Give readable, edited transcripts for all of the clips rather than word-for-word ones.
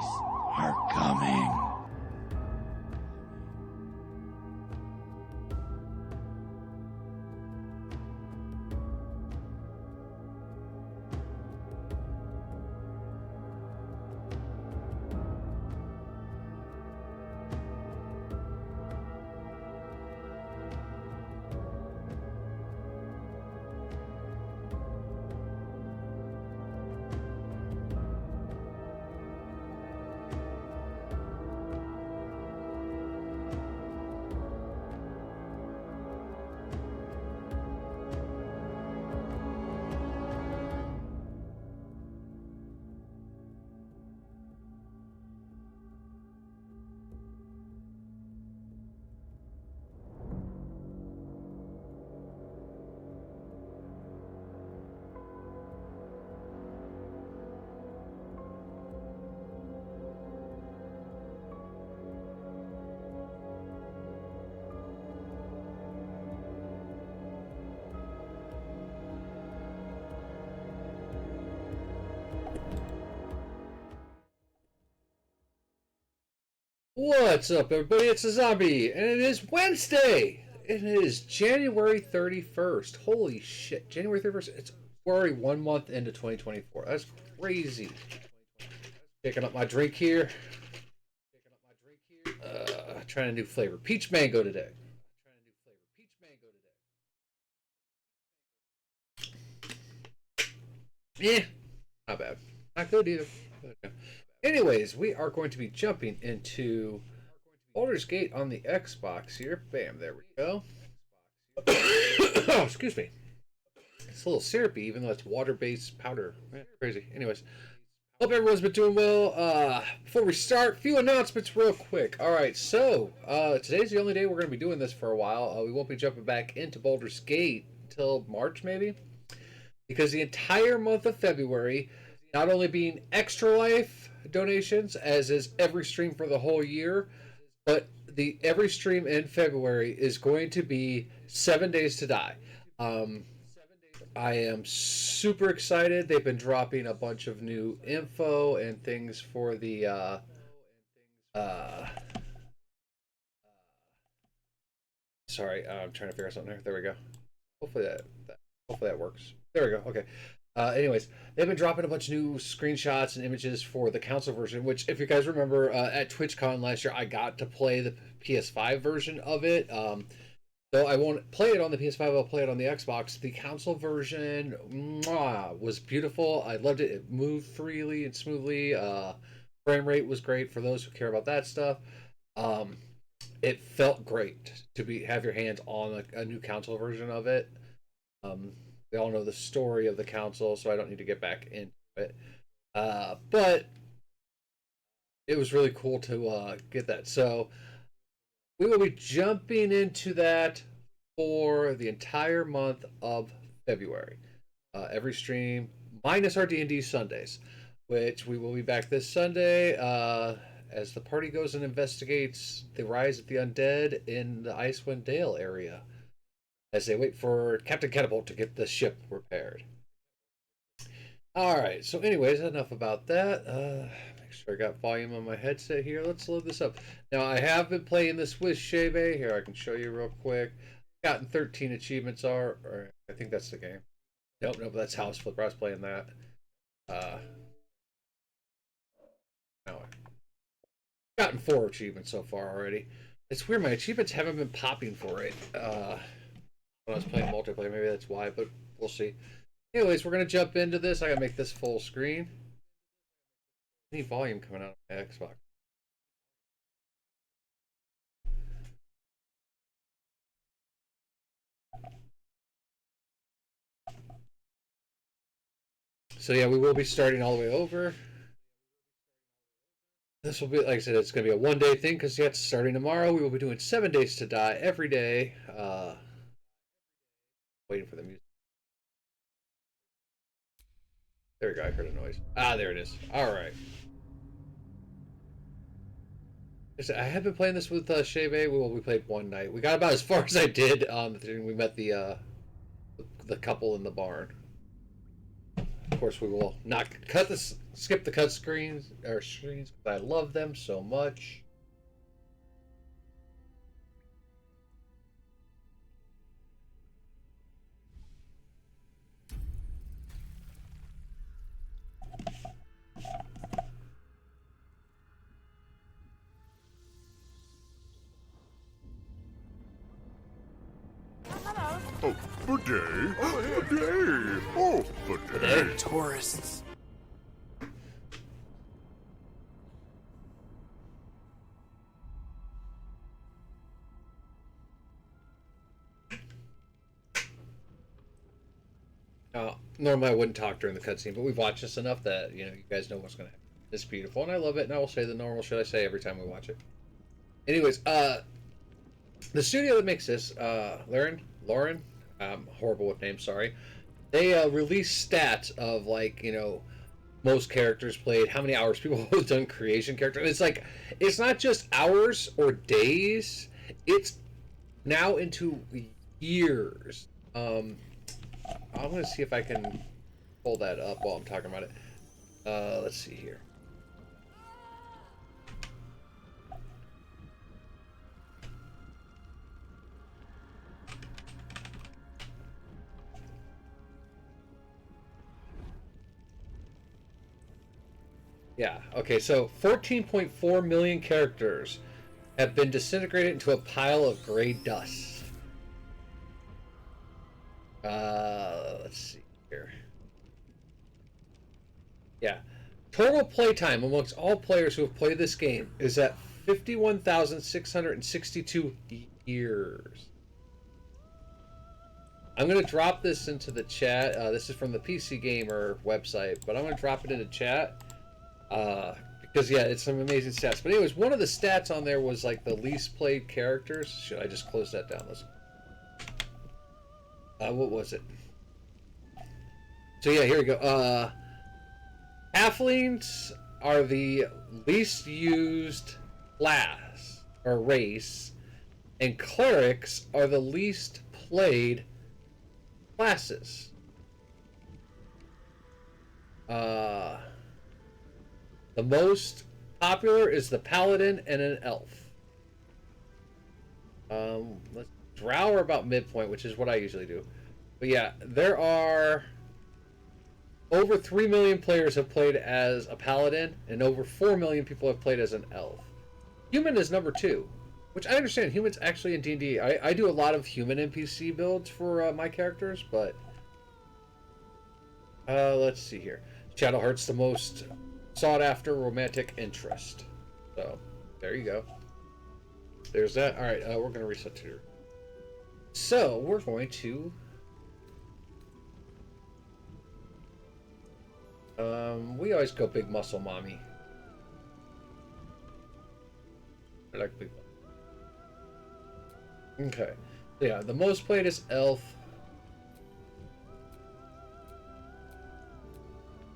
are coming. What's up, everybody? It's a zombie, and it is Wednesday. It is January 31st. Holy shit, January 31st. We're already 1 month into 2024. That's crazy. Picking up my drink here. Trying a new flavor. Peach mango today. Yeah, not bad. Not good either. Anyways, we are going to be jumping into Baldur's Gate on the Xbox here. Bam, there we go. Oh, excuse me. It's a little syrupy, even though it's water-based powder. Man, crazy. Anyways, hope everyone's been doing well. Before we start, a few announcements real quick. Alright, so today's the only day we're going to be doing this for a while. We won't be jumping back into Baldur's Gate until March, maybe. Because the entire month of February, not only being Extra Life donations, as is every stream for the whole year, but every stream in February is going to be 7 Days to Die. I am super excited. They've been dropping a bunch of new info and things for the sorry, I'm trying to figure out something here. There we go. Hopefully that works. There we go. Okay. Anyways, they've been dropping a bunch of new screenshots and images for the console version, which, if you guys remember, at TwitchCon last year, I got to play the PS5 version of it. Though I won't play it on the PS5, I'll play it on the Xbox. The console version was beautiful. I loved it. It moved freely and smoothly. Frame rate was great for those who care about that stuff. It felt great to have your hands on a new console version of it. We all know the story of the council, so I don't need to get back into it. But it was really cool to get that. So we will be jumping into that for the entire month of February. Every stream, minus our D&D Sundays, which we will be back this Sunday as the party goes and investigates the rise of the undead in the Icewind Dale area, as they wait for Captain Catapult to get the ship repaired. Alright, so anyways, enough about that. Make sure I got volume on my headset here. Let's load this up. Now, I have been playing this with Shebe. Here, I can show you real quick. Gotten 13 achievements, or I think that's the game. Nope, that's House Flipper. I was playing that. No, gotten 4 achievements so far already. It's weird, my achievements haven't been popping for it. When I was playing multiplayer, maybe that's why, but we'll see. Anyways, we're going to jump into this. I got to make this full screen. Any volume coming out of my Xbox? So yeah, we will be starting all the way over. This will be, like I said, it's going to be a one-day thing, because yeah, it's starting tomorrow. We will be doing 7 Days to Die every day. Waiting for the music. There we go, I heard a noise. Ah, there it is. Alright. I have been playing this with Shebe. We played one night. We got about as far as I did. We met the couple in the barn. Of course, we will not skip the cut screens or screens because I love them so much. Oh, bidet. Bidet. Oh, bidet. Tourists. Normally I wouldn't talk during the cutscene, but we've watched this enough that you guys know what's going to happen. It's beautiful, and I love it. And I will say the normal shit I say every time we watch it. Anyways, the studio that makes this, Lauren, horrible with names, sorry. They release stats of most characters played, how many hours people have done creation character. And it's not just hours or days. It's now into years. I'm going to see if I can pull that up while I'm talking about it. Let's see here. Yeah, okay, so 14.4 million characters have been disintegrated into a pile of gray dust. Let's see here. Yeah. Total playtime amongst all players who have played this game is at 51,662 years. I'm going to drop this into the chat. This is from the PC Gamer website, but I'm going to drop it into chat. Because, yeah, it's some amazing stats. But anyways, one of the stats on there was, the least played characters. Should I just close that down? What was it? So, yeah, here we go. Halflings are the least used class, or race, and clerics are the least played classes. The most popular is the paladin and an elf. Drow are about midpoint, which is what I usually do. But yeah, there are over 3 million players have played as a paladin, and over 4 million people have played as an elf. Human is number 2, which I understand. Human's actually in D&D. I do a lot of human NPC builds for my characters, but let's see here. Shadowheart's the most sought-after romantic interest. So, there you go. There's that. Alright, we're going to reset to... So, we're going to... we always go big muscle mommy. I like big muscle. Okay. Yeah, the most played is elf.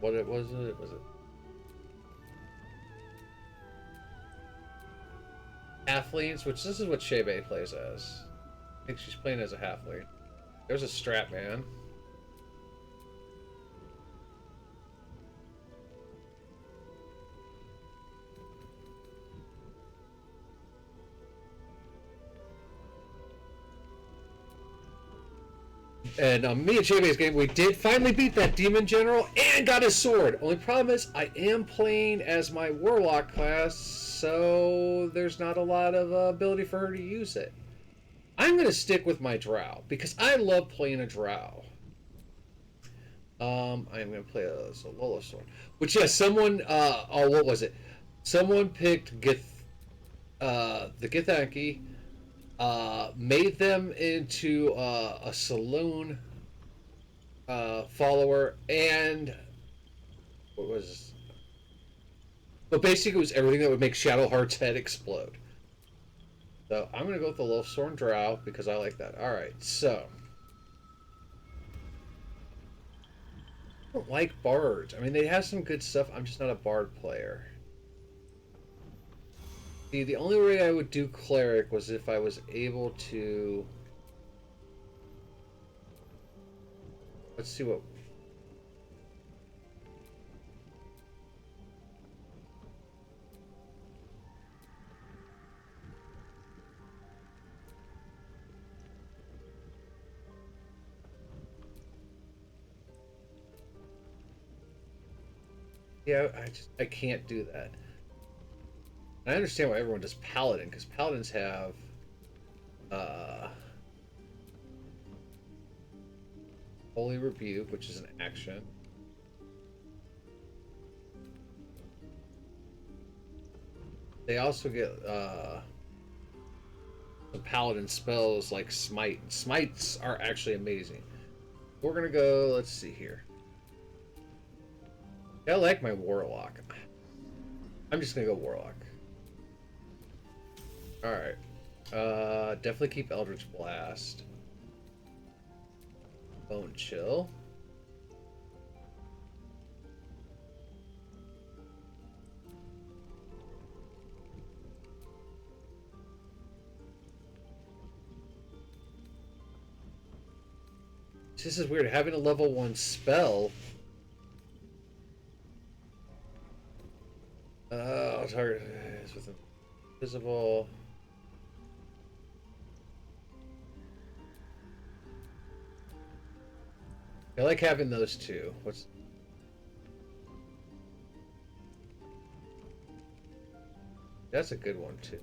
What it was it? Was it halflings? Which this is what Shebe plays as. I think she's playing as a halfling. There's a strap man. And me and Shebe's game, we did finally beat that demon general and got his sword. Only problem is I am playing as my warlock class, so there's not a lot of ability for her to use it. I'm going to stick with my drow because I love playing a drow. I'm going to play a Zololo sword. Which, yeah, someone, oh, what was it? Someone picked the Githyanki, made them into a saloon follower, and what was... But basically it was everything that would make Shadowheart's head explode. So I'm going to go with the Loathsorn Drow because I like that. Alright, so... I don't like bards. I mean, they have some good stuff. I'm just not a bard player. See, the only way I would do cleric was if I was able to... Let's see what... Yeah, I can't do that. And I understand why everyone does Paladin, because Paladins have Holy Rebuke, which is an action. They also get some Paladin spells like Smite. Smites are actually amazing. We're gonna go, let's see here. I like my Warlock. I'm just gonna go Warlock. Alright. Definitely keep Eldritch Blast. Bone Chill. This is weird. Having a level 1 spell. Target is with invisible. I like having those two. What's that's a good one too.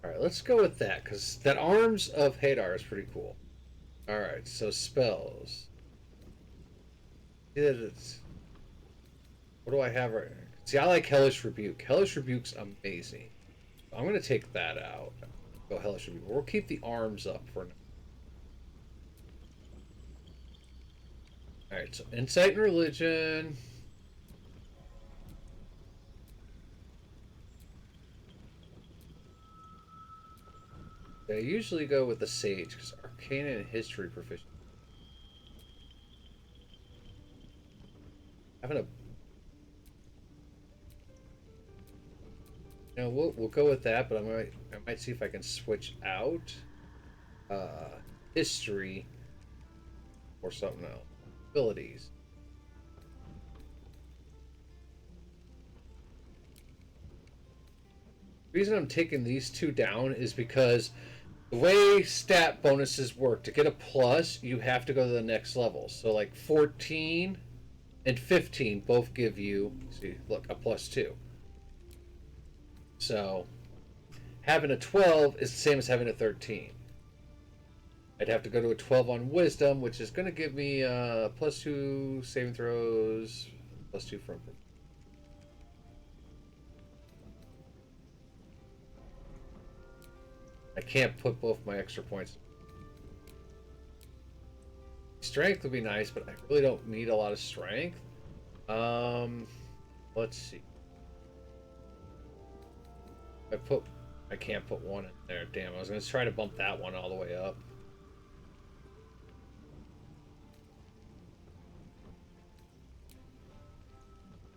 Alright, let's go with that, because that Arms of Hadar is pretty cool. Alright, so spells. What do I have right here? See, I like Hellish Rebuke. Hellish Rebuke's amazing. I'm going to take that out. Go Hellish Rebuke. We'll keep the arms up for now. Alright, so Insight and Religion. I usually go with the Sage, because Arcana and History proficient. Having a... You know, we'll go with that, but I might see if I can switch out History or something else. Abilities. The reason I'm taking these two down is because the way stat bonuses work, to get a plus, you have to go to the next level. So like 14 and 15 both give you, see, look, a +2. So having a 12 is the same as having a 13. I'd have to go to a 12 on Wisdom, which is going to give me +2 saving throws, +2 from... I can't put both my extra points. Strength would be nice, but I really don't need a lot of strength. Let's see. I can't put one in there. Damn, I was gonna try to bump that one all the way up.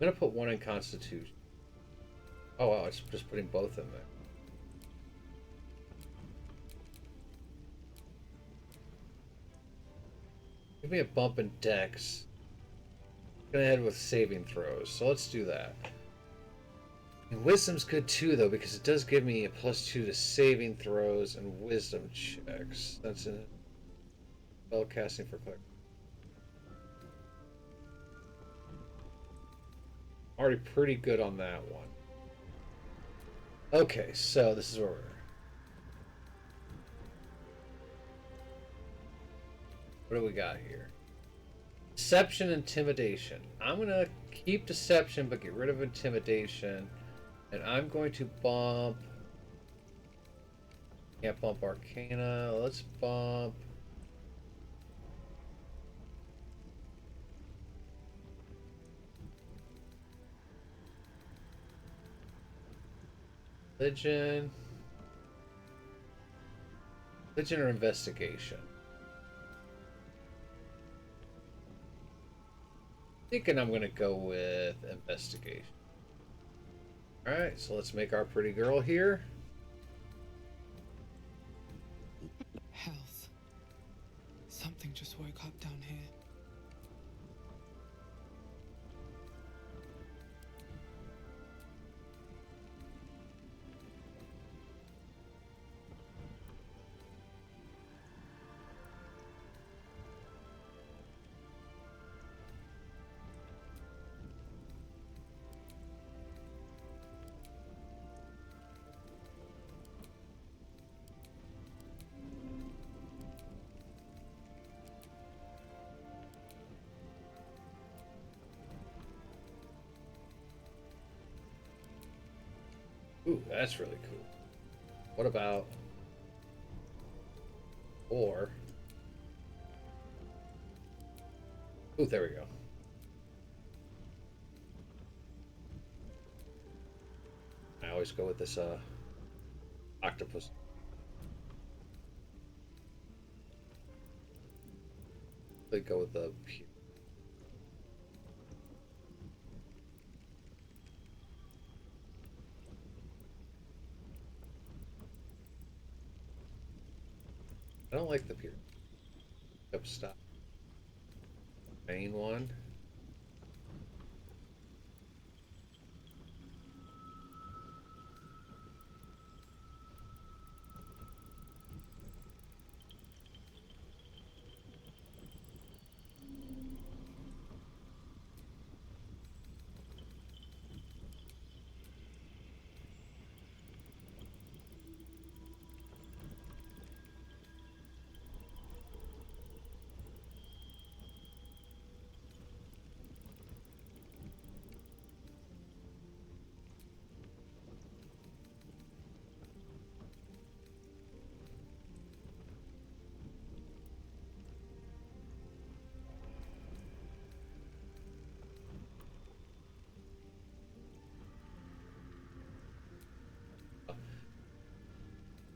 I'm gonna put one in Constitution. Oh wow, it's just putting both in there. Give me a bump in Dex. I'm gonna head with saving throws, so let's do that. And Wisdom's good too, though, because it does give me a +2 to saving throws and Wisdom checks. That's a spell casting for cleric. Already pretty good on that one. Okay, so this is where we're... What do we got here? Deception, Intimidation. I'm going to keep Deception, but get rid of Intimidation. And I'm going to bump... Can't bump Arcana. Let's bump... Religion. Religion or Investigation? Thinking I'm gonna go with Investigation. Alright, so let's make our pretty girl here. Health. Something just woke up down here. Ooh, that's really cool. What about... Or... Ooh, there we go. I always go with this, octopus. They go with the... I don't like the pier. Yep, stop. Main one.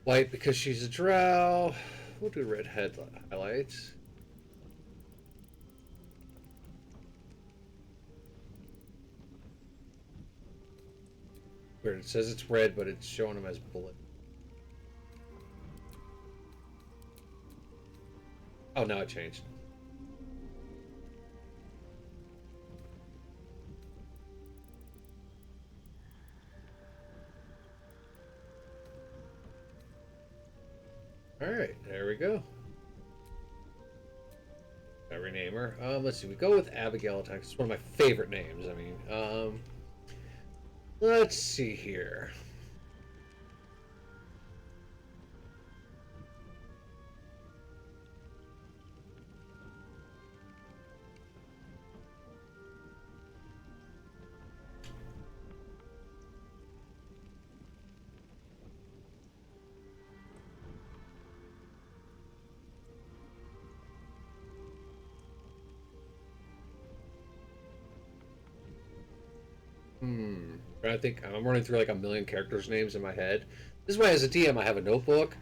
White because she's a drow. We'll do red highlights. Weird, it says it's red, but it's showing them as bullet. Oh, now it changed. Alright, there we go. I rename her. Let's see, we go with Abigail Attack. It's one of my favorite names. I mean, let's see here. I think I'm running through like a million characters' names in my head. This is why, as a DM, I have a notebook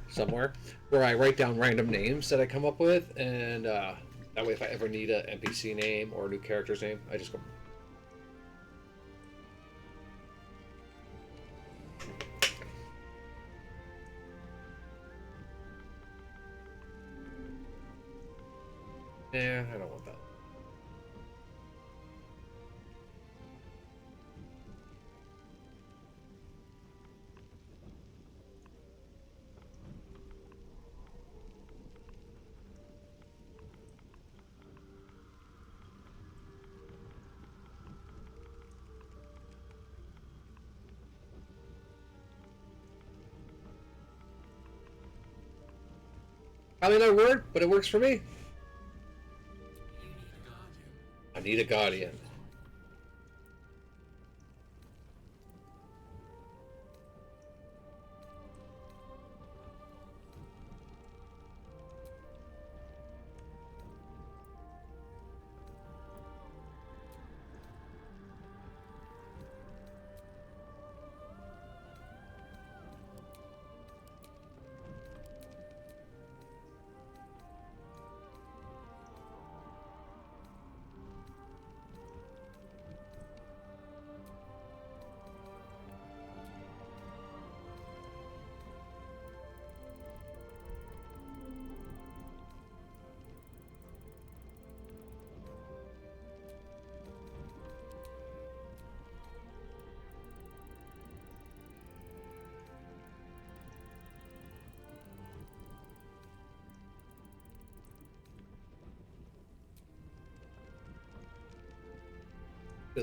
somewhere where I write down random names that I come up with, and that way, if I ever need an NPC name or a new character's name, I just go. Yeah, I don't want that. Probably not a word, but it works for me. I need a guardian.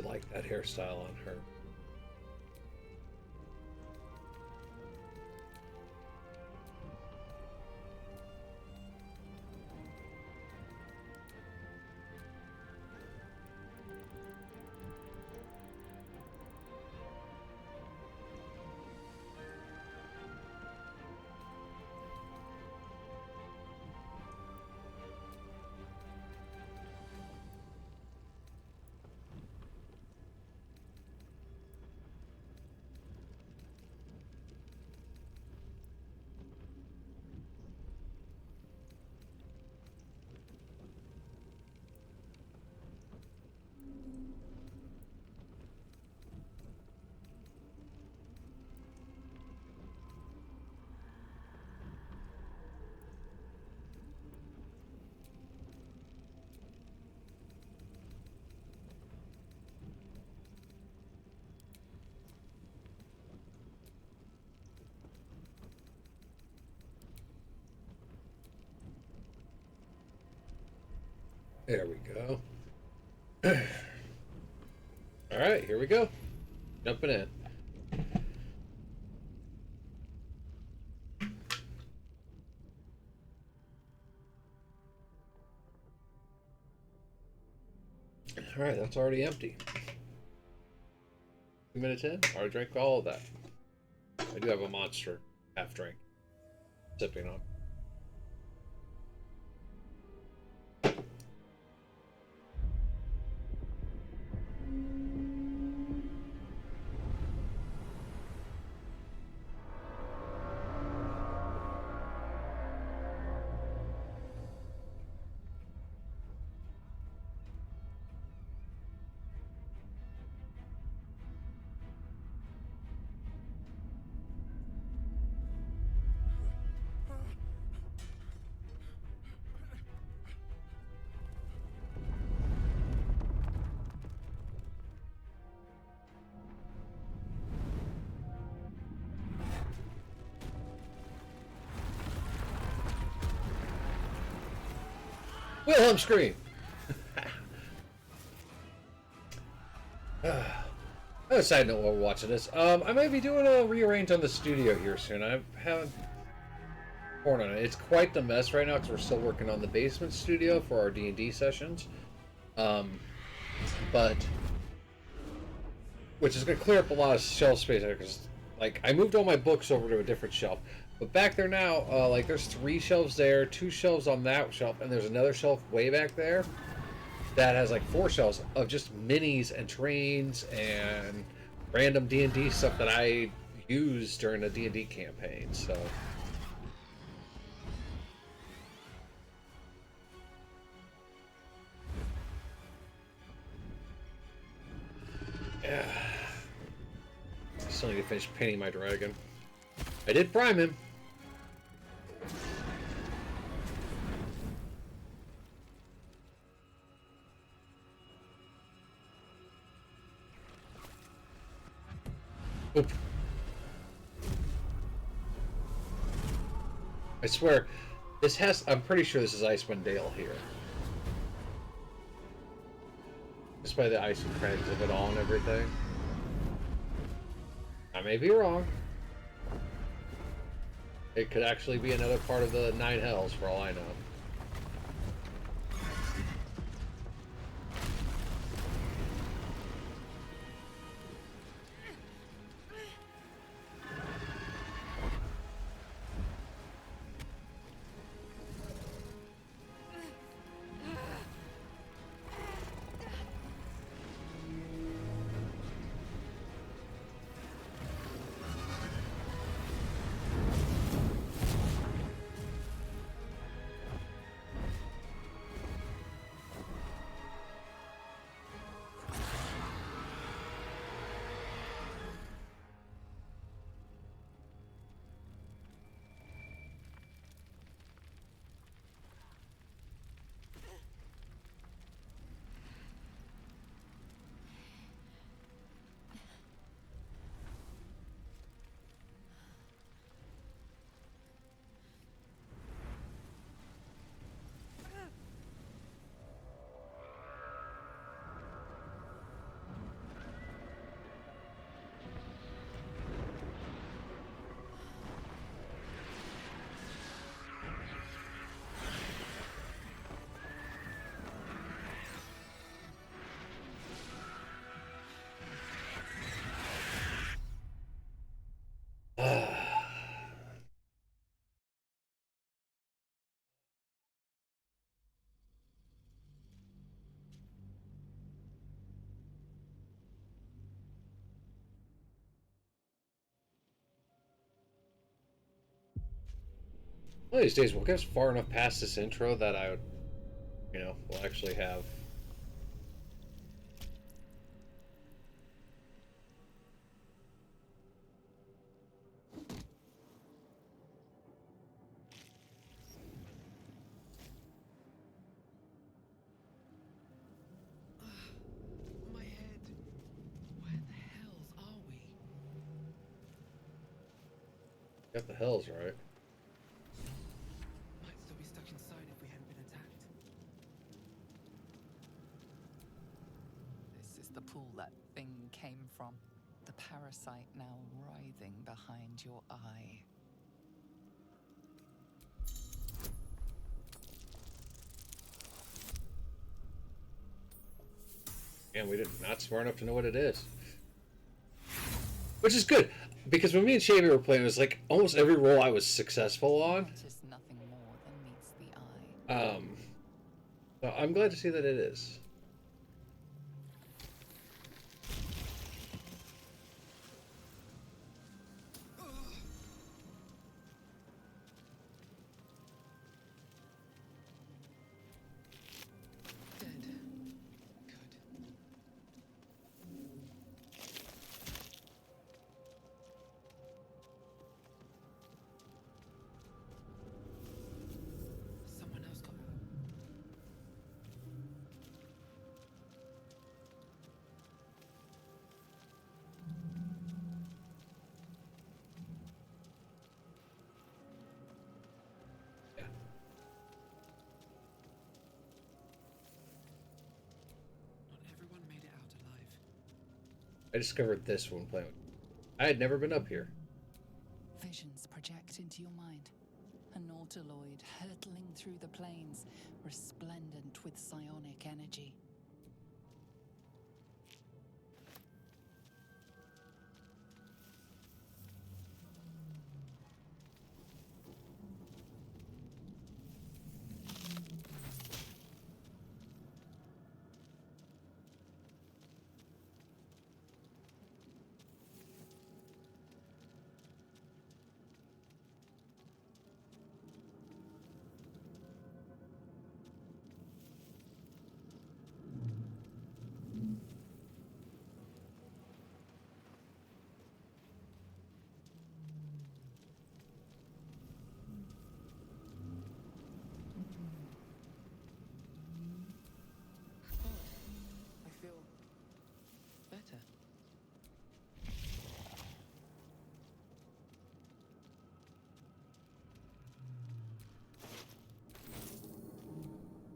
did like that hairstyle on her. There we go. All right, here we go. Jumping in. All right, that's already empty. 2 minutes in, already drank all of that. I do have a monster half drink sipping on. Wilhelm scream. On a side note while we're watching this, I might be doing a rearrange on the studio here soon. I haven't poured on it. It's quite the mess right now because we're still working on the basement studio for our D&D sessions. But which is going to clear up a lot of shelf space there because, like, I moved all my books over to a different shelf. But back there now, like, there's 3 shelves there, 2 shelves on that shelf, and there's another shelf way back there that has like 4 shelves of just minis and trains and random D&D stuff that I used during the D&D campaign. So yeah, I still need to finish painting my dragon. I did prime him. Oop. I swear, this has... I'm pretty sure this is Icewind Dale here. Just by the ice and crags of it all and everything. I may be wrong. It could actually be another part of the Nine Hells, for all I know. One of these days we'll get far enough past this intro that I would, we'll actually have. My head. Where the hells are we? Got the hells right. Might still be stuck inside if we hadn't been attacked. This is the pool that thing came from. The parasite now writhing behind your eye. And we did not smart enough to know what it is. Which is good, because when me and Shavy were playing, it was like almost every role I was successful on. Notice nothing more than meets the eye. So I'm glad to see that it is. Dead. Good. Someone else got. Yeah. Not everyone made it out alive. I discovered this when playing. I had never been up here. Visions project into your mind. A nautiloid hurtling through the plains, resplendent with psionic energy. I feel better.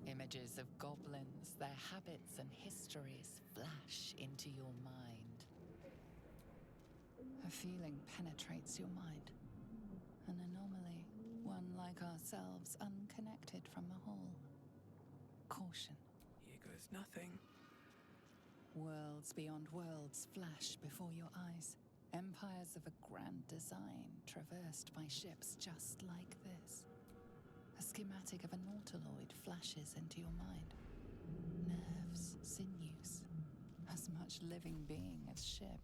Images of goblins, their habits and histories flash into your mind. A feeling penetrates your mind. An anomaly, one like ourselves, unconnected from the whole. Caution. Here goes nothing. Worlds beyond worlds flash before your eyes. Empires of a grand design traversed by ships just like this. A schematic of a nautiloid flashes into your mind. Nerves, sinews, as much living being as ship.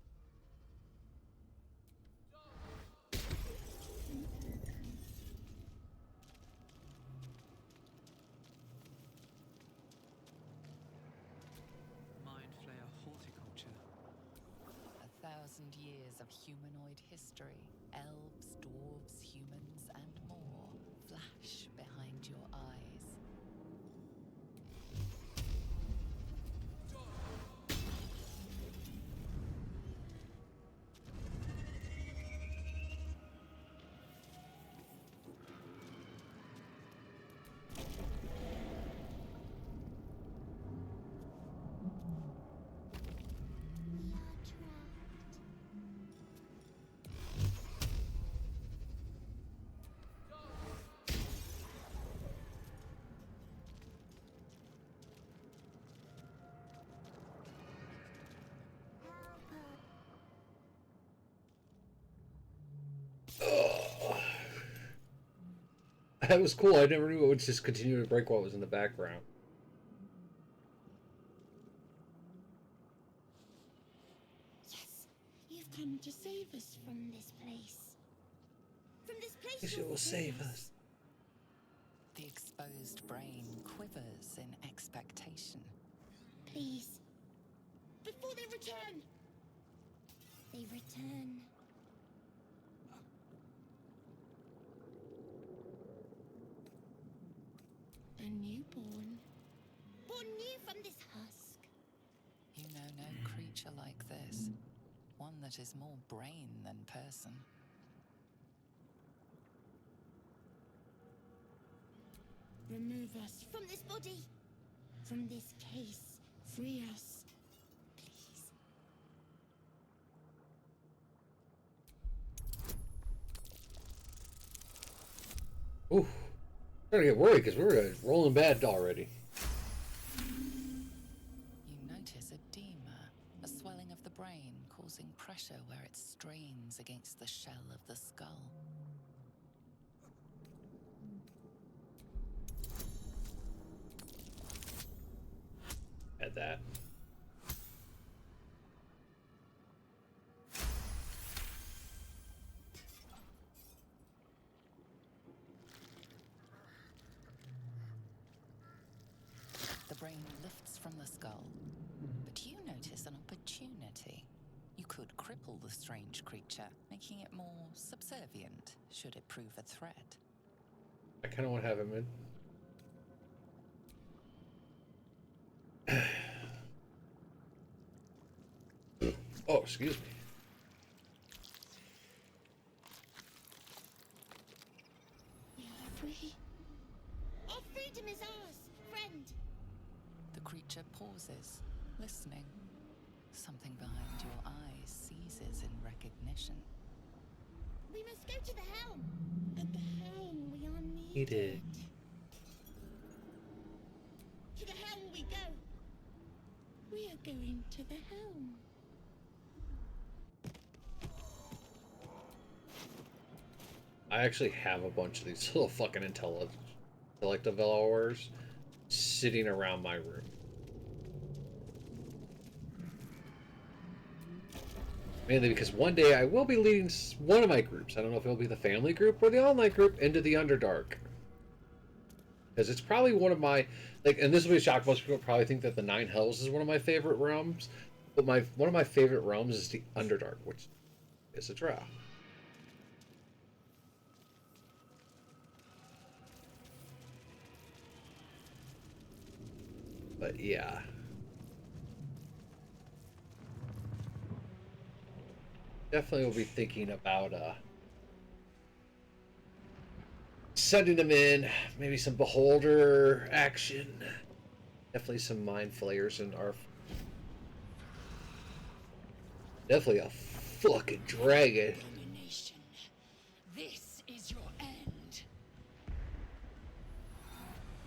Mind flayer horticulture. 1,000 years of humanoid history, elves, dwarves, humans, and more flash behind your eyes. That was cool. I never knew it would just continue to break what was in the background. Yes, you've come to save us from this place. From this place Yes, you'll it will save us. exposed brain quivers in expectation. Please. Before they return. They return. A newborn. Born new from this husk. You know no creature like this. One that is more brain than person. Remove us from this body. From this case. Free us. Please. Ooh. I'm starting to get worried because we're rolling bad already. You notice edema, a swelling of the brain causing pressure where it strains against the shell of the skull. At that. The brain lifts from the skull, but you notice an opportunity. You could cripple the strange creature, making it more subservient should it prove a threat. I kind of want to have him in. Oh, excuse me. We are free. Our freedom is ours, friend. The creature pauses, listening. Something behind your eyes seizes in recognition. We must go to the helm. At the helm we are needed. He did. To the helm we go. We are going to the helm. I actually have a bunch of these little fucking intellective hours sitting around my room. Mainly because one day I will be leading one of my groups. I don't know if it'll be the family group or the online group into the Underdark. Because it's probably one of my, like, and this will be a shock. Most people probably think that the Nine Hells is one of my favorite realms. But one of my favorite realms is the Underdark, which is a drow. But yeah. Definitely will be thinking about sending them in, maybe some beholder action. Definitely some mind flayers in our. Definitely a fucking dragon. Domination. This is your end.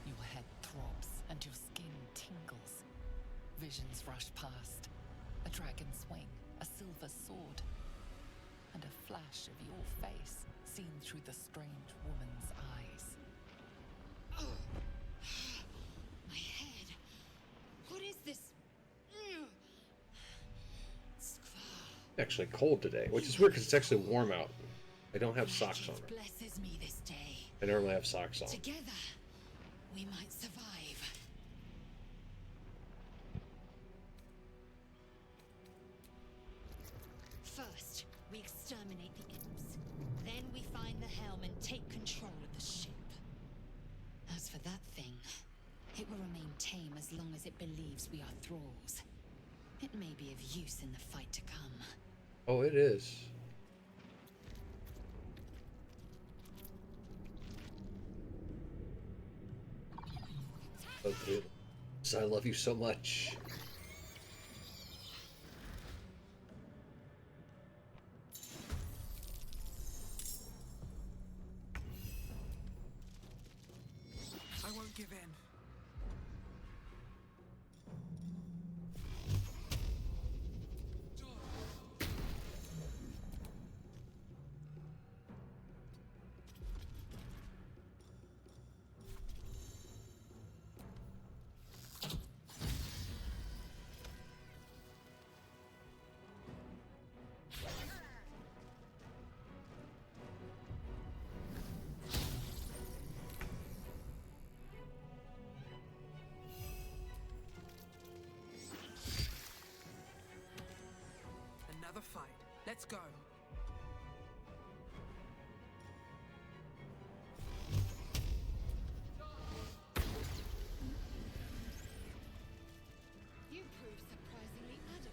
Your head throbs and your skin tingles. Visions rush past. A dragon's wing, a silver sword, and a flash of your face seen through the strange woman's eyes. My head. What is this? Actually cold today, which is weird because it's actually warm out. I don't have socks on. Blesses me this day. I normally have socks on. Together, we might survive. First, we exterminate the imps. Then we find the helm and take control of the ship. As for that thing, it will remain tame as long as it believes we are thralls. It may be of use in the fight to come. Oh, it is. Okay. So I love you so much. I won't give in. a fight. Let's go. You prove surprisingly adequate.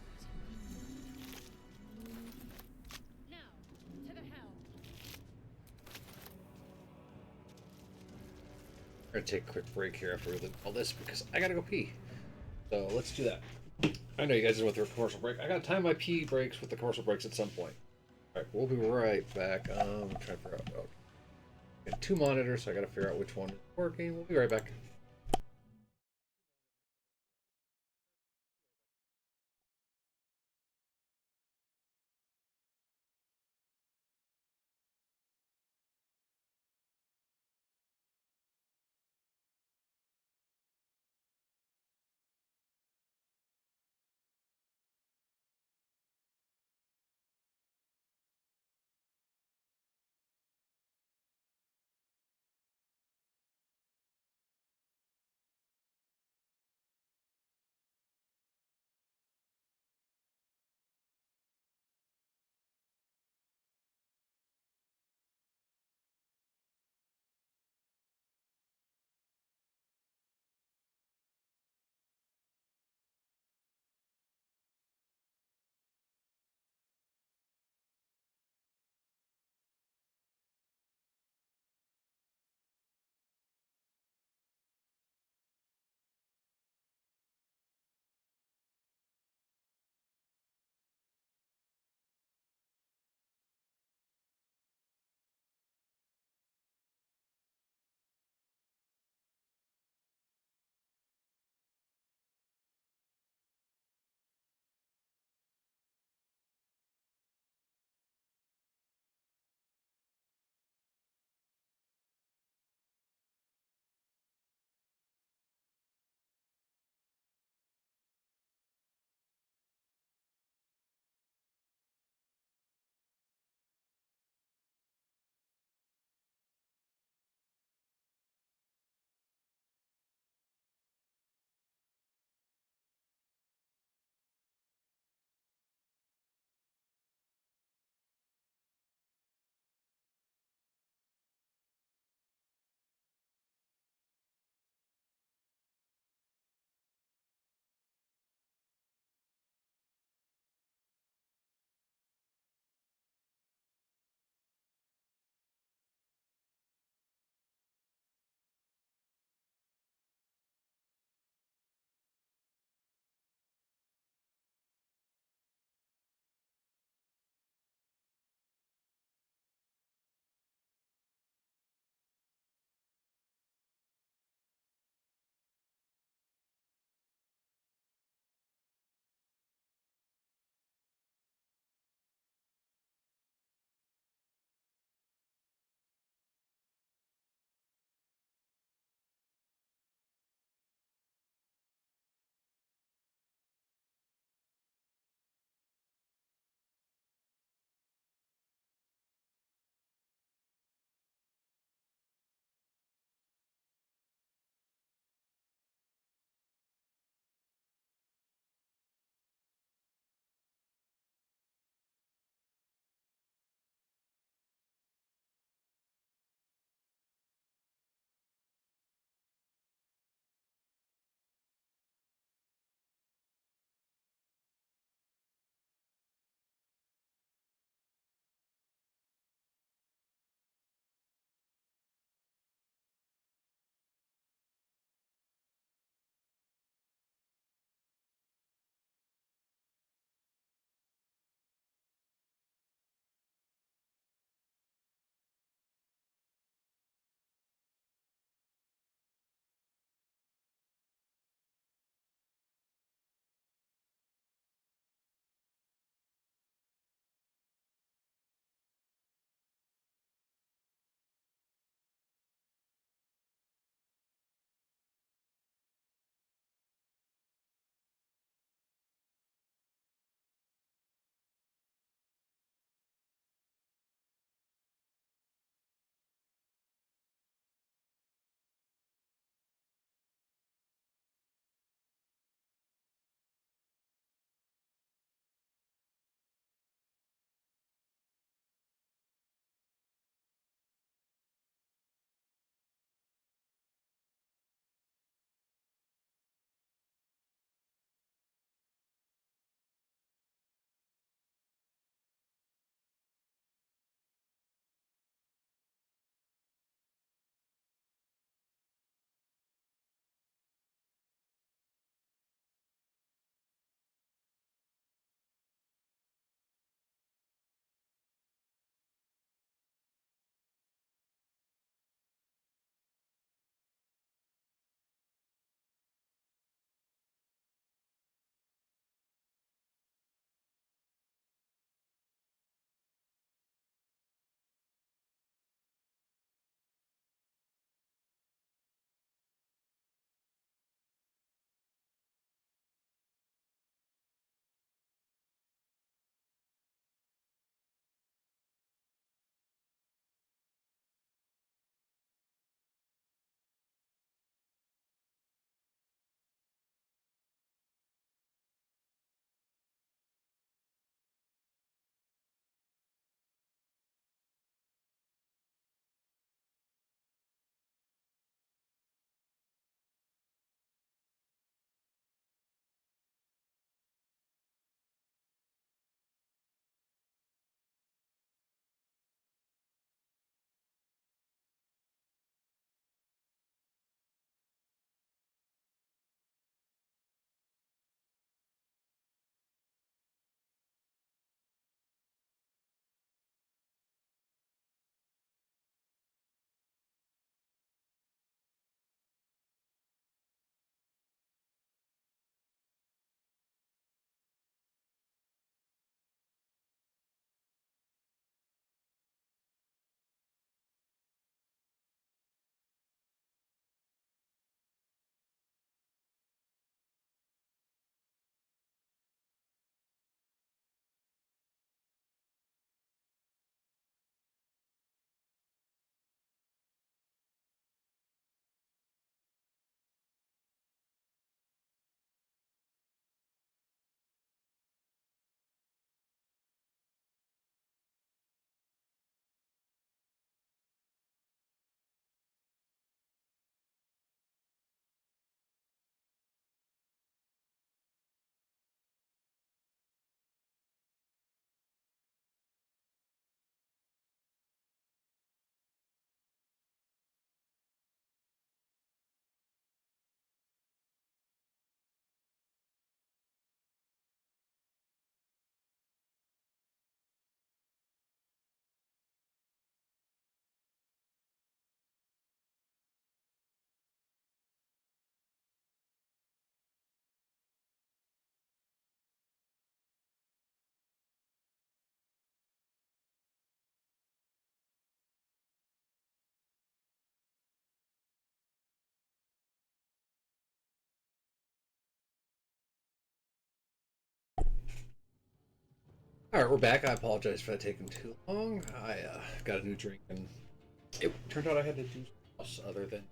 Now, to the helm. We're gonna take a quick break here after we leave all this because I gotta go pee. So let's do that. I know you guys went through a commercial break. I gotta time my pee breaks with the commercial breaks at some point. All right, we'll be right back. I'm trying to figure out. Oh, got two monitors, so I gotta figure out which one is working. We'll be right back. All right, we're back. I apologize for that taking too long. I got a new drink, and it turned out I had to do something else other than.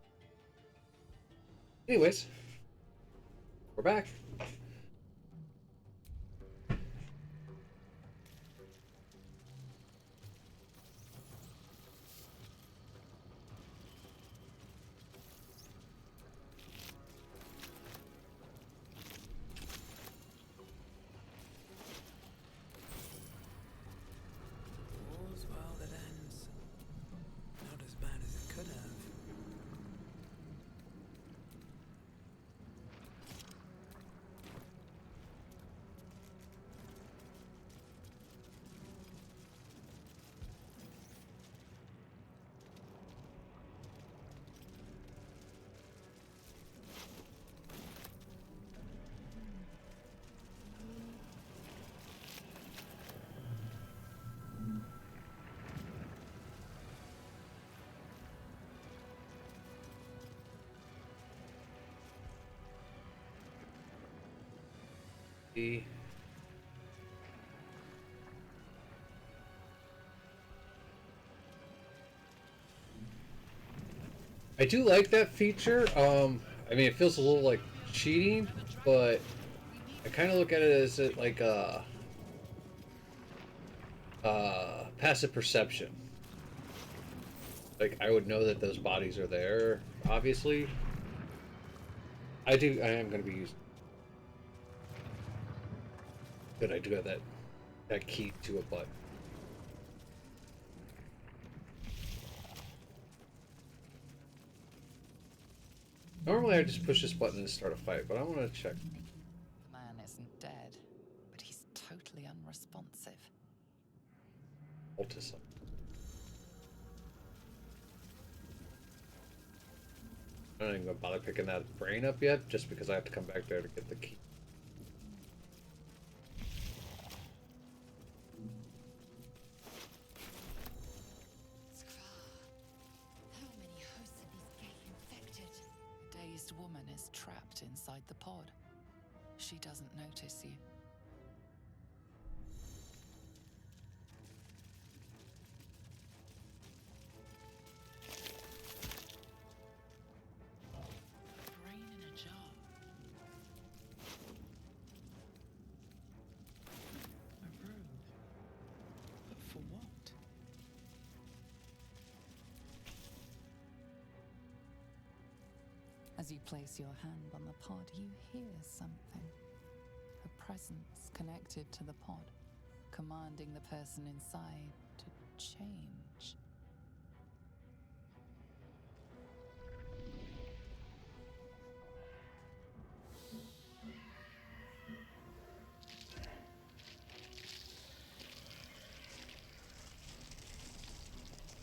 Anyways, we're back. All's well that ends. Not as bad as it could have. I do like that feature. I mean, it feels a little like cheating, but I kind of look at it as like passive perception. Like I would know that those bodies are there. Obviously, I am going to be using. Good. I do have that key to a button. Normally I just push this button and start a fight, but I want to check. The man isn't dead, but he's totally unresponsive. Autism. I'm not even going to bother picking that brain up yet, just because I have to come back there to get the key. How many hosts of these gay infected? A dazed woman is trapped inside the pod. She doesn't notice you. Brain in a jar. A room. But for what? As you place your hand on the pod, you hear something. A presence connected to the pod, commanding the person inside to change.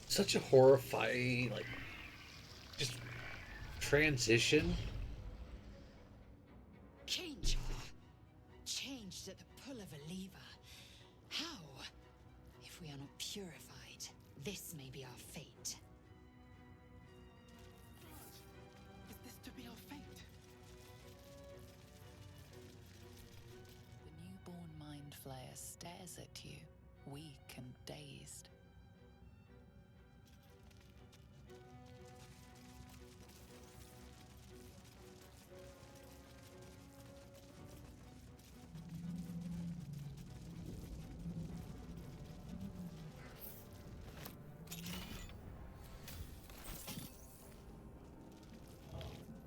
Such a horrifying, like, just transition. Change her. Changed at the pull of a lever. How? If we are not purified, this may be our fate. Is this to be our fate? The newborn mind flayer stares at you, weak and dazed.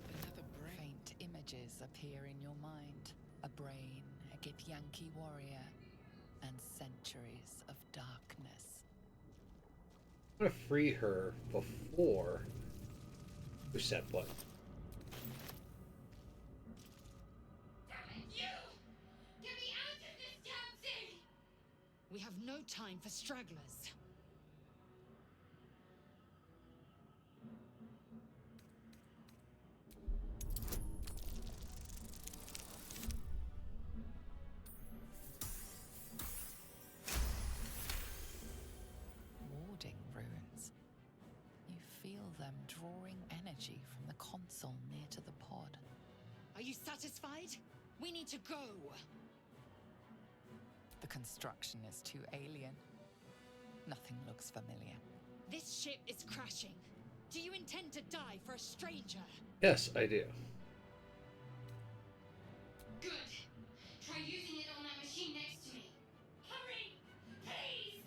Another brain. Faint images appear in your mind. A brain, a Githyanki warrior, and centuries of darkness. I'm gonna free her before push that button. You! Get me out of this damn thing! We have no time for stragglers. Warding runes. You feel them drawing energy from the console near to the pod. Are you satisfied? We need to go. The construction is too alien. Nothing looks familiar. This ship is crashing. Do you intend to die for a stranger? Yes, I do. Good. Try using it on that machine next to me. Hurry! Please!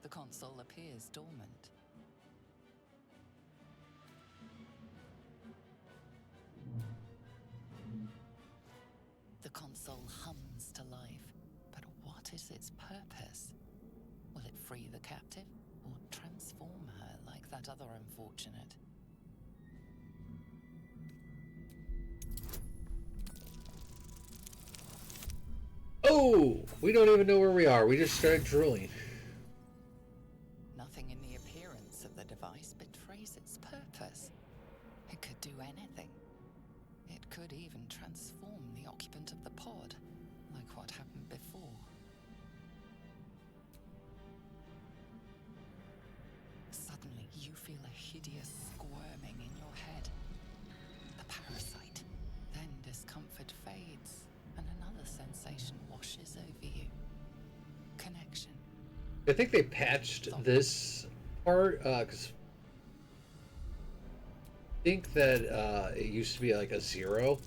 The console appears dormant. The console hums to life, but what is its purpose? Will it free the captive, or transform her like that other unfortunate? Oh, we don't even know where we are. We just started drooling. Nothing in the appearance of the device betrays its purpose. It could do anything. It could even transform the occupant of the pod, like what happened before. Suddenly, you feel a hideous squirming in your head. The parasite. Then discomfort fades, and another sensation washes over you. Connection. I think they patched this part because I think that it used to be like a 0.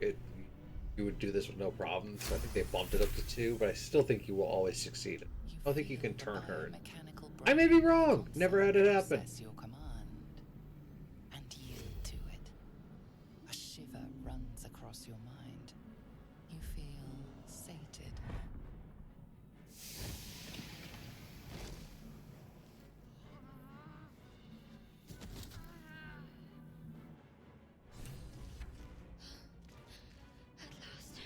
You would do this with no problem, so I think they bumped it up to 2. But I still think you will always succeed. I don't think you can turn her. I may be wrong. Never had it happen. Your command and yield to it. A shiver runs across your mind. You feel sated. At last.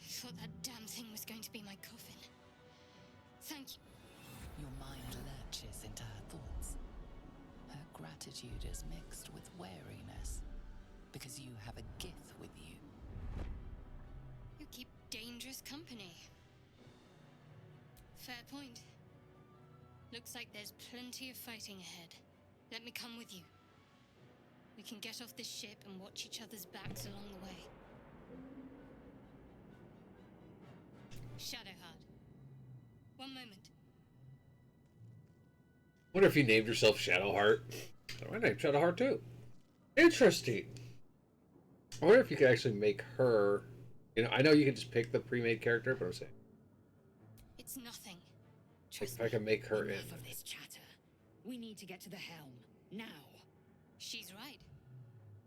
I thought that damn thing was going to be my coffin. Thank you. Your mind lurches into her thoughts. Her gratitude is mixed with wariness, because you have a gift with you. You keep dangerous company. Fair point. Looks like there's plenty of fighting ahead. Let me come with you. We can get off this ship and watch each other's backs along the way. Shadowheart. One moment. Wonder if you named yourself Shadowheart. I named Shadowheart too. Interesting. I wonder if you could actually make her. You know, I know you can just pick the pre-made character, but I'm saying It's nothing. if I can make her in. Enough of this chatter. We need to get to the helm. Now. She's right.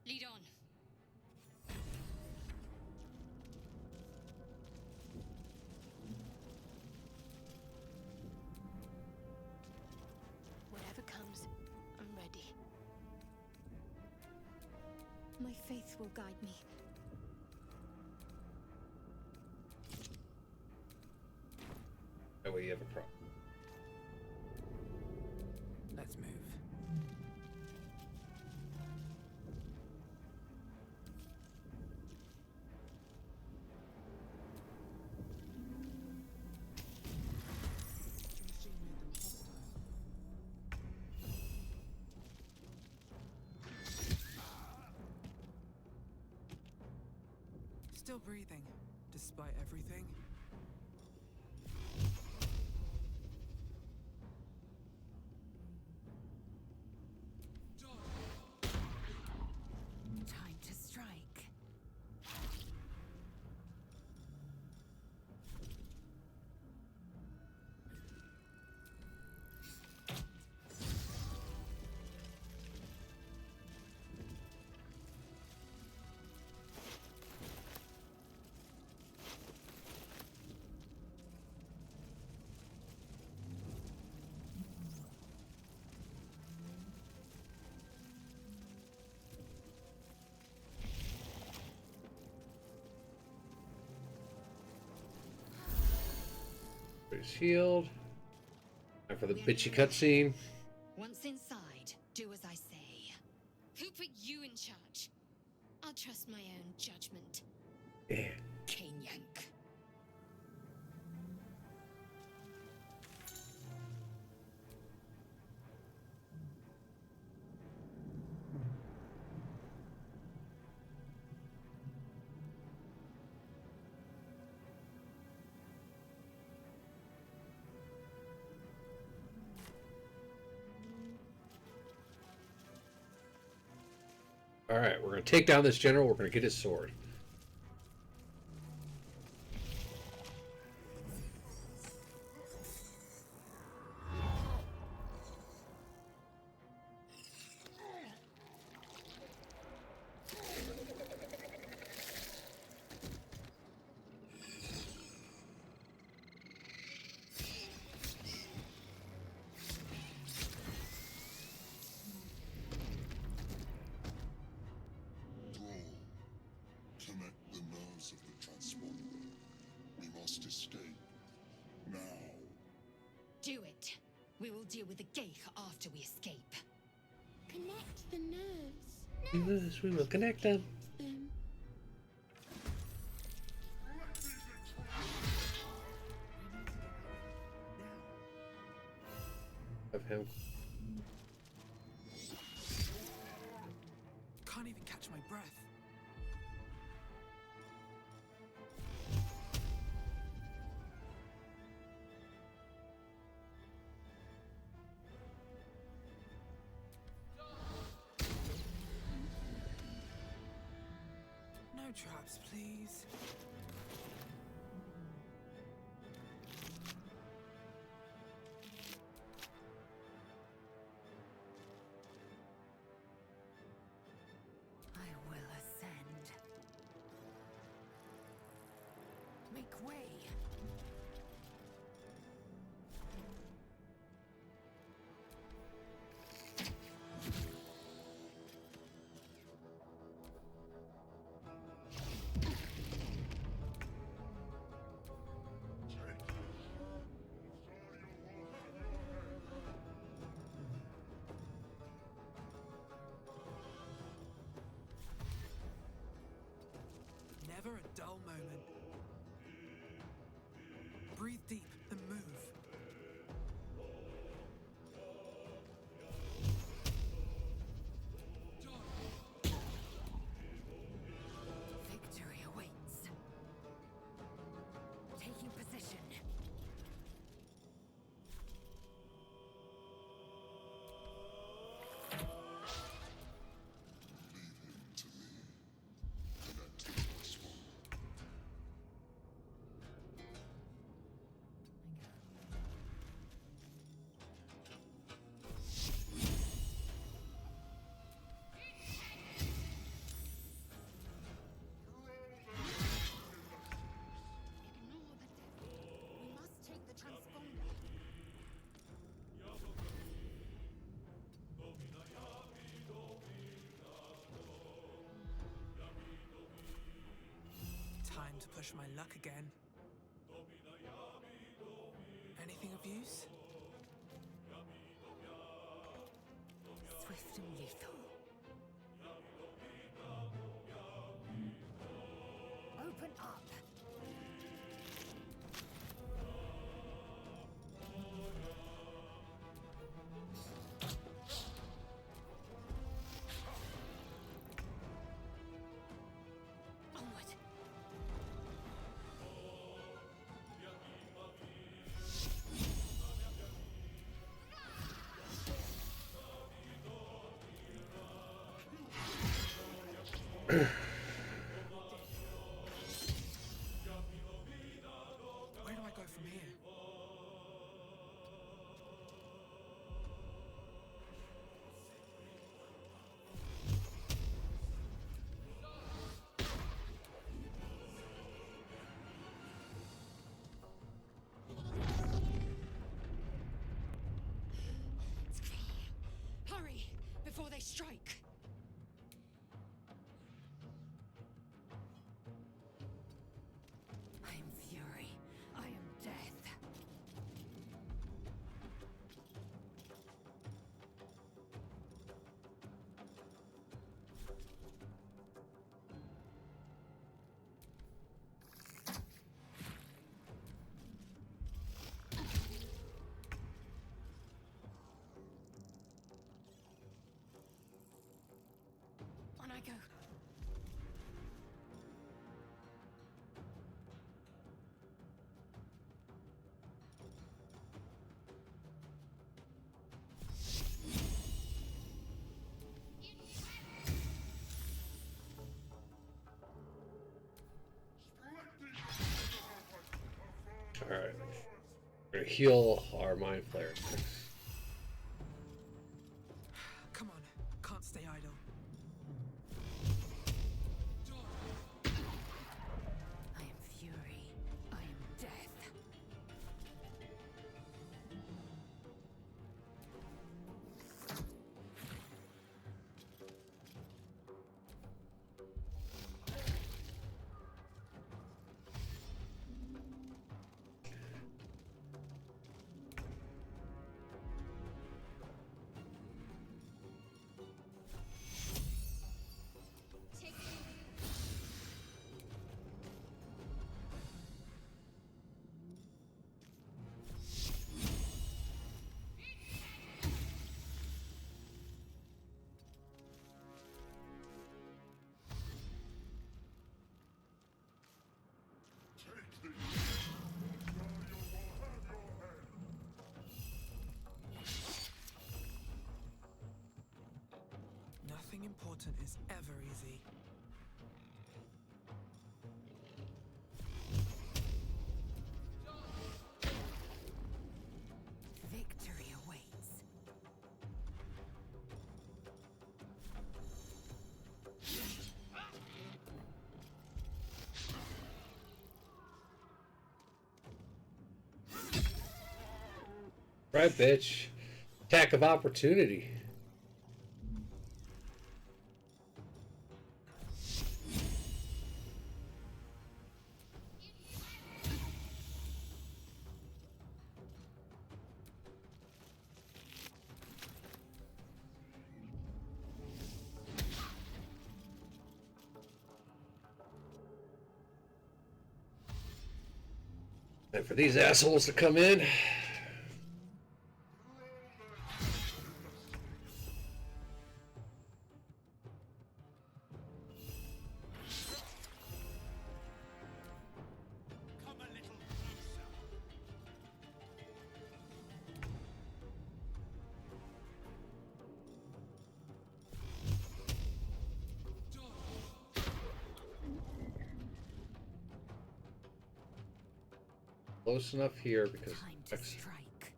Lead on. Whatever comes, I'm ready. My faith will guide me. That way you have a problem. Let's move. Still breathing, despite everything. Time to strike. He's healed. Time for the bitchy cutscene. Once inside, do as I say. Who put you in charge? I'll trust my own judgment. Yeah. Cane yank. All right, we're gonna take down this general. We're gonna get his sword. Connect the nerves of the transponder. We must escape. Now. Do it. We will deal with the Geich after we escape. Connect the nerves. Yes, we will connect them. Them. Of him. Can't even catch my breath. No traps, please. I will ascend. Make way. Never a dull moment. Breathe deep and move. Victory awaits. Taking position. Leave him to me. Connect the transponder. Ignore the devil. We must take the transponder. Time to push my luck again. Anything of use? Swift and lethal. Open up. Onward. Where do I go from here? Hurry before they strike. I am fury. I am death. On I go. Alright. We're gonna heal our mind flare. Come on, can't stay idle. I am fury. I am death. Nothing important is ever easy. Victory awaits. Right, bitch. Attack of opportunity. And for these assholes to come in. Close enough here because Time to strike.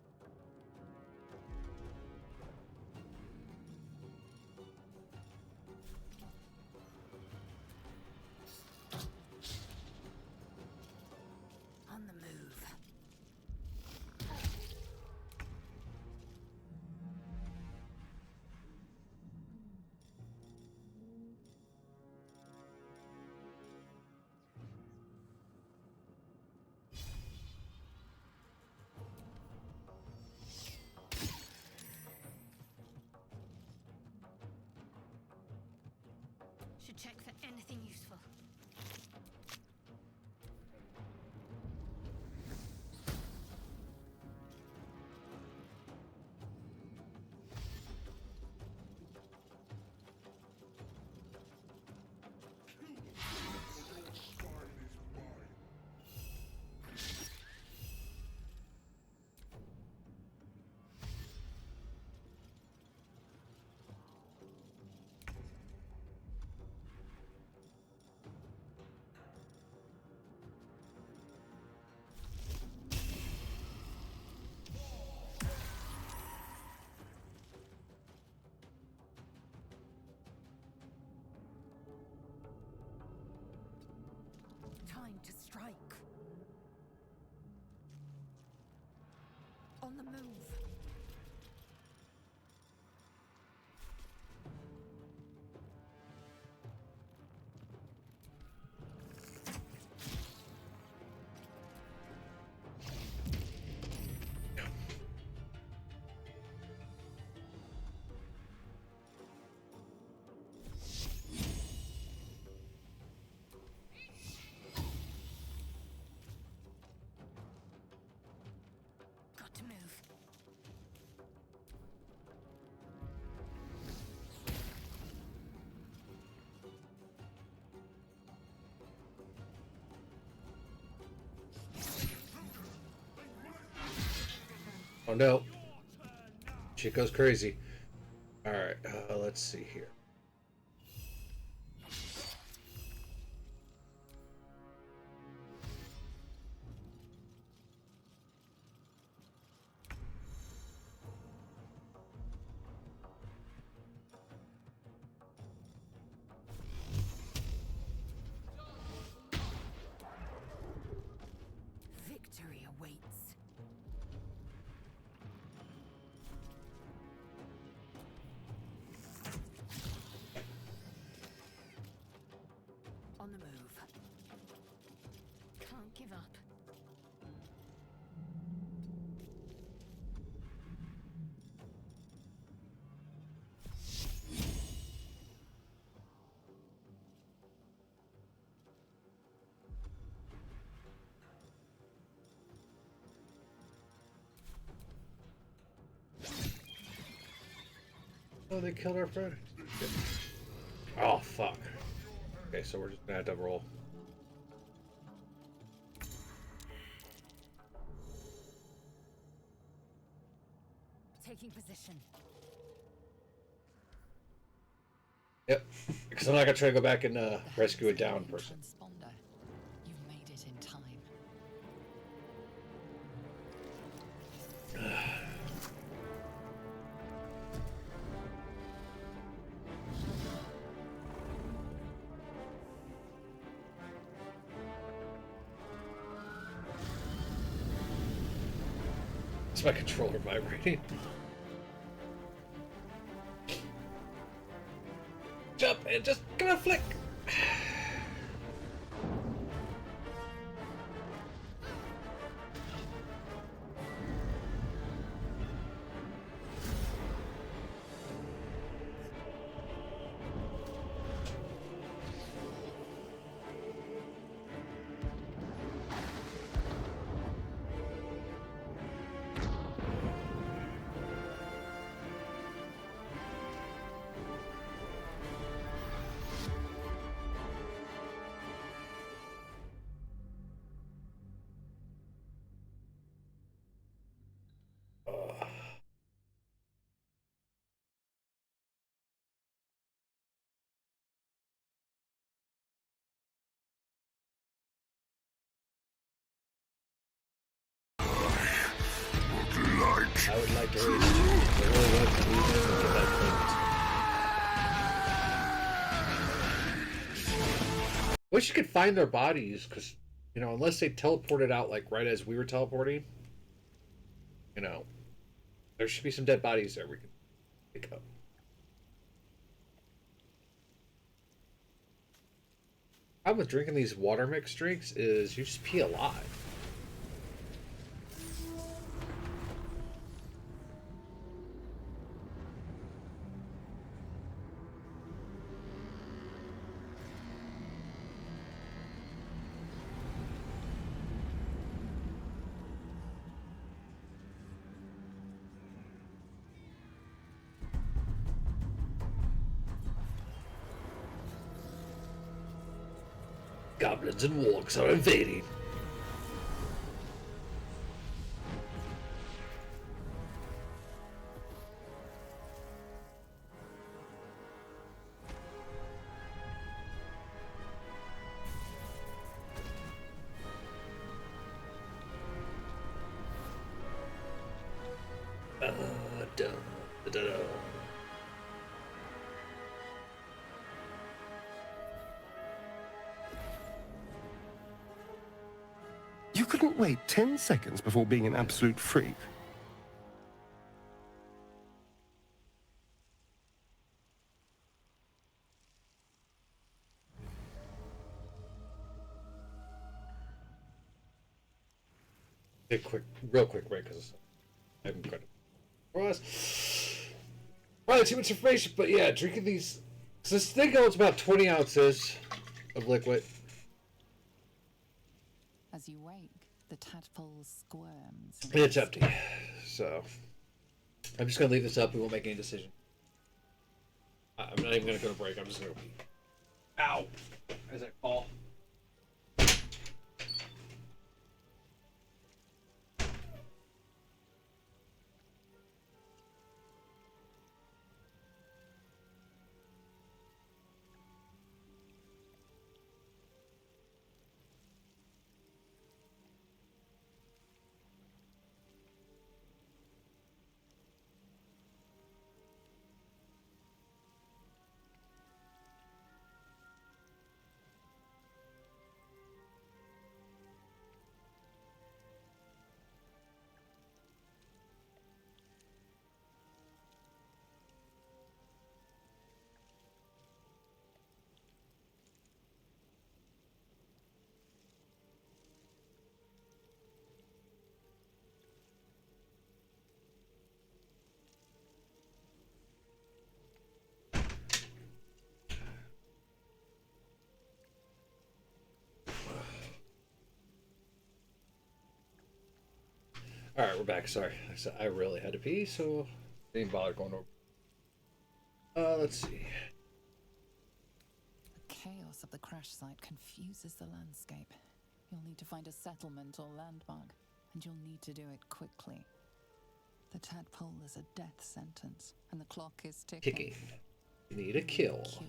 On the move. Should check for anything useful. Time to strike. On the move. Got to move. Oh no. Shit goes crazy. Alright, let's see here. can't give up. Oh, they killed our friend. Oh, fuck. Okay, so we're just gonna have to roll. Taking position. Yep. Because I'm not gonna try to go back and The rescue a helm's down alien person. Transponder. You've made it in time. It's my controller vibrating. Jump and just gonna flick. I would like to raise two. I really want to leave this and get that point. Wish you could find their bodies, because, you know, unless they teleported out like right as we were teleporting, you know, there should be some dead bodies there we can pick up. Problem with drinking these water mix drinks is you just pee a lot. Goblins and wargs are invading. Dun, da, da, da. You couldn't wait 10 seconds before being an absolute freak. Take a real quick break because I'm going to probably too much information, but yeah, drinking these. So this thing holds about 20 ounces of liquid. As you wake, the tadpole squirms. And it's empty. So I'm just gonna leave this up. We won't make any decision. I'm not even gonna go to break. I'm just gonna. Ow! As I fall. All right, we're back. Sorry, I really had to pee, so didn't bother going over. Let's see. The chaos of the crash site confuses the landscape. You'll need to find a settlement or landmark, and you'll need to do it quickly. The tadpole is a death sentence, and the clock is ticking. Ticking. You need a kill. Cure.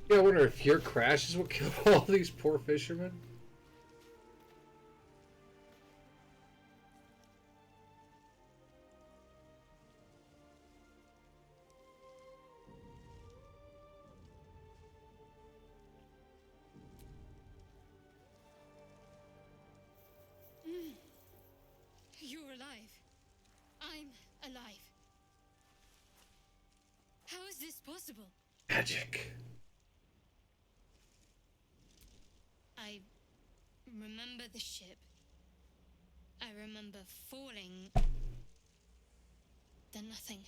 Yeah, I wonder if your crash is what killed all these poor fishermen. You're alive. I'm alive. How is this possible? Magic. I remember the ship. I remember falling. Then nothing.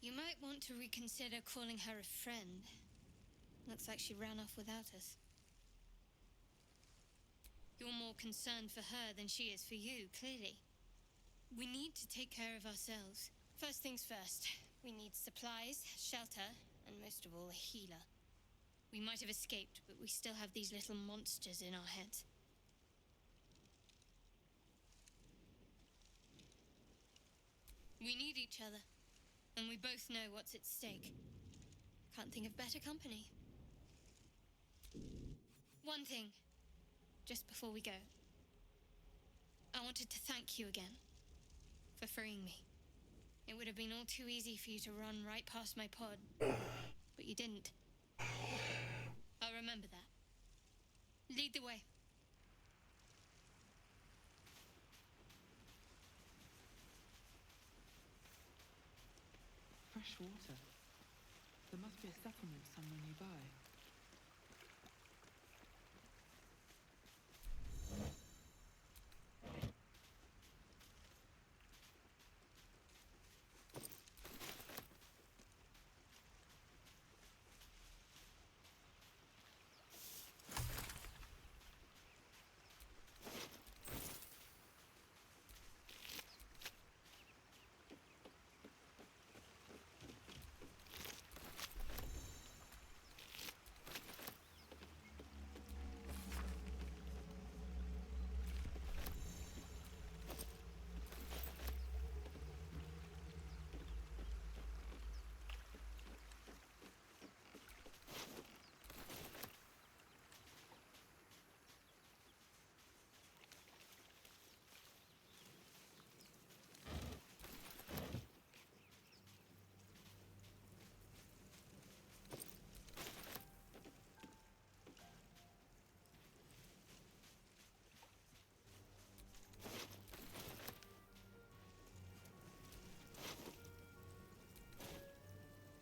You might want to reconsider calling her a friend. Looks like she ran off without us. You're more concerned for her than she is for you, clearly. We need to take care of ourselves. First things first, we need supplies, shelter, and most of all, a healer. We might have escaped, but we still have these little monsters in our heads. We need each other, and we both know what's at stake. Can't think of better company. One thing, just before we go. I wanted to thank you again for freeing me. It would have been all too easy for you to run right past my pod, but you didn't. I'll remember that. Lead the way. Fresh water. There must be a settlement somewhere nearby.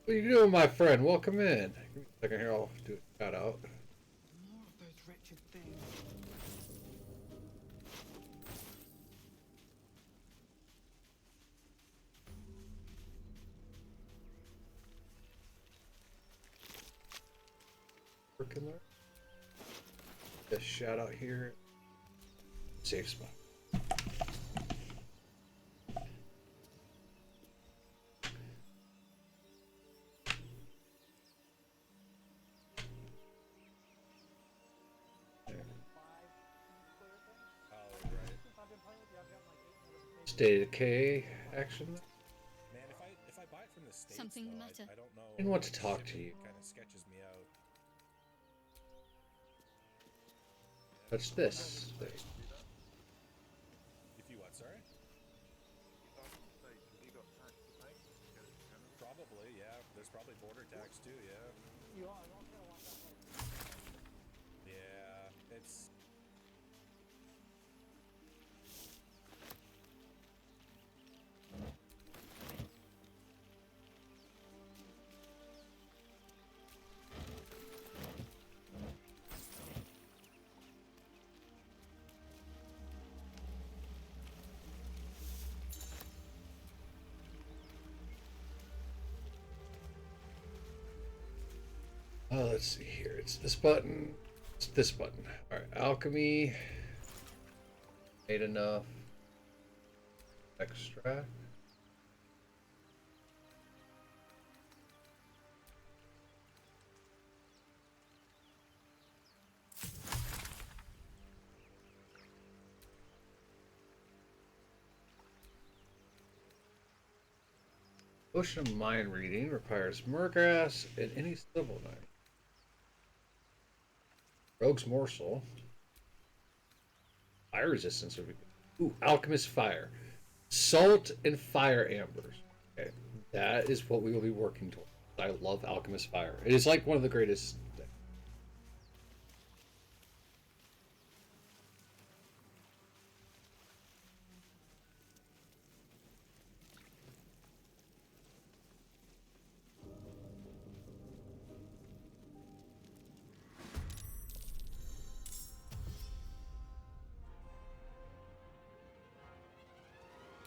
What are you doing, my friend? Welcome in. Give me a second here, I'll do a shout out. More of those wretched things. Working there. Just shout out here. Safe spot. State of K action. Man, if I buy it from the States, Something the though, matter? I don't know. I didn't want to talk to you. Kind of sketches me out. Touch this. If you what, sorry? Probably, yeah. There's probably border tax too, yeah. Yeah, it's... Let's see here. It's this button. It's this button. All right, alchemy. Made enough. Extract. Potion of mind reading requires murgrass and any civil knife. Rogue's morsel. Fire resistance would be good. Ooh, alchemist fire. Salt and fire ambers. Okay, that is what we will be working towards. I love alchemist fire. It is like one of the greatest.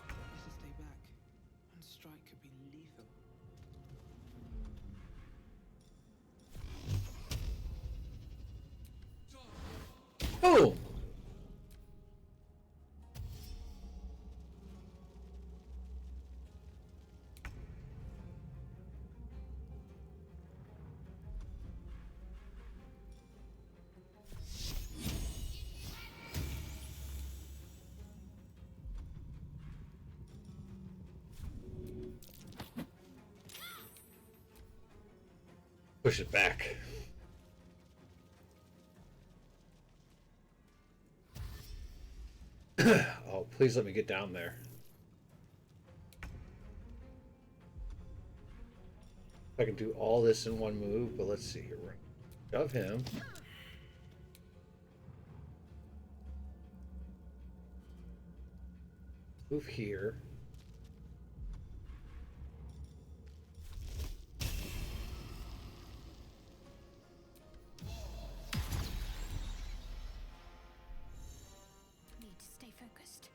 Need to stay back. One strike could be lethal. Boom! Push it back. Oh, please let me get down there. I can do all this in one move, but let's see here. We're gonna shove him. Move here. Need to stay focused.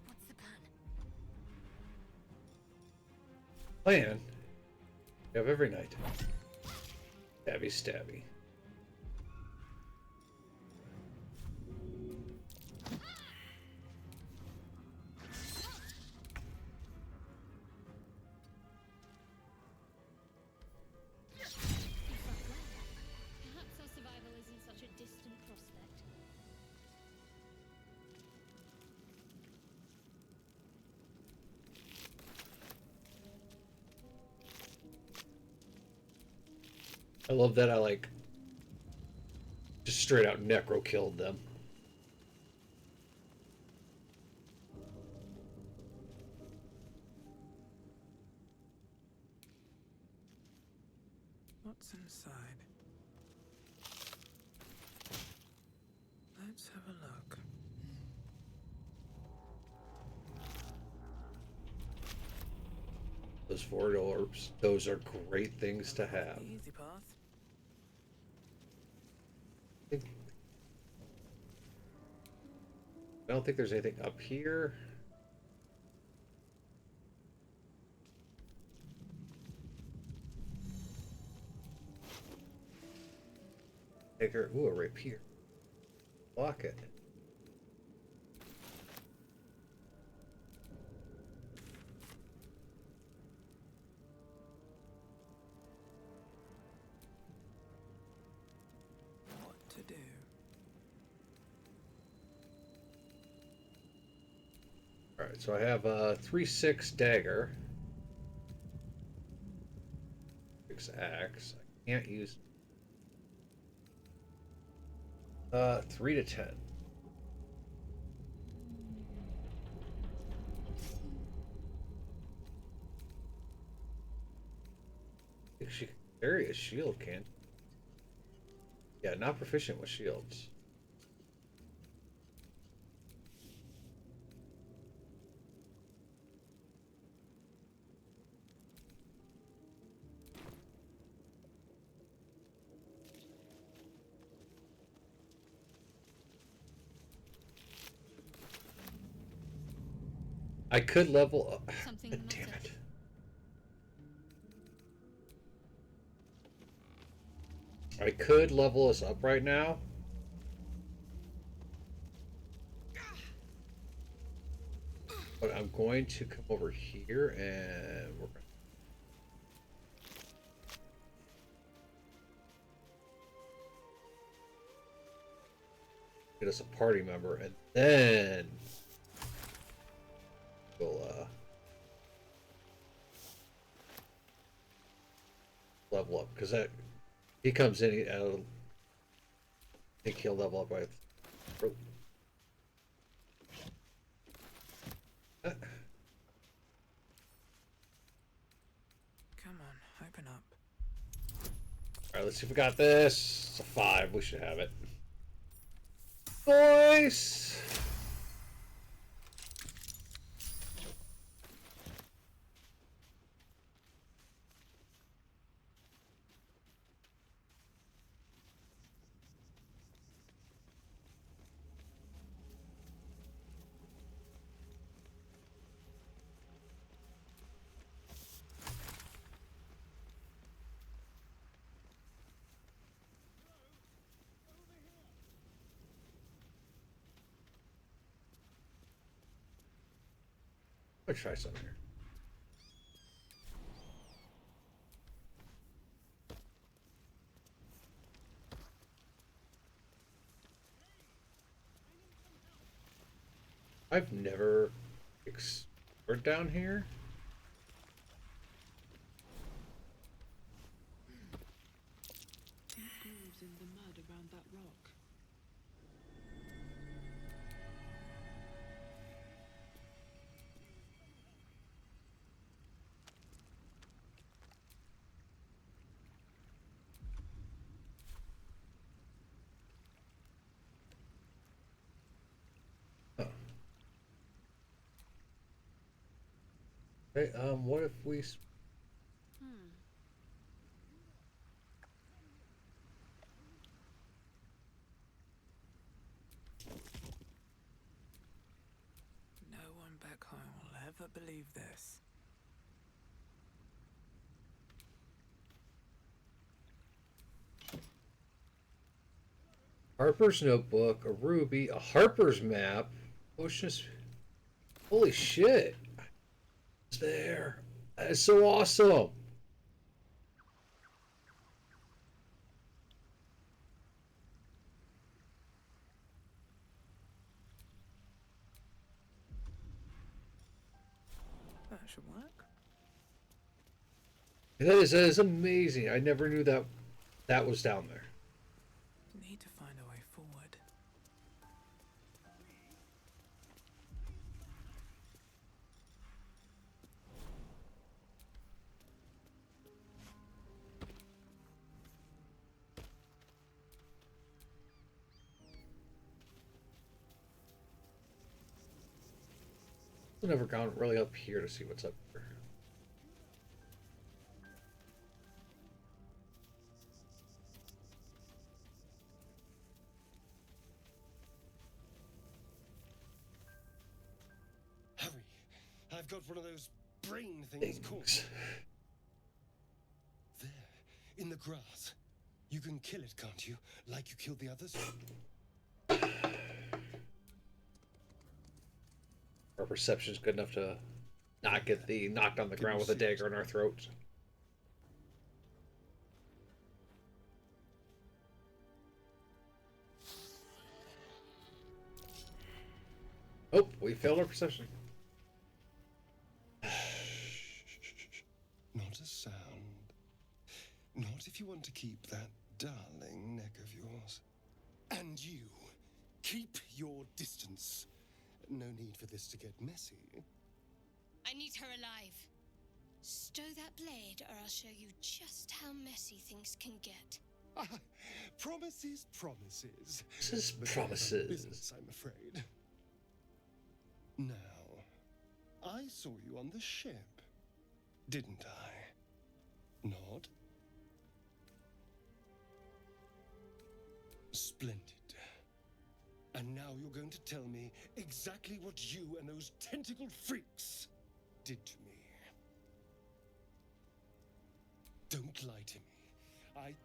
What's the plan? Plan. You have every night. Stabby, stabby. Perhaps our survival isn't such a distant prospect. I love that I like just straight out necro killed them. What's inside? Let's have a look. Those four orbs, those are great things to have. The easy path. I don't think there's anything up here. Take her. Ooh, a rapier. Block it. What to do? Alright, so I have a 3/6 dagger. 6 axe. I can't use 3 to 10. I think she can carry a shield, can? Yeah, not proficient with shields. I could level up. Something Damn the matter? it. I could level us up right now. But I'm going to come over here and we're going to get us a party member and then we'll level up because that he comes in. I think he'll level up by. Come on, open up. All right, let's see if we got this. It's a 5. We should have it. Nice. Let's try something here. I've never explored down here. Deep grooves in the mud around that rock. Oh. Hey, what if we? No one back home will ever believe this. Harper's notebook, a ruby, a Harper's map. Ocean's. Holy shit! It's there. That is so awesome. That should work. That is amazing. I never knew that was down there. Need to find a way forward. I've never gone really up here to see what's up there. Hurry! I've got one of those brain things caught. There, in the grass. You can kill it, can't you? Like you killed the others? Our perception's good enough to not get knocked on the ground with a dagger in our throats. Oh, we failed our perception. Not a sound. Not if you want to keep that darling neck of yours. And you, keep your distance. No need for this to get messy. I need her alive. Stow that blade, or I'll show you just how messy things can get. Promises, promises. This is But promises. business, I'm afraid. Now, I saw you on the ship, didn't I? Not? Splendid. And now you're going to tell me exactly what you and those tentacled freaks did to me. Don't lie to me.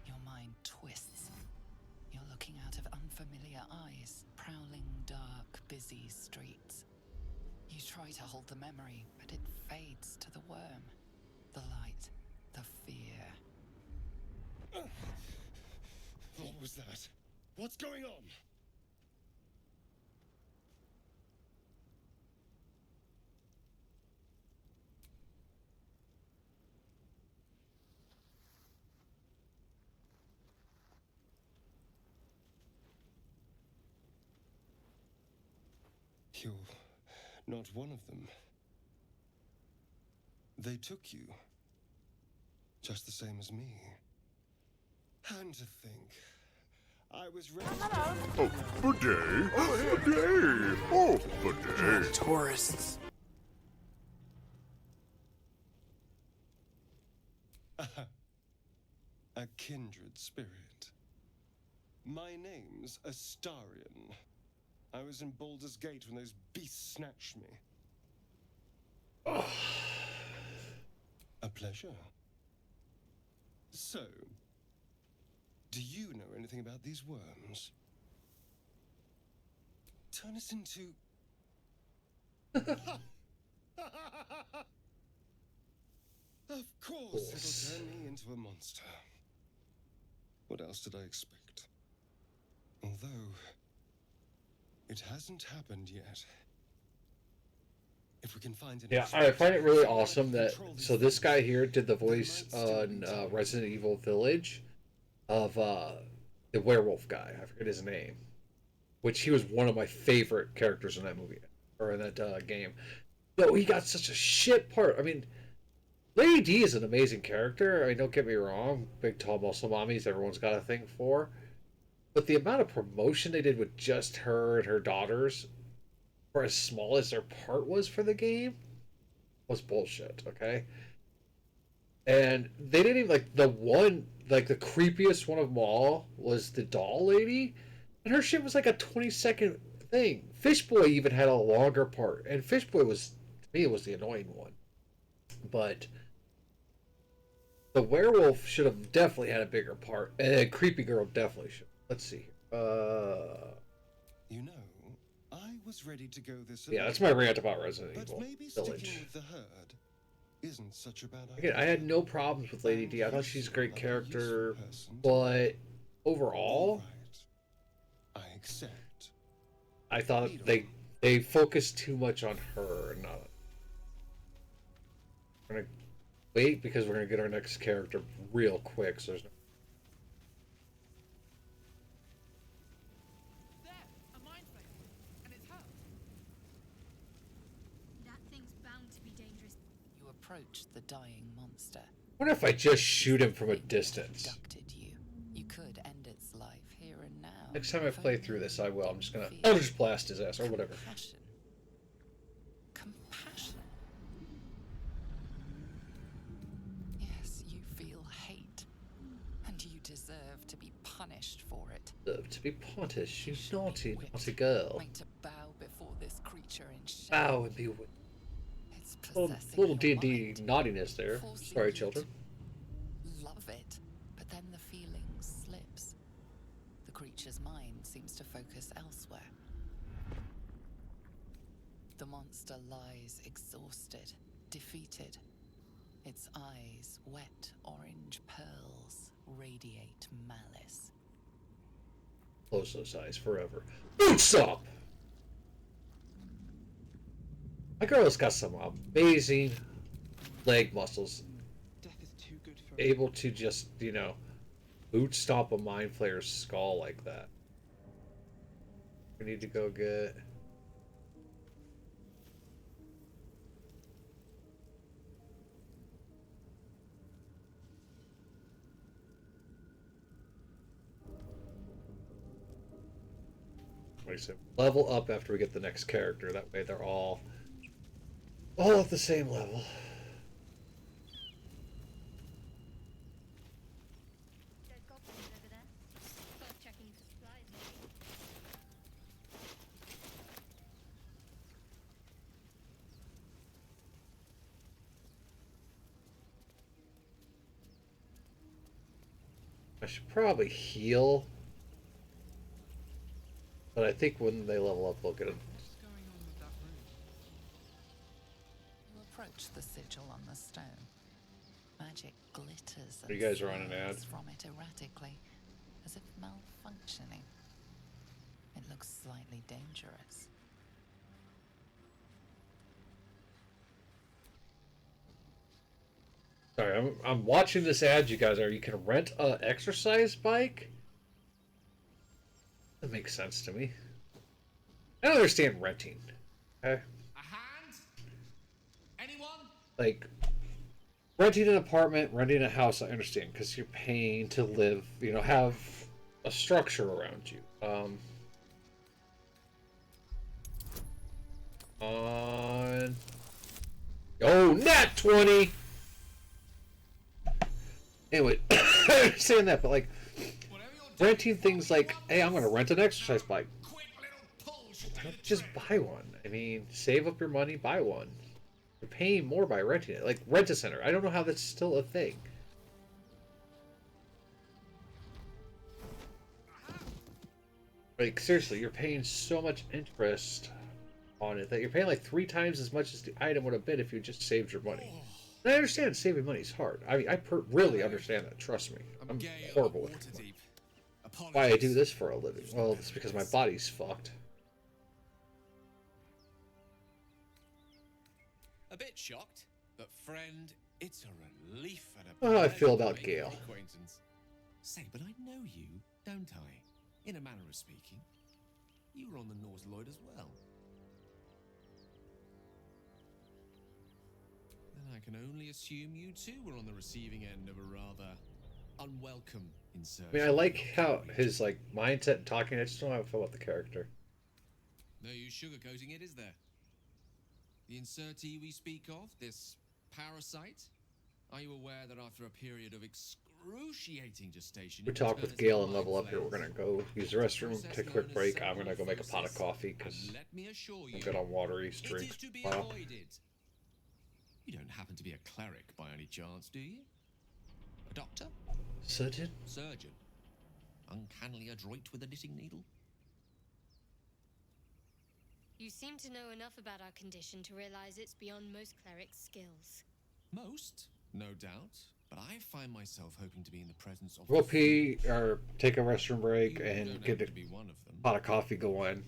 Your mind twists. You're looking out of unfamiliar eyes, prowling dark, busy streets. You try to hold the memory, but it fades to the worm. The light, the fear. What was that? What's going on? You're not one of them. They took you, just the same as me. And to think, I was ready to... Oh, good day. Good day. Oh, good day. Tourists. A kindred spirit. My name's Astarion. I was in Baldur's Gate when those beasts snatched me. A pleasure. So, do you know anything about these worms? Turn us into... Of course, it'll turn me into a monster. What else did I expect? Although, it hasn't happened yet. If we can find an I find it really awesome that this guy here did the voice on Resident Evil Village of the werewolf guy. I forget his name, which he was one of my favorite characters in that movie or in that game. No, he got such a shit part. I mean, Lady D is an amazing character. I mean, don't get me wrong, big tall muscle mommies everyone's got a thing for. But the amount of promotion they did with just her and her daughters, for as small as their part was for the game, was bullshit, okay? And they didn't even, like, the creepiest one of them all was the doll lady, and her shit was like a 20-second thing. Fishboy even had a longer part, and Fishboy was, to me, it was the annoying one. But the werewolf should have definitely had a bigger part, and Creepy Girl definitely should. Let's see here. You know, I was ready to go this Yeah, that's my rant about Resident but Evil maybe Village. sticking with the herd isn't such a bad idea. Again, I had no problems with Lady D. I thought she's a great character, but overall, I accept. I thought they focused too much on her and not. We're gonna wait because we're gonna get our next character real quick. So there's no. Approach the dying monster. What if I just shoot him from a distance? You could end its life here and now. Next time I play through this, I will. I'll just blast his ass or whatever. Compassion. Yes, you feel hate, and you deserve to be punished for it. To be punished, you naughty, naughty girl. Made to bow before this creature in shame. Bow and be. Little D&D naughtiness there. Sorry, children. Love it, but then the feeling slips. The creature's mind seems to focus elsewhere. The monster lies exhausted, defeated. Its eyes, wet orange pearls, radiate malice. Close those eyes forever. Boot stop! My girl's got some amazing leg muscles. Death is too good for able to just, boot stomp a mind flayer's skull like that. We need to go get. Like I said, level up after we get the next character. That way they're all at the same level. There's goblins over there. Start checking for supplies, maybe. I should probably heal. But I think when they level up, they'll get it. What's going on with that room? You approach the sigil on the stone. Magic glitters You guys are on an ad. flows from it erratically, as if malfunctioning. It looks slightly dangerous. Sorry, I'm watching this ad. You guys are. You can rent a exercise bike. That makes sense to me. I don't understand renting. Okay. A hand? Anyone? Like renting an apartment, renting a house, I understand because you're paying to live. You know, have a structure around you. On. Oh, nat 20. Anyway, I understand that, but like renting things like, hey, I'm gonna rent an exercise bike. Don't just buy one. I mean, save up your money, buy one. You're paying more by renting it. Like Rent a Center. I don't know how that's still a thing. Like seriously, you're paying so much interest on it that you're paying like 3 times as much as the item would have been if you just saved your money. And I understand saving money is hard. I mean, I really understand that. Trust me. I'm horrible with money. Why I do this for a living? Well, it's because my body's fucked. A bit shocked, but friend, it's a relief and a How do I feel pleasure to about make Gale? your acquaintance. Say, but I know you, don't I? In a manner of speaking. You were on the Norse Lloyd as well. Then I can only assume you too were on the receiving end of a rather unwelcome insert. I mean, I like how his like mindset and talking. I just don't know how I feel about the character. No use sugarcoating it, is there? The insertee we speak of, this parasite, are you aware that after a period of excruciating gestation... We talk with Gale and level up here. We're gonna go use the restroom, take a quick break. I'm gonna go make a pot of coffee because I'm good on watery drinks. Wow. You don't happen to be a cleric by any chance, do you? A doctor? Surgeon? Surgeon. Uncannily adroit with a knitting needle? You seem to know enough about our condition to realize it's beyond most clerics' skills. Most, no doubt. But I find myself hoping to be in the presence of... We'll pee or take a restroom break and get a pot of coffee going.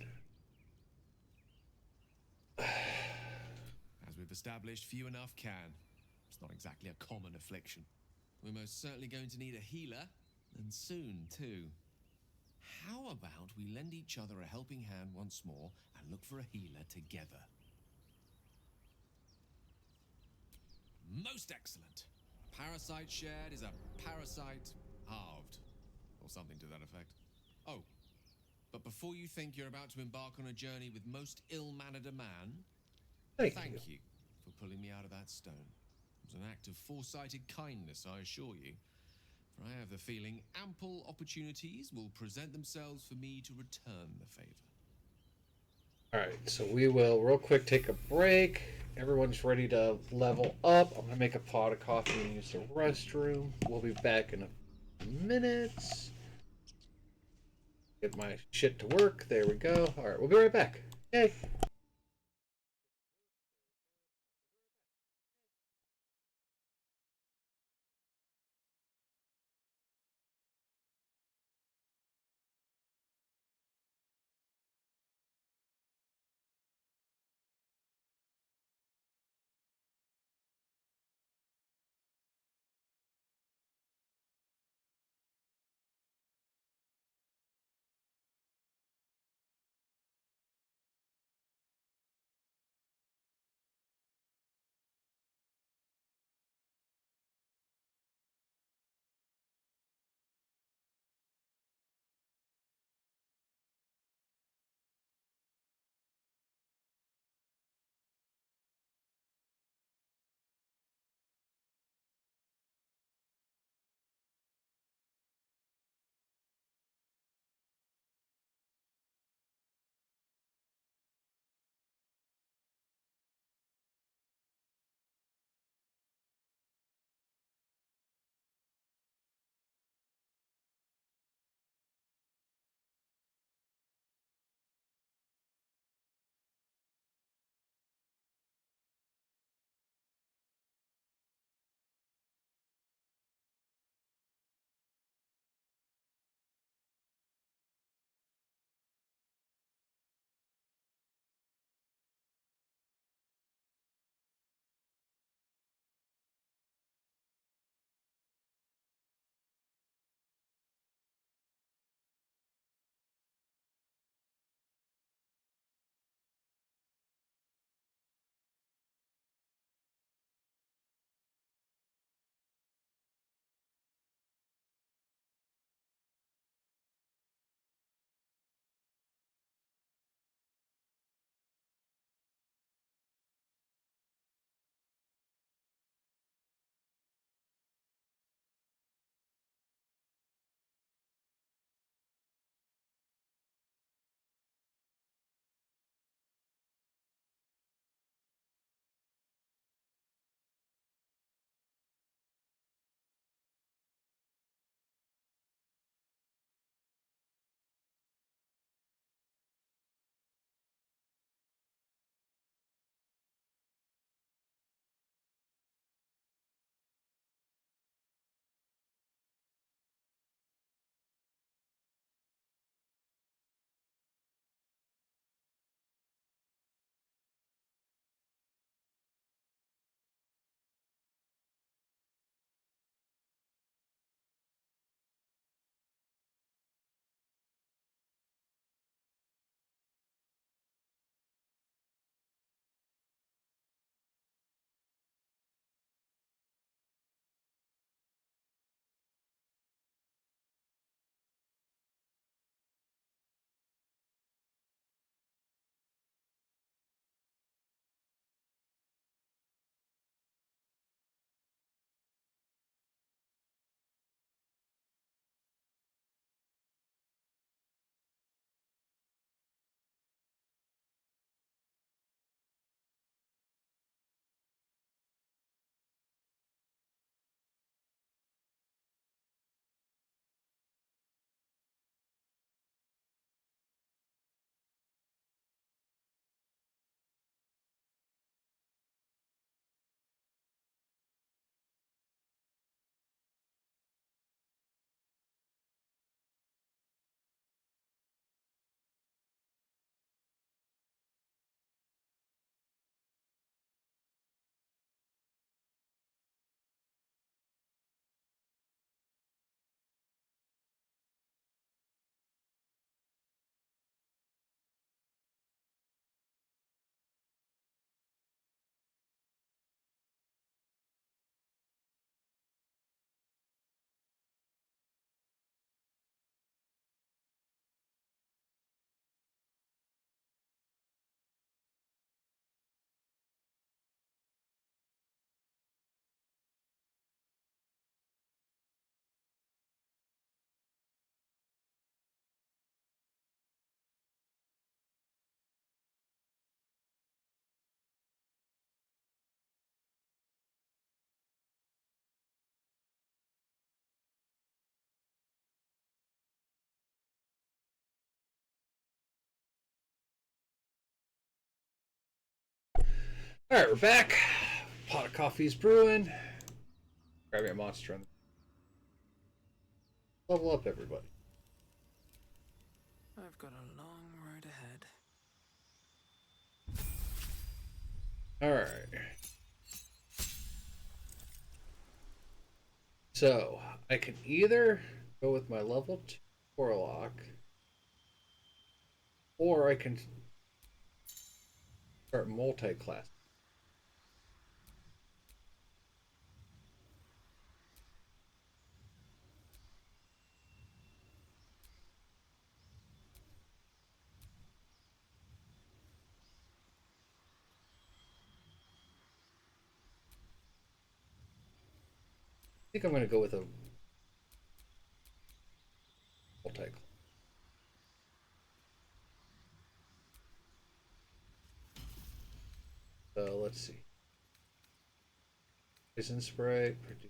As we've established, few enough can. It's not exactly a common affliction. We're most certainly going to need a healer, and soon, too. How about we lend each other a helping hand once more and look for a healer together? Most excellent. A parasite shared is a parasite halved, or something to that effect. Oh, but before you think you're about to embark on a journey with most ill-mannered a man, thank you for pulling me out of that stone. It was an act of foresighted kindness, I assure you. For I have the feeling ample opportunities will present themselves for me to return the favor. Alright, so we will real quick take a break. Everyone's ready to level up. I'm gonna make a pot of coffee and use the restroom. We'll be back in a minute. Get my shit to work. There we go. Alright, we'll be right back. Yay! Alright, we're back. Pot of coffee's brewing. Grab me a monster and level up, everybody. I've got a long road ahead. Alright. So, I can either go with my level 2 Warlock, or I can start multi-class. I think I'm going to go with a multi-class. So, let's see. Poison spray, produce.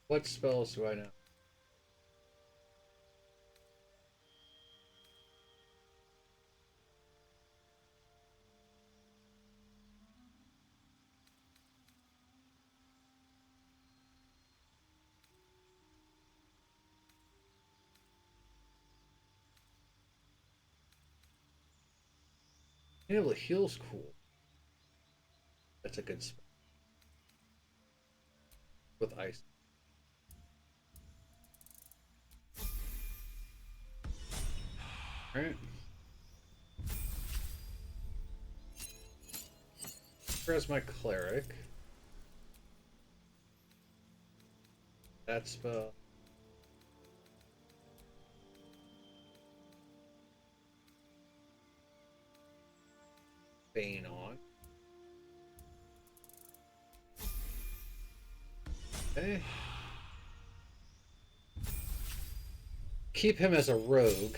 What spells do I know? Being able to heal's cool. That's a good spell. With ice. Alright. Where's my cleric? That spell. Bane on. Okay. Keep him as a rogue.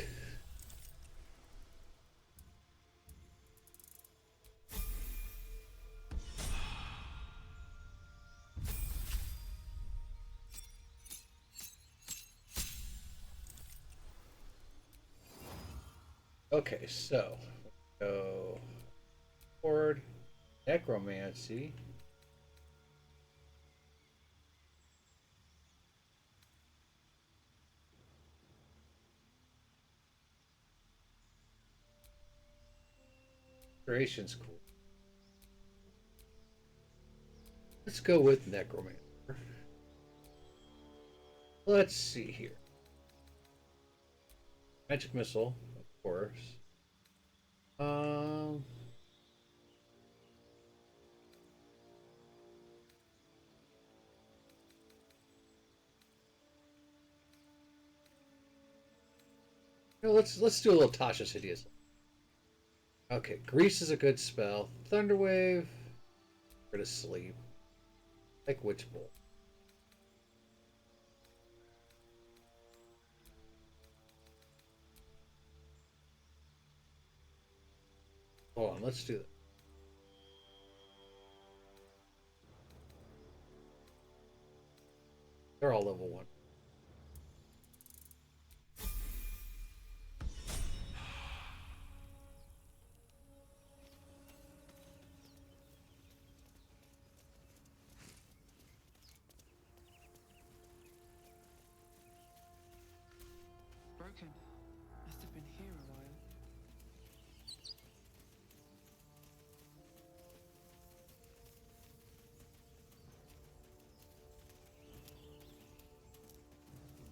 Okay, so go forward. Necromancy. Creation's cool. Let's go with Necromancer. Let's see here. Magic Missile, of course. You know, let's do a little Tasha's Hideous. Okay, Grease is a good spell. Thunderwave. Go to sleep. Like Witch Bolt. Hold on, let's do that. They're all level 1. Broken. Must have been here a while.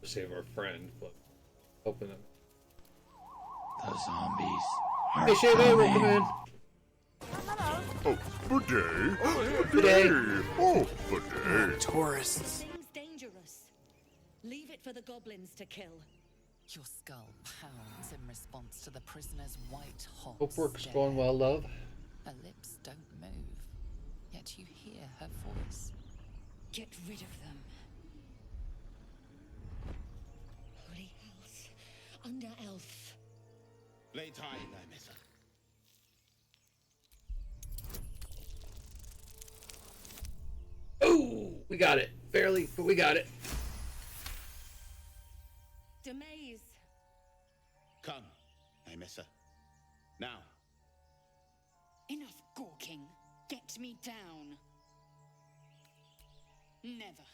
Save our friend, but open them. The zombies Hey, Shave will come in. Oh, good day. Good day. Oh, good day. Tourists. Thing's dangerous. Leave it for the goblins to kill. Your skull pounds in response to the prisoner's white hot Hope work's stare. going well, love. Her lips don't move, yet you hear her voice. Get rid of them. Holy house. Under elf. Lay tie, thy messer. got it. Barely, but we got it. Demaze. Come, Amissa. Now. Enough gawking. Get me down. Never.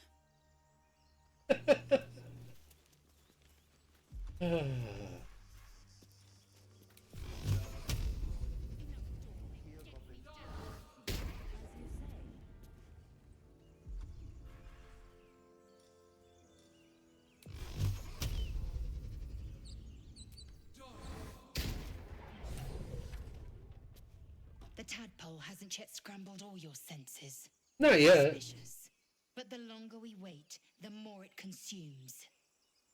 The tadpole hasn't yet scrambled all your senses. Not yet. Suspicious. But the longer we wait, the more it consumes.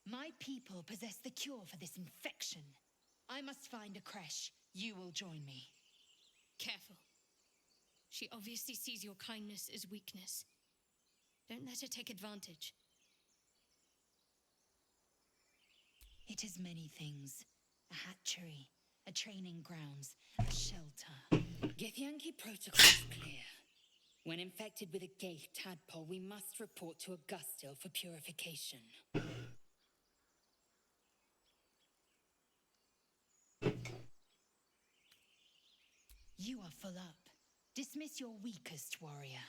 My people possess the cure for this infection. I must find a creche. You will join me. Careful. She obviously sees your kindness as weakness. Don't let her take advantage. It is many things. A hatchery, a training grounds, a shelter. Githyanki protocol is clear. When infected with a Gaith tadpole, we must report to Augustil for purification. You are full up. Dismiss your weakest warrior.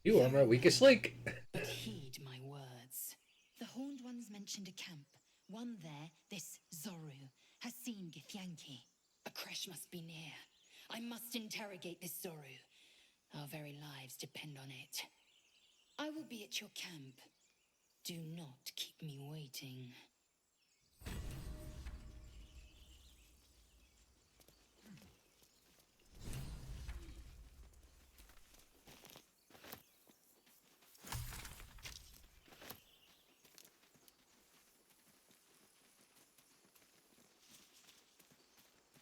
You are my weakest link. But heed my words. The Horned Ones mentioned a camp. One there, this Zoru, has seen Githyanki. A creche must be near. I must interrogate this Zoru. Our very lives depend on it. I will be at your camp. Do not keep me waiting.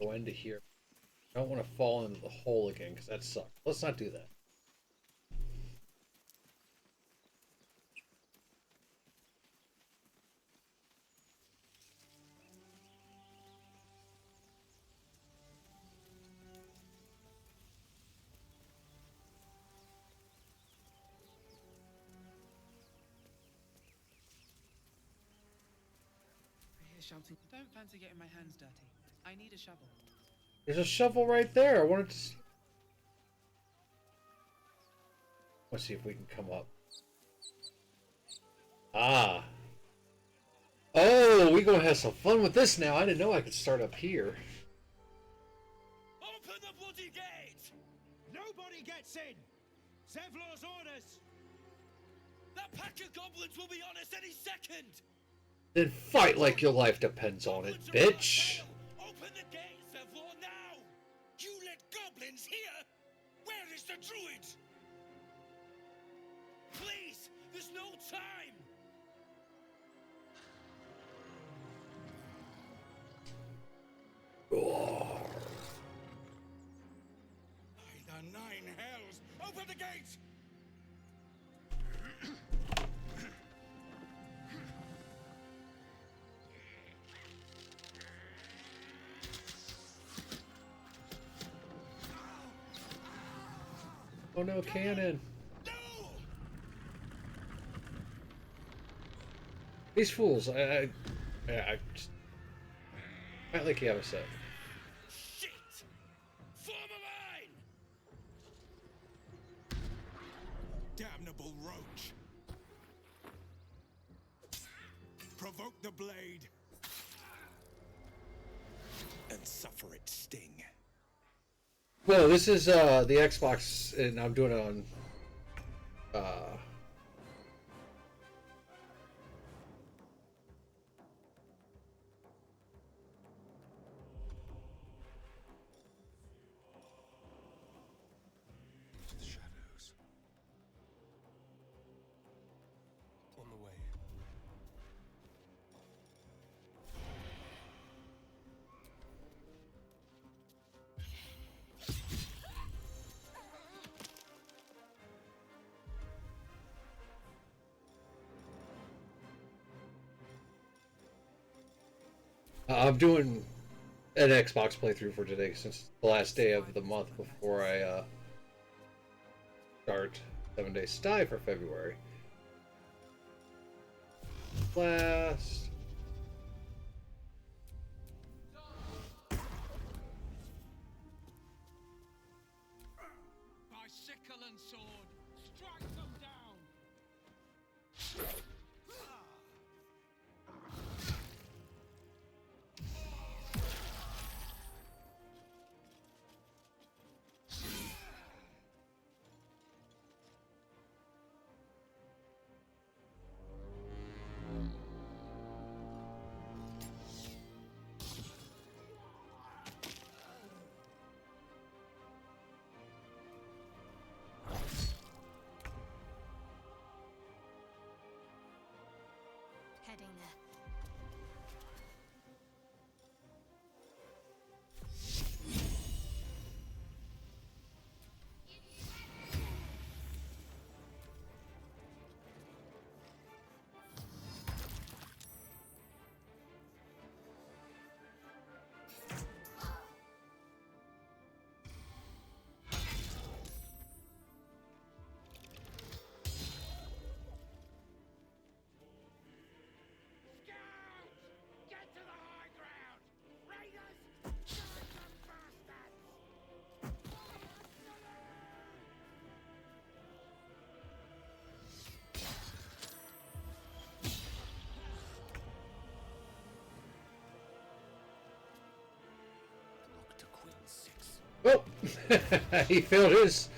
Go into here. I don't want to fall into the hole again because that sucks. Let's not do that. I hear shouting. Don't fancy getting my hands dirty. I need a shovel. There's a shovel right there. I wanted to see. Let's see if we can come up. Ah. Oh, we gonna have some fun with this now. I didn't know I could start up here. Open the bloody gate! Nobody gets in! Zevlor's orders! That pack of goblins will be on us any second! Then fight like your life depends on it, bitch. Open the gate, Zevlor, now! You let goblins here? Where is the druid? Please, there's no time! By the nine hells, open the gate! Oh no, cannon. These fools, I just might like Yavasa. Shit! Form a line! Damnable roach! Provoke the blade and suffer its sting. Well, this is the Xbox, and I'm doing it on The shadows. On the way. I'm doing an Xbox playthrough for today since the last day of the month before I start 7-day sty for February. Blast. By sickle and sword, strike them down! Heading there. Oh, he failed his.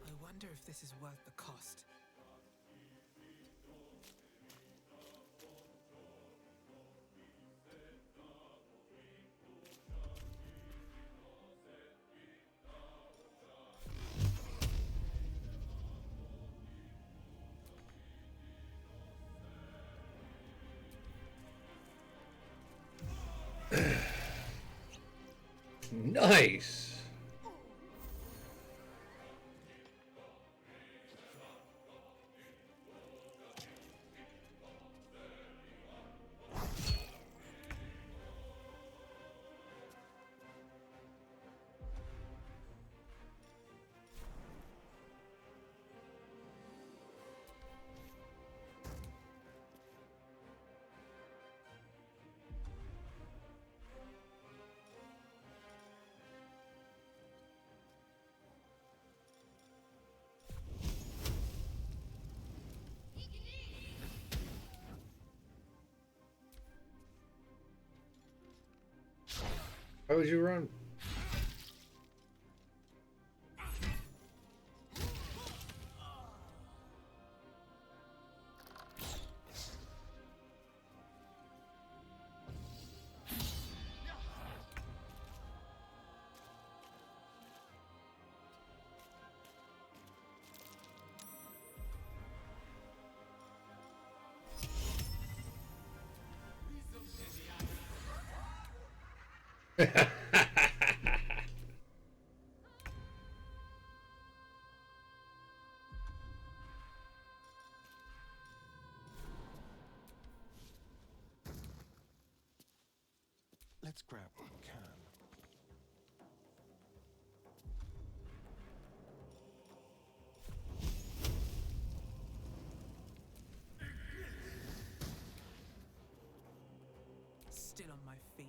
I wonder if this is worth the cost. Nice. Why would you run? Let's grab what we can. Still on my feet.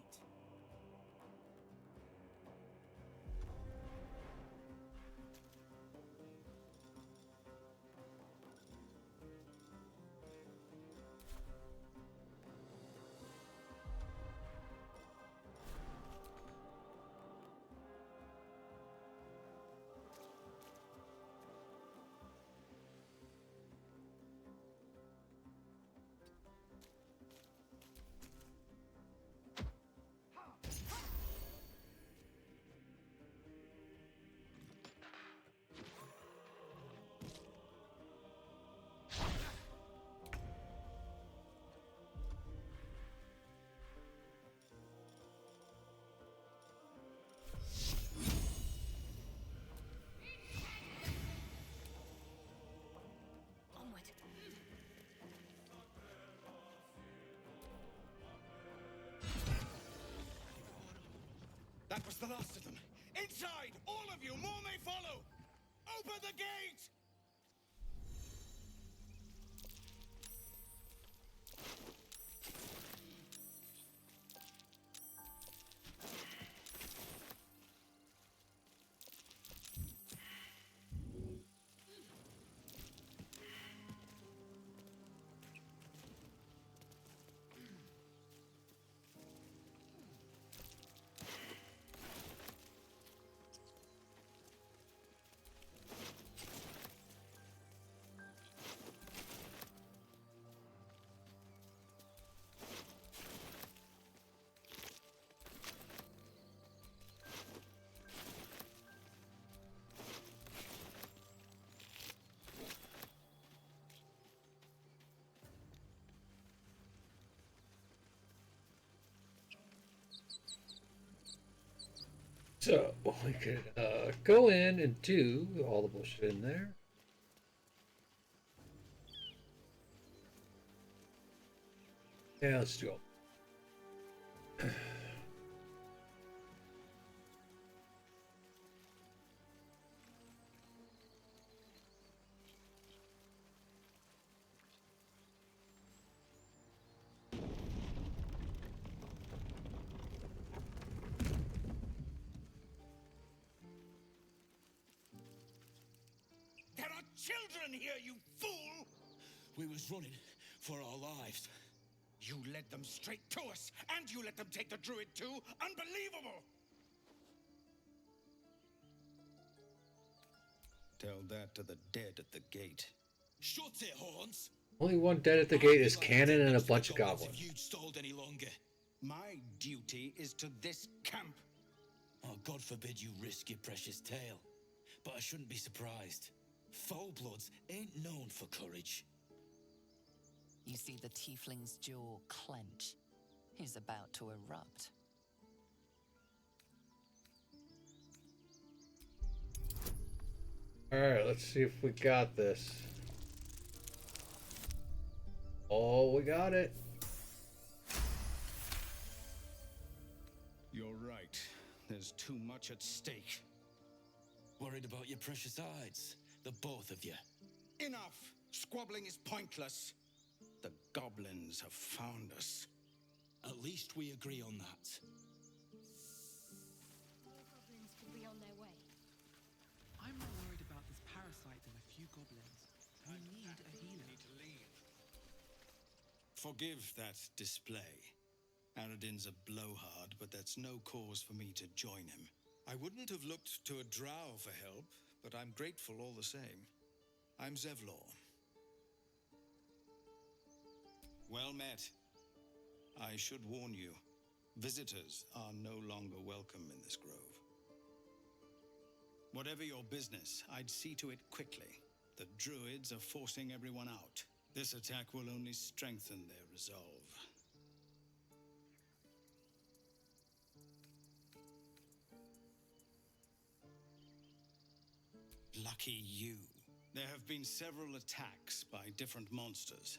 the last of them. Inside! All of you! More may follow! Open the gate! So we could go in and do all the bullshit in there. Yeah, let's do it. There are children here, you fool! We was running for our lives. You led them straight to us, and you let them take the druid too? Unbelievable! Tell that to the dead at the gate. Shut it, Horns! Only one dead at the gate is Cannon and a bunch of goblins. If you'd stalled any longer. My duty is to this camp. Oh, God forbid you risk your precious tail. But I shouldn't be surprised. Foul-bloods ain't known for courage. You see the tiefling's jaw clench. He's about to erupt. Alright, let's see if we got this. Oh, we got it. You're right. There's too much at stake. Worried about your precious hides, the both of you. Enough! Squabbling is pointless. The goblins have found us. At least we agree on that. More goblins could be on their way. I'm not worried about this parasite and a few goblins. We need a healer. Forgive that display. Aradin's a blowhard, but that's no cause for me to join him. I wouldn't have looked to a drow for help, but I'm grateful all the same. I'm Zevlor. Well met. I should warn you, visitors are no longer welcome in this grove. Whatever your business, I'd see to it quickly. The druids are forcing everyone out. This attack will only strengthen their resolve. Lucky you. There have been several attacks by different monsters.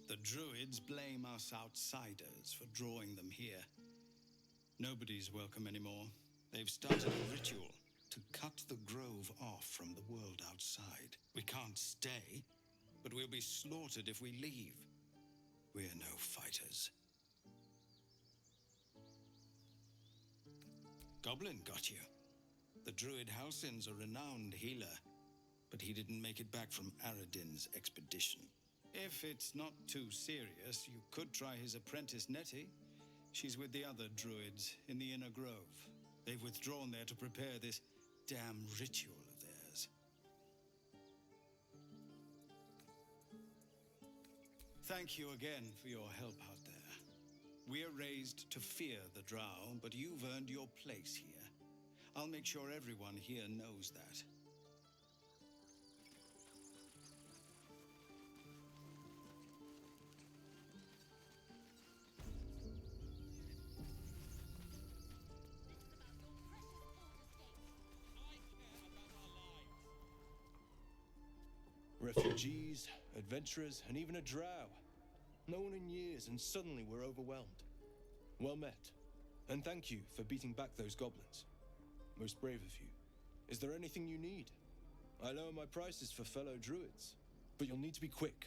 The druids blame us outsiders for drawing them here. Nobody's welcome anymore. They've started a ritual to cut the grove off from the world outside. We can't stay, but we'll be slaughtered if we leave. We're no fighters. Goblin got you. The druid Halsin's a renowned healer, but he didn't make it back from Aradin's expedition. If it's not too serious, you could try his apprentice Nettie. She's with the other druids in the inner grove. They've withdrawn there to prepare this damn ritual of theirs. Thank you again for your help out there. We're raised to fear the drow, but you've earned your place here. I'll make sure everyone here knows that. Refugees, adventurers, and even a drow. No one in years, and suddenly we're overwhelmed. Well met, and thank you for beating back those goblins. Most brave of you. Is there anything you need? I lower my prices for fellow druids, but you'll need to be quick.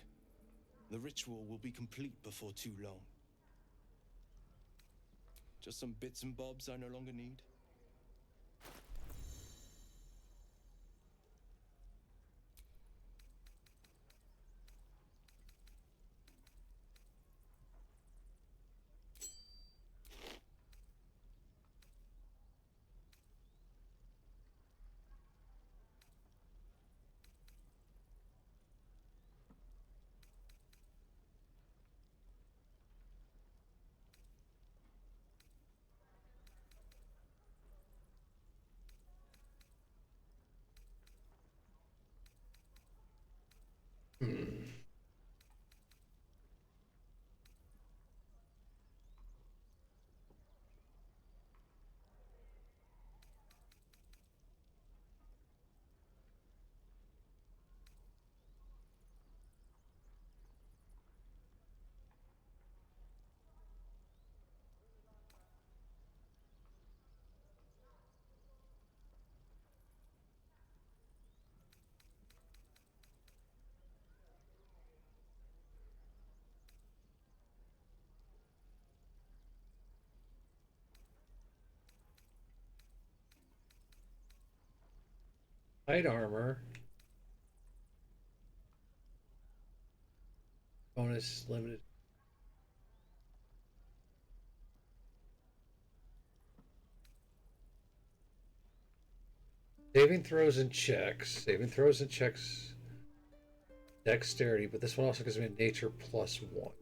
The ritual will be complete before too long. Just some bits and bobs I no longer need. Light armor. Bonus limited. Saving throws and checks. Saving throws and checks. Dexterity, but this one also gives me a nature +1.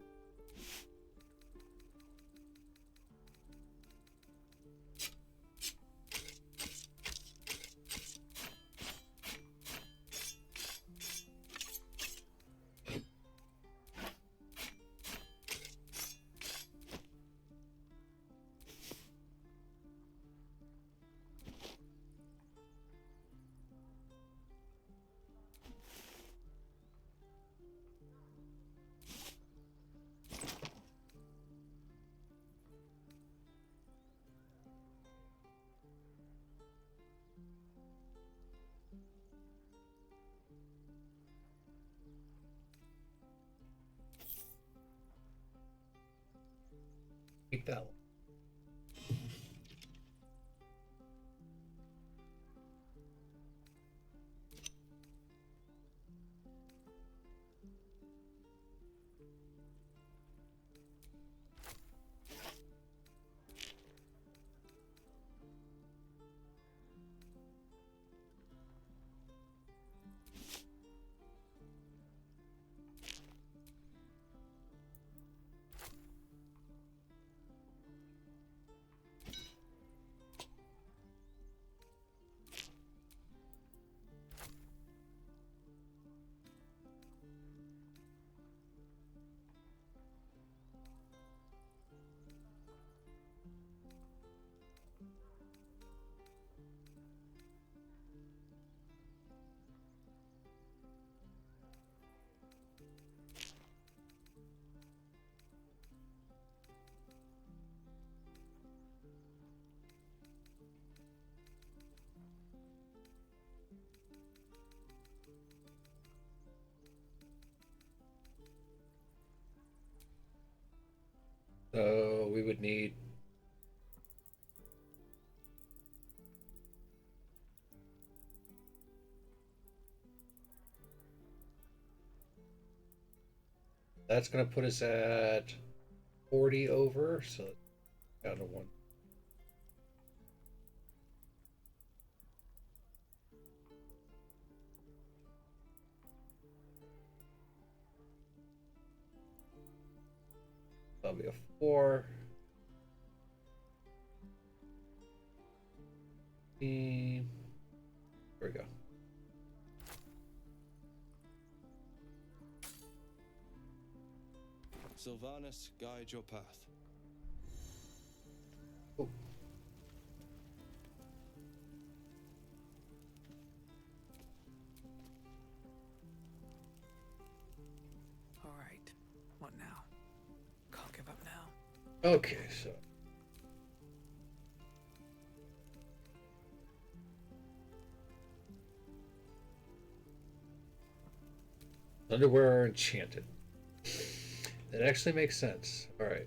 Keep that one. So we would need that's going to put us at 40 over, so down to 1. That'll be a 4. There we go. Sylvanas, guide your path. Oh. All right. What now? Can't give up now. Okay, so Underwear are enchanted. That actually makes sense. All right.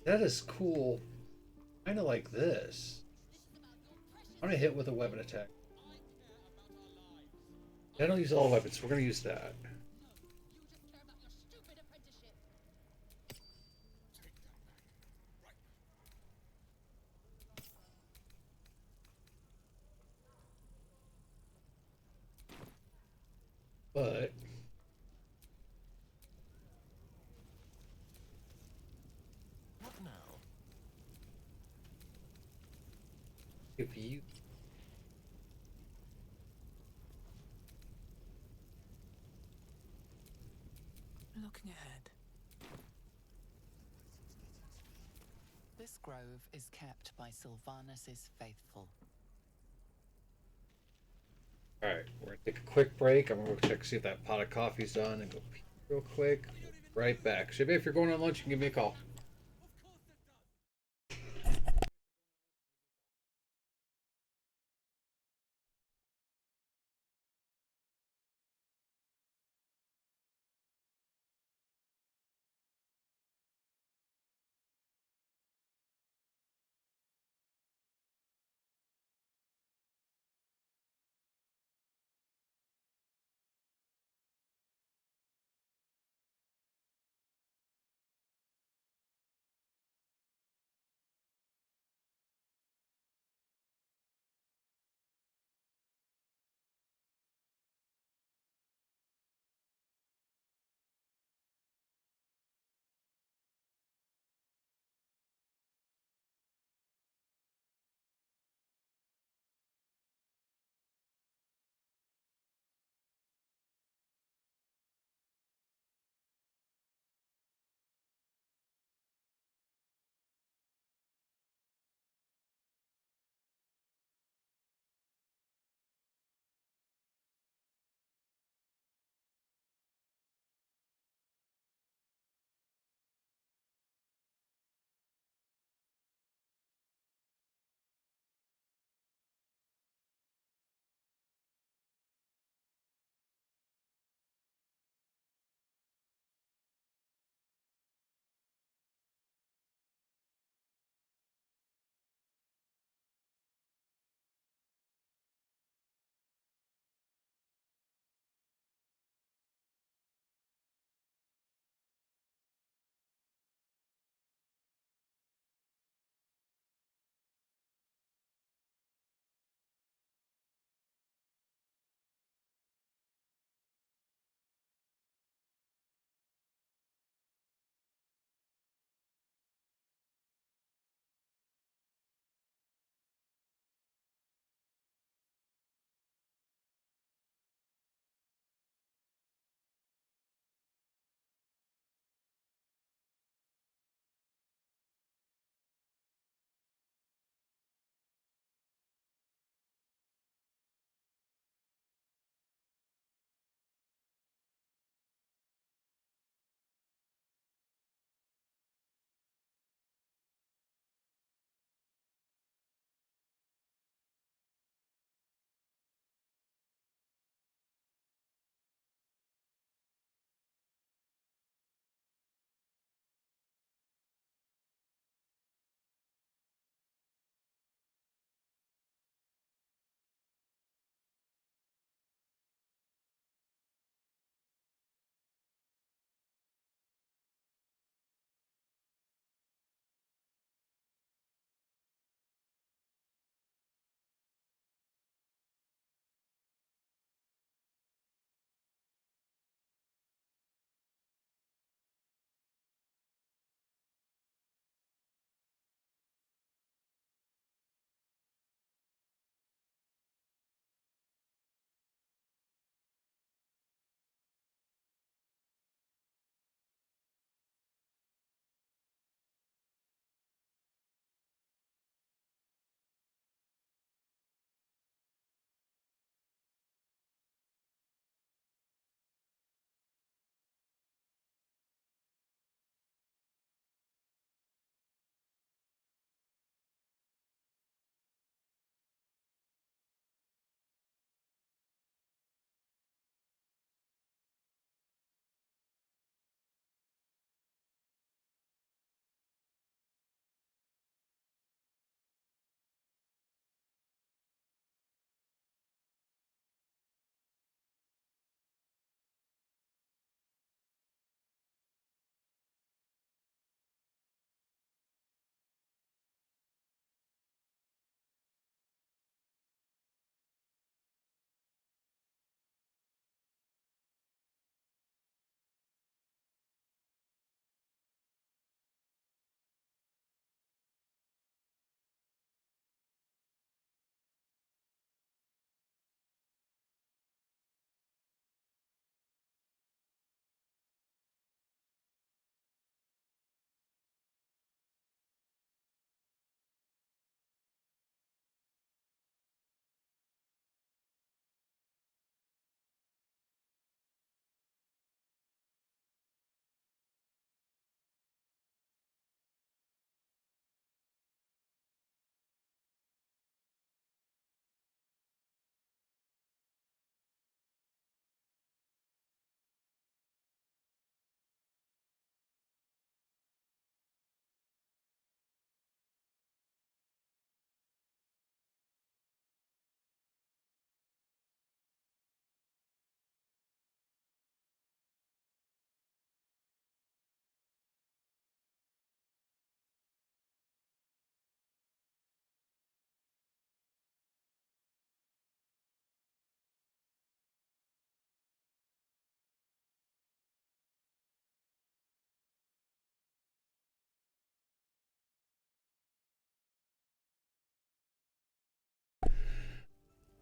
That is cool. Kind of like this. I'm gonna hit with a weapon attack. I don't use all weapons. We're gonna use that. But What now? if you Looking ahead. This grove is kept by Sylvanus' faithful. Alright, we're gonna take a quick break. I'm gonna go check see if that pot of coffee's done and go pee real quick. Right back. Shippy, if you're going on lunch, you can give me a call.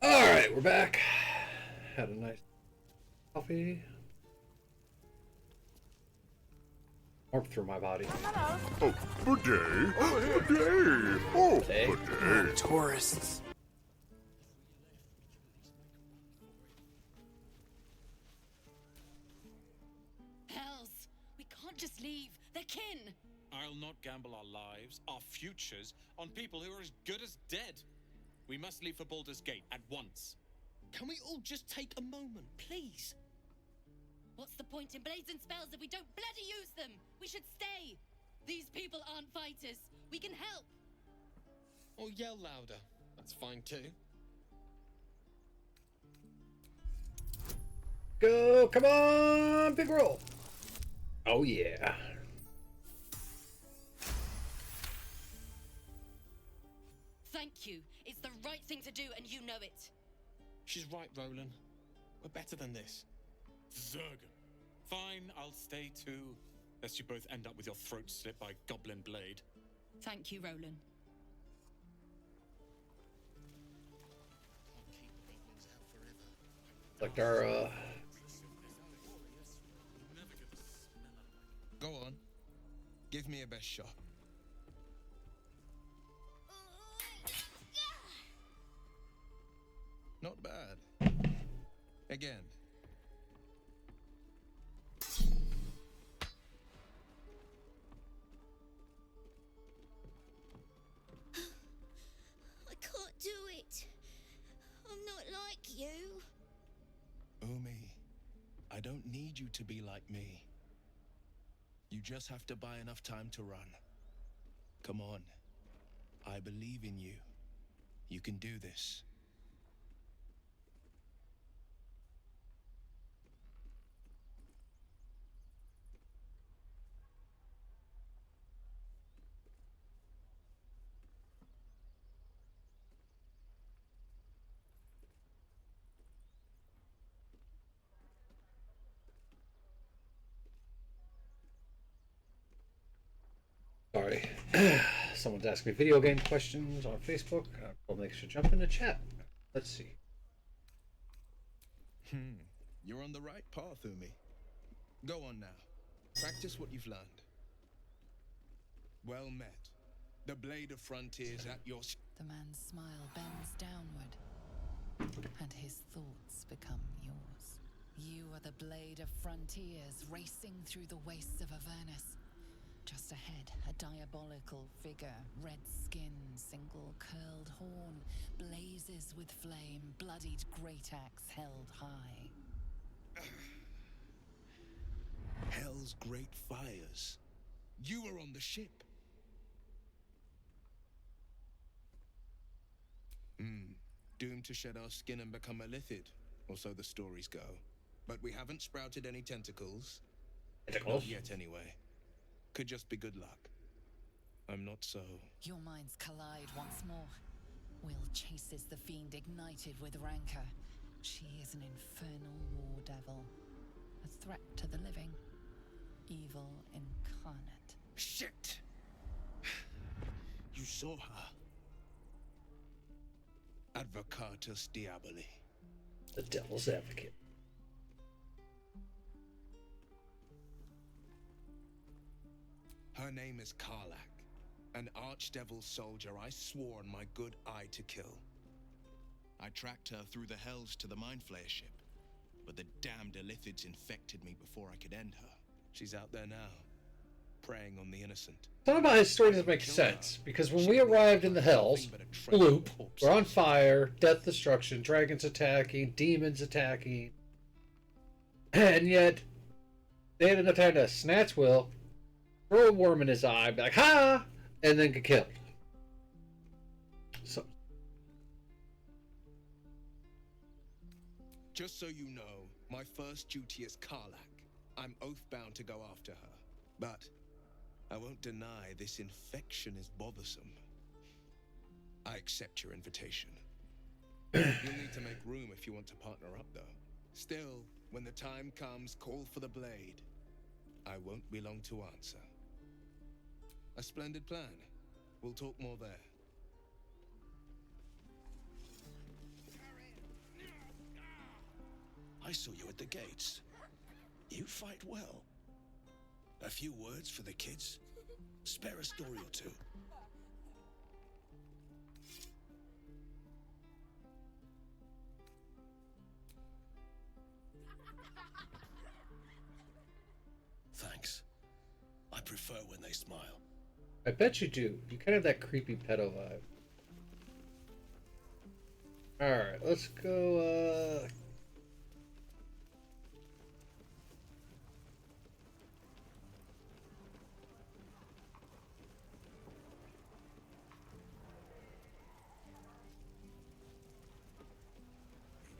Alright, we're back. Had a nice coffee. Warmth through my body. Oh, good day. Good day. Oh, good day. Tourists. Hells! We can't just leave. They're kin. I'll not gamble our lives, our futures, on people who are as good as dead. We must leave for Baldur's Gate at once. Can we all just take a moment, please? What's the point in blades and spells if we don't bloody use them? We should stay. These people aren't fighters. We can help. Or yell louder. That's fine too. Go, come on, big roll. Oh yeah. Thank you. It's the right thing to do, and you know it. She's right, Roland. We're better than this. Zerg. Fine, I'll stay too. Lest you both end up with your throat slit by goblin blade. Thank you, Roland. Like our Go on. Give me a best shot. Not bad. Again. I can't do it. I'm not like you. Umi, I don't need you to be like me. You just have to buy enough time to run. Come on. I believe in you. You can do this. sorry. Someone's asking me video game questions on Facebook. I'll make sure to jump in the chat. Let's see. You're on the right path, Umi. Go on now. Practice what you've learned. Well met. The blade of frontiers at your... The man's smile bends downward, and his thoughts become yours. You are the blade of frontiers racing through the wastes of Avernus. Just ahead, a diabolical figure, red skin, single curled horn, blazes with flame, bloodied great axe held high. Hell's great fires. You were on the ship. Doomed to shed our skin and become a lithid, or so the stories go. But we haven't sprouted any tentacles. Tentacles? Not yet, anyway. Could just be good luck. I'm not so... Your minds collide once more. Will chases the fiend ignited with rancor. She is an infernal war devil. A threat to the living. Evil incarnate. Shit! You saw her. Advocatus Diaboli. The devil's advocate. Her name is Karlak, an archdevil soldier I swore on my good eye to kill. I tracked her through the hells to the Mind Flayer ship, but the damned Illithids infected me before I could end her. She's out there now, preying on the innocent. Some of his story doesn't make sense, because when we arrived in the hells, loop, we're on fire, death, destruction, dragons attacking, demons attacking, and yet they had enough time to snatch Will, throw a worm in his eye, be like, ha! And then get killed. So. Just so you know, my first duty is Karlak. I'm oath-bound to go after her. But I won't deny this infection is bothersome. I accept your invitation. You'll need to make room if you want to partner up, though. Still, when the time comes, call for the blade. I won't be long to answer. A splendid plan. We'll talk more there. I saw you at the gates. You fight well. A few words for the kids? Spare a story or two. Thanks. I prefer when they smile. I bet you do. You kind of have that creepy pedo vibe. Alright, let's go,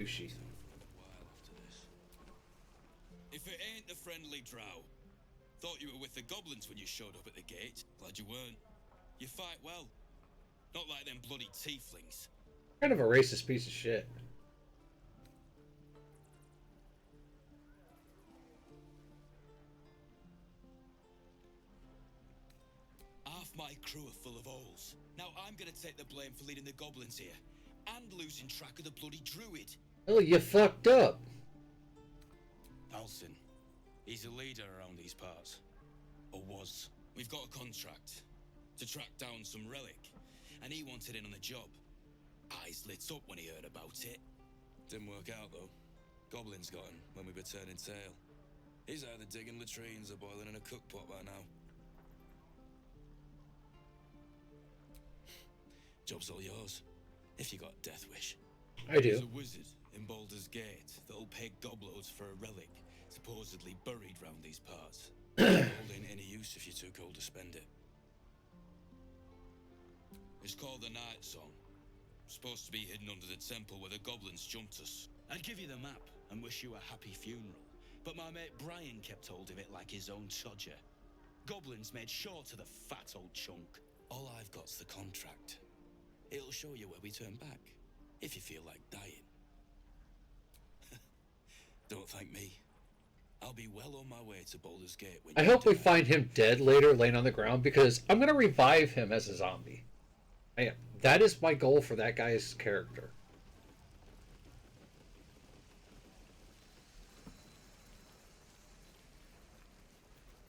Sushi. If it ain't the friendly drow. Thought you were with the goblins when you showed up at the gate. Glad you weren't. You fight well. Not like them bloody tieflings. Kind of a racist piece of shit. Half my crew are full of holes. Now I'm gonna take the blame for leading the goblins here. And losing track of the bloody druid. Oh, you fucked up. Alcin. He's a leader around these parts. Or was. We've got a contract to track down some relic, and he wanted in on the job. Eyes lit up when he heard about it. Didn't work out, though. Goblins got him when we were turning tail. He's either digging latrines or boiling in a cookpot by now. Job's all yours, if you got a death wish. I do. There's a wizard in Baldur's Gate that'll pay gobloads for a relic supposedly buried round these parts. Gold ain't any use if you're too cold to spend it. It's called the Night Song. Supposed to be hidden under the temple where the goblins jumped us. I'd give you the map and wish you a happy funeral, but my mate Brian kept hold of it like his own Chodger. Goblins made sure to the fat old chunk. All I've got's the contract. It'll show you where we turn back, if you feel like dying. Don't thank me. I'll be well on my way to Baldur's Gate when I hope we find him dead later, laying on the ground, because I'm going to revive him as a zombie. I am. That is my goal for that guy's character.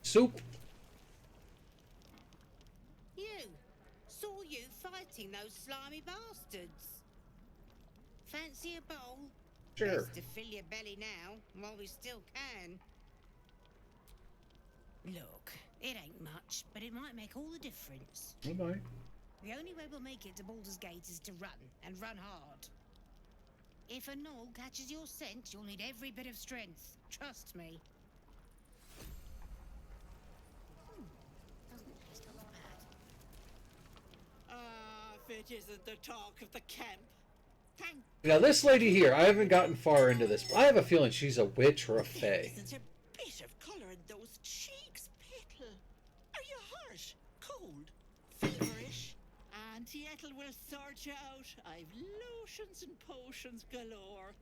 Soup. You. Saw you fighting those slimy bastards. Fancy a bowl? Sure. Best to fill your belly now, while we still can. Look, it ain't much, but it might make all the difference. Oh my. The only way we'll make it to Baldur's Gate is to run, and run hard. If a gnoll catches your scent, you'll need every bit of strength. Trust me. Doesn't taste a lot bad. If it isn't the talk of the camp. Thank Now this lady here, I haven't gotten far into this, but I have a feeling she's a witch or a fae. Isn't a bit of colour in those cheeks, Petal. Are you hurt? Cold? Feverish? Auntie Ethel will sort you out. I've lotions and potions galore.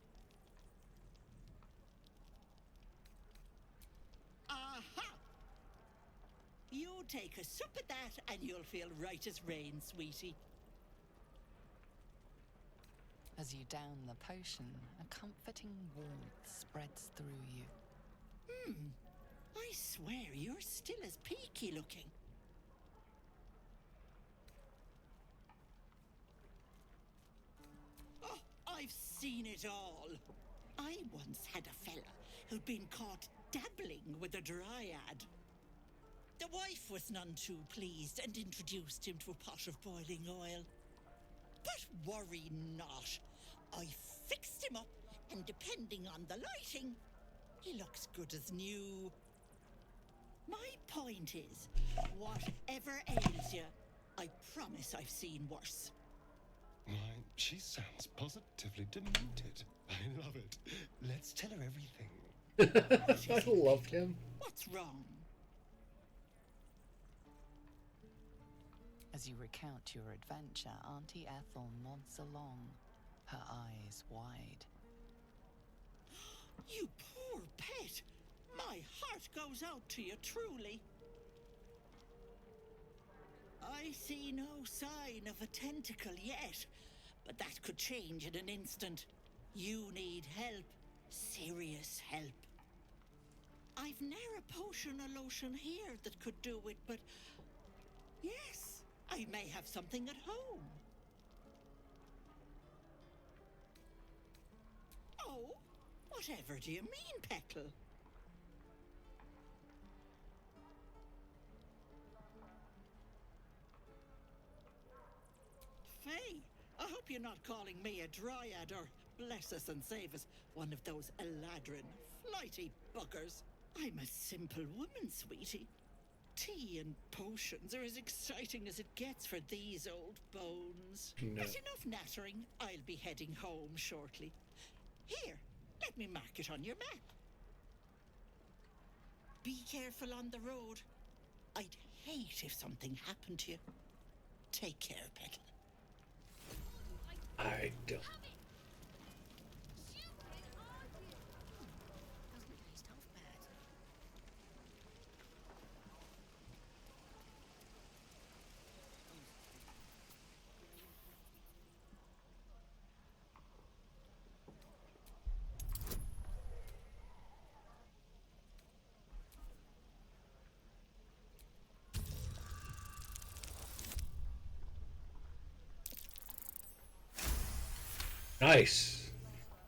Aha! You take a sup at that and you'll feel right as rain, sweetie. As you down the potion, a comforting warmth spreads through you. I swear you're still as peaky looking. Oh, I've seen it all. I once had a fella who'd been caught dabbling with a dryad. The wife was none too pleased and introduced him to a pot of boiling oil. But worry not. I fixed him up, and depending on the lighting, he looks good as new. My point is, whatever ails you, I promise I've seen worse. Why, she sounds positively demented. I love it. Let's tell her everything. I love him. What's wrong? As you recount your adventure, Auntie Ethel nods along, her eyes wide. You poor pet! My heart goes out to you, truly. I see no sign of a tentacle yet, but that could change in an instant. You need help, Serious help. I've ne'er a potion or lotion here that could do it, but yes, I may have something at home. Oh, whatever do you mean, Peckle? Faye, I hope you're not calling me a dryad or, bless us and save us, one of those Eladrin, flighty buggers. I'm a simple woman, sweetie. Tea and potions are as exciting as it gets for these old bones. No. But enough nattering. I'll be heading home shortly. Here, let me mark it on your map. Be careful on the road. I'd hate if something happened to you. Take care, Peckle. I don't. Nice.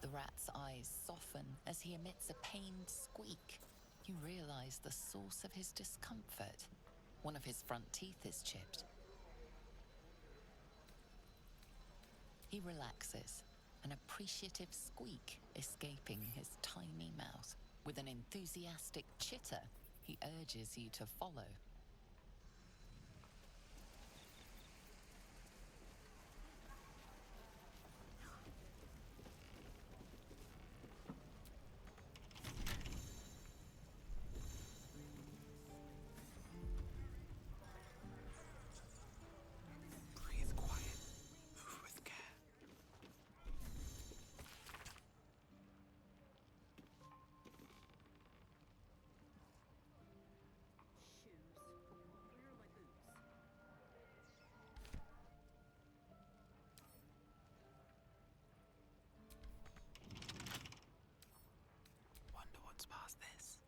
The rat's eyes soften as he emits a pained squeak. You realize the source of his discomfort. One of his front teeth is chipped. He relaxes, an appreciative squeak escaping his tiny mouth. With an enthusiastic chitter, he urges you to follow. Breathe quiet. Move with care. Wonder what's past this.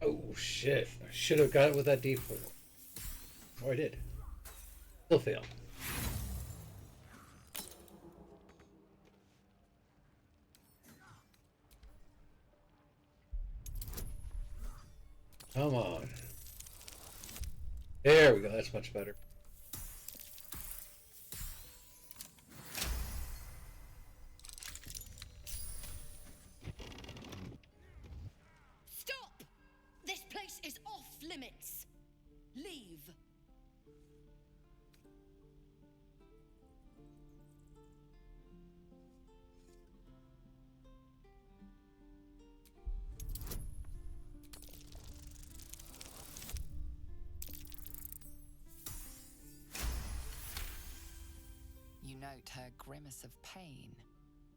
Oh shit. I should have got it with that D4. Oh, I did. Still failed. Come on. There we go. That's much better. Stop! This place is off limits. Leave. You note her grimace of pain.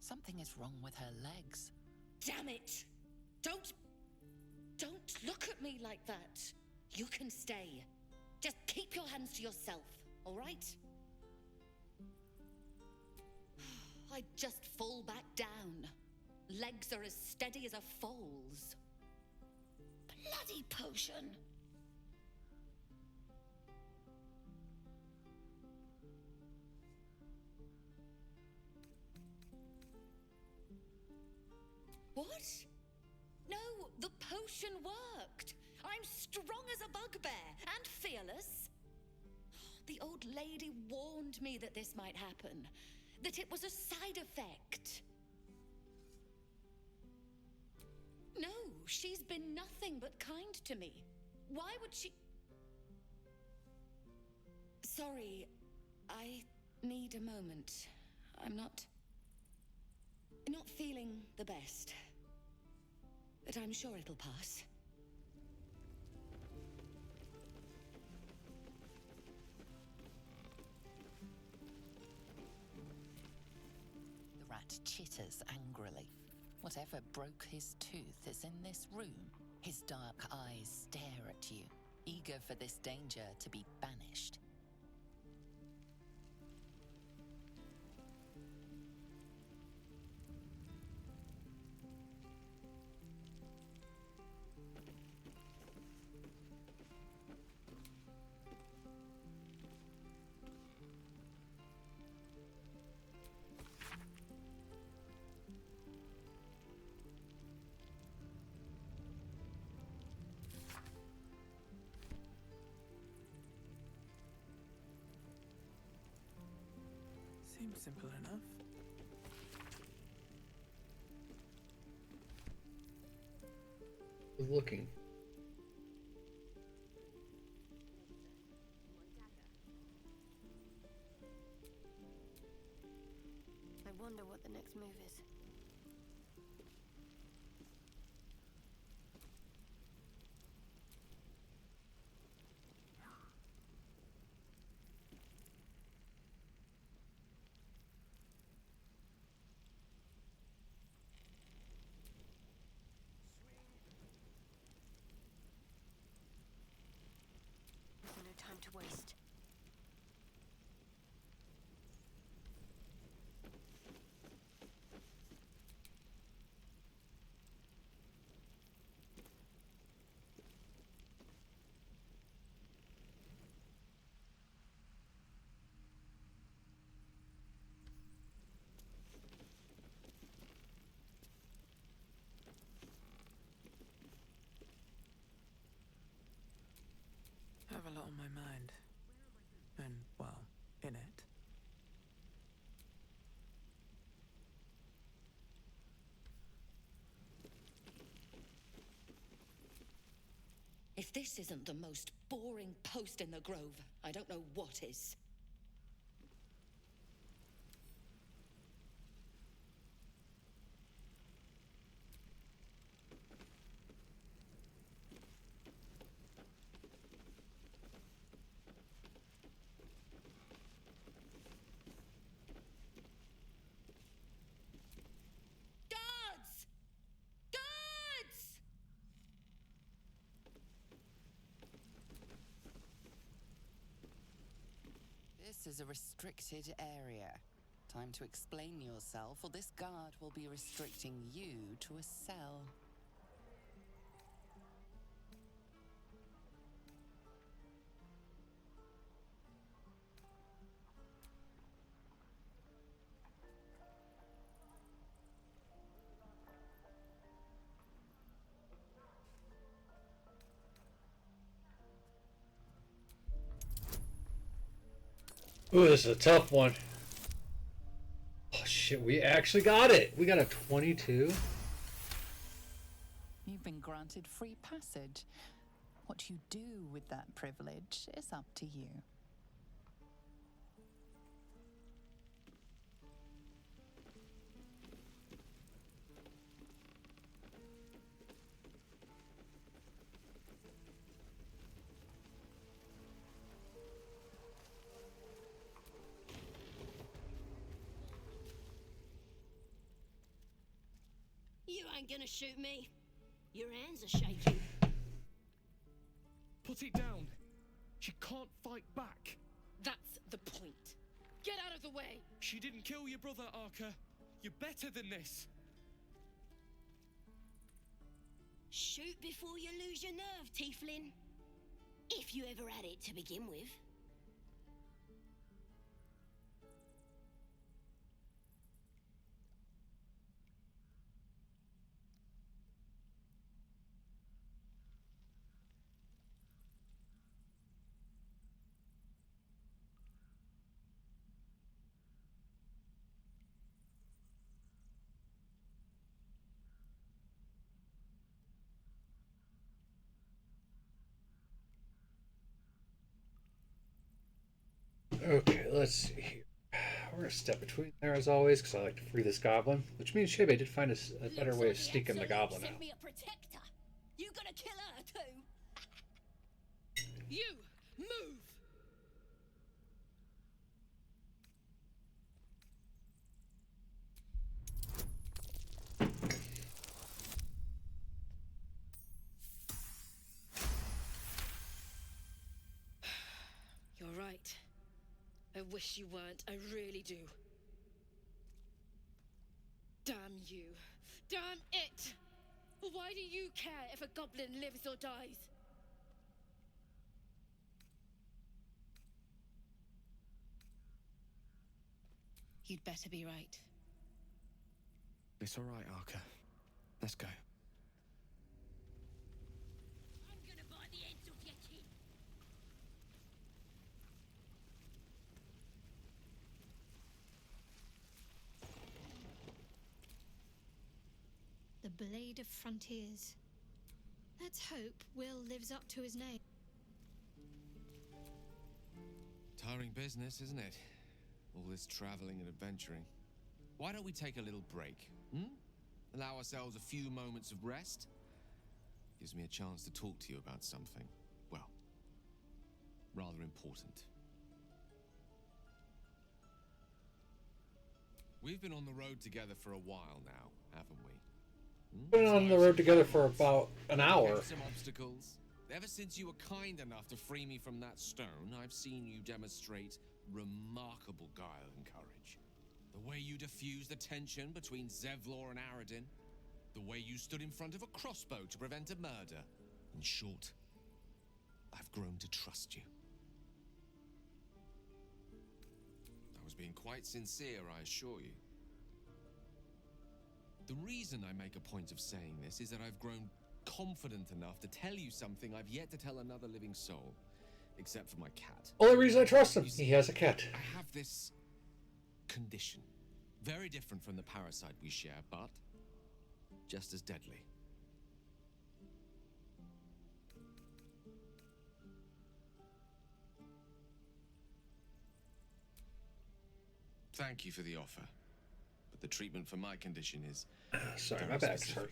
Something is wrong with her legs. Damn it! Don't look at me like that. You can stay. Just keep your hands to yourself, all right? I'd just fall back down. Legs are as steady as a foal's. Bloody potion. What? No, the potion worked. I'm strong as a bugbear and fearless. The old lady warned me that this might happen, that it was a side effect. No, she's been nothing but kind to me. Why would she... Sorry, I need a moment. I'm not feeling the best. But I'm sure it'll pass. The rat chitters angrily. Whatever broke his tooth is in this room. His dark eyes stare at you, eager for this danger to be banished. Seems simple enough. Looking. I wonder what the next move is. No time to waste. I have a lot on my mind. And, well, in it. If this isn't the most boring post in the Grove, I don't know what is. Guards! Guards! This is a restricted area. Time to explain yourself, or this guard will be restricting you to a cell. Ooh, this is a tough one. Oh shit, we actually got it. We got a 22. You've been granted free passage. What you do with that privilege is up to you. You ain't gonna shoot me. Your hands are shaking. Put it down. She can't fight back. That's the point. Get out of the way! She didn't kill your brother, Arka. You're better than this. Shoot before you lose your nerve, Tieflin. If you ever had it to begin with. Okay, let's see here. We're gonna step between there as always, because I like to free this goblin. Which means Shebe did find a better way of sneaking the goblin out. Send me a protector. You gonna kill her too? You! Move! You're right. I wish you weren't. I really do. Damn you. Damn it! Why do you care if a goblin lives or dies? You'd better be right. It's all right, Arka. Let's go. I'm gonna bite the ends off your kin. blade of frontiers. Let's hope Will lives up to his name. Tiring business, isn't it? All this traveling and adventuring. Why don't we take a little break? Allow ourselves a few moments of rest? Gives me a chance to talk to you about something, well, rather important. We've been on the road together for a while now, haven't we? Been on the road together for about an hour. Some obstacles. Ever since you were kind enough to free me from that stone, I've seen you demonstrate remarkable guile and courage. The way you diffused the tension between Zevlor and Aradin. The way you stood in front of a crossbow to prevent a murder. In short, I've grown to trust you. I was being quite sincere, I assure you. The reason I make a point of saying this is that I've grown confident enough to tell you something I've yet to tell another living soul, except for my cat. Only reason I trust him, he has a cat. I have this condition, very different from the parasite we share, but just as deadly. Thank you for the offer, but the treatment for my condition is sorry, my bad. Sorry.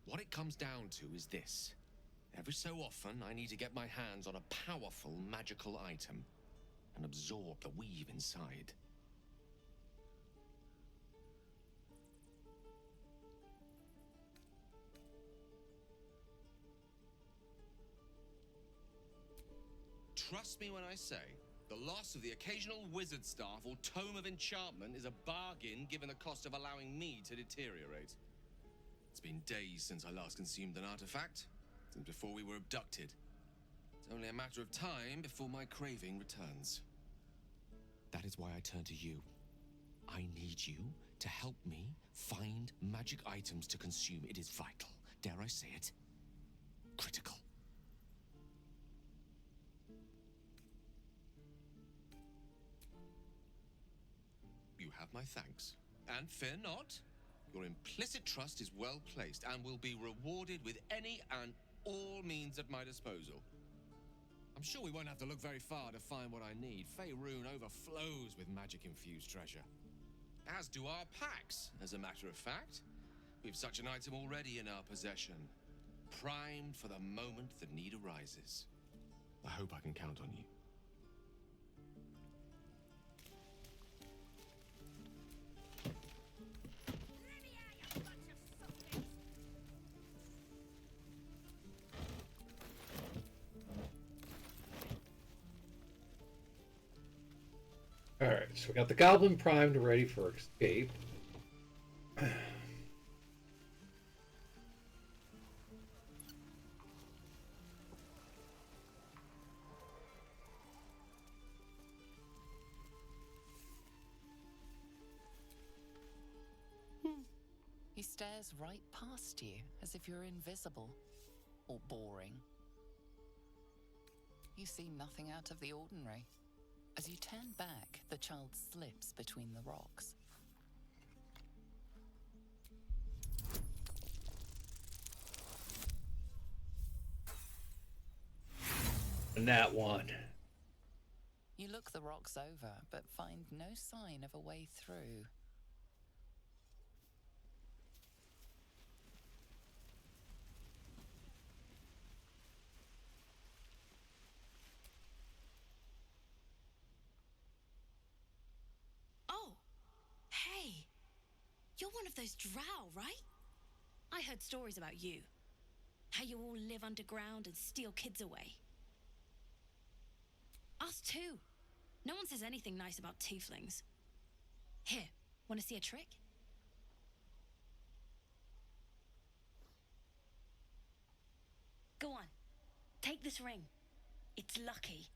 What it comes down to is this. Every so often, I need to get my hands on a powerful magical item and absorb the weave inside. Trust me when I say, the loss of the occasional wizard staff or tome of enchantment is a bargain given the cost of allowing me to deteriorate. It's been days since I last consumed an artifact, since before we were abducted. It's only a matter of time before my craving returns. That is why I turn to you. I need you to help me find magic items to consume. It is vital. Dare I say it? Critical. You have my thanks. And fear not. Your implicit trust is well placed and will be rewarded with any and all means at my disposal. I'm sure we won't have to look very far to find what I need. Faerun overflows with magic-infused treasure. As do our packs, as a matter of fact. We've such an item already in our possession. Primed for the moment the need arises. I hope I can count on you. Alright, so we got the goblin primed ready for escape. He stares right past you, as if you're invisible or boring. You see nothing out of the ordinary. As you turn back, the child slips between the rocks. And that one. You look the rocks over, but find no sign of a way through. Hey, you're one of those drow, right? I heard stories about you. How you all live underground and steal kids away. Us too. No one says anything nice about tieflings. Here, want to see a trick? Go on, take this ring. It's lucky.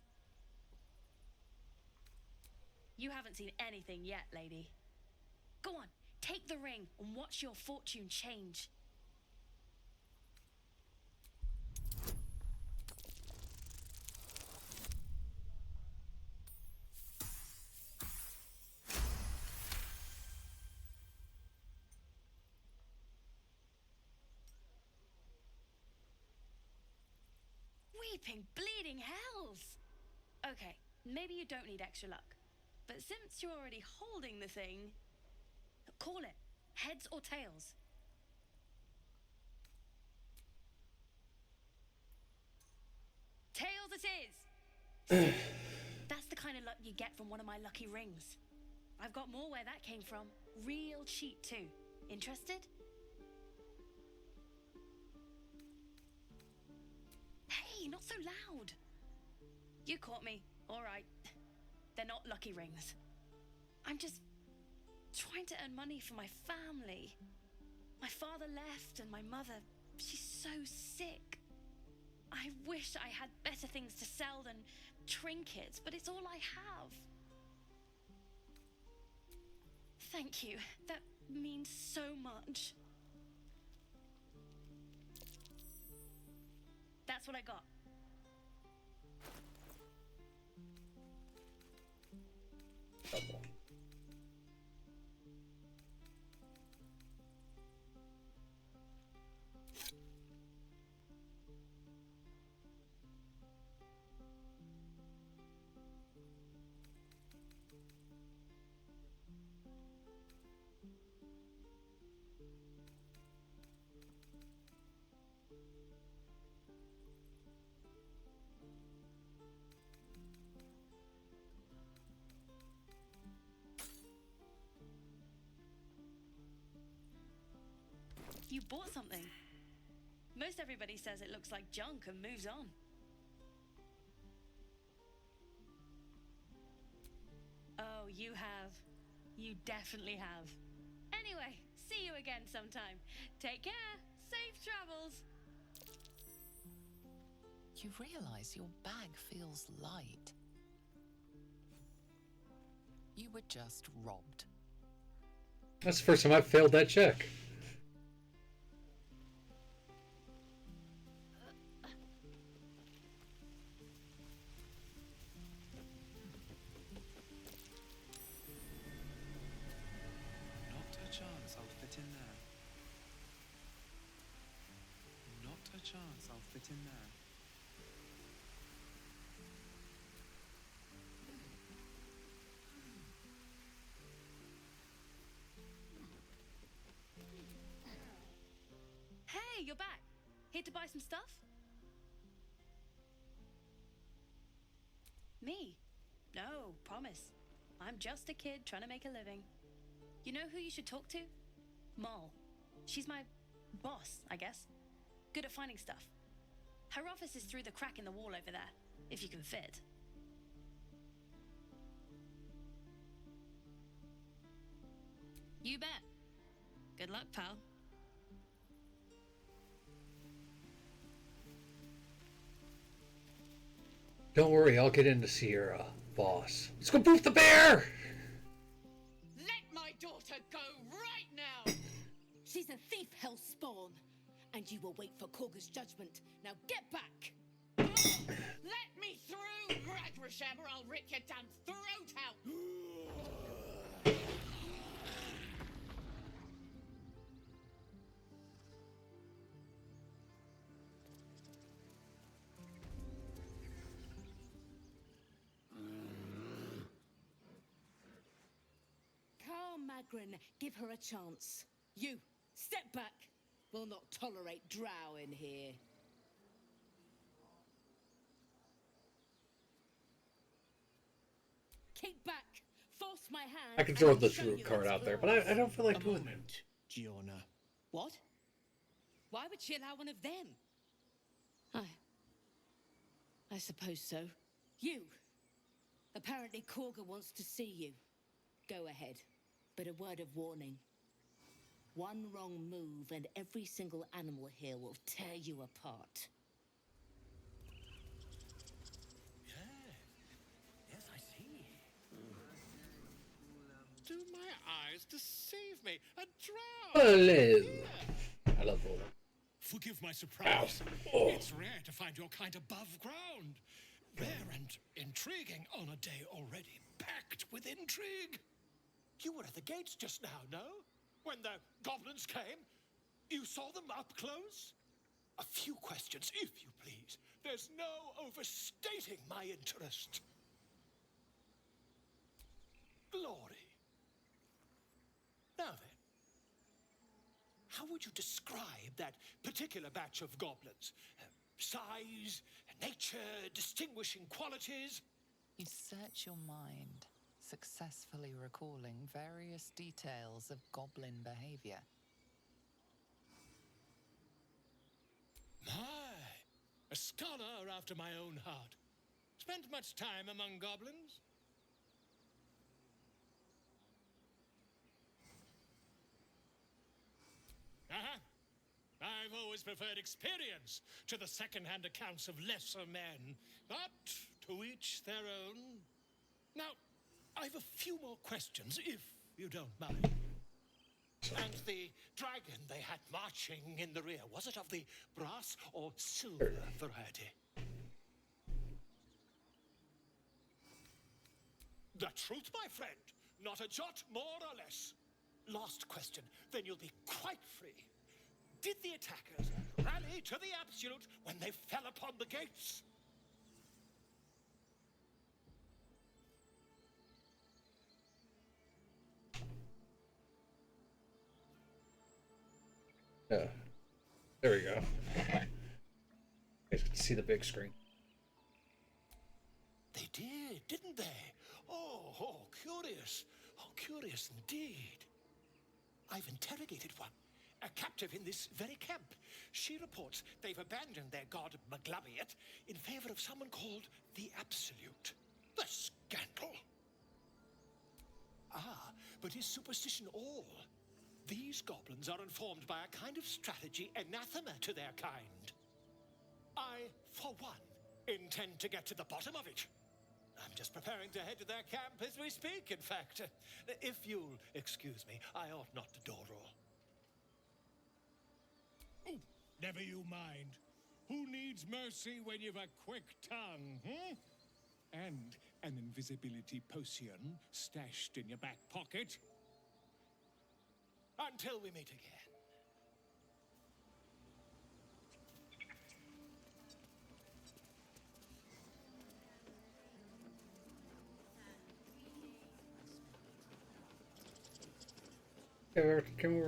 You haven't seen anything yet, lady. Go on, take the ring and watch your fortune change. Weeping, bleeding hells! Okay, maybe you don't need extra luck. But since you're already holding the thing, call it. Heads or tails? Tails it is! That's the kind of luck you get from one of my lucky rings. I've got more where that came from. Real cheap too. Interested? Hey, not so loud. You caught me. All right. They're not lucky rings. I'm just trying to earn money for my family. My father left and my mother, she's so sick. I wish I had better things to sell than trinkets, but it's all I have. Thank you. That means so much. That's what I got. Double. You bought something. Most everybody says it looks like junk and moves on. Oh, you have. You definitely have. Anyway, see you again sometime. Take care. Safe travels. You realize your bag feels light. You were just robbed. That's the first time I've failed that check. Not a chance I'll fit in there. Not a chance I'll fit in there. Hey, you're back. Here to buy some stuff? Me? No, promise. I'm just a kid trying to make a living. You know who you should talk to? Moll. She's my boss, I guess. Good at finding stuff. Her office is through the crack in the wall over there, if you can fit. You bet. Good luck, pal. Don't worry, I'll get in to see your boss. Let's go boof the bear! Let my daughter go right now! She's a thief, hell spawn. And you will wait for Korga's judgment. Now get back! Let me through, Ragrasham, or I'll rip your damn throat out! Magrin, give her a chance. You, step back. We'll not tolerate drow in here. Keep back. Force my hand. I can throw the truth card out there, but I don't feel like doing it. Gianna. What? Why would she allow one of them? I suppose so. You. Apparently Korga wants to see you. Go ahead. But a word of warning. One wrong move and every single animal here will tear you apart. Yes, I see. Do my eyes deceive me? A drow! Hello. I love all that. Forgive my surprise. Oh. It's rare to find your kind above ground. Rare and intriguing on a day already packed with intrigue. You were at the gates just now, no? When the goblins came? You saw them up close? A few questions, if you please. There's no overstating my interest. Glory. Now then, how would you describe that particular batch of goblins? Size, nature, distinguishing qualities? You search your mind, successfully recalling various details of goblin behavior. My, a scholar after my own heart. Spent much time among goblins? Uh-huh. I've always preferred experience to the second-hand accounts of lesser men, but to each their own. Now, I've a few more questions, if you don't mind. And the dragon they had marching in the rear, was it of the brass or silver variety? The truth, my friend. Not a jot more or less. Last question, then you'll be quite free. Did the attackers rally to the absolute when they fell upon the gates? Yeah. There we go. You guys can see the big screen. They did, didn't they? Oh, curious. Oh, curious indeed. I've interrogated one, a captive in this very camp. She reports they've abandoned their god Maglabiet in favor of someone called the Absolute. The scandal! Ah, but is superstition all? These goblins are informed by a kind of strategy anathema to their kind. I, for one, intend to get to the bottom of it. I'm just preparing to head to their camp as we speak, in fact. If you'll excuse me, I ought not to dawdle. Oh, never you mind. Who needs mercy when you've a quick tongue, hmm? And an invisibility potion stashed in your back pocket? Until we meet again. Can we...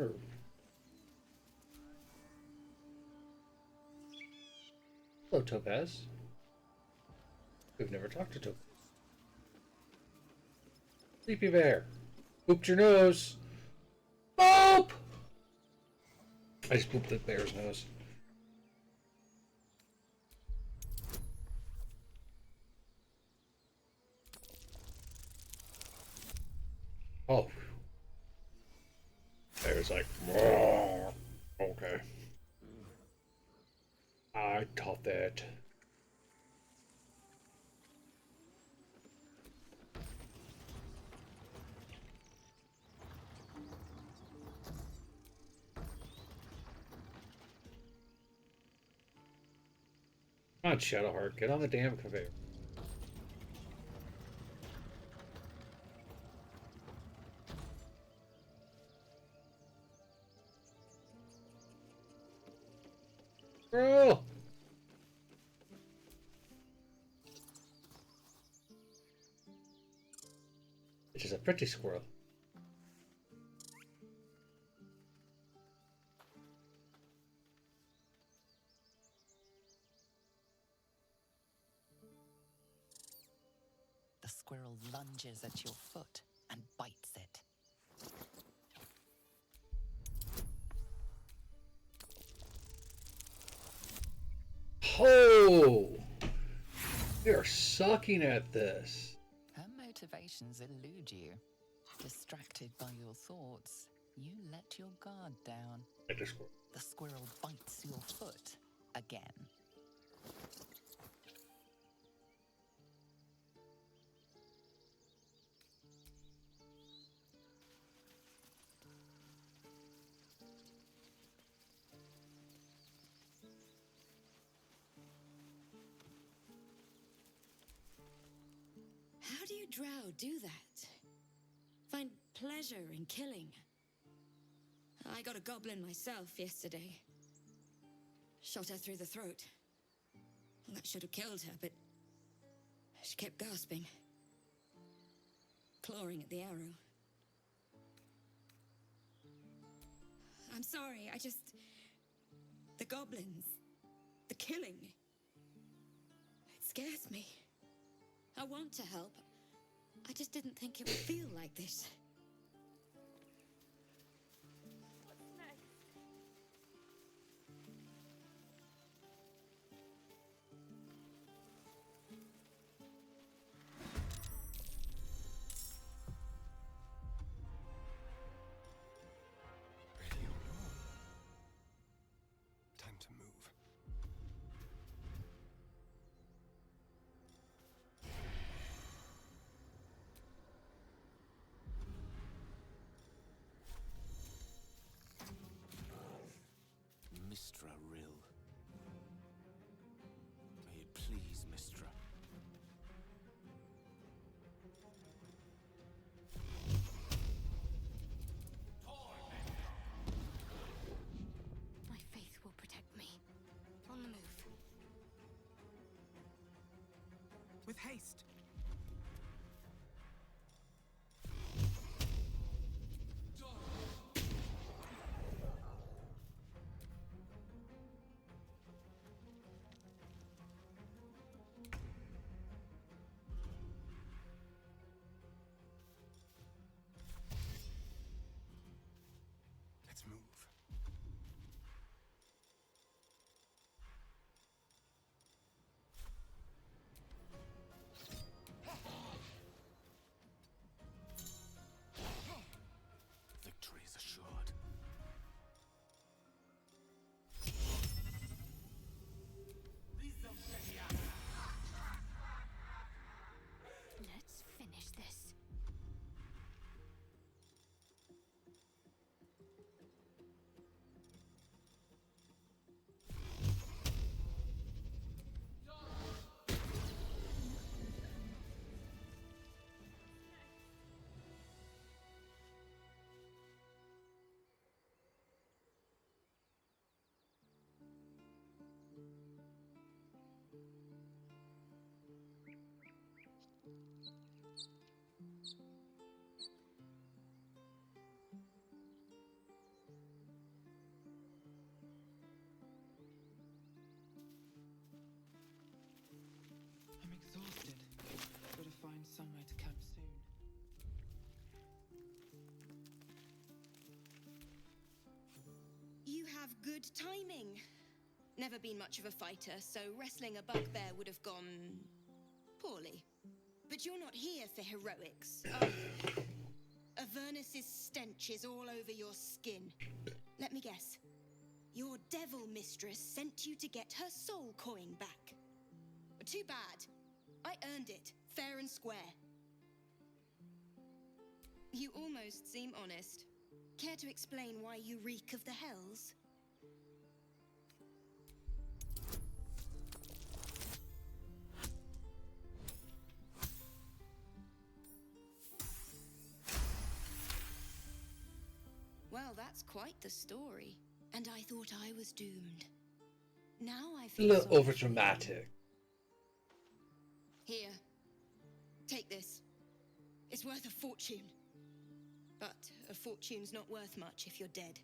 Hello, Topaz. We've never talked to Topaz. Sleepy Bear. Booped your nose. Boop! I just booped the bear's nose. Oh. Bear's like, okay. I taught that. Come on, Shadowheart, get on the damn conveyor. Bro! Which is a pretty squirrel. The squirrel lunges at your foot and bites it. Oh! We are sucking at this. Her motivations elude you. Distracted by your thoughts, you let your guard down. The squirrel bites your foot again. How do you drow do that? Find pleasure in killing? I got a goblin myself yesterday. Shot her through the throat. That should have killed her, but she kept gasping, clawing at the arrow. I'm sorry, the goblins, the killing. It scares me. I want to help. I just didn't think it would feel like this. What's next? Ready or not, time to move. Mistra Rill. May it please, Mistra. My faith will protect me. On the move. With haste. Let's move. Victory is assured. Let's finish this. I'm exhausted. Gotta find somewhere to camp soon. You have good timing. Never been much of a fighter, so wrestling a bugbear would have gone poorly. But you're not here for heroics, are you? Avernus's stench is all over your skin. Let me guess. Your devil mistress sent you to get her soul coin back. Too bad. I earned it, fair and square. You almost seem honest. Care to explain why you reek of the hells? Well, that's quite the story. And I thought I was doomed. Now I A feel little sorry over for you. dramatic. Here. Take this. It's worth a fortune. But a fortune's not worth much if you're dead.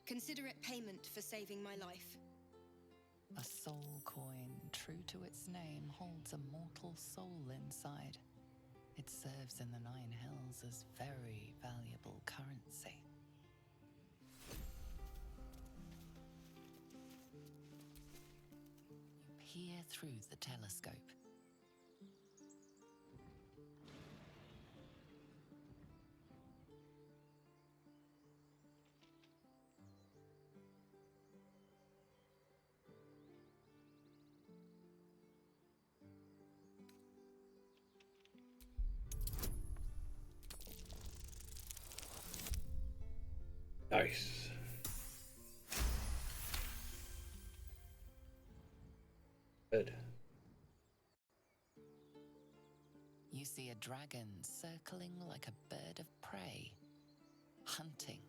Consider it payment for saving my life. A soul coin, true to its name, holds a mortal soul inside. It serves in the Nine Hells as very valuable currency. You peer through the telescope. Nice. Good. You see a dragon circling like a bird of prey, hunting.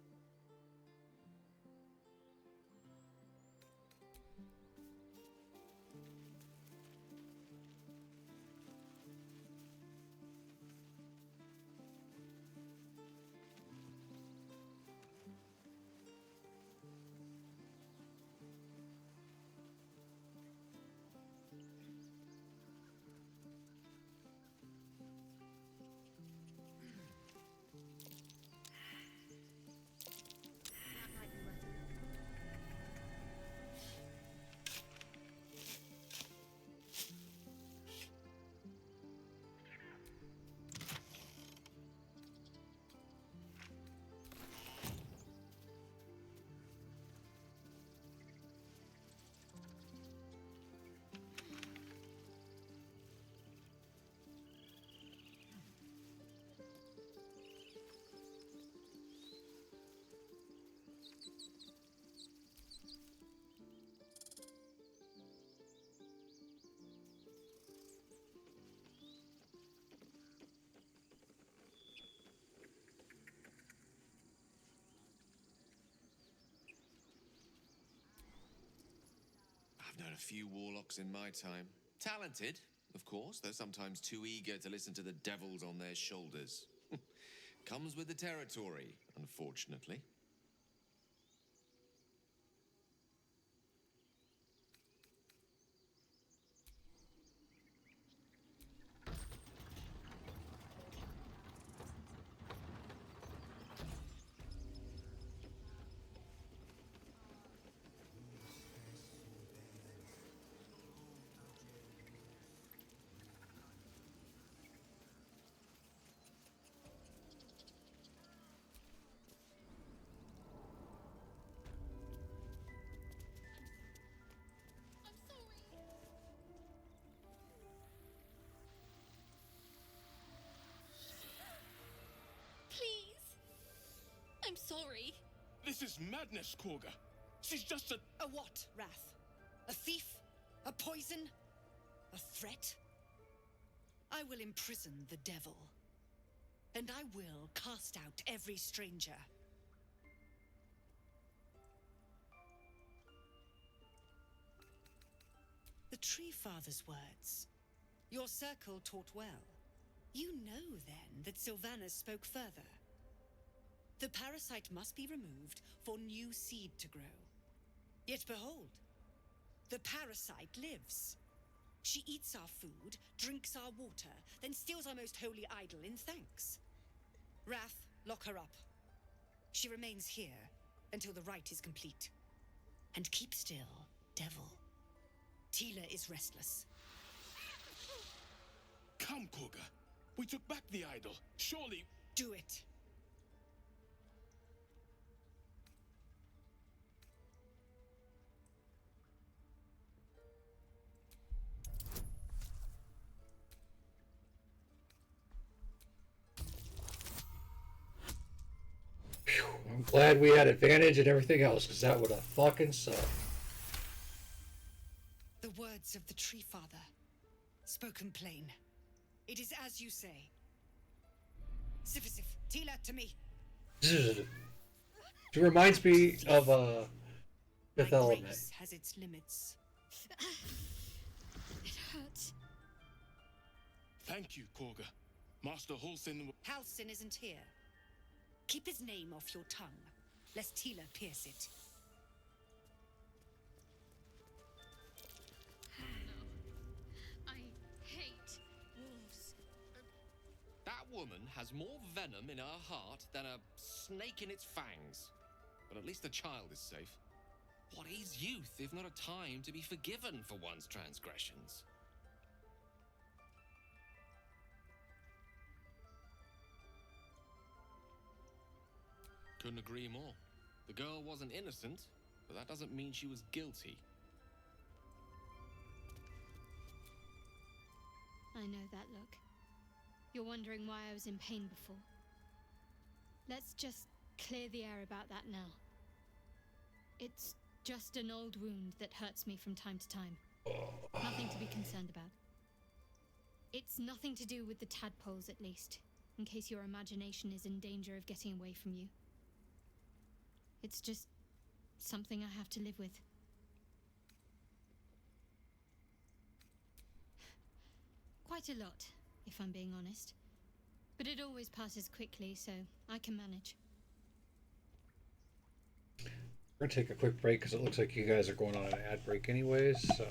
I've known a few warlocks in my time. Talented, of course, though sometimes too eager to listen to the devils on their shoulders. Comes with the territory, unfortunately. Please. I'm sorry. This is madness, Korga. She's just a... A what, Wrath? A thief? A poison? A threat? I will imprison the devil. And I will cast out every stranger. The Tree Father's words. Your circle taught well. You know, then, that Sylvanas spoke further. The parasite must be removed for new seed to grow. Yet behold, the parasite lives. She eats our food, drinks our water, then steals our most holy idol in thanks. Wrath, lock her up. She remains here until the rite is complete. And keep still, devil. Tila is restless. Come, Korga. We took back the idol. Surely... Do it. Phew, I'm glad we had advantage and everything else, because that would have fucking sucked. The words of the Tree Father, spoken plain. It is as you say. Sifisif, Tila, to me. It reminds me of Fifth Element. Grace has its limits. It hurts. Thank you, Korga. Master Halsin... Halsin isn't here. Keep his name off your tongue, lest Tila pierce it. I hate wolves. That woman has more venom in her heart than a snake in its fangs. But at least the child is safe. What is youth if not a time to be forgiven for one's transgressions? Couldn't agree more. The girl wasn't innocent, but that doesn't mean she was guilty. I know that look. You're wondering why I was in pain before. Let's just clear the air about that now. It's just an old wound that hurts me from time to time. Nothing to be concerned about. It's nothing to do with the tadpoles, at least, in case your imagination is in danger of getting away from you. It's just something I have to live with. Quite a lot, if I'm being honest. But it always passes quickly, so I can manage. We're gonna take a quick break because it looks like you guys are going on an ad break anyways, so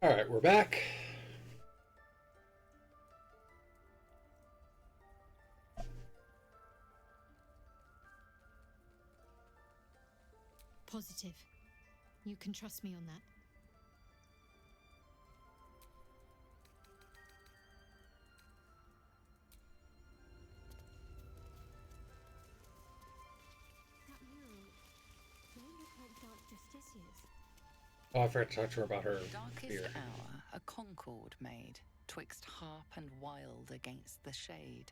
All right, we're back. Positive. You can trust me on that. That mural, they look like Dark Justicias. Oh, I forgot to talk to her about her Darkest fear. hour, a concord made, twixt harp and wild against the shade.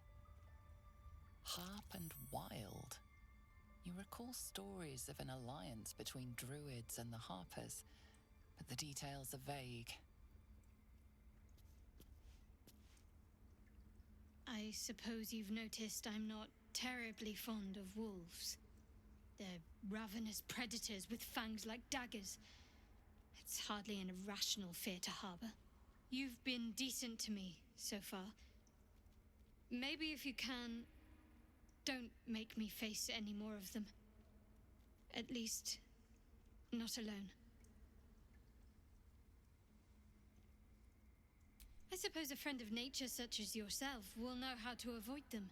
Harp and wild. You recall stories of an alliance between druids and the harpers, but the details are vague. I suppose you've noticed I'm not terribly fond of wolves. They're ravenous predators with fangs like daggers. It's hardly an irrational fear to harbor. You've been decent to me so far. Maybe if you can, don't make me face any more of them. At least, not alone. I suppose a friend of nature such as yourself will know how to avoid them.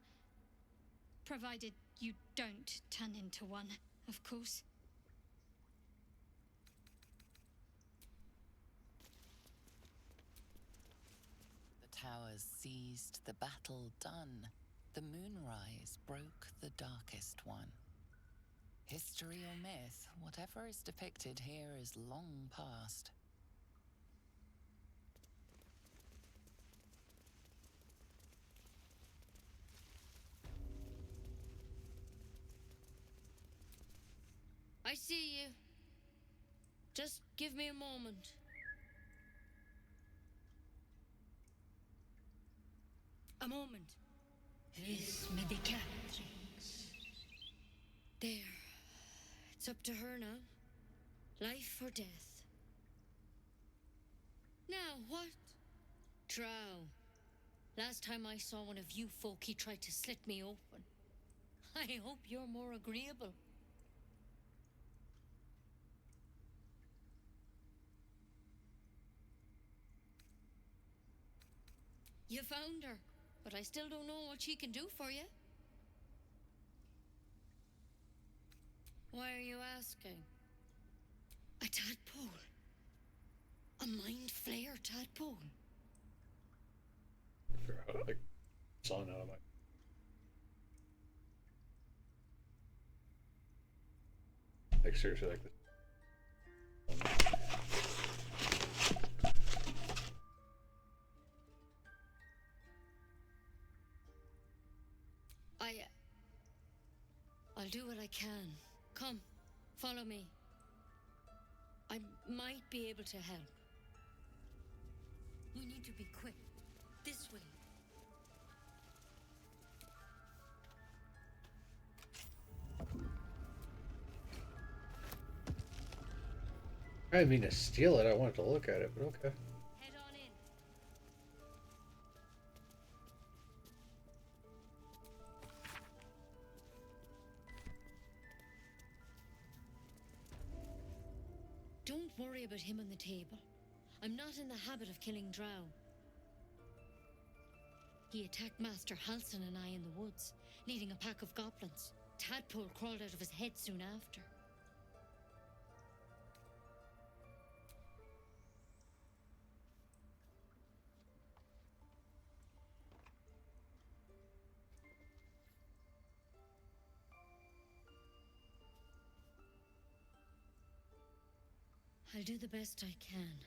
Provided you don't turn into one, of course. The towers seized, the battle done. The moonrise broke the darkest one. History or myth, whatever is depicted here is long past. I see you. Just give me a moment. A moment. Vis medicatrix. There. It's up to her now. Life or death. Now, what? Drow. Last time I saw one of you folk, he tried to slit me open. I hope you're more agreeable. You found her, but I still don't know what she can do for you. Why are you asking? A tadpole. A mind flayer tadpole. Figure out how to, like, sun out of my. Like, seriously, like this. I'll do what I can. Come, follow me. I might be able to help. We need to be quick. This way. I didn't mean to steal it. I wanted to look at it, but okay. Head on in. Don't worry about him on the table. I'm not in the habit of killing drow. He attacked Master Halsin and I in the woods, leading a pack of goblins. Tadpole crawled out of his head soon after. I'll do the best I can.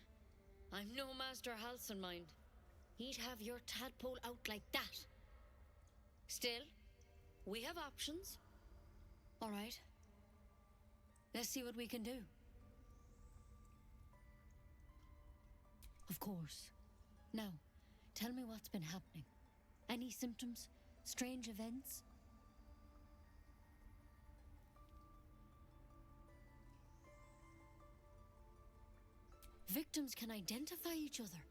I'm no Master Halsin, mind. He'd have your tadpole out like that. Still, we have options. All right. Let's see what we can do. Of course. Now, tell me what's been happening. Any symptoms? Strange events? Victims can identify each other.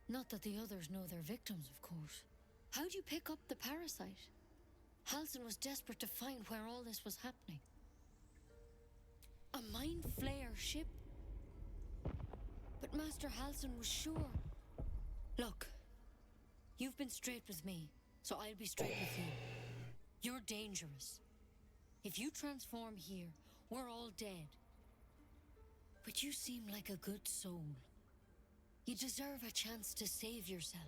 Not that the others know they're victims, of course. How'd you pick up the parasite? Halsin was desperate to find where all this was happening. A mind flayer ship? But Master Halsin was sure. Look, you've been straight with me, so I'll be straight with you. You're dangerous. If you transform here, we're all dead. But you seem like a good soul. You deserve a chance to save yourself.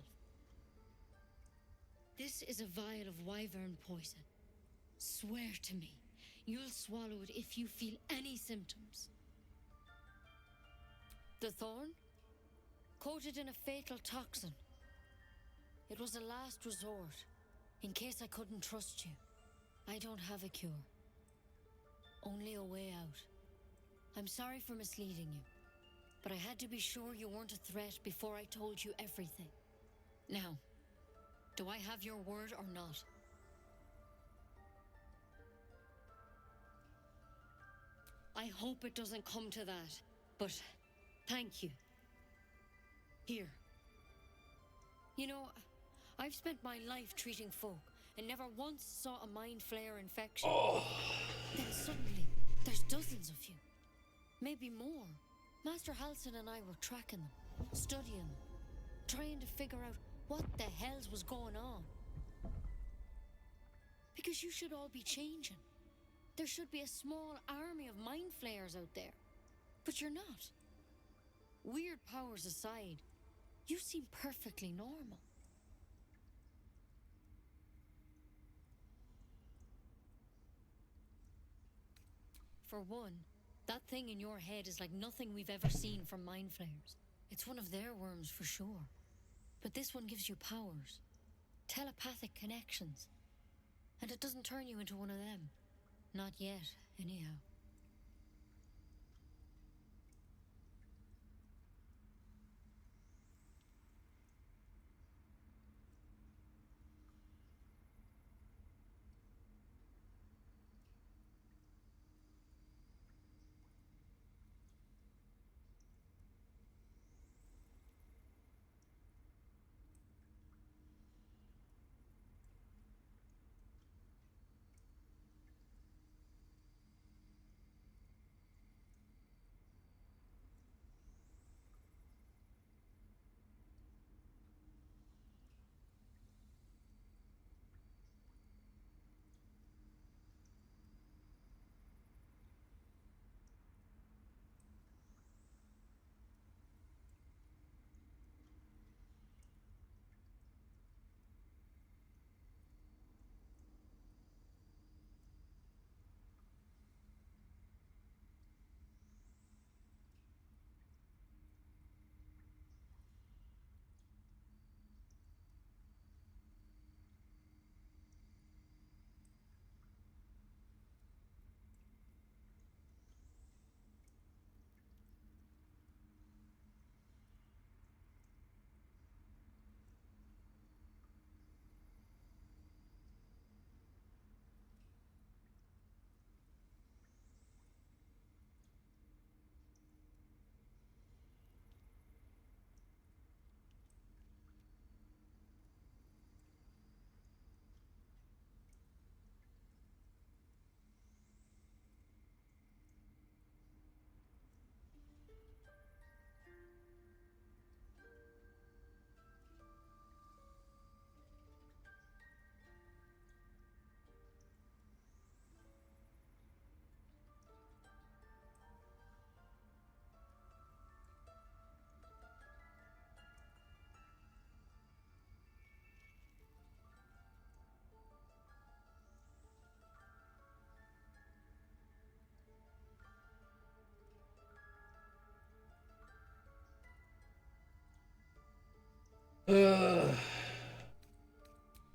This is a vial of wyvern poison. Swear to me, you'll swallow it if you feel any symptoms. The thorn? Coated in a fatal toxin. It was a last resort, in case I couldn't trust you. I don't have a cure. Only a way out. I'm sorry for misleading you, but I had to be sure you weren't a threat before I told you everything. Now, do I have your word or not? I hope it doesn't come to that, but thank you. Here. You know, I've spent my life treating folk and never once saw a mind flayer infection. Then suddenly, there's dozens of you. Maybe more. Master Halsin and I were tracking them, studying them, trying to figure out what the hells was going on. Because you should all be changing. There should be a small army of mind flayers out there. But you're not. Weird powers aside, you seem perfectly normal. For one, that thing in your head is like nothing we've ever seen from mind flayers. It's one of their worms for sure. But this one gives you powers. Telepathic connections. And it doesn't turn you into one of them. Not yet, anyhow.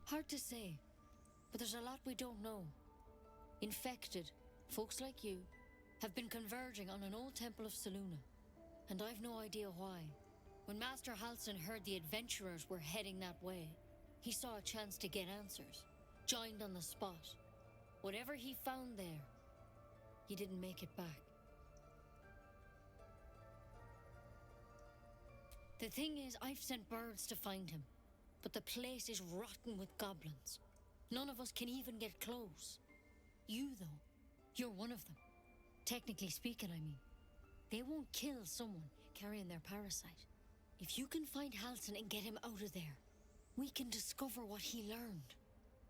Hard to say, but there's a lot we don't know. Infected, folks like you, have been converging on an old temple of Selûne, and I've no idea why. When Master Halsin heard the adventurers were heading that way, he saw a chance to get answers, joined on the spot. Whatever he found there, he didn't make it back. The thing is, I've sent birds to find him, but the place is rotten with goblins. None of us can even get close. You, though, you're one of them. Technically speaking, I mean. They won't kill someone carrying their parasite. If you can find Halsin and get him out of there, we can discover what he learned.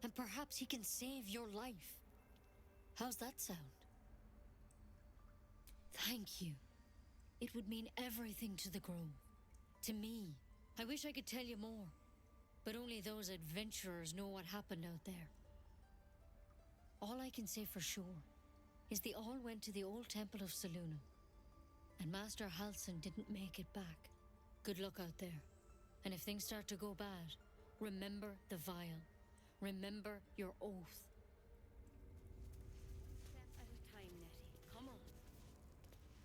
And perhaps he can save your life. How's that sound? Thank you. It would mean everything to the Grove. To me. I wish I could tell you more. But only those adventurers know what happened out there. All I can say for sure is they all went to the old temple of Selûne. And Master Halsin didn't make it back. Good luck out there. And if things start to go bad, remember the vial. Remember your oath. Step at a time, Nettie. Come on.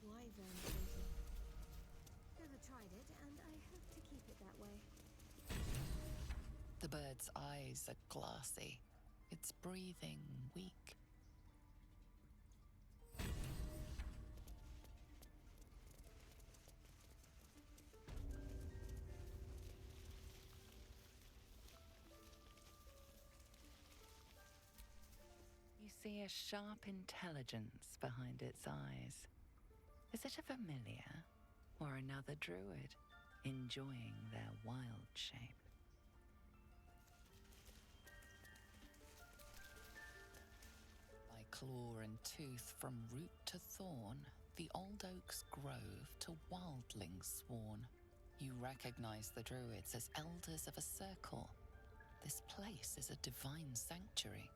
Wyvern. Never tried it, and I hope to keep it that way. The bird's eyes are glassy, its breathing weak. You see a sharp intelligence behind its eyes. Is it a familiar or another druid enjoying their wild shape? By claw and tooth from root to thorn, the old oak's grove to wildlings sworn. You recognize the druids as elders of a circle. This place is a divine sanctuary.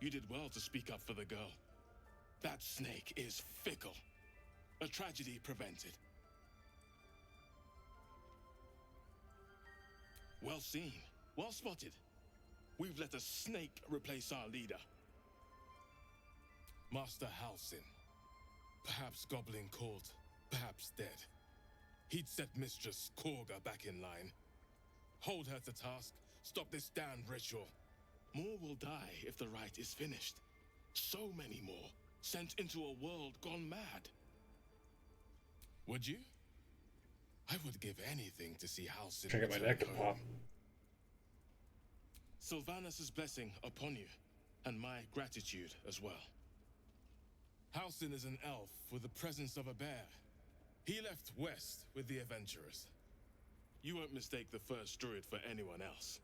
You did well to speak up for the girl. That snake is fickle. A tragedy prevented. Well seen. Well spotted. We've let a snake replace our leader. Master Halsin. Perhaps goblin caught, perhaps dead. He'd set Mistress Korga back in line. Hold her to task, stop this damned ritual. More will die if the rite is finished. So many more, sent into a world gone mad. Would you? I would give anything to see Halsin. Trying to get my neck to pop. Sylvanus' blessing upon you, and my gratitude as well. Halsin is an elf with the presence of a bear. He left west with the adventurers. You won't mistake the first druid for anyone else.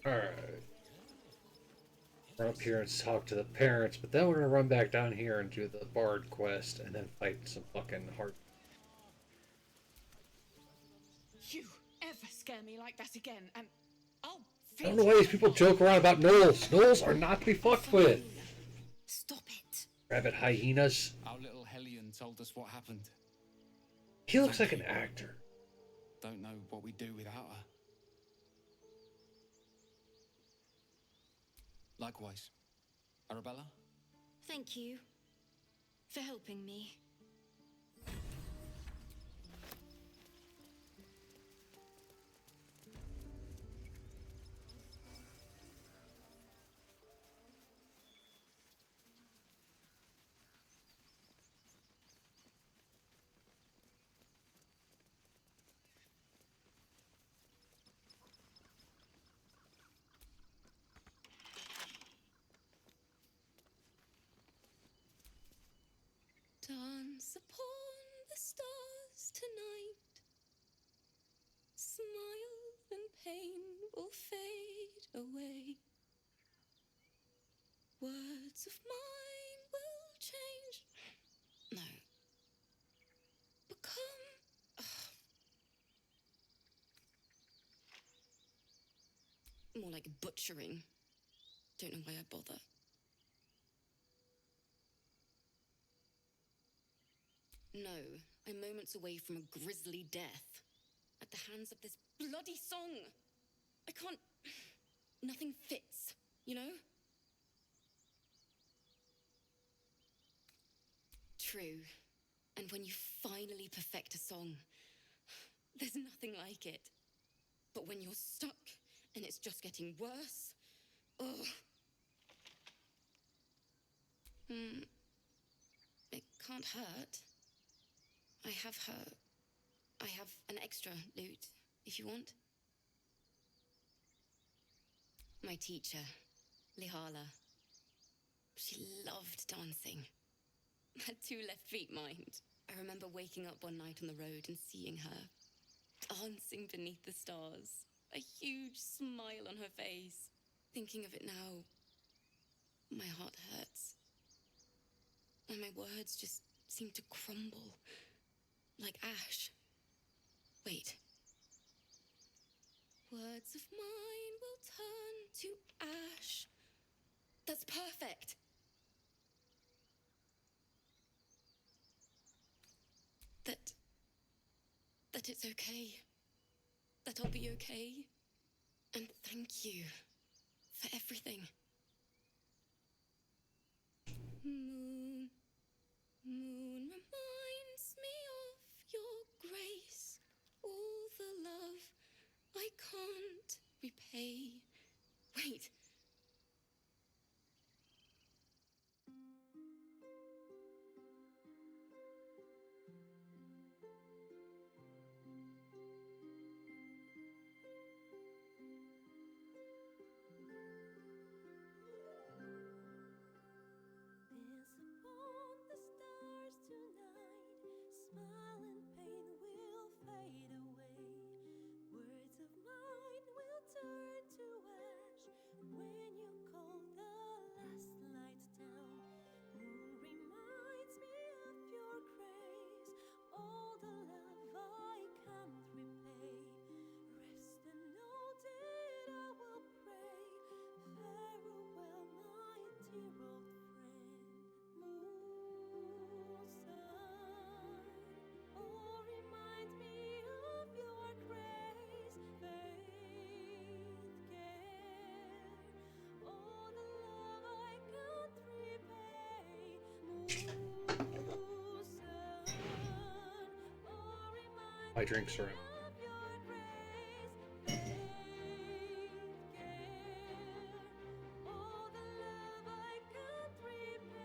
Alright. Run up here and talk to the parents, but then we're gonna run back down here and do the Bard quest and then fight some fucking hard. You ever scare me like that again, and I'll I don't know why these people joke around about gnolls. Gnolls are not to be fucked with. Stop it. Rabbit hyenas. Our little Hellion told us what happened. He looks like an actor. Don't know what we'd do without her. Likewise. Arabella? Thank you for helping me. Dance upon the stars tonight. Smile and pain will fade away. Words of mine will change. No. Become. More like butchering. Don't know why I bother. No, I'm moments away from a grisly death. At the hands of this bloody song. I can't... Nothing fits, you know? True. And when you finally perfect a song, there's nothing like it. But when you're stuck and it's just getting worse, ugh. It can't hurt. I have an extra lute, if you want. My teacher, Lihala. She loved dancing. Had 2 left feet, mind. I remember waking up one night on the road and seeing her, dancing beneath the stars, a huge smile on her face. Thinking of it now, my heart hurts. And my words just seem to crumble, like ash. Wait. Words of mine will turn to ash. That's perfect. That it's okay. That I'll be okay. And thank you for everything. Moon, moon reminds me of your grace. All the love I can't repay. Wait. Dance upon the stars tonight. Smile and pain will fade away. Words of mine will turn to ash when you call the last light down. Moon reminds me of your grace. All the love I can't repay. Rest and know that I will pray. Farewell, my dear old friend. Moon, sun, oh, remind me of your grace. Faith, care, all the love I can't repay. Moon, sun, oh, remind My drinks are in. of your grace. Faith, care, all the love I can't repay.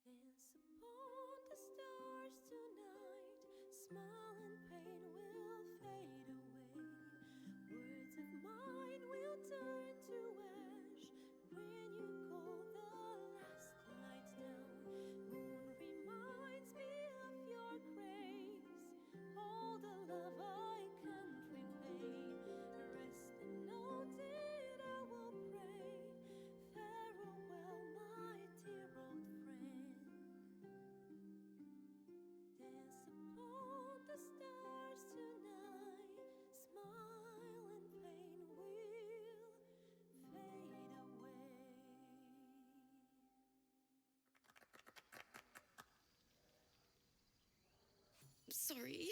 Dance upon the stars tonight. Smile and pain will fade away. Words of mine will turn to ash when you call the last light down. Moon reminds me of your grace. All the love I can't repay. Rest and know that I will pray. Farewell, my dear old friend. Dance upon the stars tonight. Smile and pain will fade away. Sorry.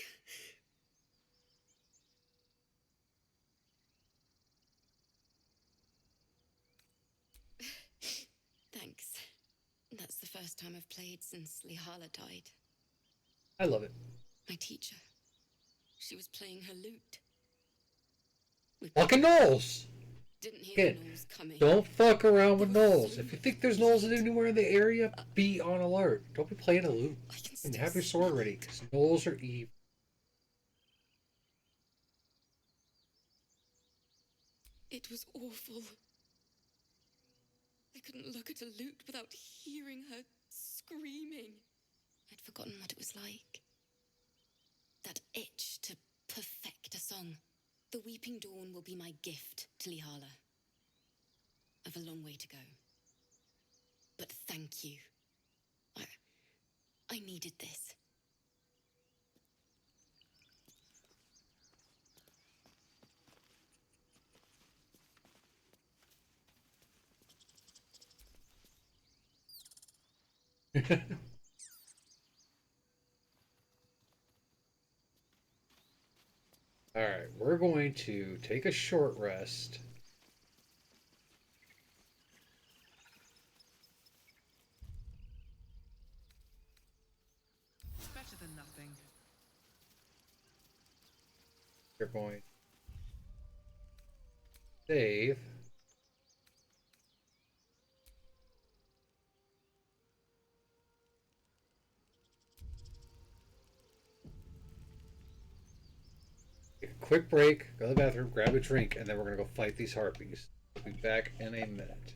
Thanks. That's the first time I've played since Lihala died. I love it. My teacher. She was playing her lute. Fucking gnolls! Didn't hear Again, the gnolls coming. don't fuck around with gnolls. If you think there's gnolls anywhere in the area, be on alert. Don't be playing a lute. And have your sword ready, because gnolls are evil. It was awful. I couldn't look at a lute without hearing her screaming. I'd forgotten what it was like. That itch to perfect a song. The Weeping Dawn will be my gift to Lihala. I've a long way to go. But thank you I needed this. All right, we're going to take a short rest. Better than nothing. You're going to save. Take a quick break, go to the bathroom, grab a drink, and then we're going to go fight these harpies. We'll be back in a minute.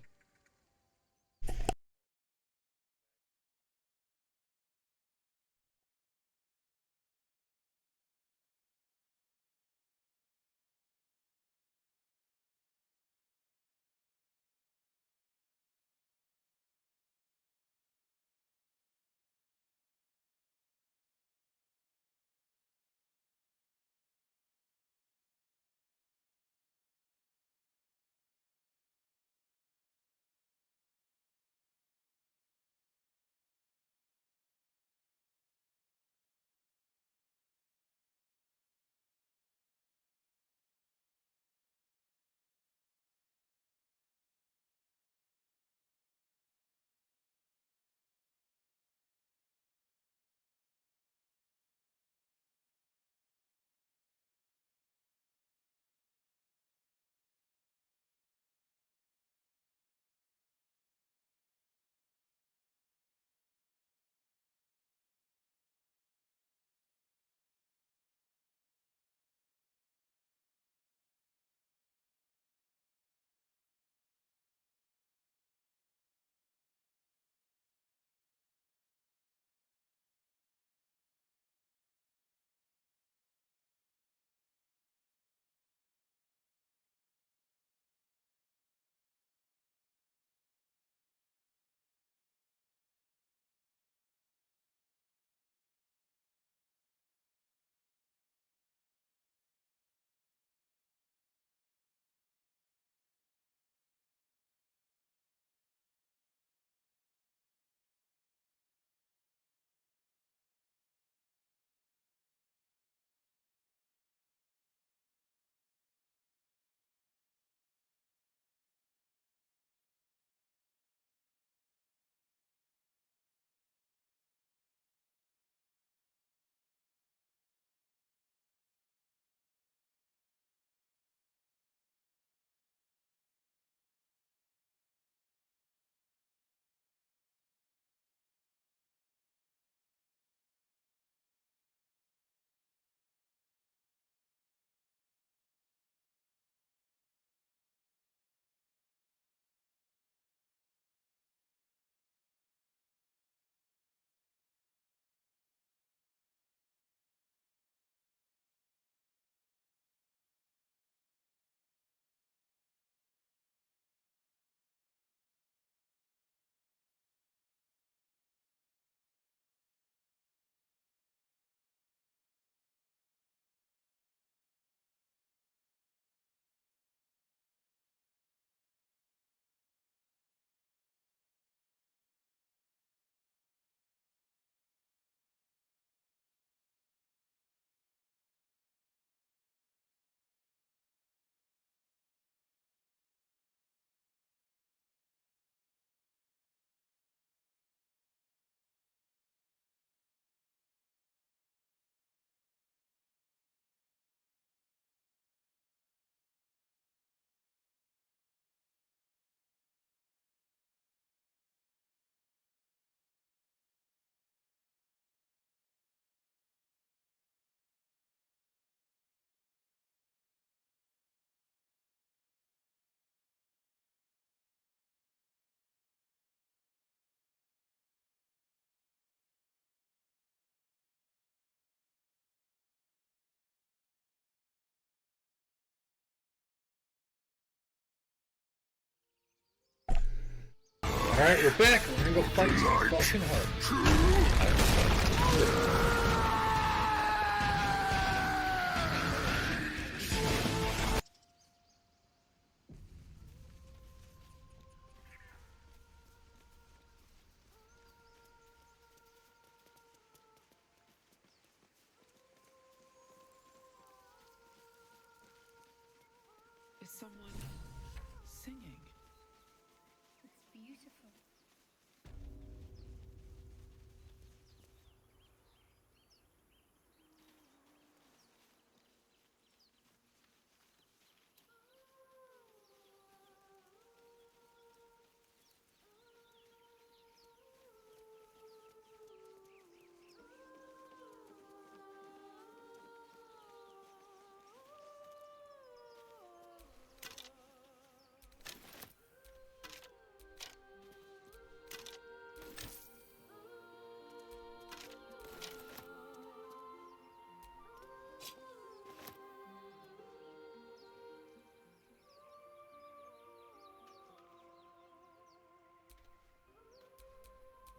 Alright, we're back. We're gonna go fight some fucking harpies. Is someone singing? It's beautiful.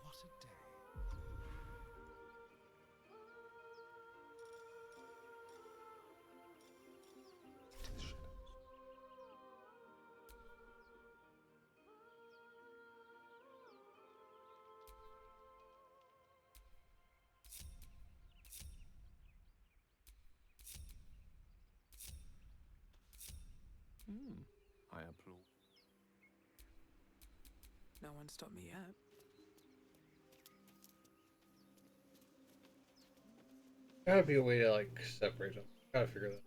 What a day. To the shadows. I applaud. No one stopped me yet. Gotta be a way to like separate them. Gotta figure that.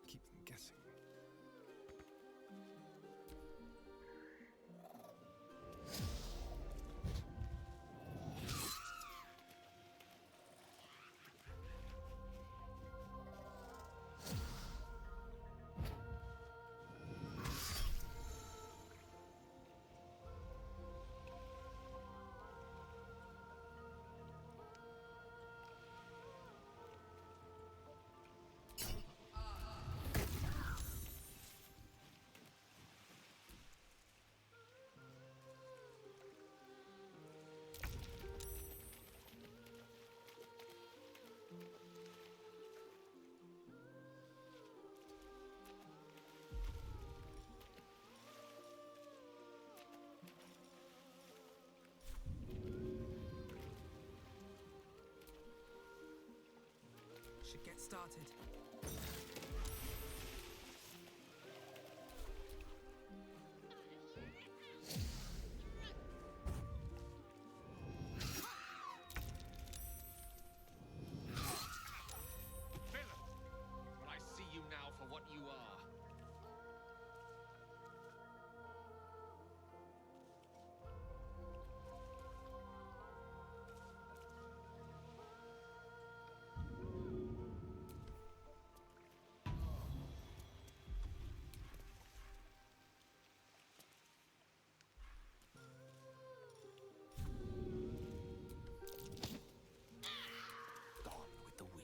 Keep them guessing. Should get started. Villain! But I see you now for what you are. Gone with the weave.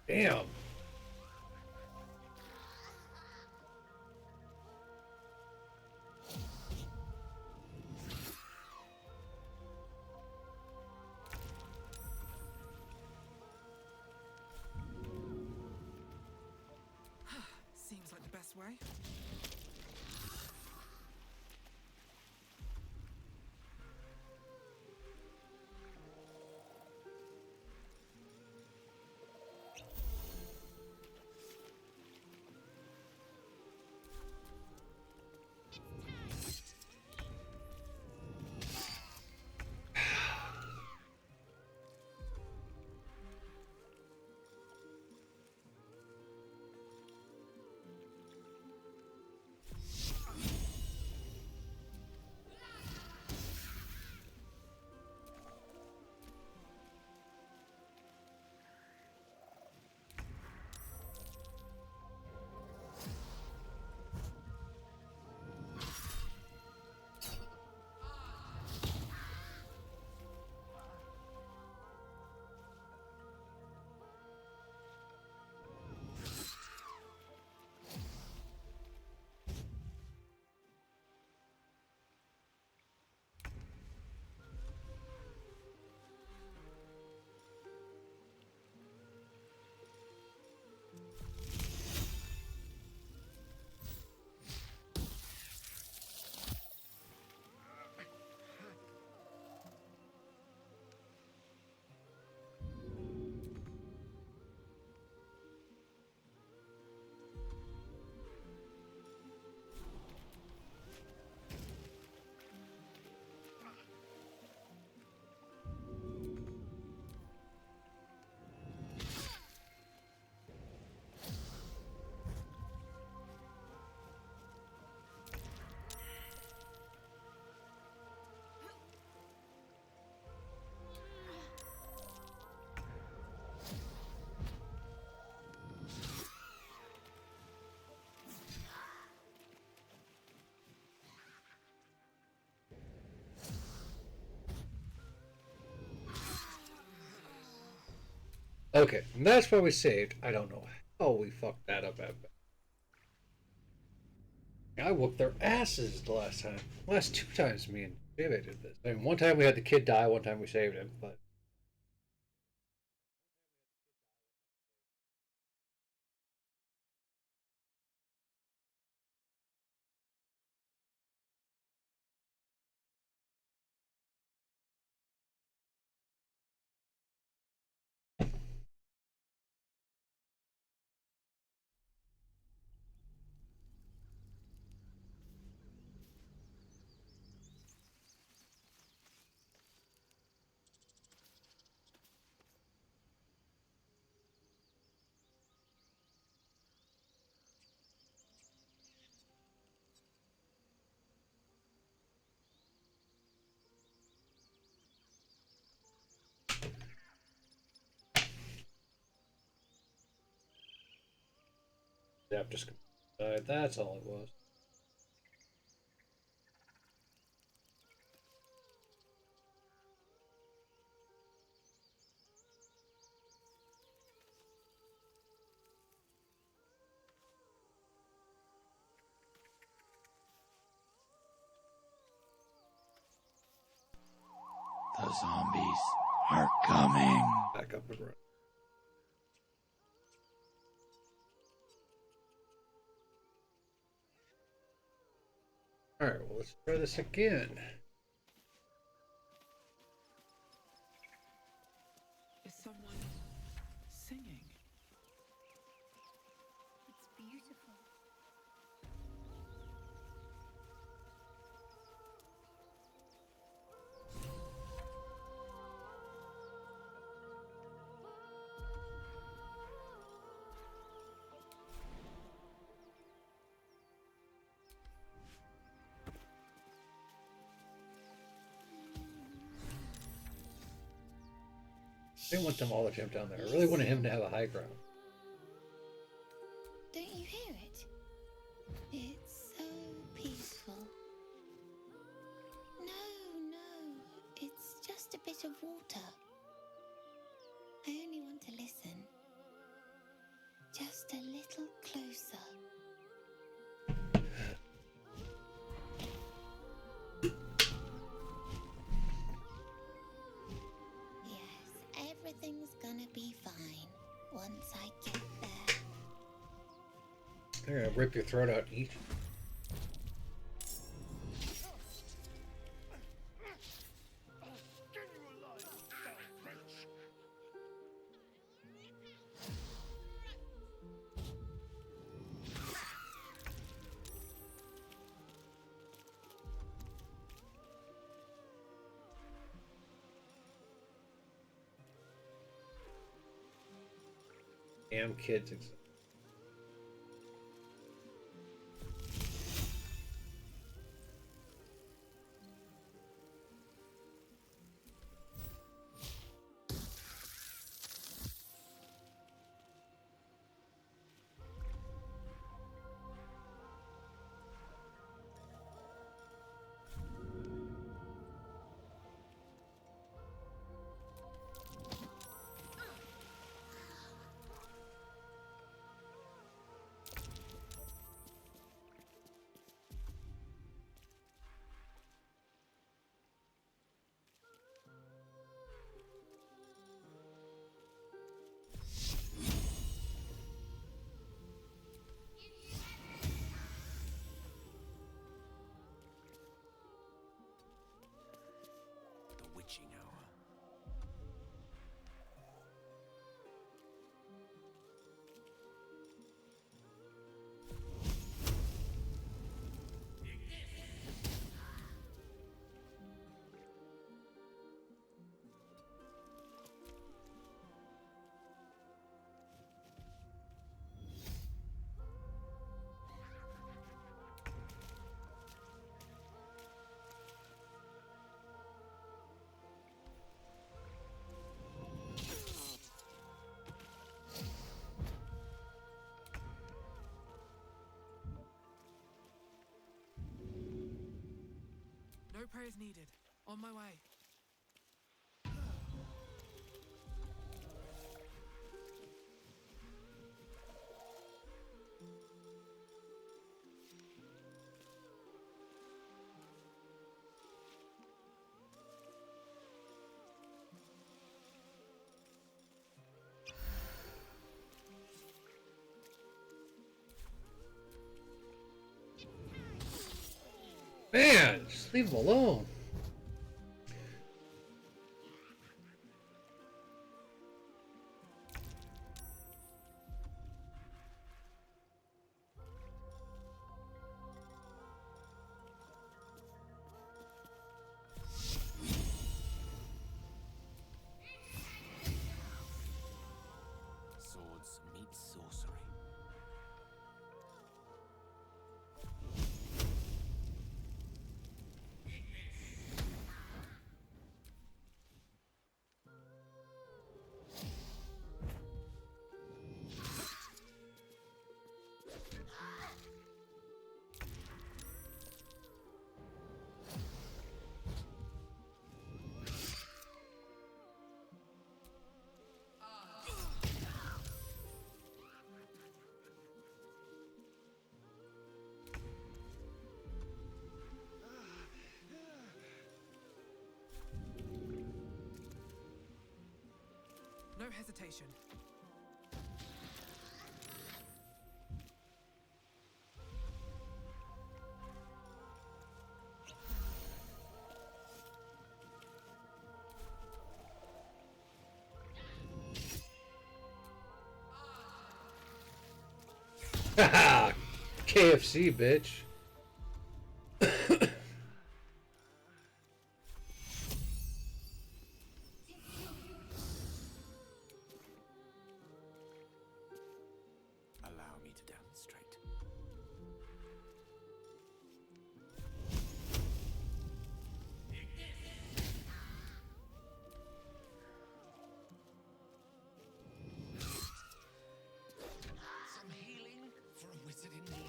Damn. try? Okay, and that's why we saved. I don't know how we fucked that up. I whooped their asses the last time. Last two times me and David did this. I mean, one time we had the kid die, one time we saved him, but. Yeah, just that's all it was. The zombies are coming. Back up and run. Alright, well, let's try this again. Is someone singing? It's beautiful. I didn't want them all to jump down there. I really wanted him to have a high ground. Don't you hear it? It's so peaceful. No, it's just a bit of water. I only want to listen. Just a little closer. Yes, everything's gonna be fine once I get there. They're gonna rip your throat out, eat. Damn kids. Witching hour. No prayers needed. On my way. Man, just leave him alone. Swords meet sorcery. No hesitation. Haha! KFC, bitch. Allow me to demonstrate. Some healing for a wizard in need.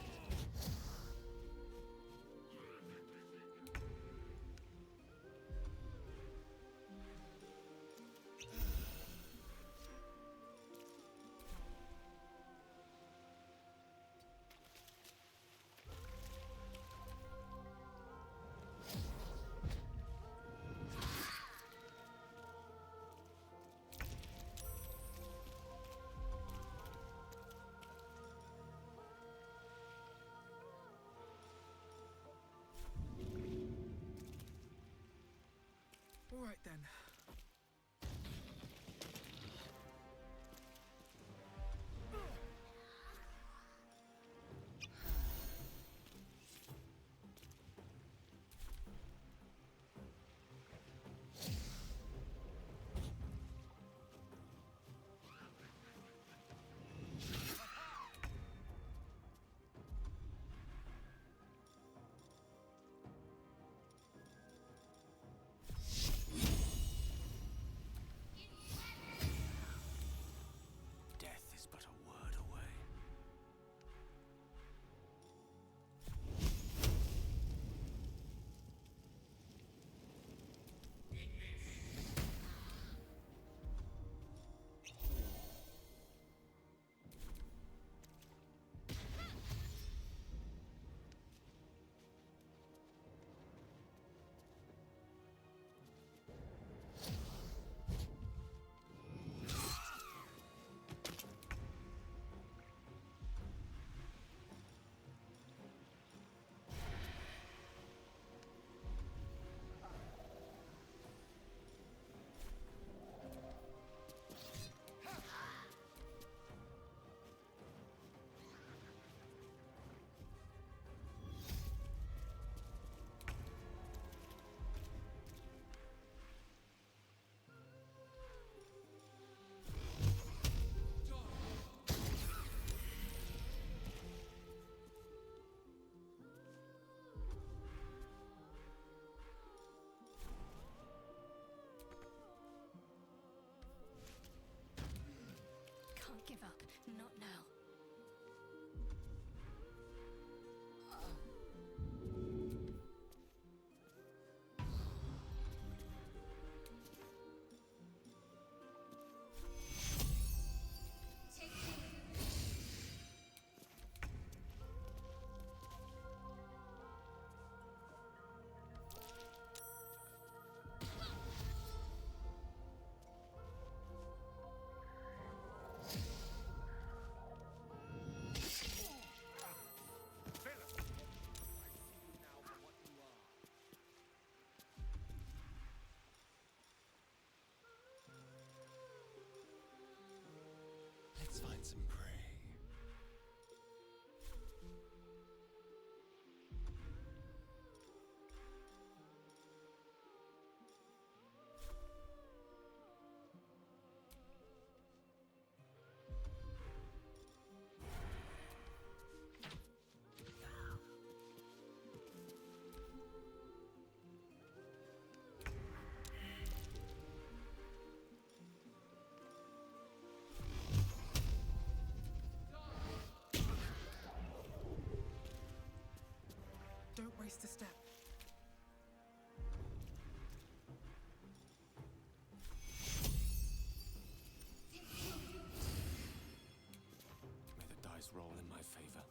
All right then. Death is but a word away. Can't give up. Not now. Let's find some prey. Don't waste a step. May the dice roll in my favor.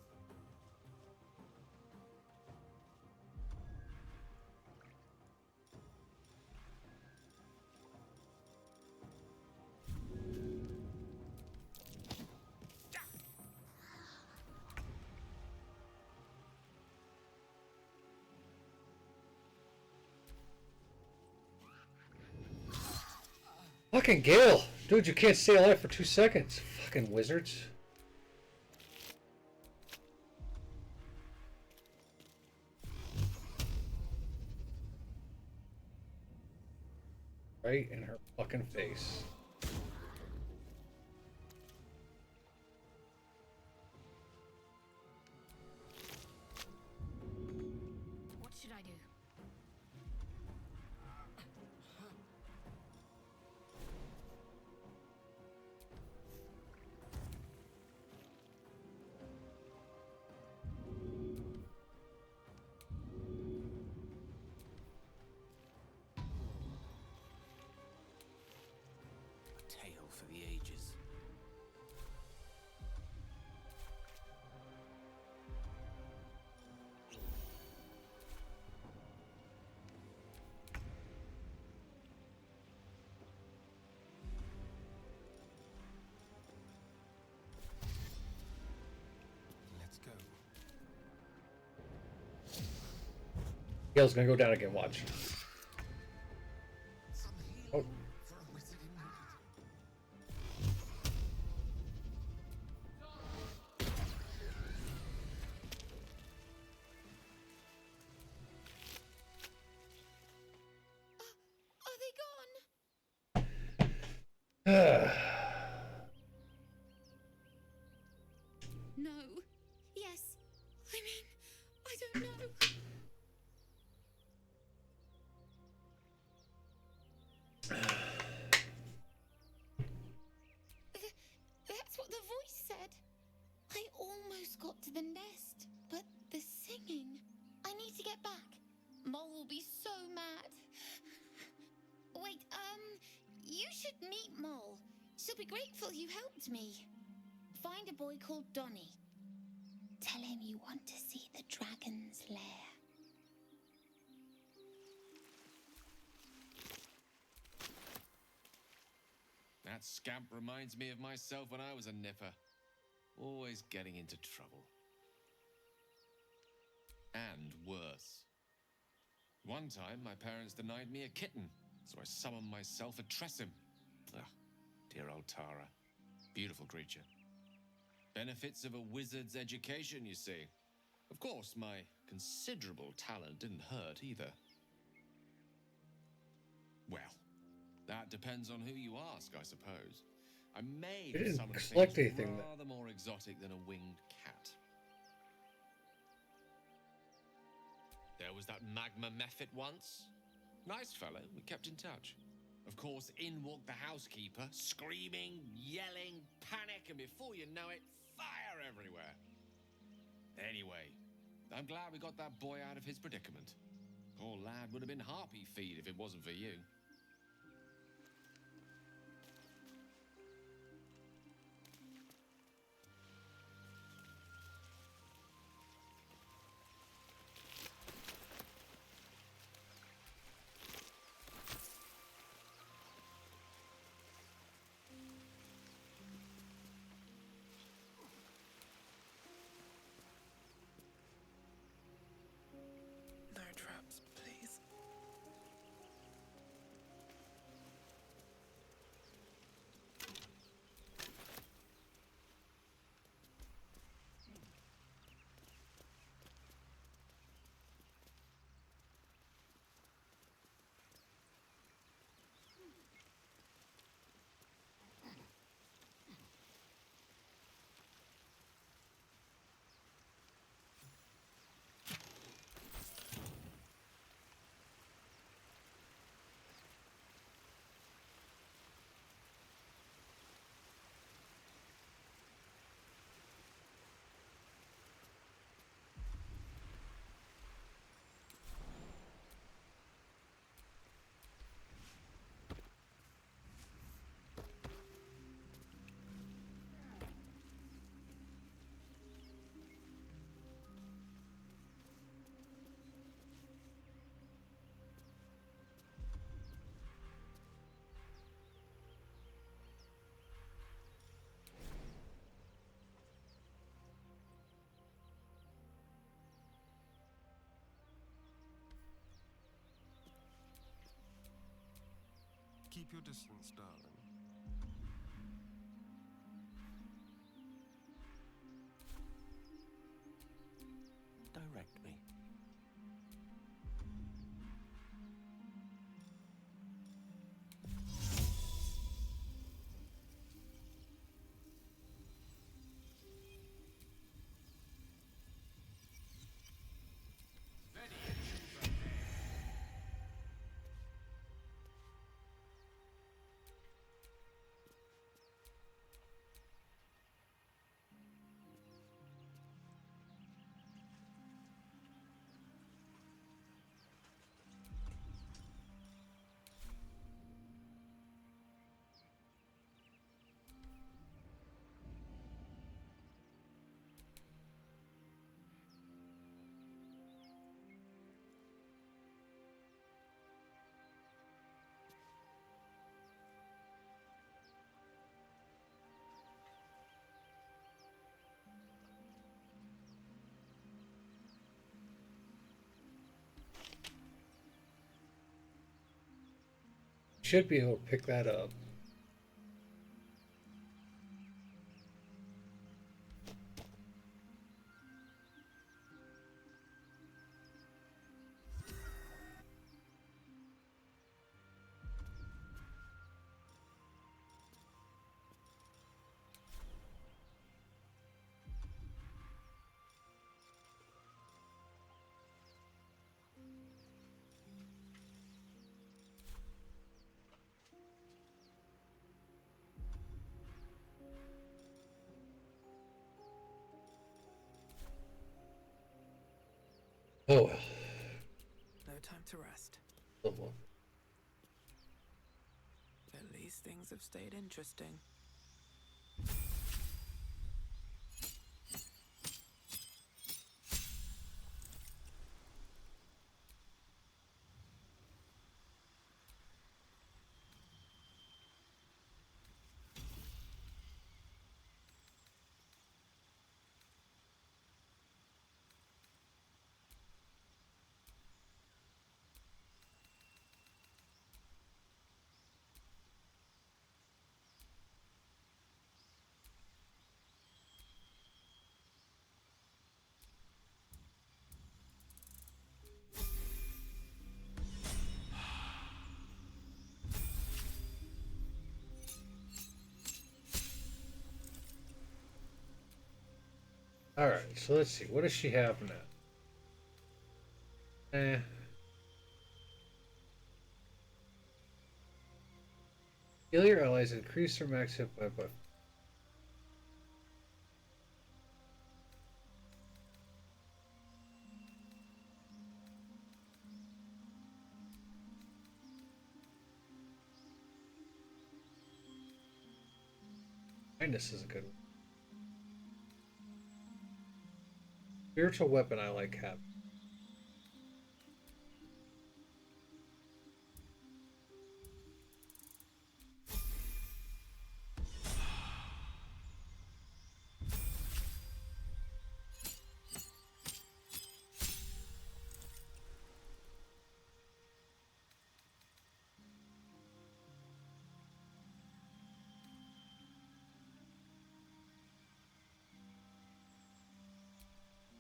Fucking Gale! Dude, you can't stay alive for 2 seconds. Fucking wizards. Right in her fucking face. What should I do? A tale for the ages. Let's go. Gale's gonna go down again, watch. Oh. For a wizard in need. Are they gone? No. Yes. I mean, I don't know. That's what the voice said. I almost got to the nest, but the singing. I need to get back. Mole will be so mad. Wait, you should meet Mole. She'll be grateful you helped me. Find a boy called Donny. Tell him you want to see the dragon's lair. That scamp reminds me of myself when I was a nipper. Always getting into trouble. And worse. One time, my parents denied me a kitten, so I summoned myself a Tressim. Ah, dear old Tara. Beautiful creature. Benefits of a wizard's education, you see. Of course, my considerable talent didn't hurt either. Well, that depends on who you ask, I suppose. I may have summoned things rather more exotic than a winged cat. There was that magma mephit once. Nice fellow, we kept in touch. Of course, in walked the housekeeper, screaming, yelling, panic, and before you know it, fire everywhere. Anyway, I'm glad we got that boy out of his predicament. Poor lad would have been harpy feed if it wasn't for you. No traps, please. Keep your distance, darling. Direct me. Should be able to pick that up. Oh well. No time to rest. Oh, well. At least things have stayed interesting. All right, so let's see. What does she have now? Heal your allies, increase their max hit by. Kindness is a good one. Spiritual weapon I like having.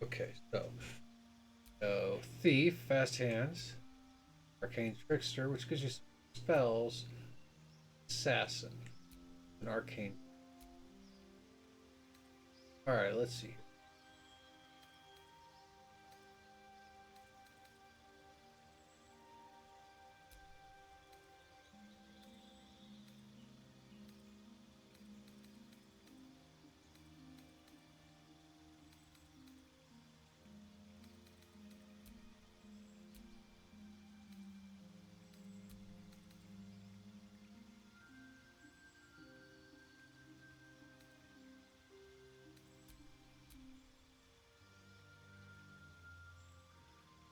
Okay, so thief, fast hands, arcane trickster, which gives you spells, assassin, an arcane. All right, let's see.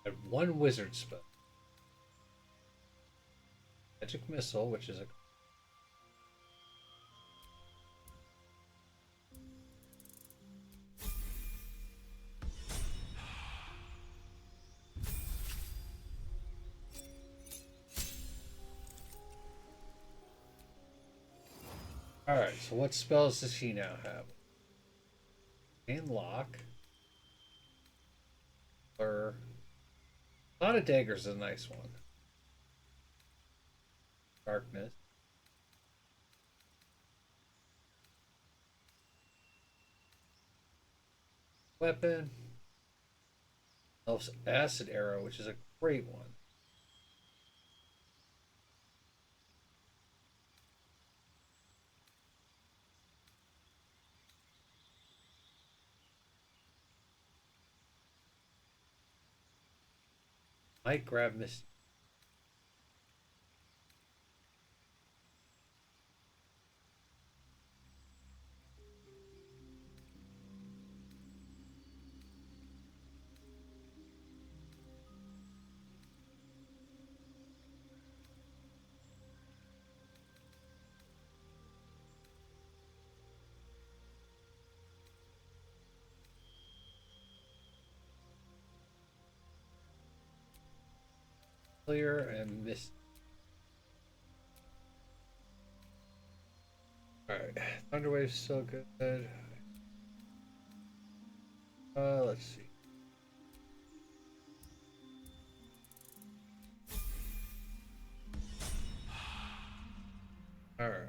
I have one wizard spell. Magic missile, which is a Alright, so what spells does he now have? And lock. Or a lot of daggers is a nice one. Darkness. Weapon. Elf's acid arrow, which is a great one. Might grab Misty. Clear and Misty. Underway's so good. Let's see. All right.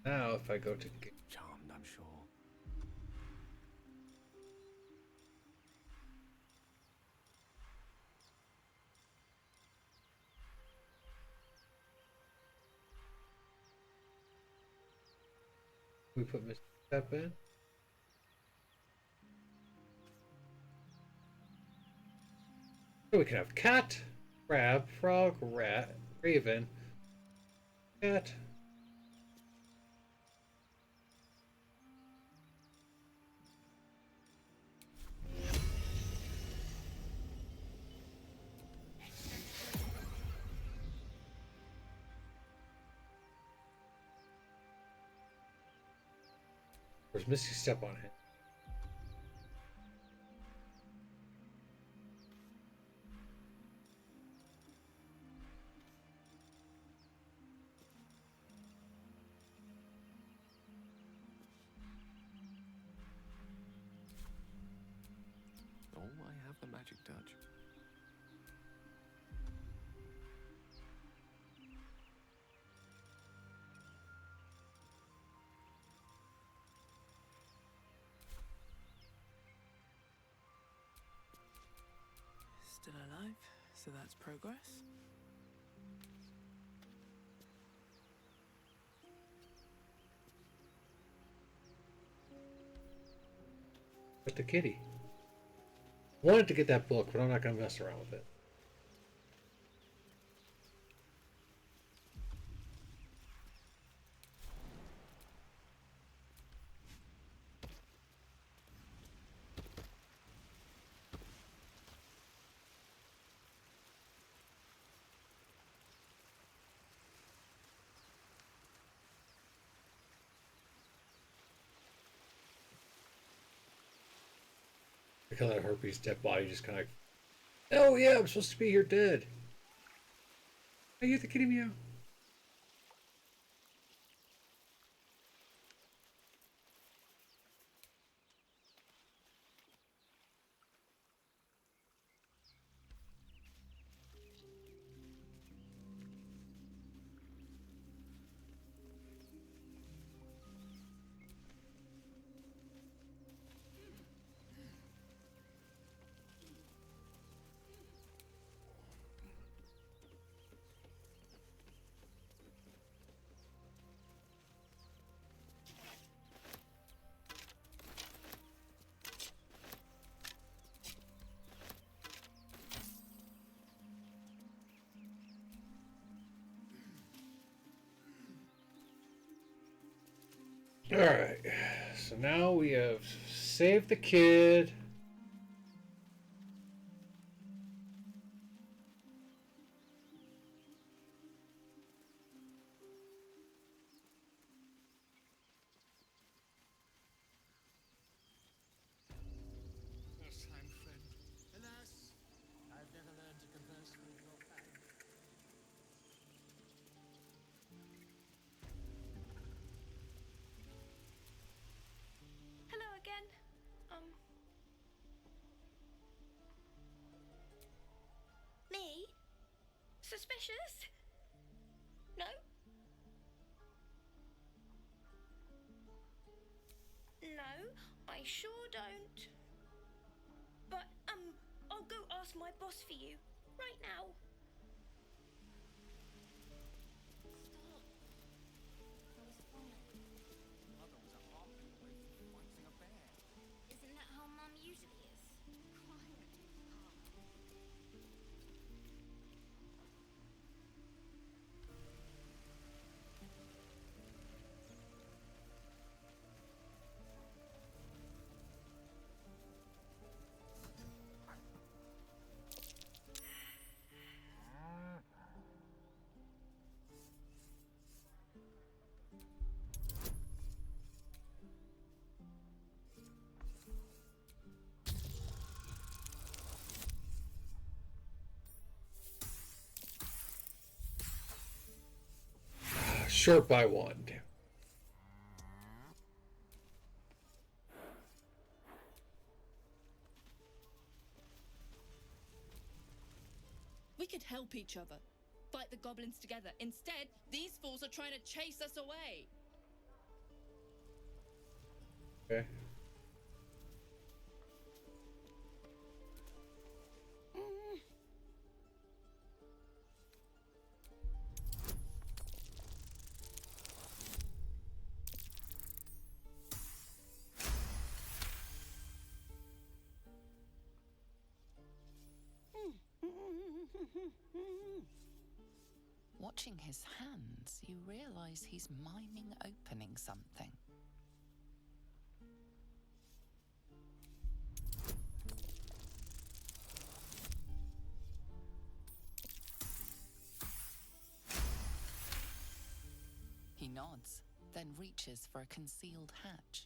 Now, if I go to game, Charmed, I'm sure. we put Mr. Step in. So we can have cat, crab, frog, rat, raven, cat. There's Misty Step on it. Oh, I have the magic touch. Still alive, so that's progress. But the kitty. Wanted to get that book, but I'm not going to mess around with it. Because that herpes dead body just kind of, oh yeah, I'm supposed to be here dead. Are you the kitty meow? Alright, so now we have saved the kid. First time friend. Alas, I've never learned to converse with your kind. Hello again. Me? Suspicious? No? No, I sure don't. But, I'll go ask my boss for you, right now. Stop. I was fine. Mother was a heartbeat away from fighting a bear. Isn't that how Mum usually is? Quiet. Short by one. We could help each other, fight the goblins together. Instead, these fools are trying to chase us away. Okay. Watching his hands, you realize he's miming opening something. He nods, then reaches for a concealed hatch.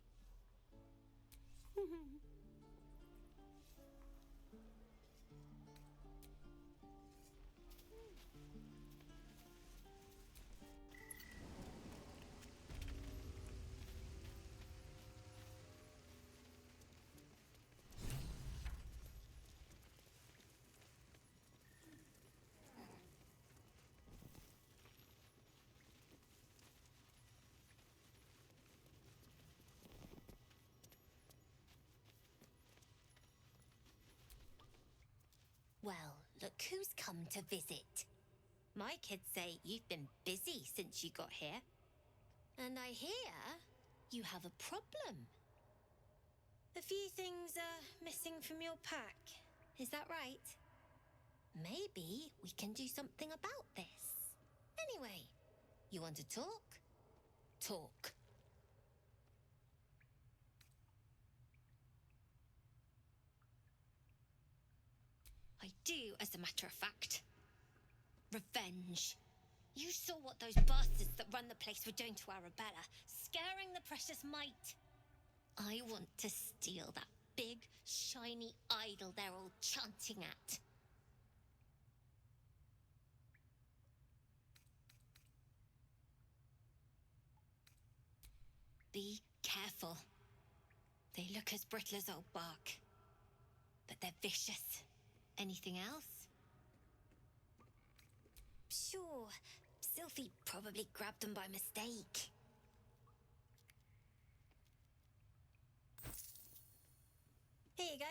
Well, look who's come to visit. My kids say you've been busy since you got here. And I hear you have a problem. A few things are missing from your pack. Is that right? Maybe we can do something about this. Anyway, you want to talk? Talk. I do, as a matter of fact. Revenge. You saw what those bastards that run the place were doing to Arabella, scaring the precious mite. I want to steal that big, shiny idol they're all chanting at. Be careful. They look as brittle as old bark, but they're vicious. Anything else? Sure, Sylphie probably grabbed them by mistake. Here you go.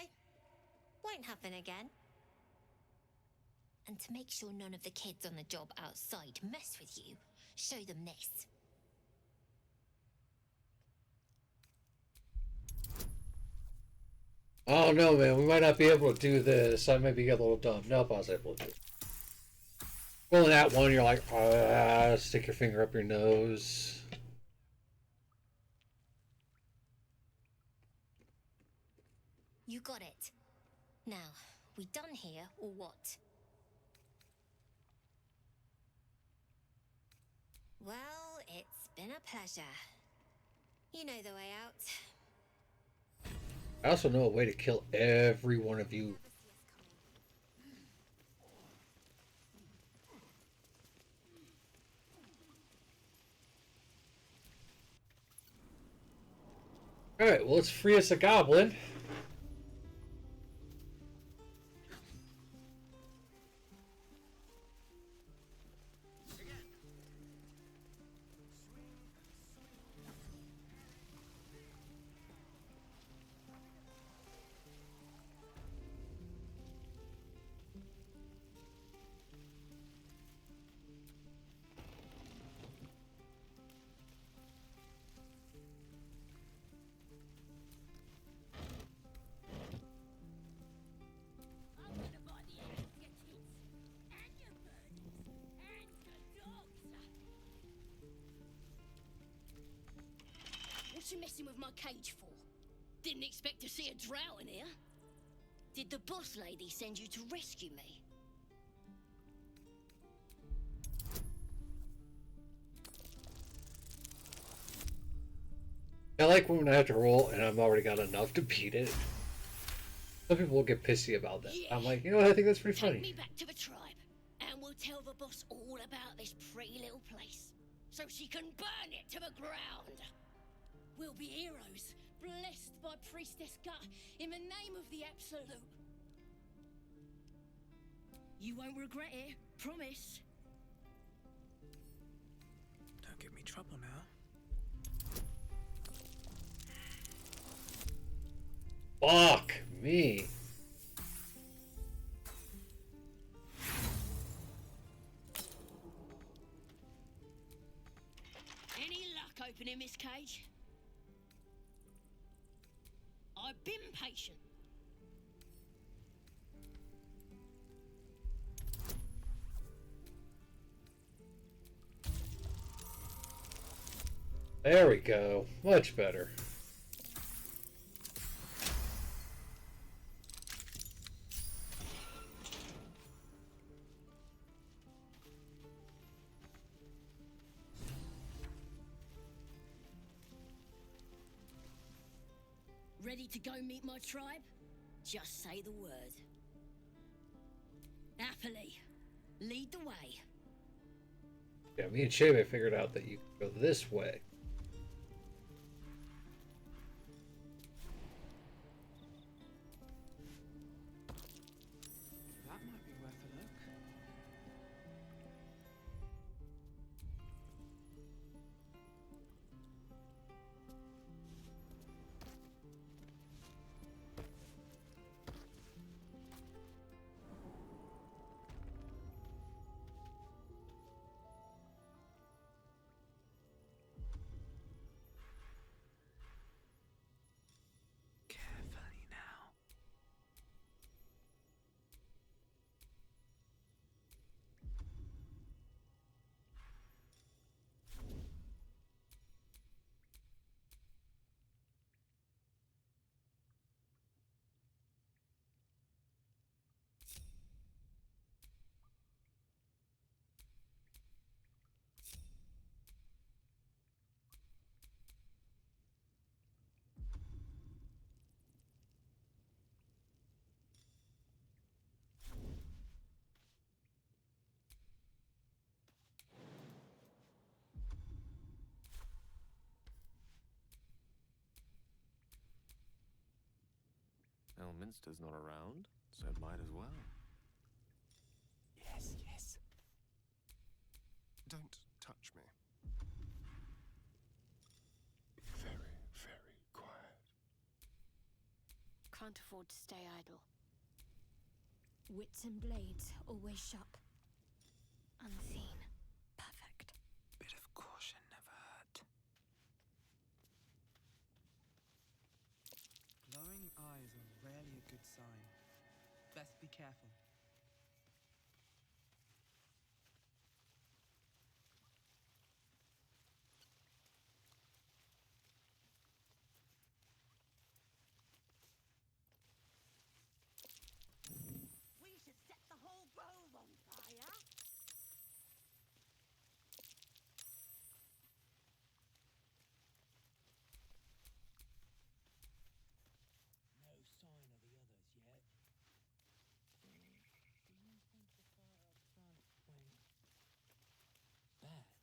Won't happen again. And to make sure none of the kids on the job outside mess with you, show them this. Oh no, man, we might not be able to do this. I may be a little dumb. Nope, I was able to do it. Well, in that one, you're like, stick your finger up your nose. You got it. Now, we done here, or what? Well, it's been a pleasure. You know the way out. I also know a way to kill every one of you. Alright, well, let's free us a goblin. What you messing with my cage for? Didn't expect to see a drow in here. Did the boss lady send you to rescue me? I like when I have to roll and I've already got enough to beat it. Some people will get pissy about that. Yeah. I'm like, you know what, I think that's pretty funny. Take me back to the tribe, and we'll tell the boss all about this pretty little place, so she can burn it to the ground. We'll be heroes, blessed by Priestess Gut, in the name of the Absolute. You won't regret it, promise. Don't give me trouble now. Fuck me. Any luck opening this cage? I've been patient. There we go. Much better. Ready to go meet my tribe? Just say the word. Happily. Lead the way. Yeah, me and Shave figured out that you can go this way. That might be worth a look. Carefully now. Elminster's not around, so it might as well. Yes, yes. Don't touch me. Very, very quiet. Can't afford to stay idle. Wits and blades always sharp. Unseen. Perfect. Bit of caution never hurt. Glowing eyes are rarely a good sign. Best be careful. We should set the whole grove on fire. No sign of the others yet. Do you think the fire up front went bad? Shut it!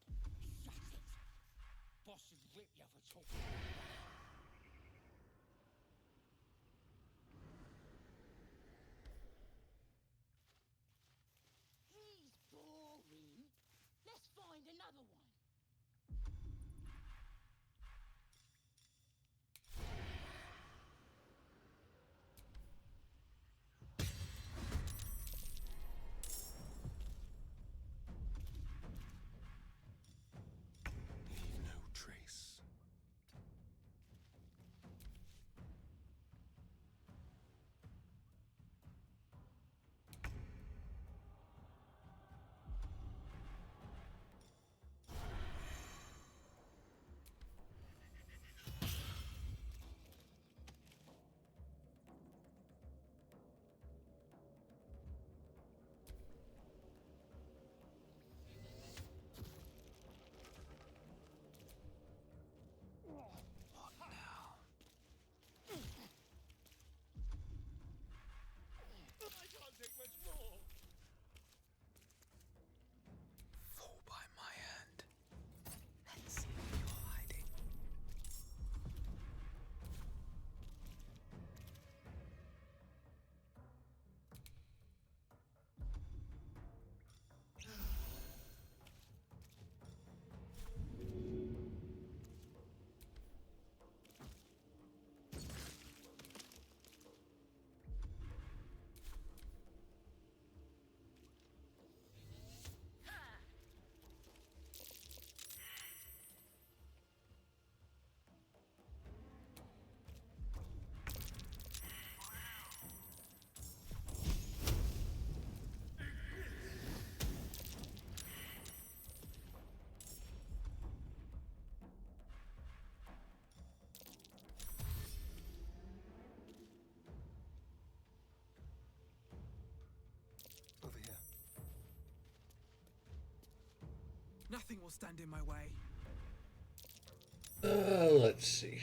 Boss should whip you for talking like that. He's boring. Let's find another one. Leave no trace. Nothing will stand in my way. Let's see.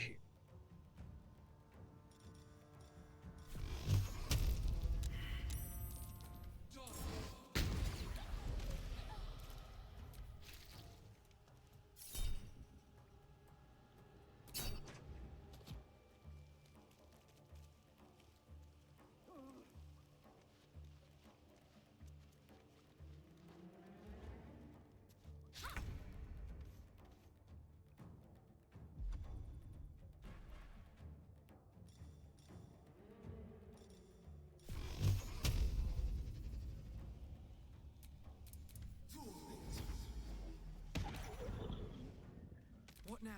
What now?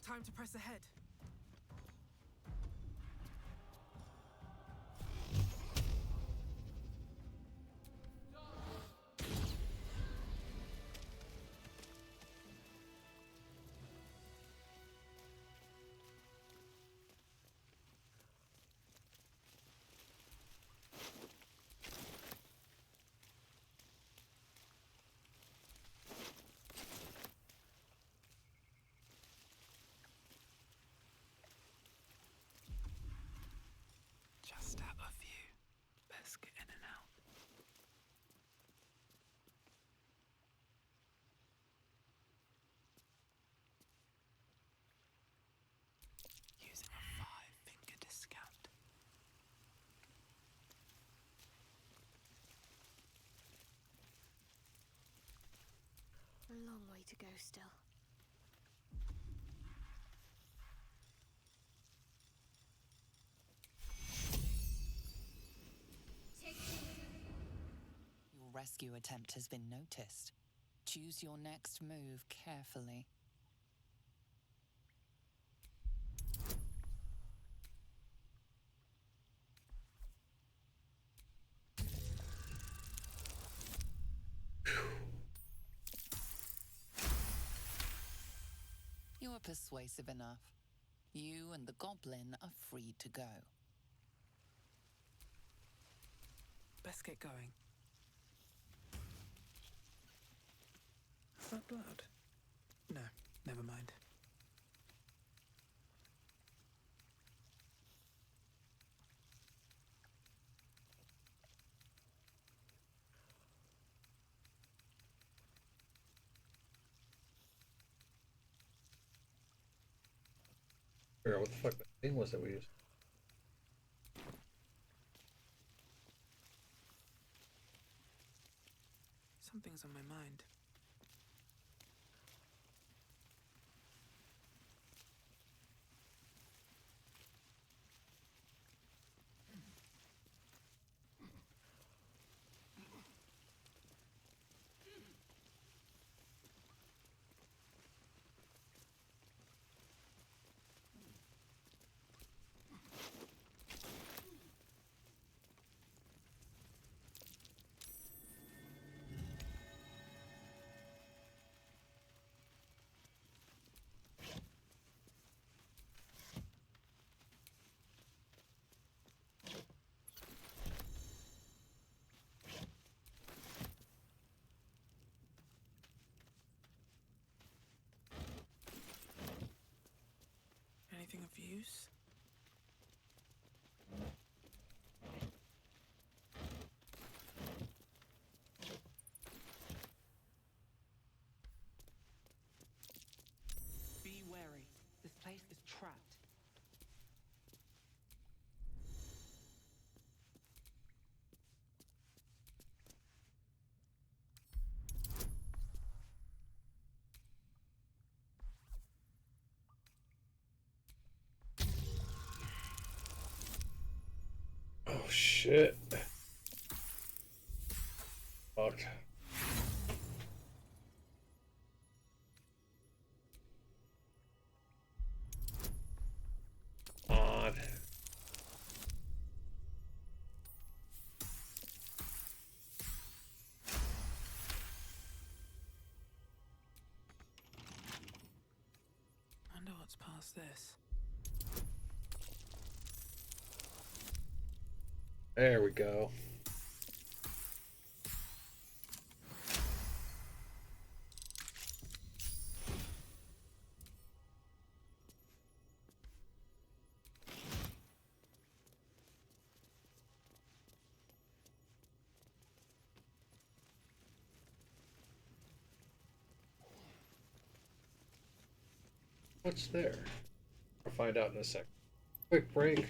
Time to press ahead. Just out of view. Best get in and out. Using a 5-finger discount. A long way to go still. Your rescue attempt has been noticed. Choose your next move carefully. You are persuasive enough. You and the goblin are free to go. Best get going. Is that blood? No, never mind. Figure out what the fuck that thing was that we used. Something's on my mind. Anything of use? Be wary. This place is trapped. Oh shit. Fucked. On. What's past this? There we go. What's there? I'll find out in a sec. Quick break.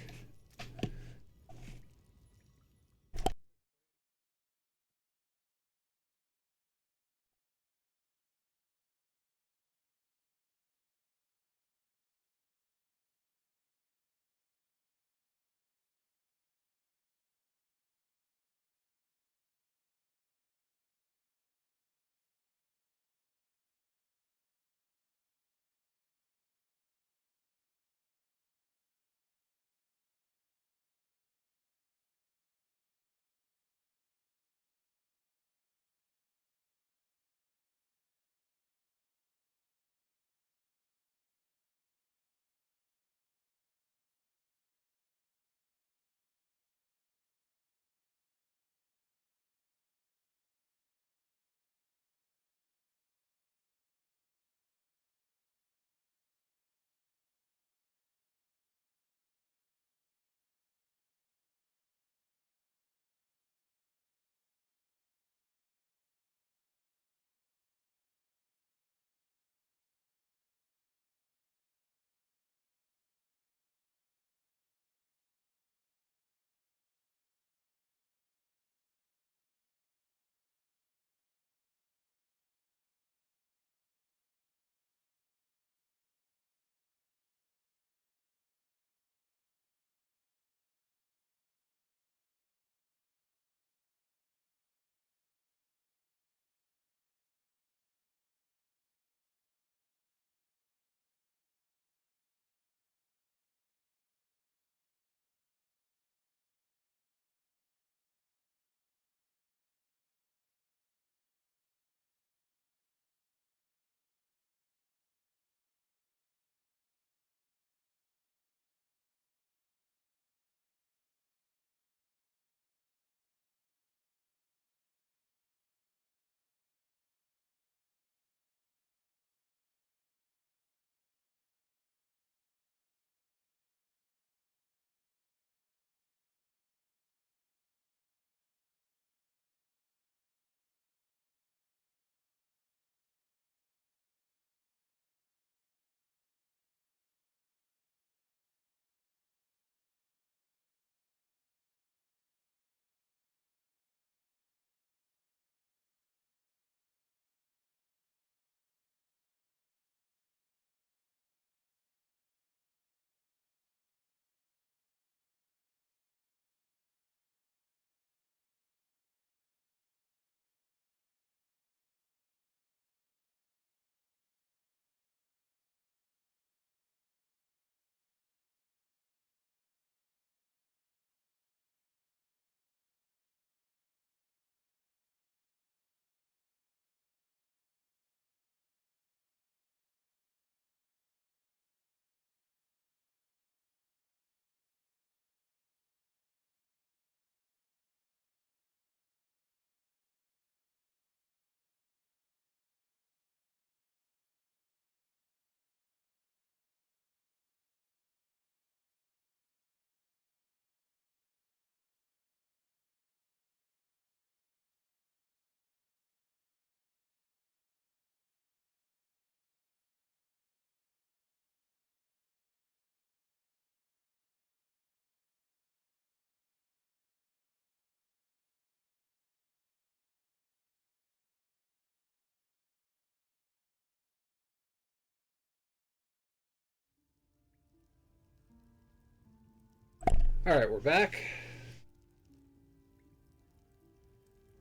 All right, we're back.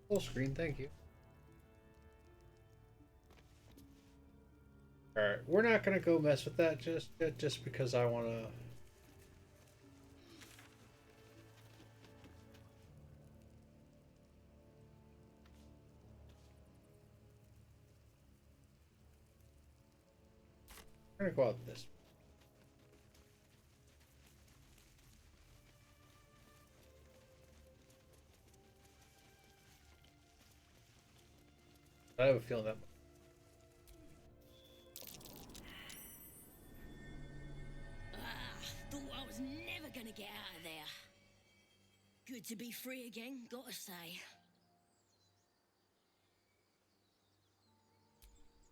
Full screen, thank you. All right, we're not gonna go mess with that just because I want to. We're gonna go out this. I have a feeling that. Thought I was never gonna get out of there. Good to be free again, gotta say.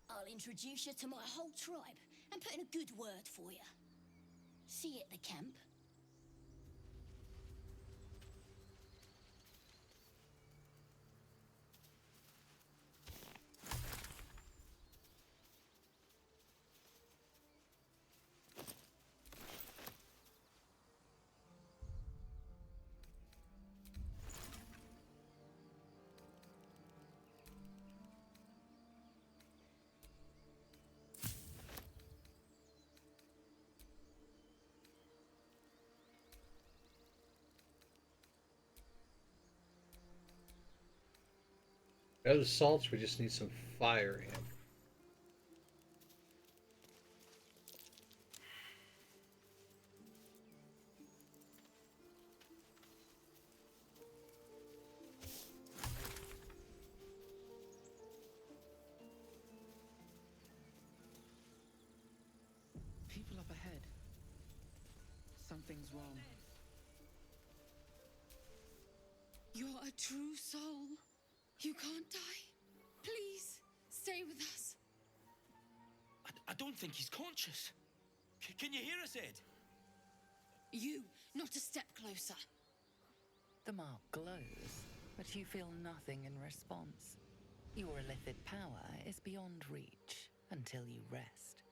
I'll introduce you to my whole tribe and put in a good word for you. See you at the camp. We have the salts, we just need some fire in. People up ahead. Something's wrong. You're a true soul. You can't die. Please, stay with us. I don't think he's conscious. Can you hear us, Ed? You, not a step closer. The mark glows, but you feel nothing in response. Your illithid power is beyond reach until you rest.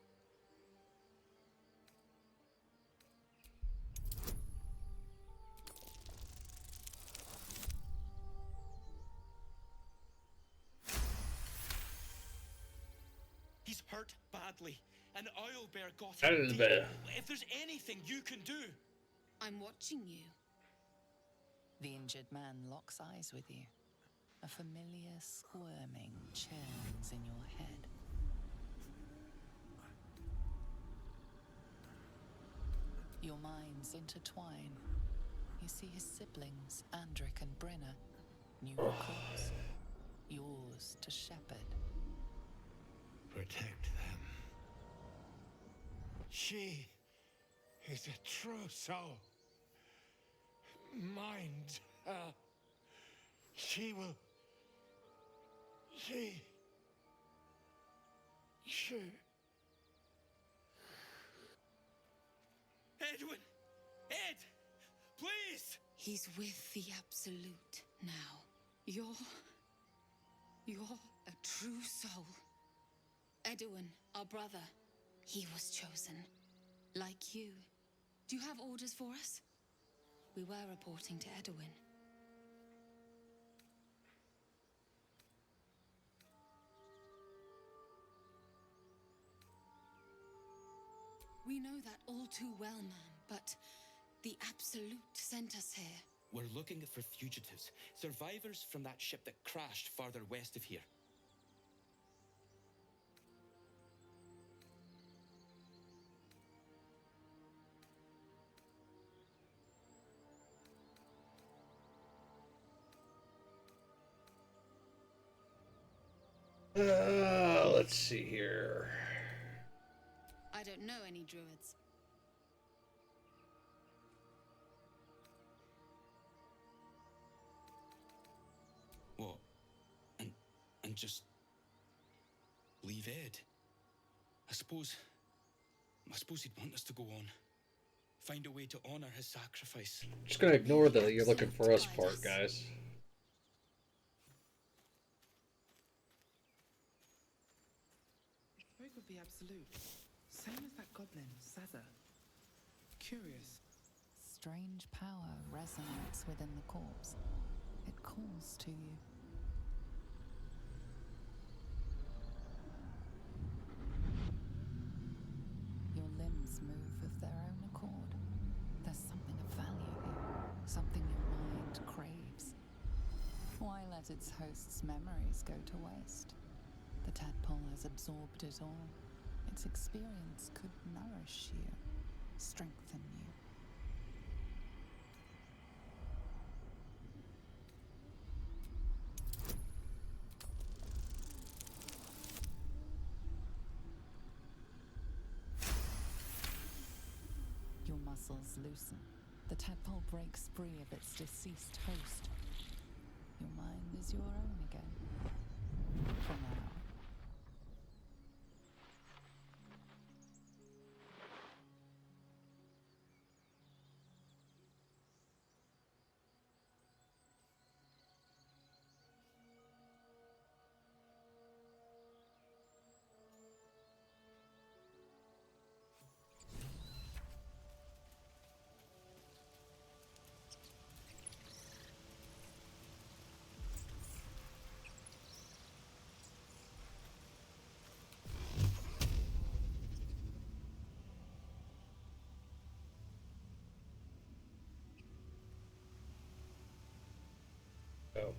He's hurt badly. An owlbear got Out him of the deep. bed. If there's anything you can do. I'm watching you. The injured man locks eyes with you. A familiar squirming churns in your head. Your minds intertwine. You see his siblings, Andric and Brenna. New recalls. Yours to shepherd. Protect them. She is a true soul. Mind her. She will. She. Edwin! Ed! Please! He's with the Absolute now. You're a true soul. Edwin, our brother, he was chosen. Like you. Do you have orders for us? We were reporting to Edwin. We know that all too well, ma'am, but the Absolute sent us here. We're looking for fugitives, survivors from that ship that crashed farther west of here. Let's see here. I don't know any druids. What? And just leave Ed? I suppose he'd want us to go on. Find a way to honor his sacrifice. Just gonna ignore the "you're looking for us" part, guys. You spoke of the Absolute. Same as that goblin, Saza. Curious. Strange power resonates within the corpse. It calls to you. Your limbs move of their own accord. There's something of value here, something your mind craves. Why let its host's memories go to waste? The tadpole has absorbed it all. Its experience could nourish you, strengthen you. muscles loosen. The tadpole breaks free of its deceased host. Your mind is your own again. For now. Oh.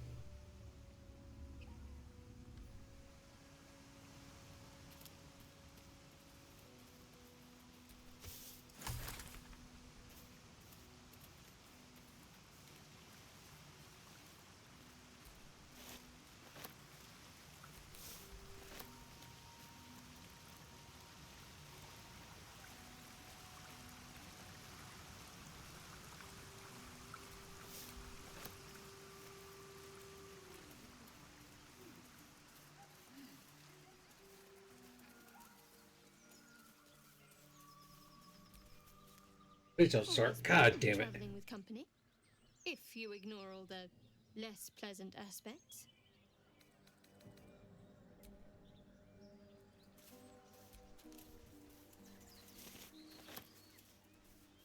Please don't start. God damn it. Traveling with company, if you ignore all the less pleasant aspects.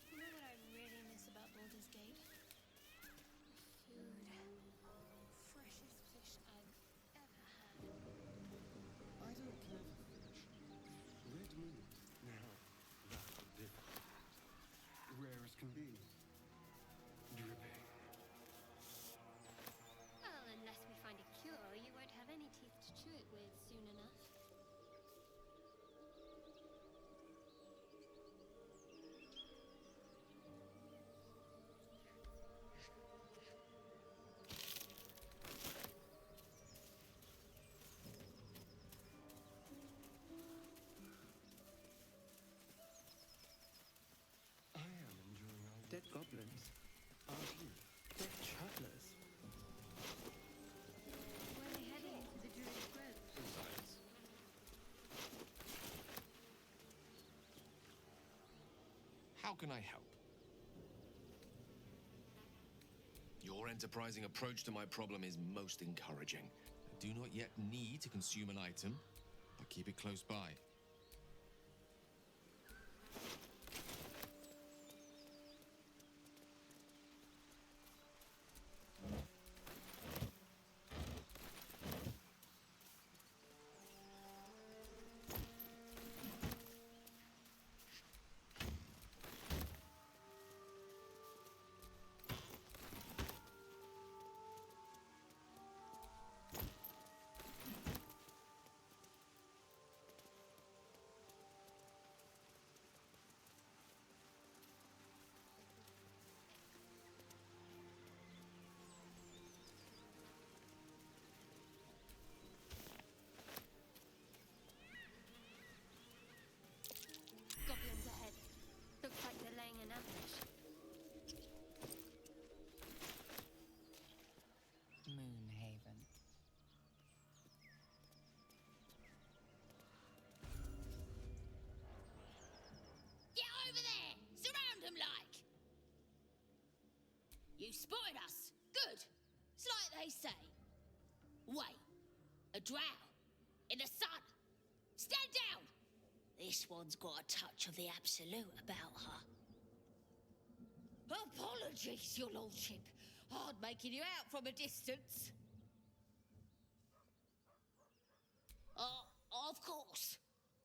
You know what I really miss about Baldur's Gate? Food. Freshest fish I've ever had. I don't care for fish. Red meat, now, that's a different matter. Rare as can be. Dripping. Well, unless we find a cure, you won't have any teeth to chew it with soon enough. I am enjoying our Dead goblins. Aren't you? Dead travelers. Where are they heading? To the Druid's Grove? Silence. How can I help? Your enterprising approach to my problem is most encouraging. I do not yet need to consume an item, but keep it close by. Goblins ahead. Looks like they're laying an ambush. Moonhaven. Get over there! Surround them like! You spotted us. Good. It's like they say. Wait. A drow. In the sun. Stand down! This one's got a touch of the absolute about her. Apologies, your lordship. Hard making you out from a distance. Of course.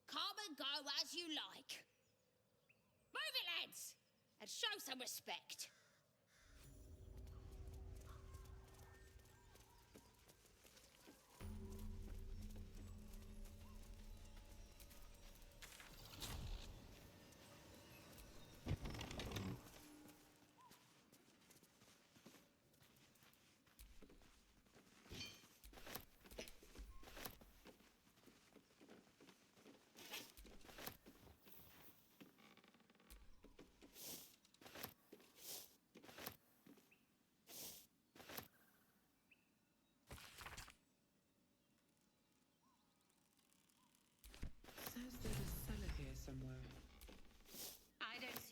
Come and go as you like. Move it, lads! And show some respect.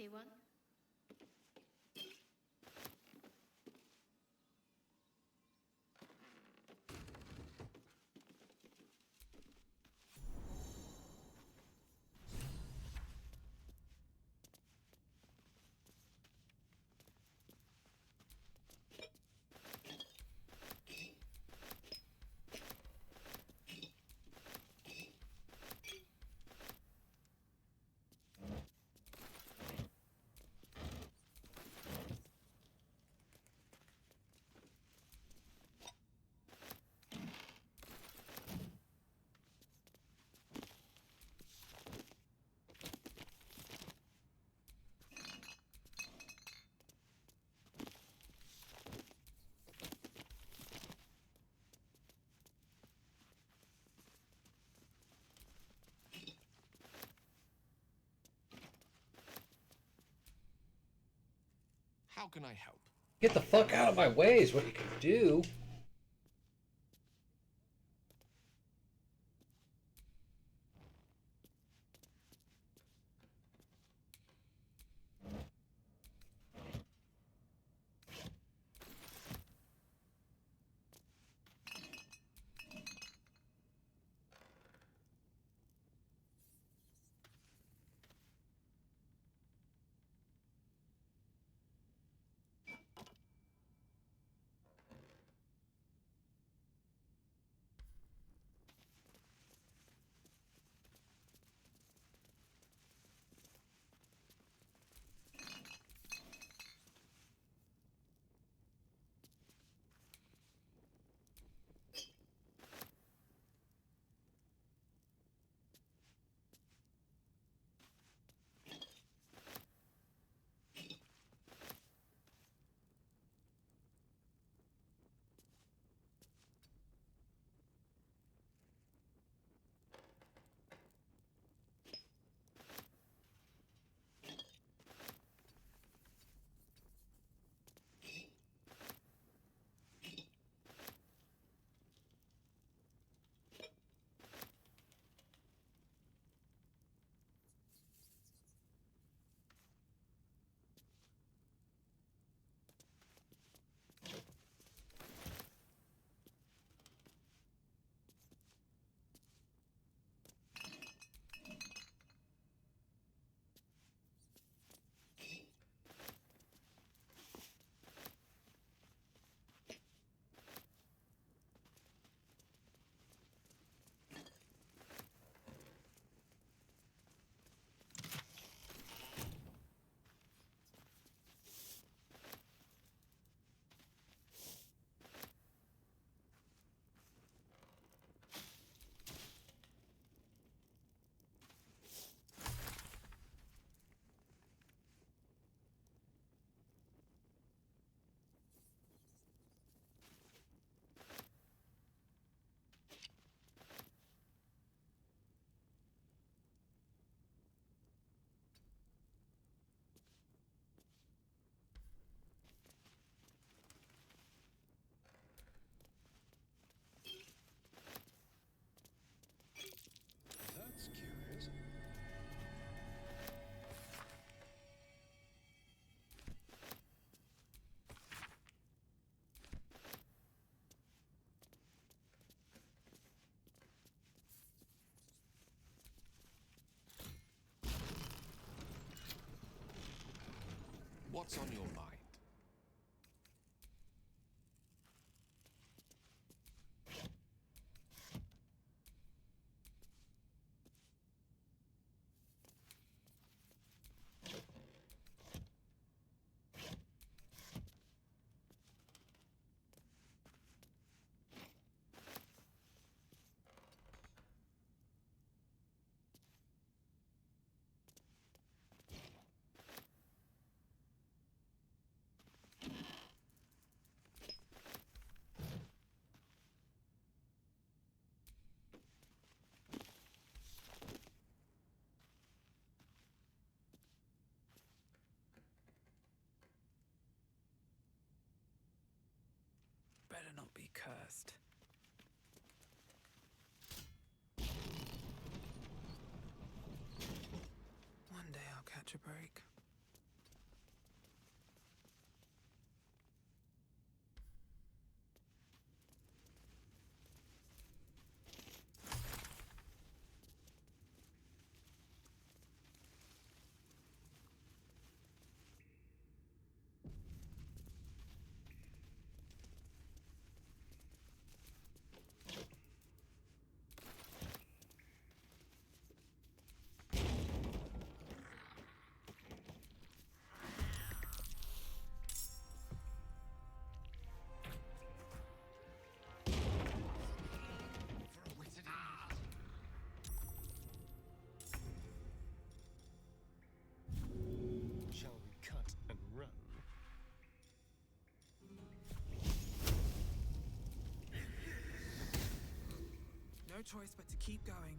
See one? How can I help? Get the fuck out of my way is what you can do. That's curious. What's on your mind? Better not be cursed. One day I'll catch a break. No choice but to keep going.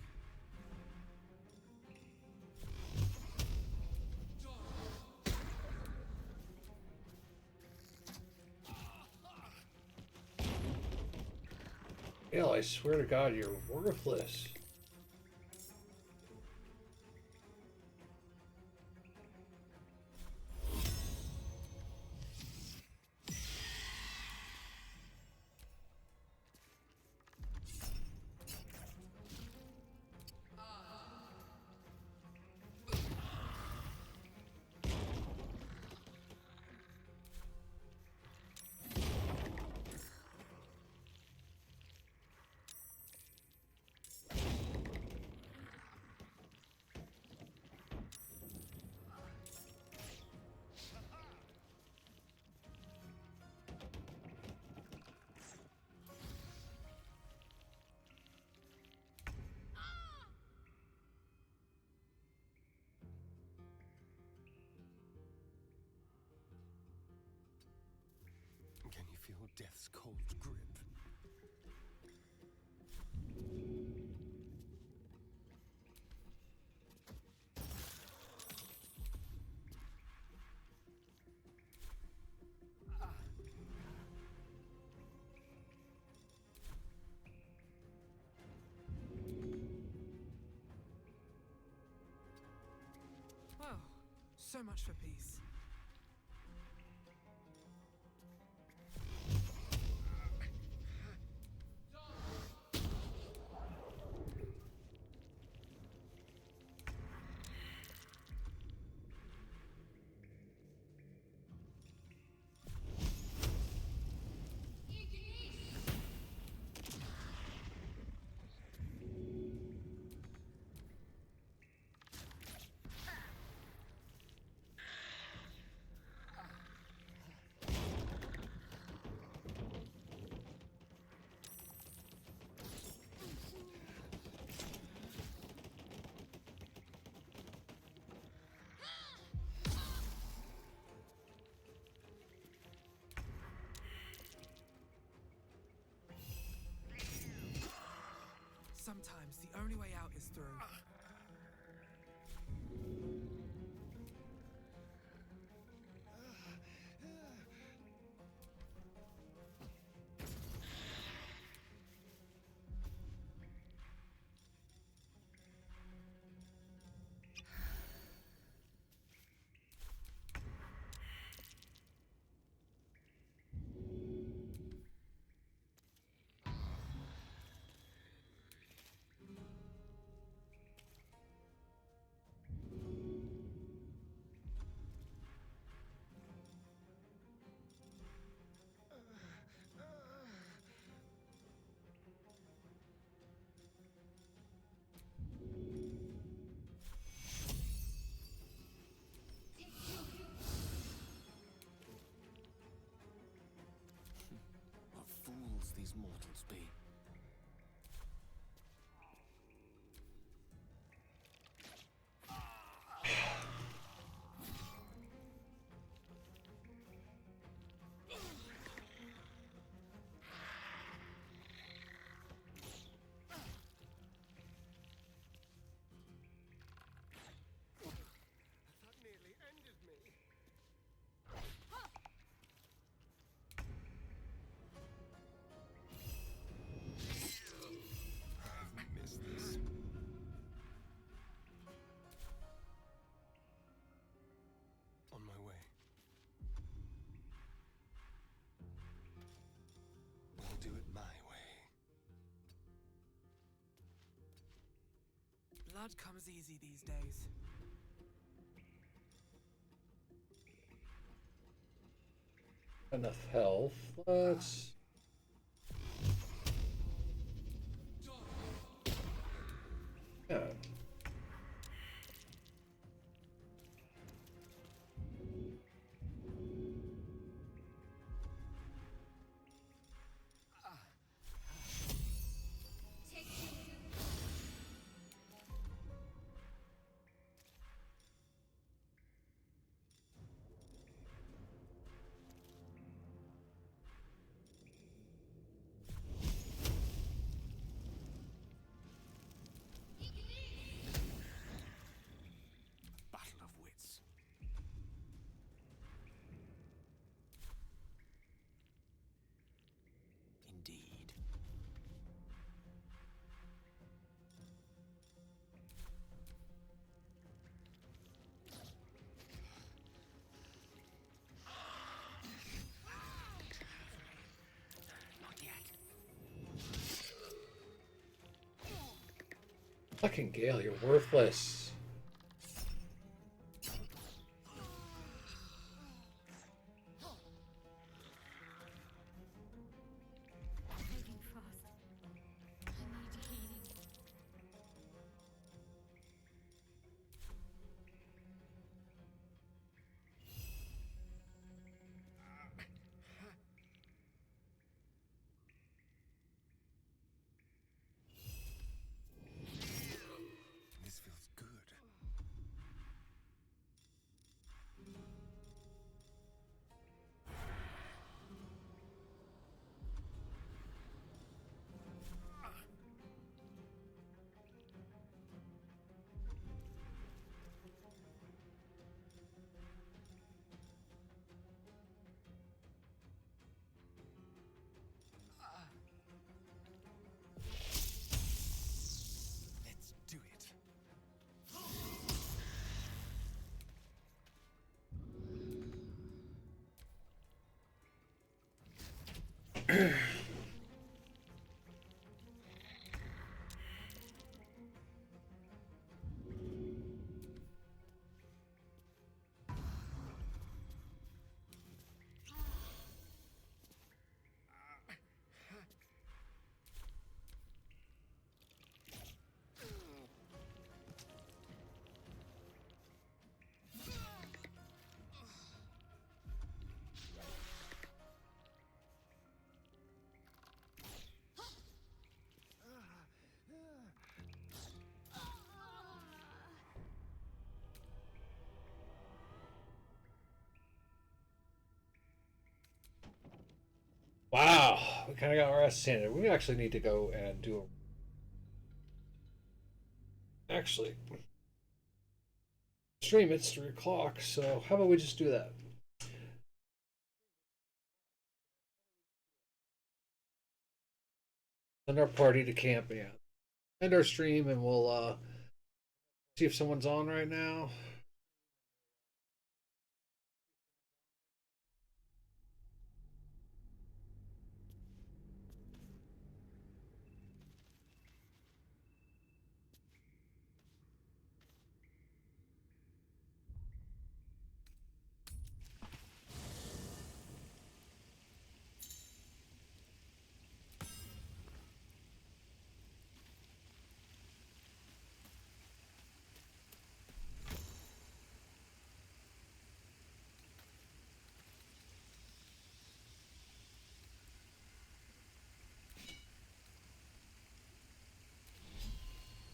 Hell, I swear to God, you're worthless. Can you feel death's cold grip? Well, so much for peace. Sometimes the only way out is through. What fools these mortals be. That nearly ended me. I've missed this. On my way. We'll do it my way. Blood comes easy these days. Enough health. Let's. Yeah. Fucking Gale, you're worthless. Moving fast. I need healing. This feels good. Let's do it. Wow, we kind of got our ass handed. We actually need to go and do a... Actually, stream, it's 3 o'clock, so how about we just do that? Send our party to camp, yeah. End our stream and we'll see if someone's on right now.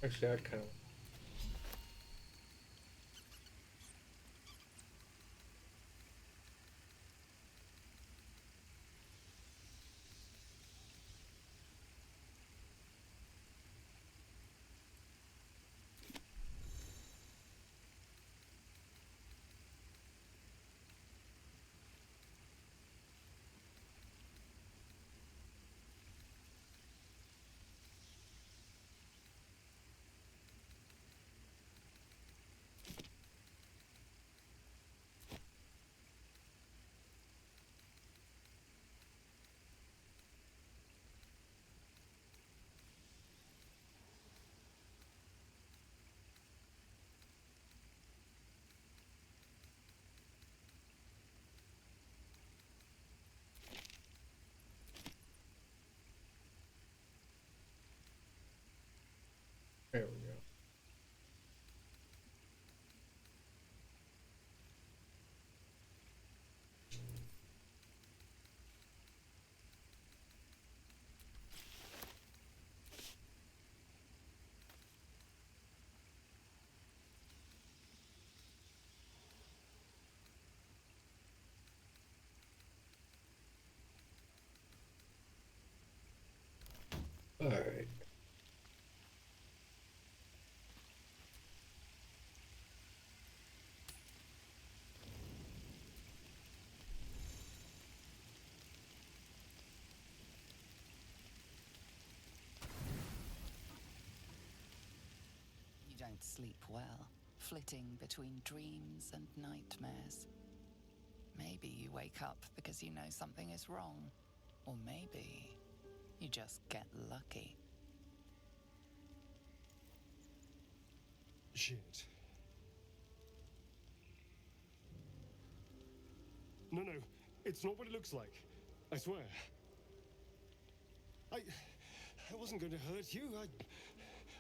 Actually, I'd kind of... There we go. All right. You don't sleep well, flitting between dreams and nightmares. Maybe you wake up because you know something is wrong. Or maybe you just get lucky. Shit. No, it's not what it looks like. I swear. I wasn't going to hurt you.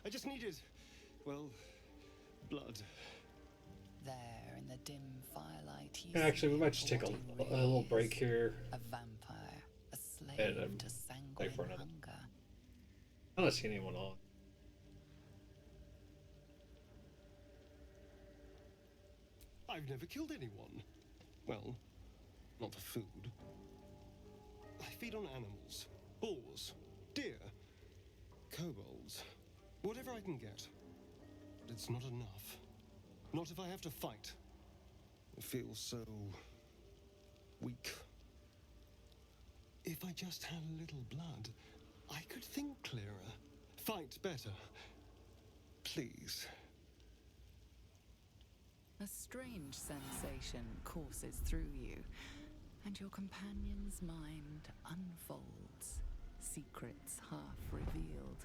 I just needed, well, blood. There in the dim firelight, you Actually, we see might just take a little break here. a vampire, a slave And to wait sanguine for another. hunger. I don't see anyone on. I've never killed anyone. Well, not for food. I feed on animals. Boars. Deer. Kobolds. Whatever I can get. But it's not enough. Not if I have to fight. It feels so... weak. If I just had a little blood, I could think clearer. Fight better. Please. A strange sensation courses through you, and your companion's mind unfolds, secrets half revealed.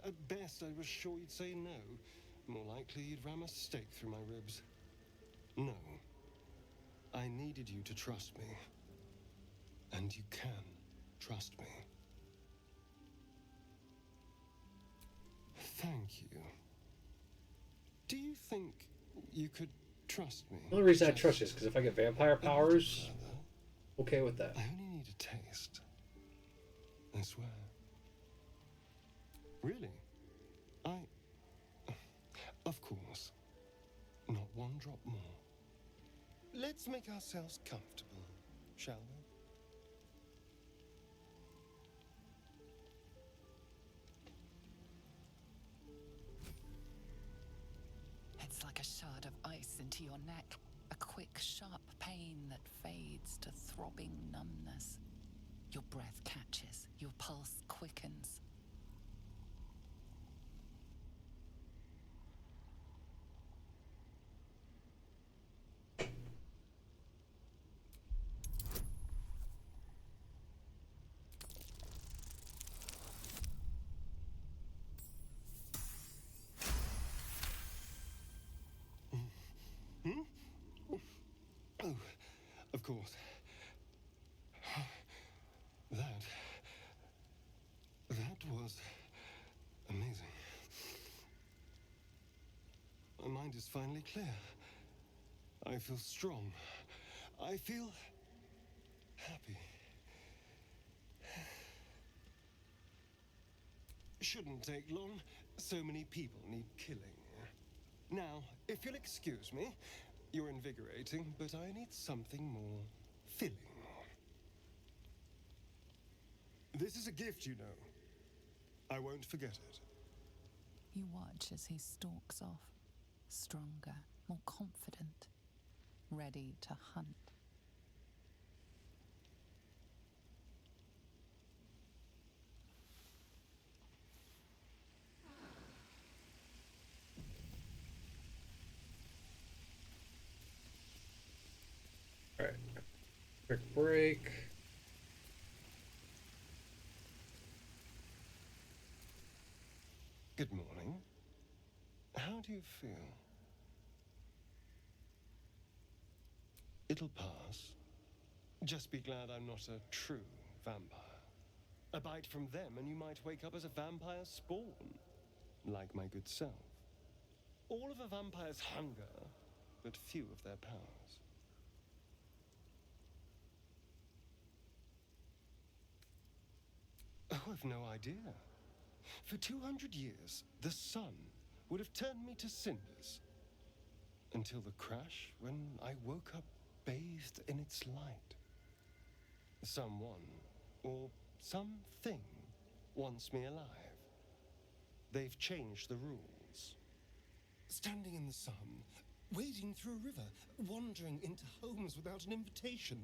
At best, I was sure you'd say no. More likely, you'd ram a stake through my ribs. No. I needed you to trust me. And you can trust me. Thank you. Do you think you could trust me? The only reason I trust you is because if I get vampire powers, okay with that. I only need a taste. I swear. Really? Of course. Not one drop more. Let's make ourselves comfortable, shall we? It's like a shard of ice into your neck, a quick, sharp pain that fades to throbbing numbness. Your breath catches, your pulse quickens. Oh, of course. That was amazing. My mind is finally clear. I feel strong. I feel happy. Shouldn't take long. So many people need killing. Now, if you'll excuse me, you're invigorating, but I need something more filling. This is a gift, you know. I won't forget it. You watch as he stalks off, stronger, more confident, ready to hunt. Alright. Quick break. Good morning. How do you feel? It'll pass. Just be glad I'm not a true vampire. A bite from them and you might wake up as a vampire spawn. Like my good self. All of a vampire's hunger, but few of their powers. Oh, I've no idea. For 200 years, the sun would have turned me to cinders. Until the crash, when I woke up bathed in its light. Someone, or something, wants me alive. They've changed the rules. Standing in the sun, wading through a river, wandering into homes without an invitation.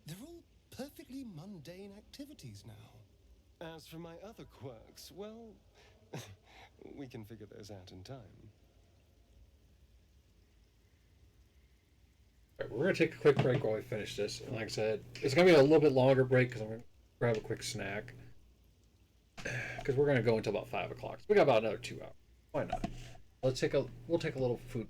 They're all perfectly mundane activities now. As for my other quirks, well, we can figure those out in time. Alright, we're going to take a quick break while we finish this. And like I said, it's going to be a little bit longer break because I'm going to grab a quick snack. because we're gonna go until about 5 o'clock. So we got about another 2 hours. Why not? We'll take a little food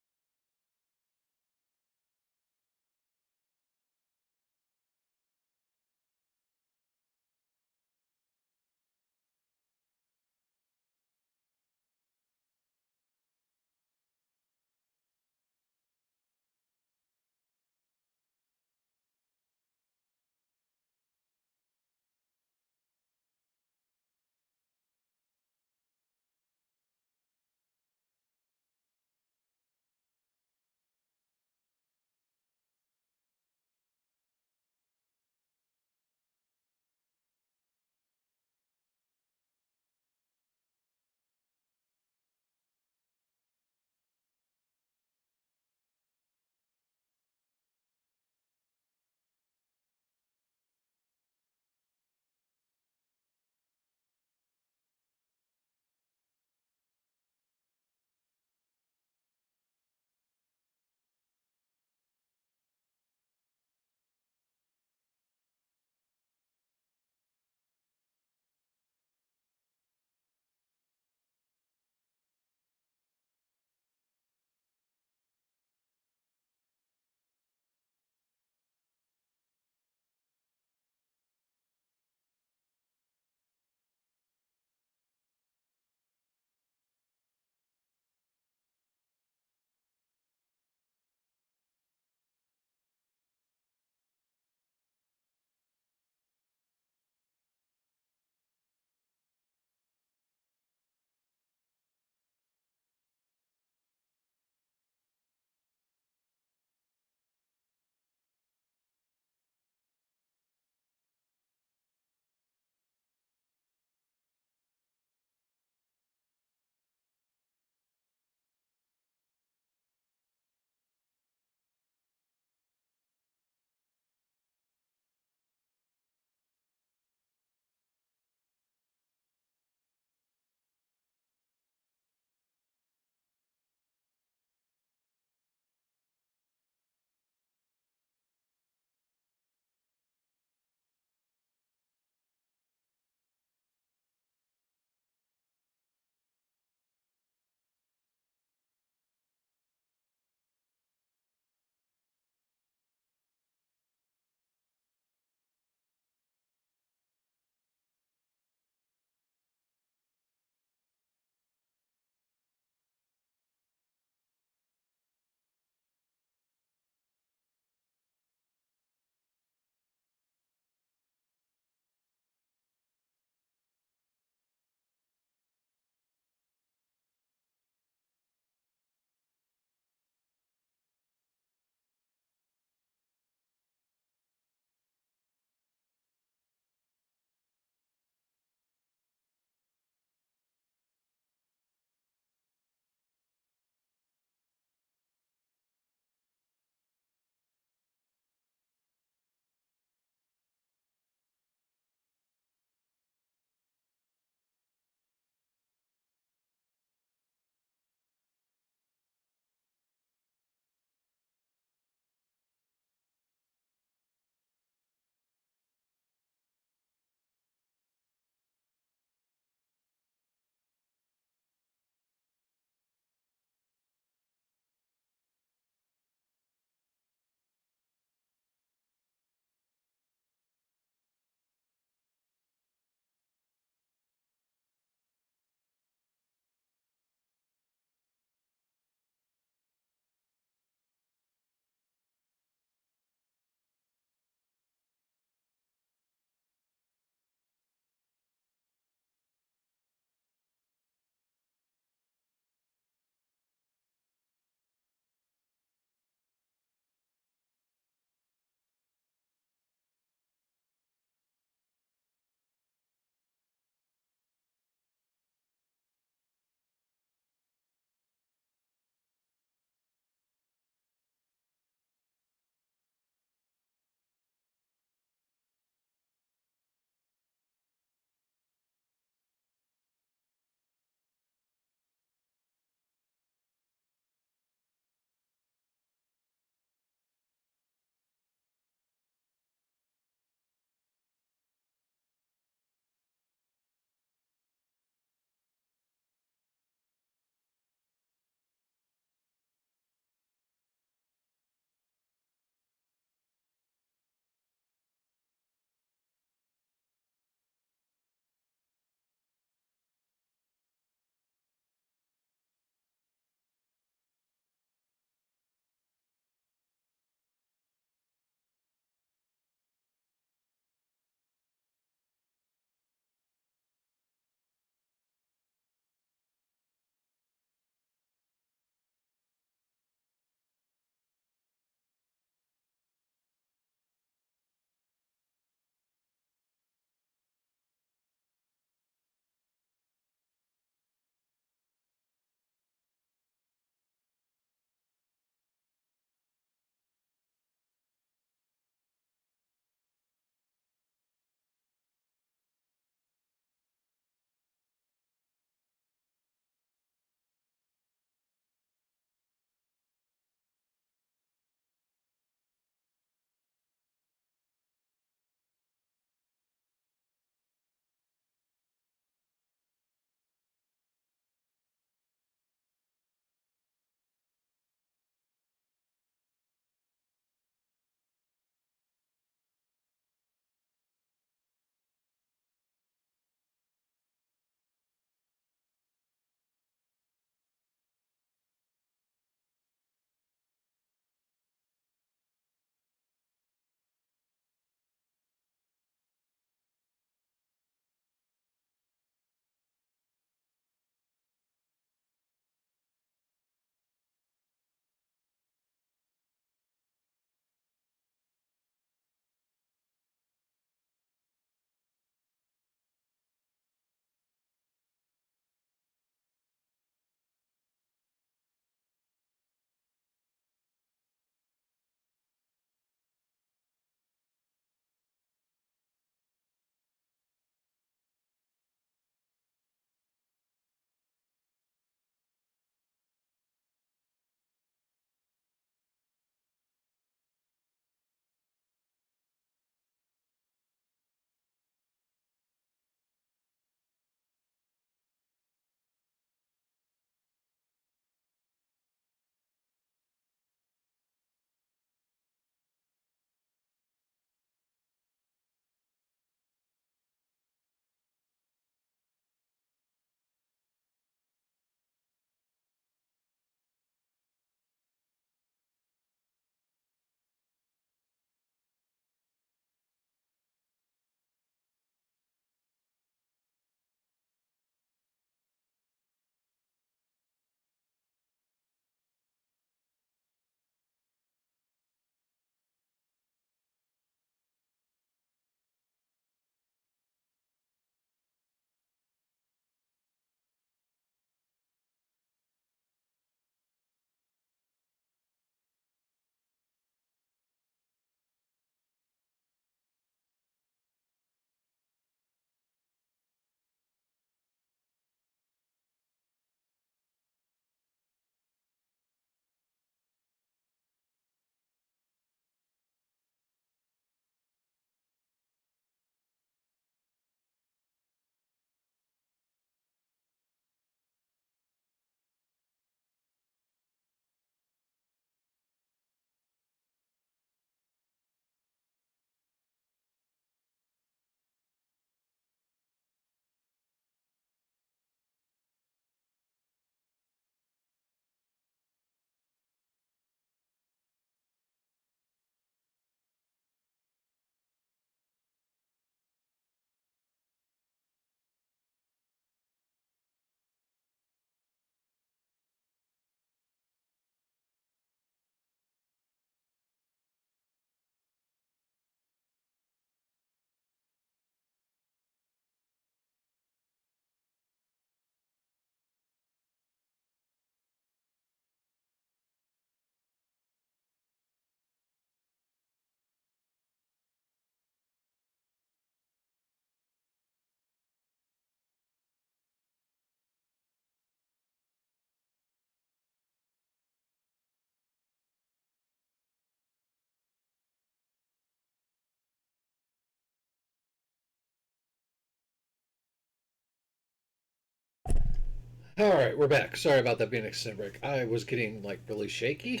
All right, we're back. Sorry about that being an extended break. I was getting like really shaky.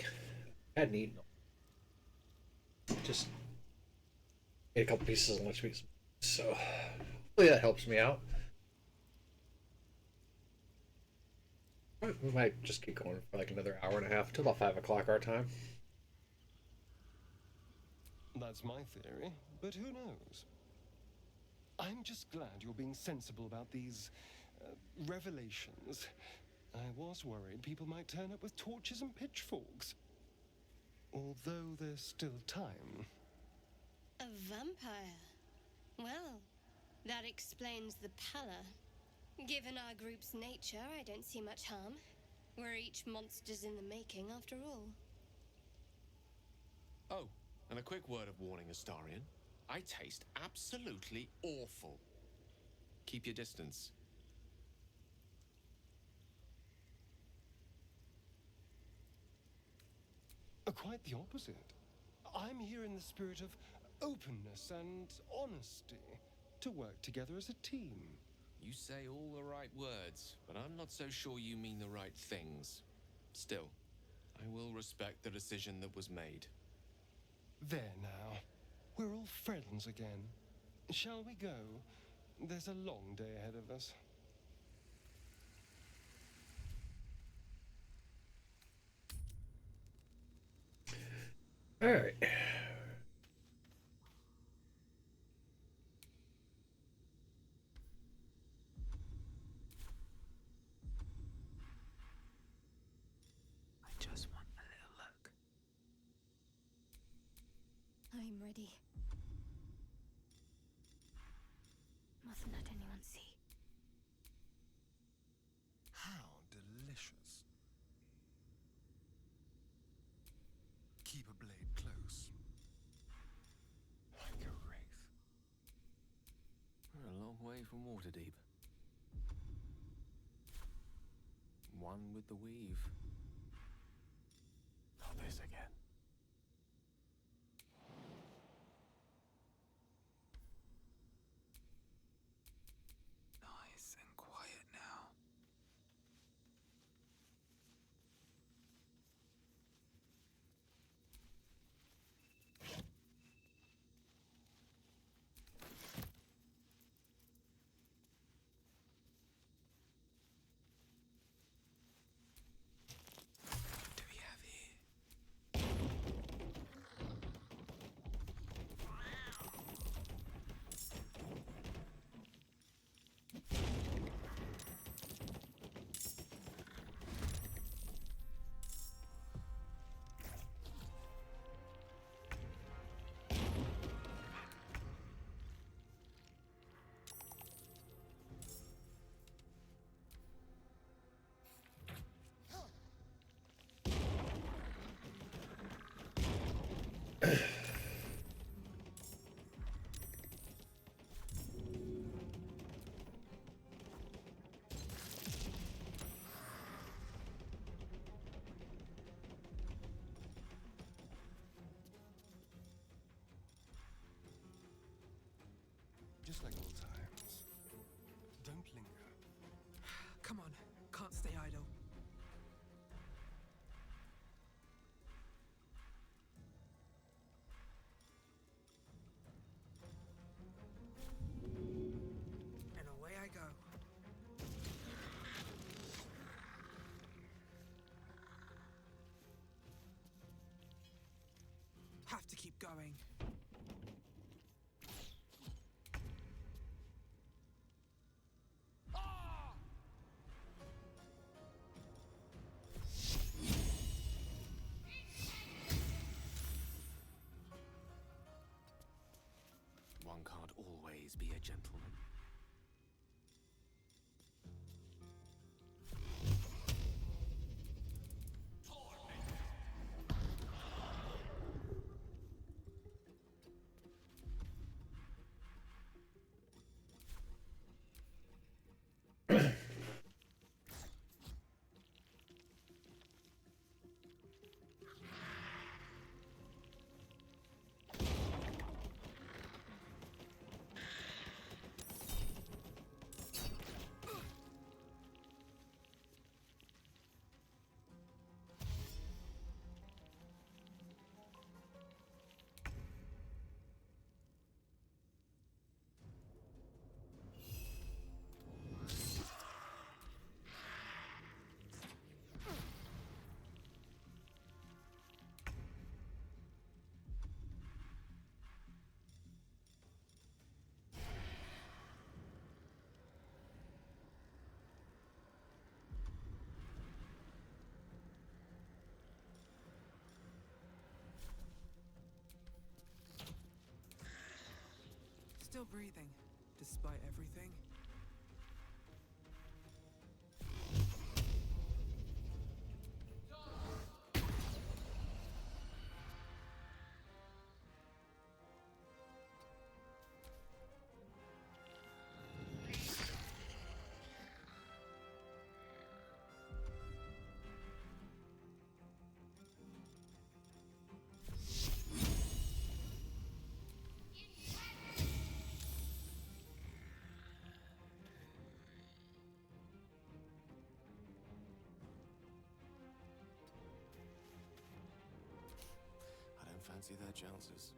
Hadn't eaten. Just ate a couple pieces of lunch meat, so hopefully that helps me out. We might just keep going for like another hour and a half till about 5 o'clock our time. That's my theory, but who knows? I'm just glad you're being sensible about these revelations. I was worried people might turn up with torches and pitchforks. Although there's still time. A vampire? Well, that explains the pallor. Given our group's nature, I don't see much harm. We're each monsters in the making, after all. Oh, and a quick word of warning, Astarion. I taste absolutely awful. Keep your distance. Quite the opposite. I'm here in the spirit of openness and honesty to work together as a team. You say all the right words, but I'm not so sure you mean the right things. Still, I will respect the decision that was made. There now. We're all friends again. Shall we go? There's a long day ahead of us. All right. I just want a little look. I'm ready. Mustn't let anyone see. How delicious. Keep a blade close. Like a wraith. We're a long way from Waterdeep. One with the weave. Not this again. Nice and quiet now. What do we have here? Just like old times. Don't linger. Come on, can't stay idle. And away I go. Have to keep going. One can't always be a gentleman. still breathing, despite everything. I don't fancy their chances.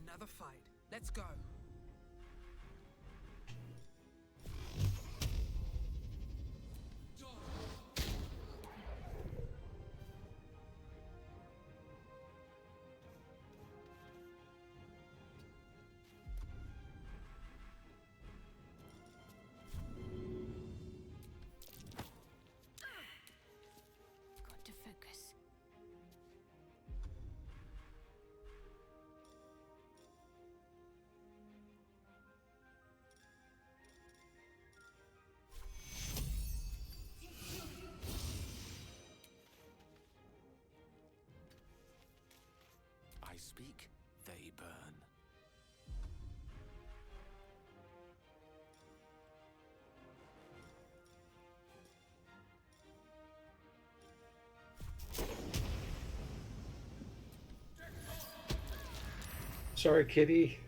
Another fight. Let's go. Got to focus. I speak, they burn. Sorry, kitty.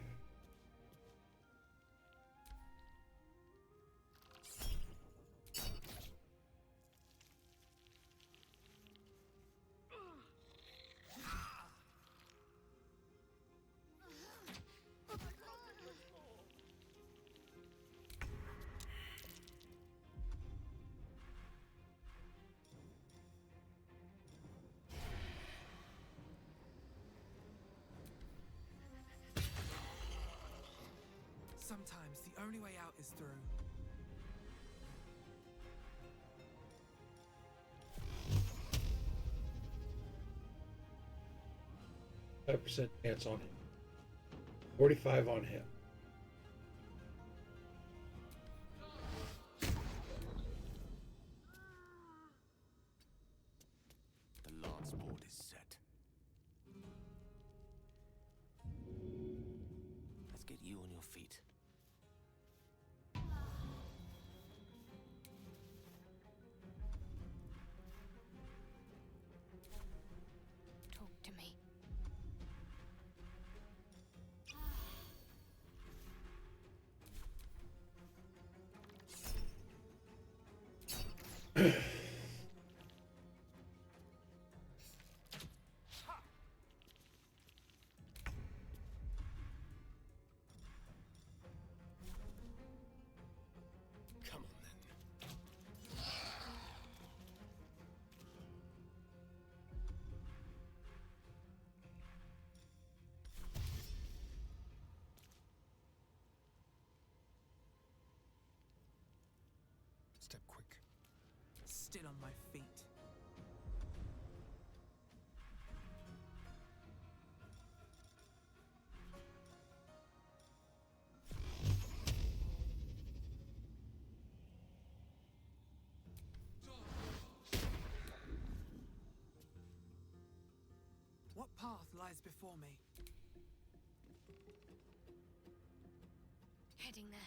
Sometimes the only way out is through. %5 chance on him. 45 on him. The lance board is set. Let's get you on your feet. Talk to me. Come on then. Step quick. Still on my feet. What path lies before me? heading there.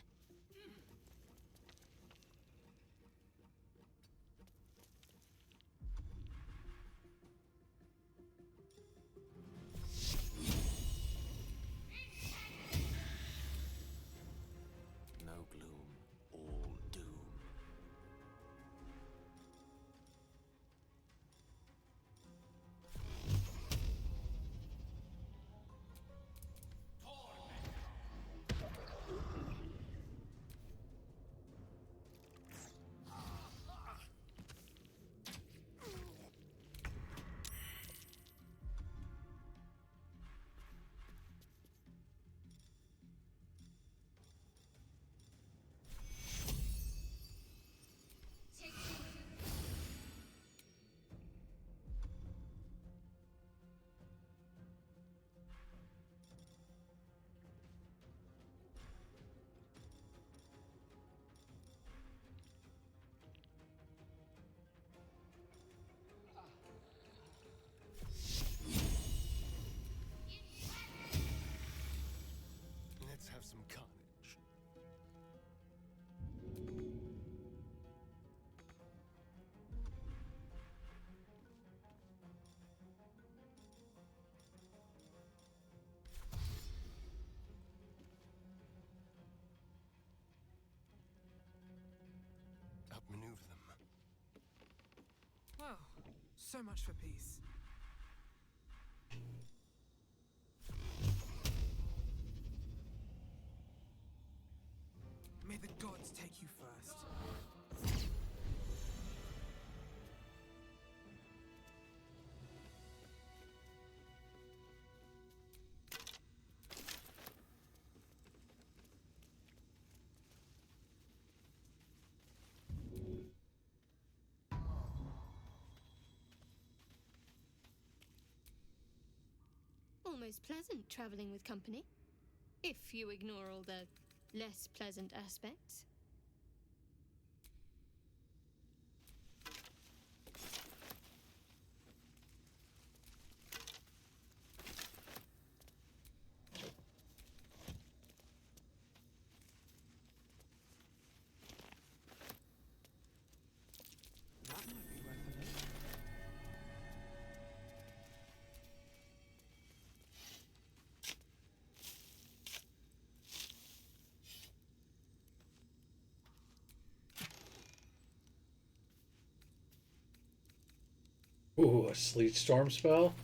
No gloom, all doom. Let's have some carnage. Outmaneuver them. Well, so much for peace. May the gods take you first. Almost pleasant traveling with company. If you ignore all the less pleasant aspects. That might be worth a look. Ooh, a sleet storm spell.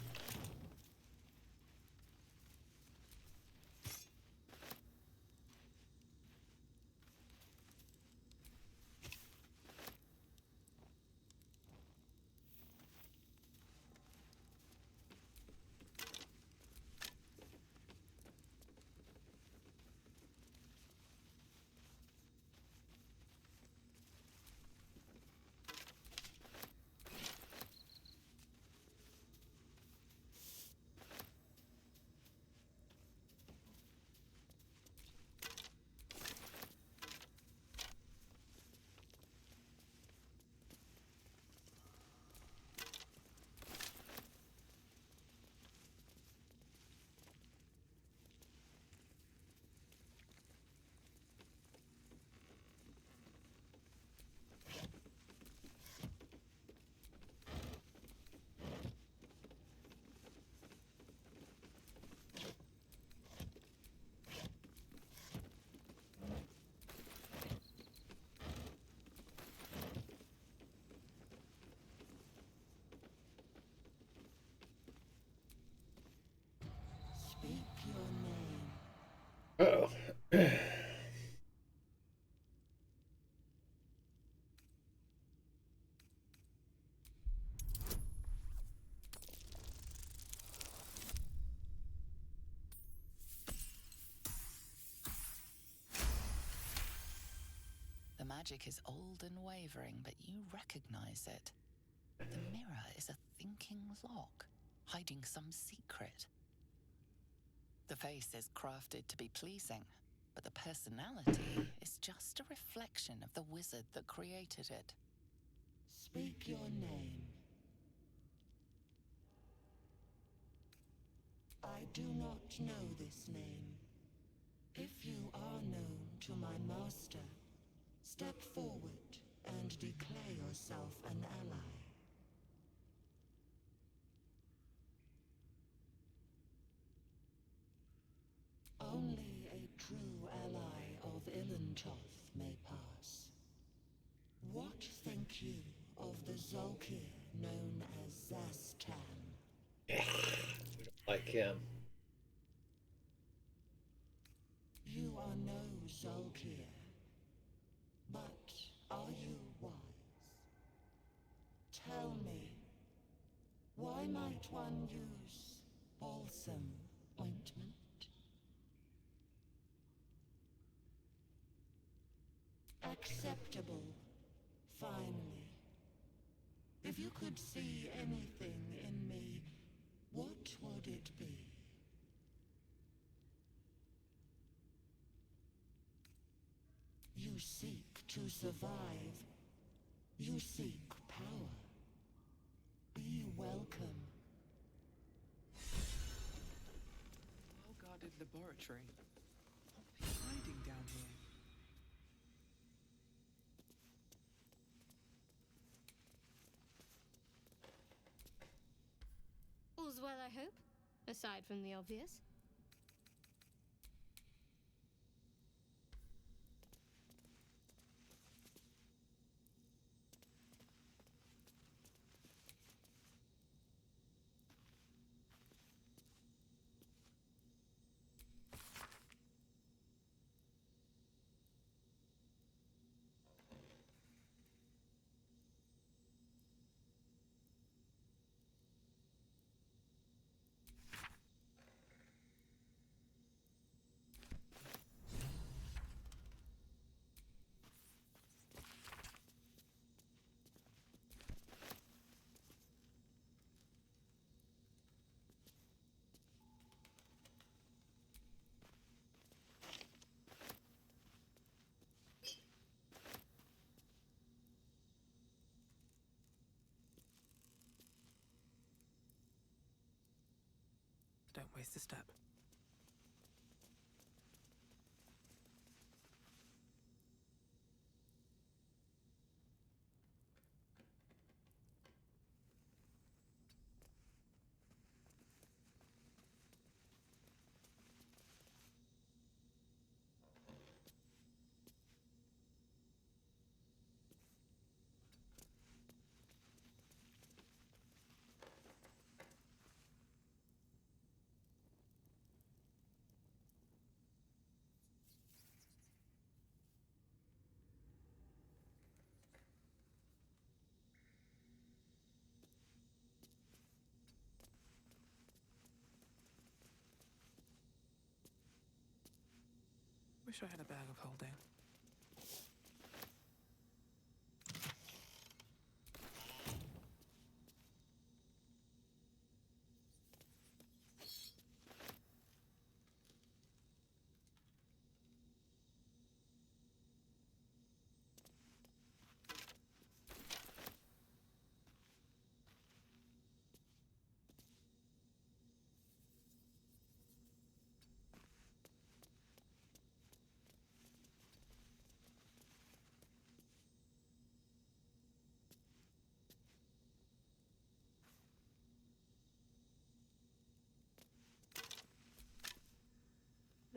Speak your name. Uh-oh. The magic is old and wavering, but you recognize it. The mirror is a thinking lock, hiding some secret. The face is crafted to be pleasing, but the personality is just a reflection of the wizard that created it. Speak your name. I do not know this name. If you are known to my master, step forward and declare yourself an ally. Only a true ally of Ilintoth may pass. What think you of the Zolkir known as Zastan? We don't like him. You are no Zolkir, but are you wise? Tell me, why might one use balsam ointment? Acceptable, finally. If you could see anything in me, what would it be? You seek to survive. You seek power. Be welcome. Well-guarded laboratory. What are you hiding down here? All's well, I hope, aside from the obvious. Don't waste a step. Wish I had a bag of holding.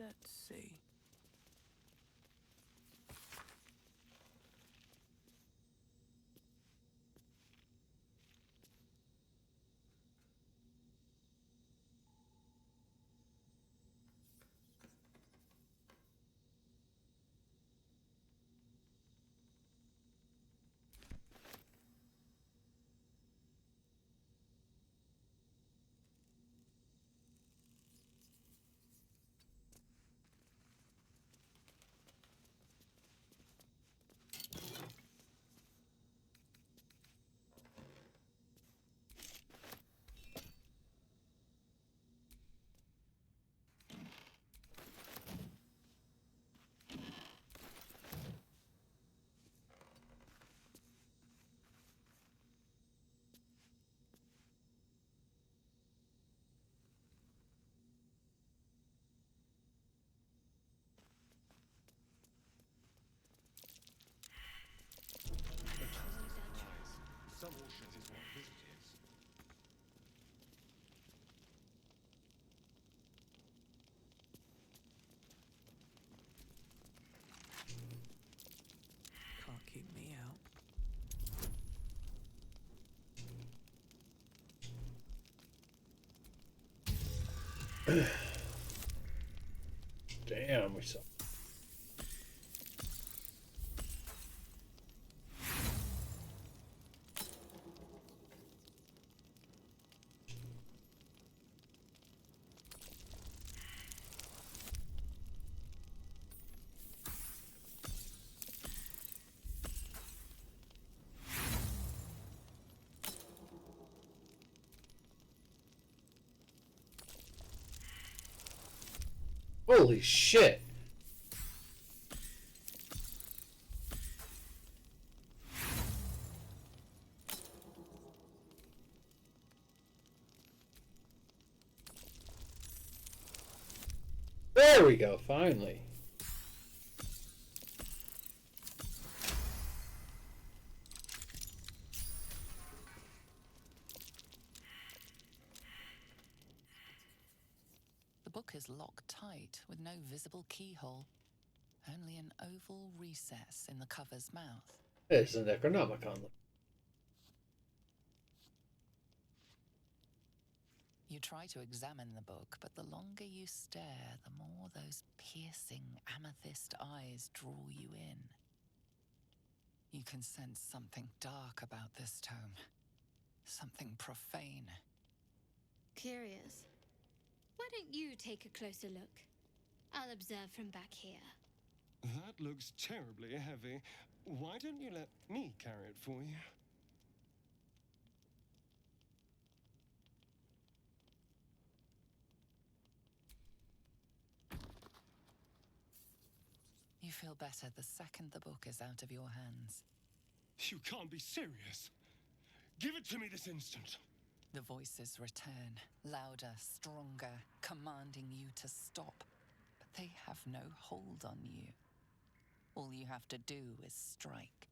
Let's see. keep me out. Damn, we saw. Holy shit! There we go, finally. The book is locked tight with no visible keyhole, only an oval recess in the cover's mouth. It's an Necronomicon. You try to examine the book, but the longer you stare, the more those piercing amethyst eyes draw you in. You can sense something dark about this tome, something profane. Curious. Why don't you take a closer look? I'll observe from back here. That looks terribly heavy. Why don't you let me carry it for you? You feel better the second the book is out of your hands. You can't be serious. Give it to me this instant. The voices return, louder, stronger, commanding you to stop. But they have no hold on you. All you have to do is strike.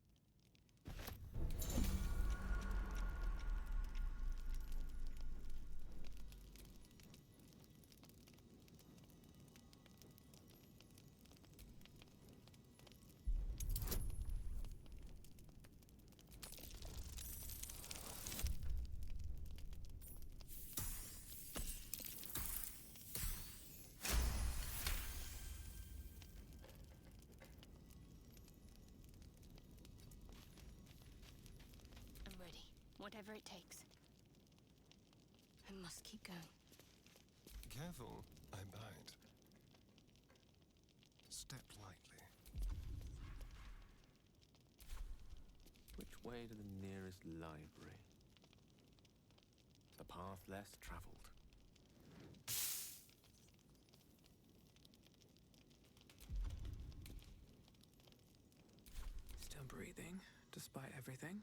I'm ready. Whatever it takes. I must keep going. Careful, I bite. Step lightly. Which way to the nearest library? The path less traveled. Still breathing, despite everything.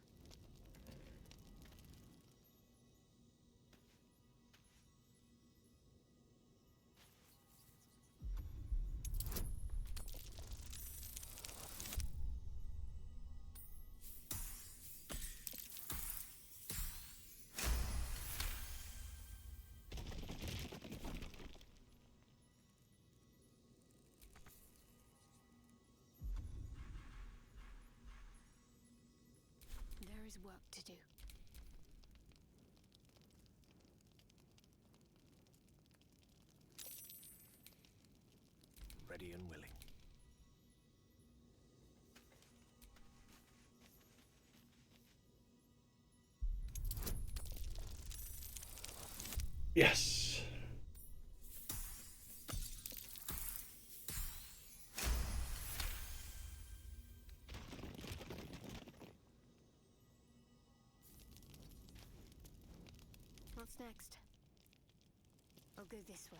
There is work to do. Ready and willing. Yes. What's next? I'll go this way.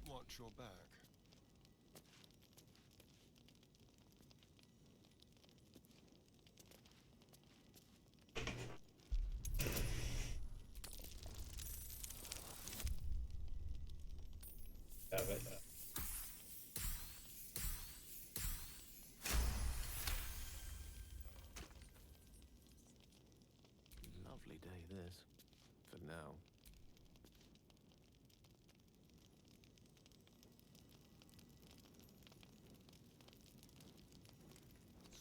Watch your back. this. For now.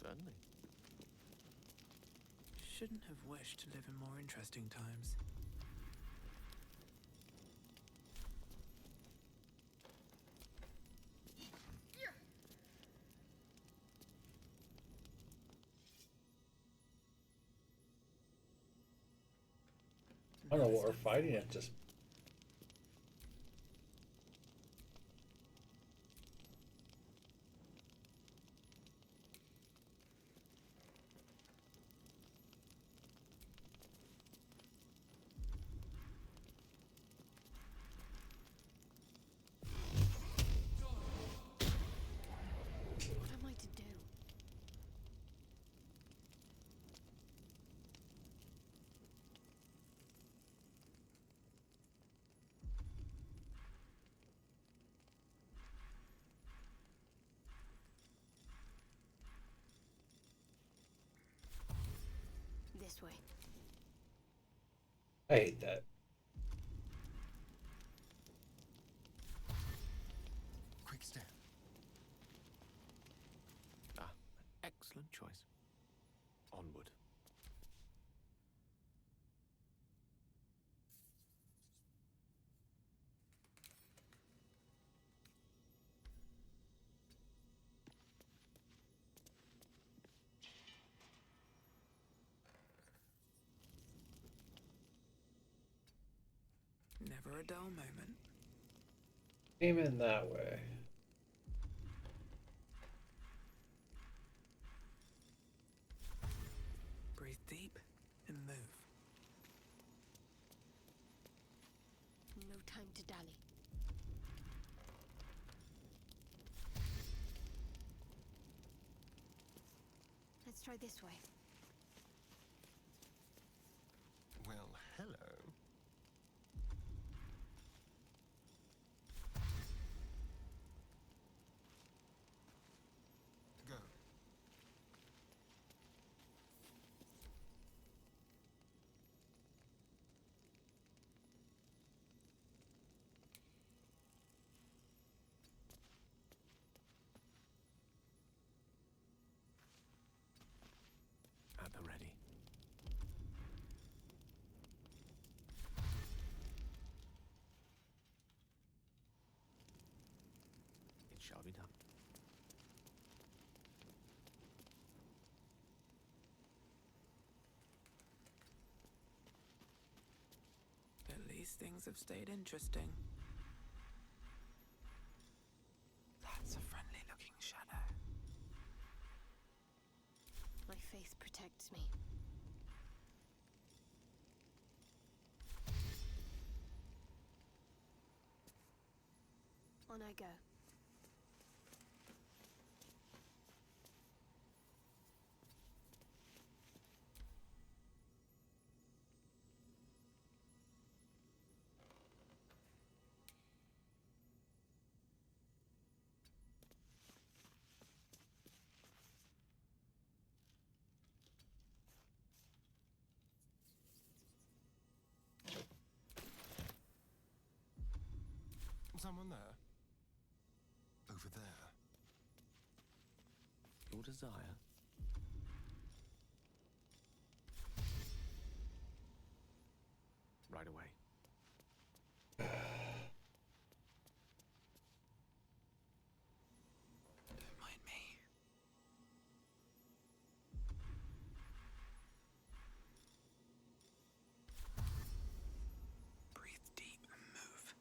Certainly. Shouldn't have wished to live in more interesting times. I don't know what we're fighting at. Just What am I to do? This way. I hate that. Quick step. Ah, excellent choice. Onward. Never a dull moment. Came in that way. Breathe deep and move. No time to dally. Let's try this way. Well, hello. Go. At the ready. It shall be done. At least things have stayed interesting. That's a friendly looking shadow. My faith protects me. On I go. Someone there? Over there. Your desire. Right away. Don't mind me. Breathe deep and move.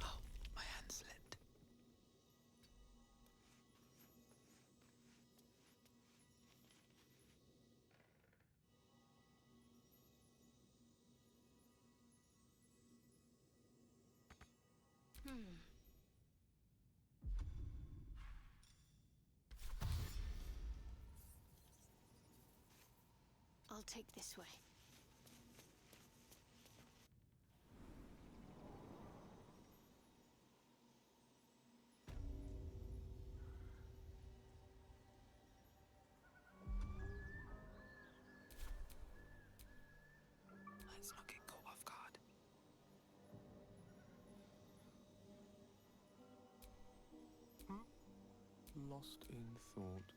Oh, my hand slipped. I'll take this way. Let's not get caught off guard. Lost in thought.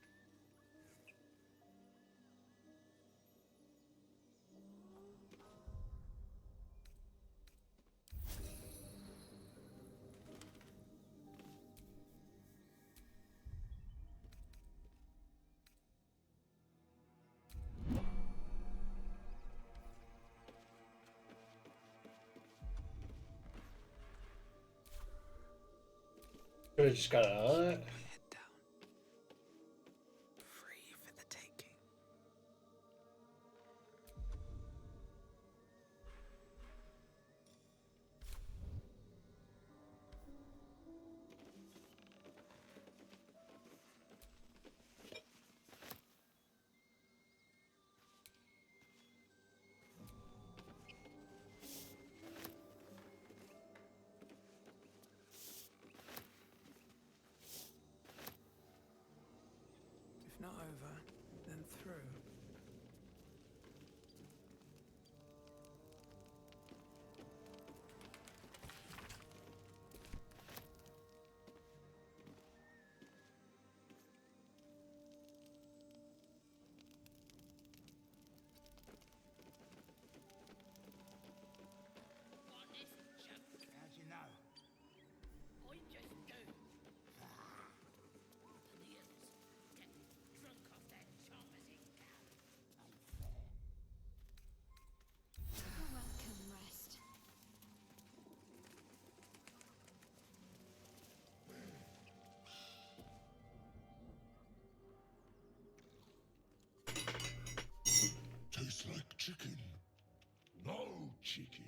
Could have just got Head down. Free for the taking. If not over, then through. How'd you know? I just do. And the others get drunk off their Chalmers gal. Unfair. You're welcome, Rest. Tastes like chicken. No chicken.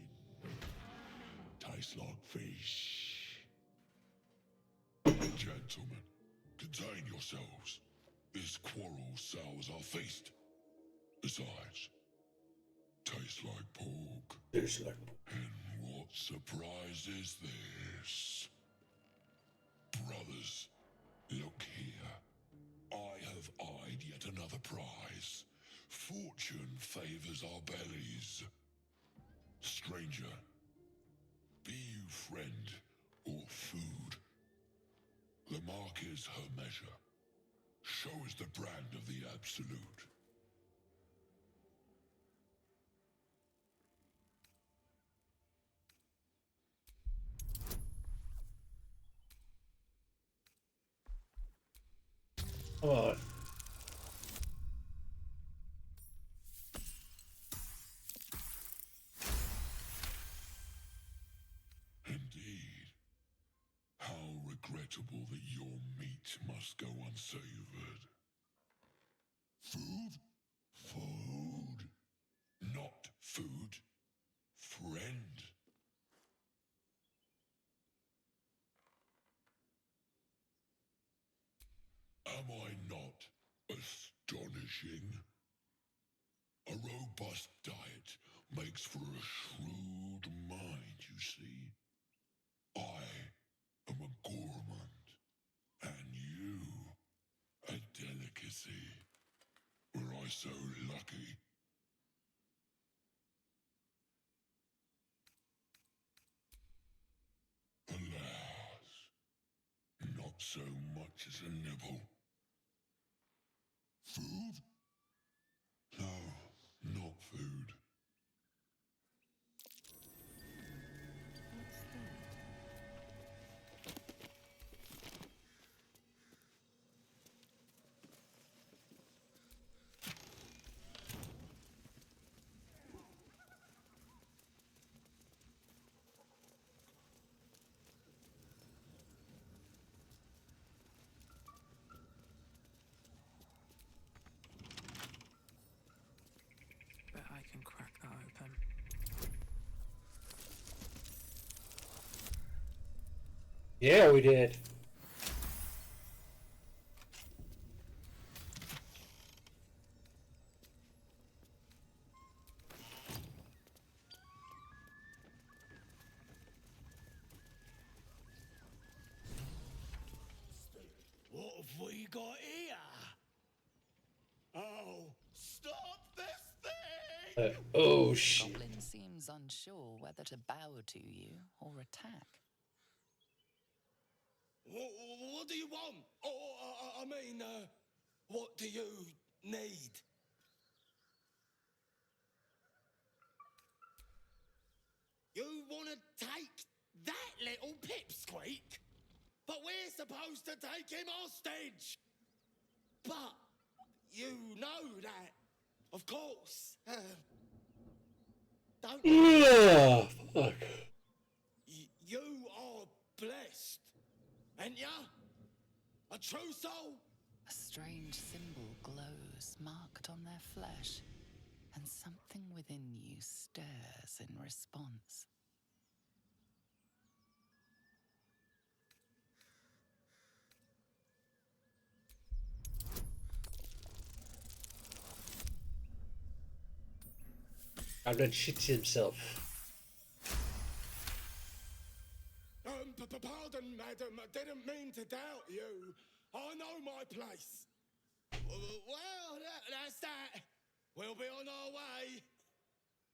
Tastes like fish. Gentlemen, contain yourselves. This quarrel sours our feast. Besides, tastes like pork. Tastes like And what surprise is this? Brothers, look here. I have eyed yet another prize. Fortune favors our bellies. Stranger, be you friend or food. The mark is her measure. Show is the brand of the absolute. Come on. Indeed. How regrettable that your meat must go unsavored. Food? Food. Not food. Friend. Am I not astonishing? A robust diet makes for a shrewd mind, you see. I am a gourmand, and you a delicacy. Were I so lucky? Alas, not so much as a nibble. Food? No, not food. Bet I can crack that open. Yeah, we did. we got here? Oh, stop this thing! Oh shit. Goblin seems unsure whether to bow to you or attack. What do you want? I mean, what do you need? You want to take that little pipsqueak? But we're supposed to take him hostage! But you know that, of course. Don't you? Yeah, fuck. You are blessed, ain't ya? A true soul? A strange symbol glows, marked on their flesh, and something within you stirs in response. I'm done shits himself. Pardon, madam, I didn't mean to doubt you. I know my place. Well, that's that. We'll be on our way.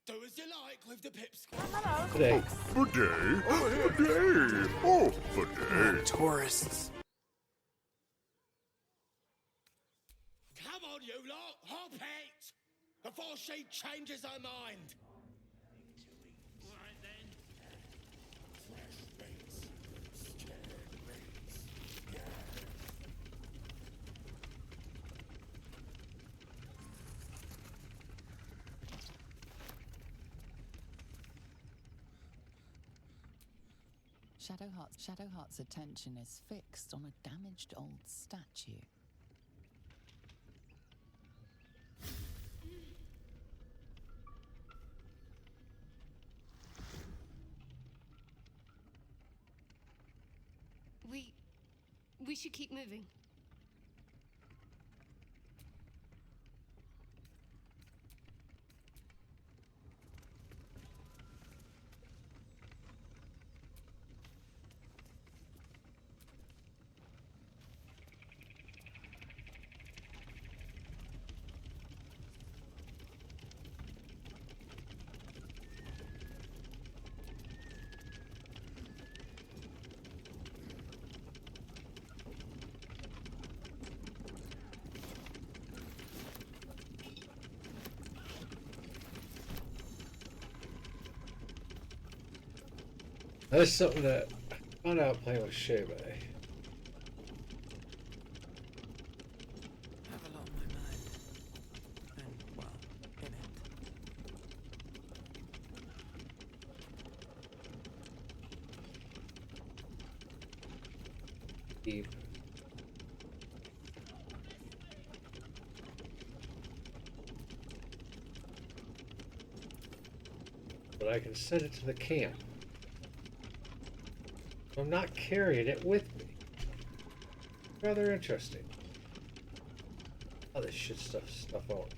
Do as you like with the pipsqueak. Good day. Good day. Good day. Oh, good day. Tourists. Come on, you lot. Hop it. Before she changes her mind. Right then. Shadowheart's attention is fixed on a damaged old statue. We should keep moving. That's something that I found out playing with Shebe. I have a lot on my mind. And, well, in it. Deep. But I can send it to the camp. I'm not carrying it with me. Rather interesting. Oh, this shit stuff out.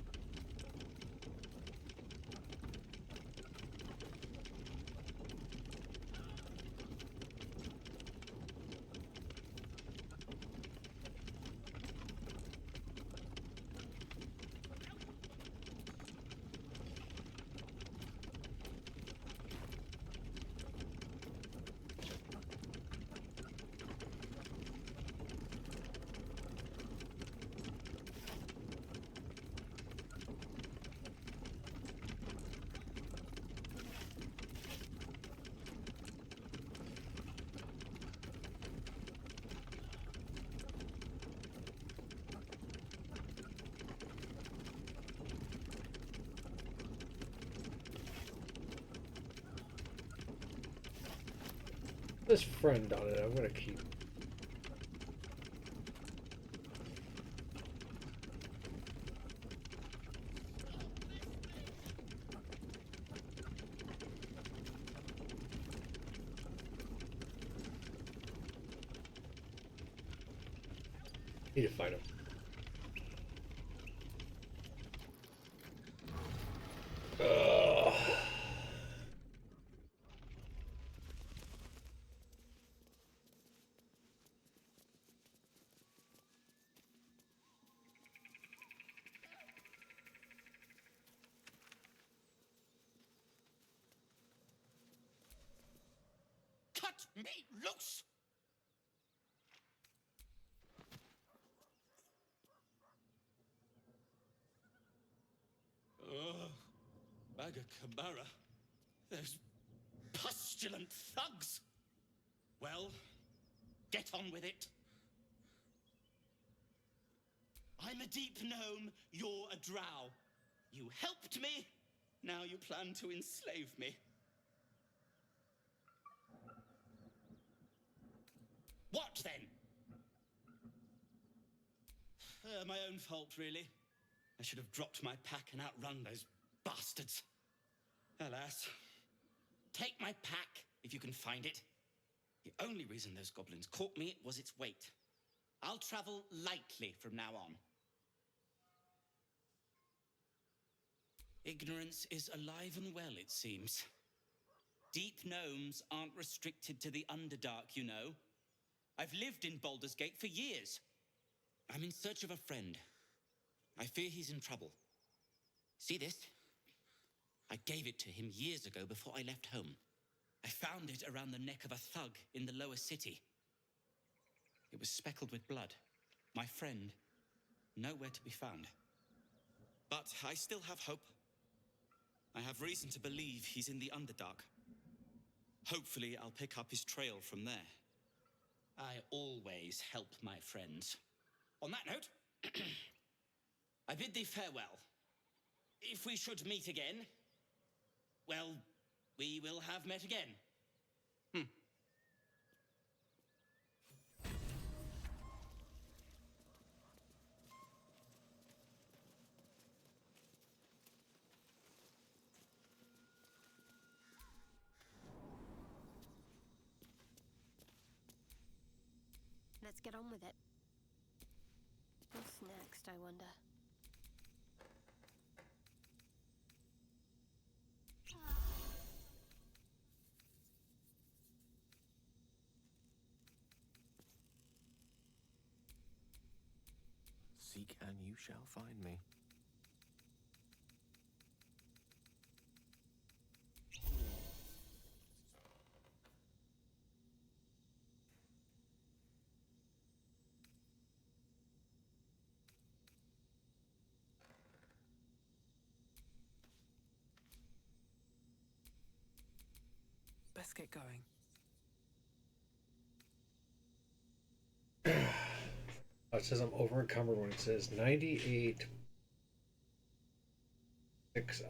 This friend on it, I'm gonna keep. Need to find him. Cut me loose! Ugh. Magakamara. Those pustulant thugs. Well, get on with it. I'm a deep gnome, you're a drow. You helped me, now you plan to enslave me. What then? My own fault, really. I should have dropped my pack and outrun those bastards. Alas. Take my pack, if you can find it. The only reason those goblins caught me was its weight. I'll travel lightly from now on. Ignorance is alive and well, it seems. Deep gnomes aren't restricted to the Underdark, you know. I've lived in Baldur's Gate for years. I'm in search of a friend. I fear he's in trouble. See this? I gave it to him years ago before I left home. I found it around the neck of a thug in the lower city. It was speckled with blood. My friend, nowhere to be found. But I still have hope. I have reason to believe he's in the Underdark. Hopefully, I'll pick up his trail from there. I always help my friends. On that note, I bid thee farewell. If we should meet again, well, we will have met again. Let's get on with it. What's next, I wonder? Seek and you shall find me. Best get going. It says I'm over encumbered when it says 98 6.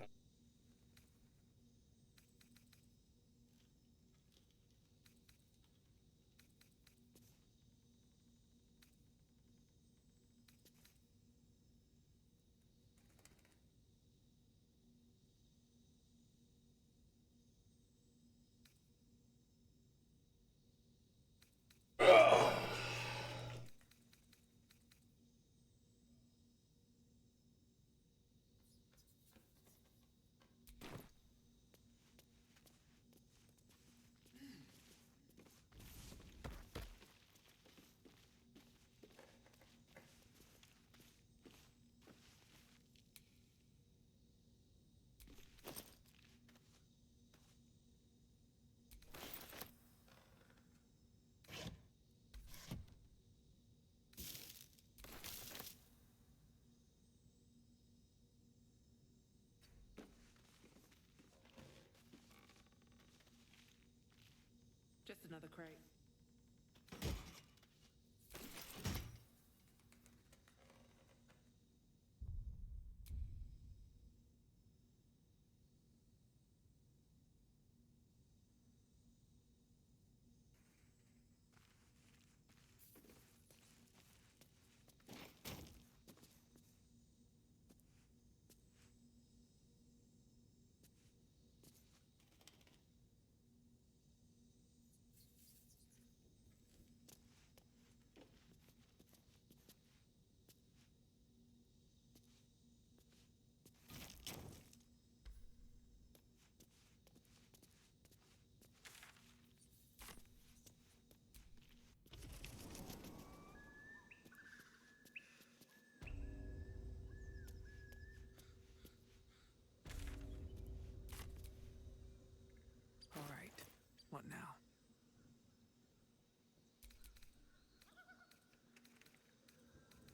Just another crate.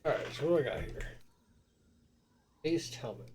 Alright, so what do I got here? Ace helmet.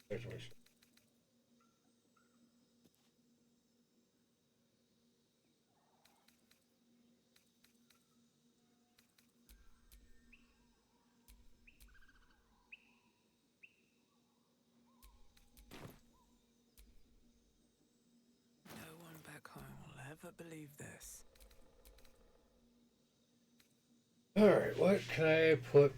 Graduation. No one back home will ever believe this. Alright, what can I put?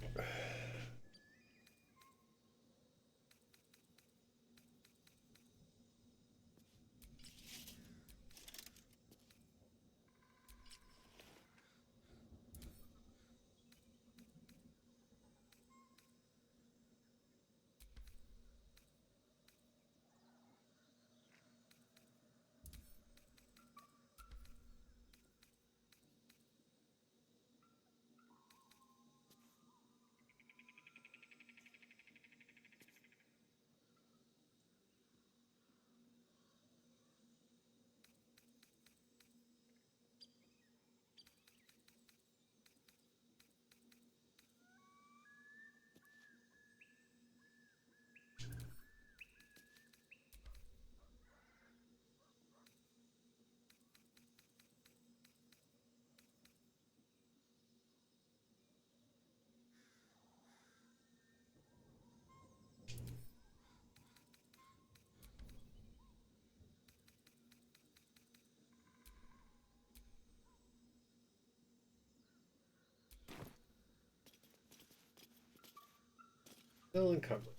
Still encumbered.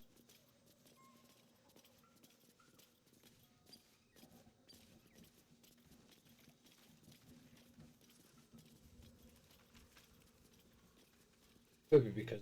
Could be because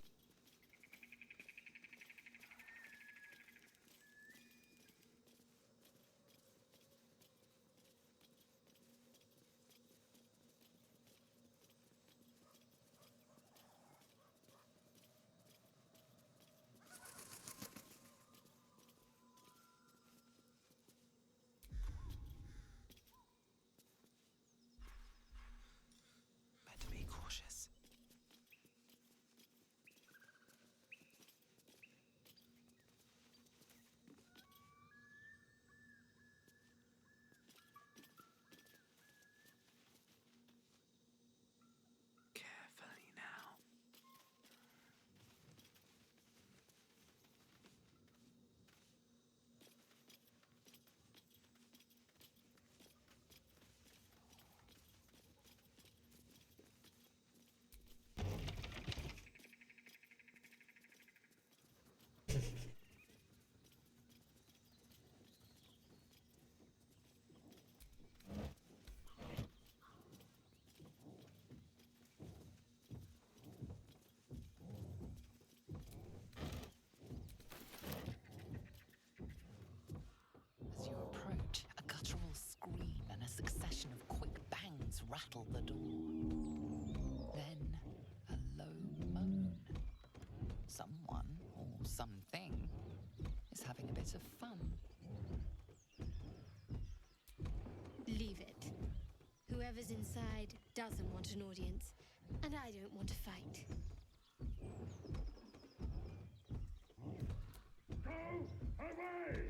Better be cautious. Carefully now. As you approach, a guttural scream and a succession of quick bangs rattle the door. Then, a low moan. Someone, or something, is having a bit of fun. Leave it. Whoever's inside doesn't want an audience, and I don't want to fight. Go away!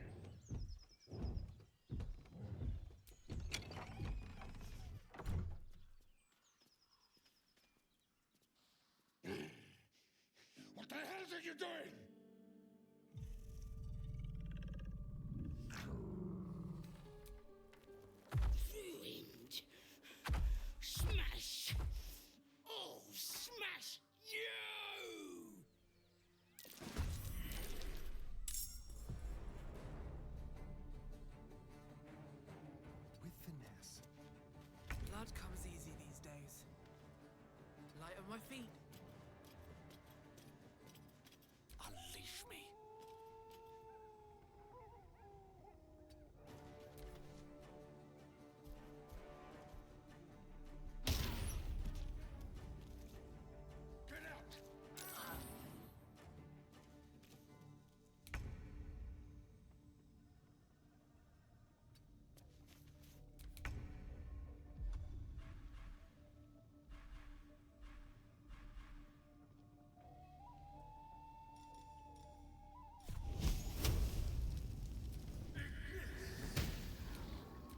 What the hell are you doing? Ruined on my feet. Unleash me. Get out!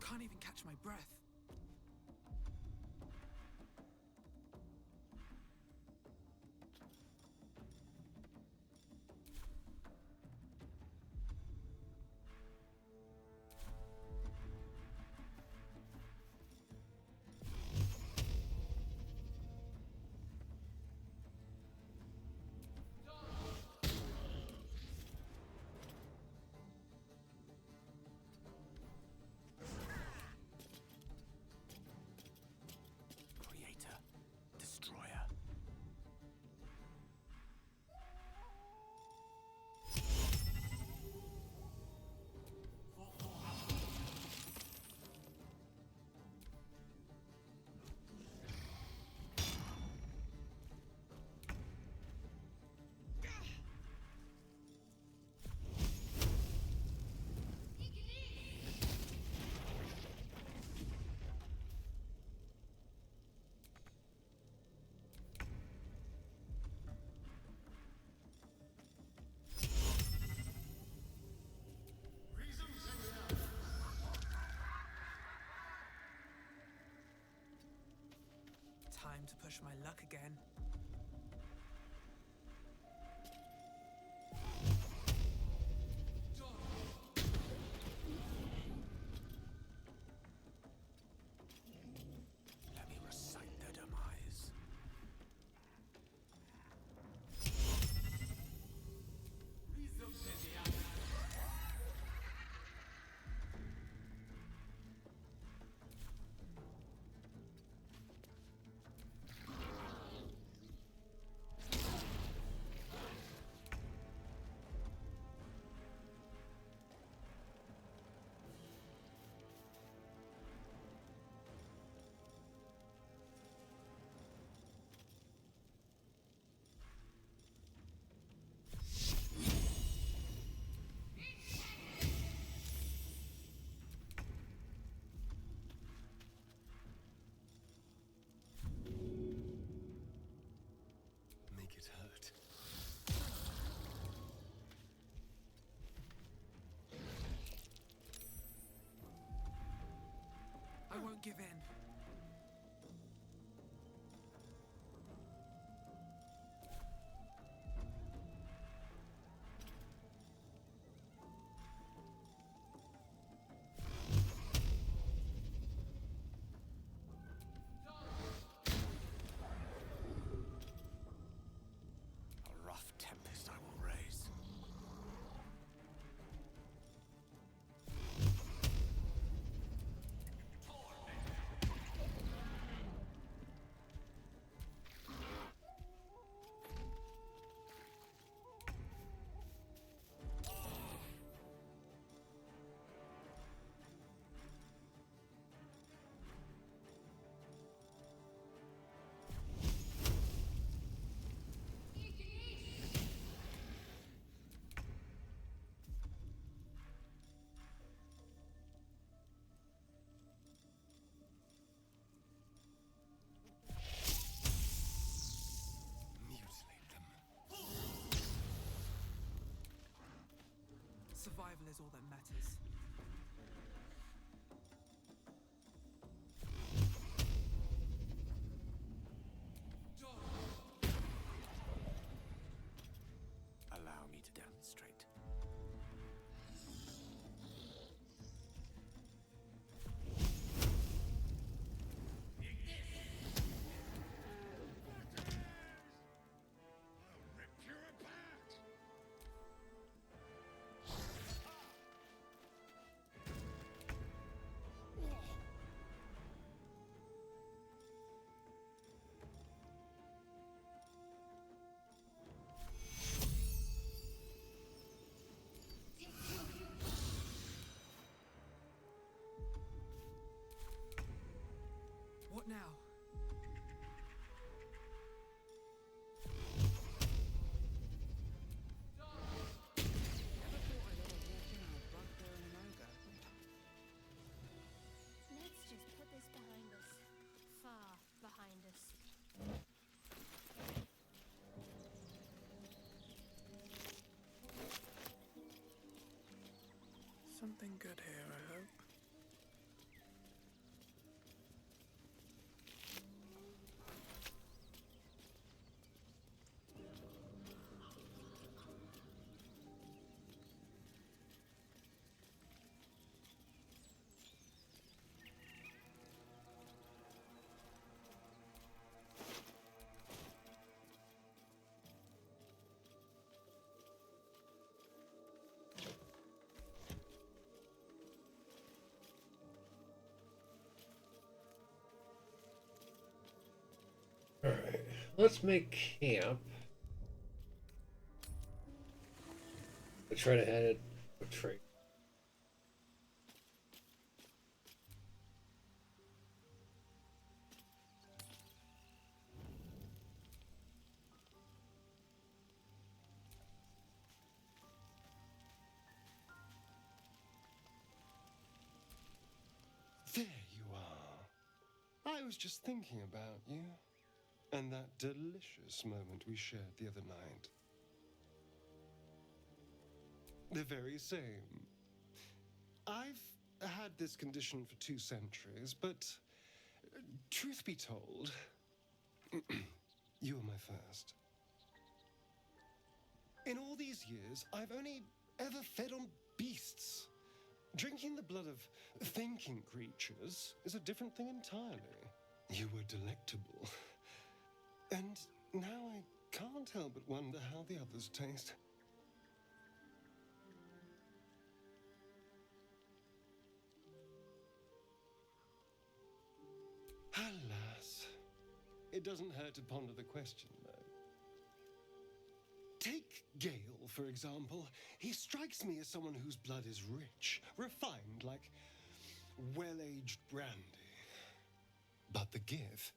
Can't even catch my breath. Creator. Destroyer. Time to push my luck again. Let me recite their demise. Make it hurt. I won't give in. A rough tempest I will raise. Mutilate them. Survival is all that matters. Allow me to demonstrate. Rip you apart! now? Let's just put this behind us. Far behind us. Something good here, I hope. Alright, let's make camp. I try to head a trade. There you are. I was just thinking about you and that delicious moment we shared the other night. The very same. I've had this condition for 2 centuries, but truth be told, you were my first. In all these years, I've only ever fed on beasts. Drinking the blood of thinking creatures is a different thing entirely. You were delectable. And now I can't help but wonder how the others taste. Alas, it doesn't hurt to ponder the question, though. Take Gale, for example. He strikes me as someone whose blood is rich, refined, like well-aged brandy. But the Gith?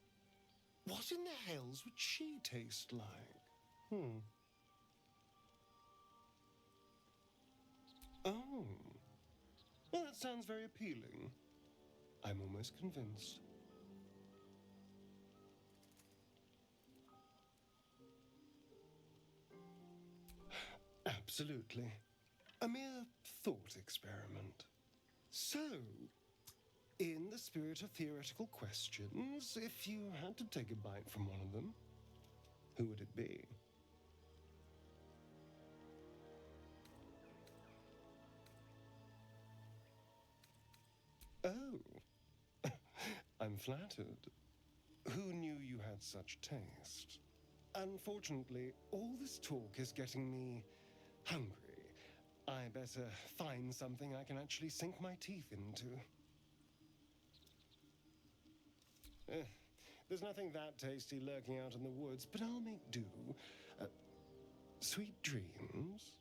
What in the hells would she taste like? Oh. Well, that sounds very appealing. I'm almost convinced. Absolutely. A mere thought experiment. So, in the spirit of theoretical questions, if you had to take a bite from one of them, who would it be? Oh, I'm flattered. Who knew you had such taste? Unfortunately, all this talk is getting me hungry. I better find something I can actually sink my teeth into. There's nothing that tasty lurking out in the woods, but I'll make do. Sweet dreams.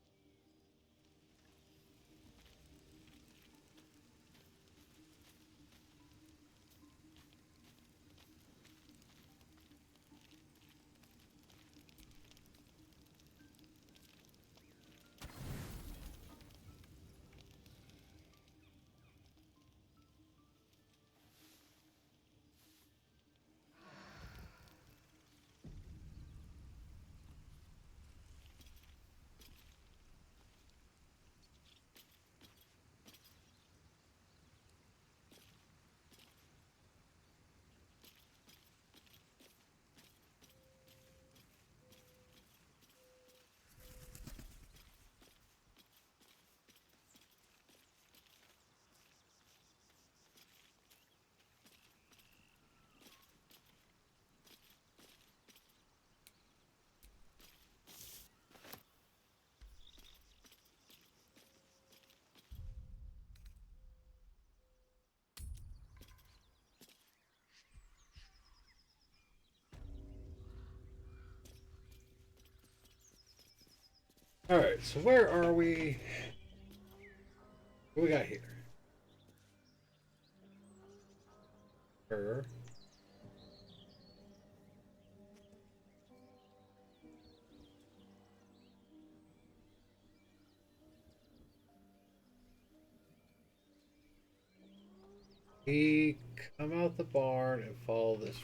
Alright, so where are we? What we got here? We come out the barn and follow this.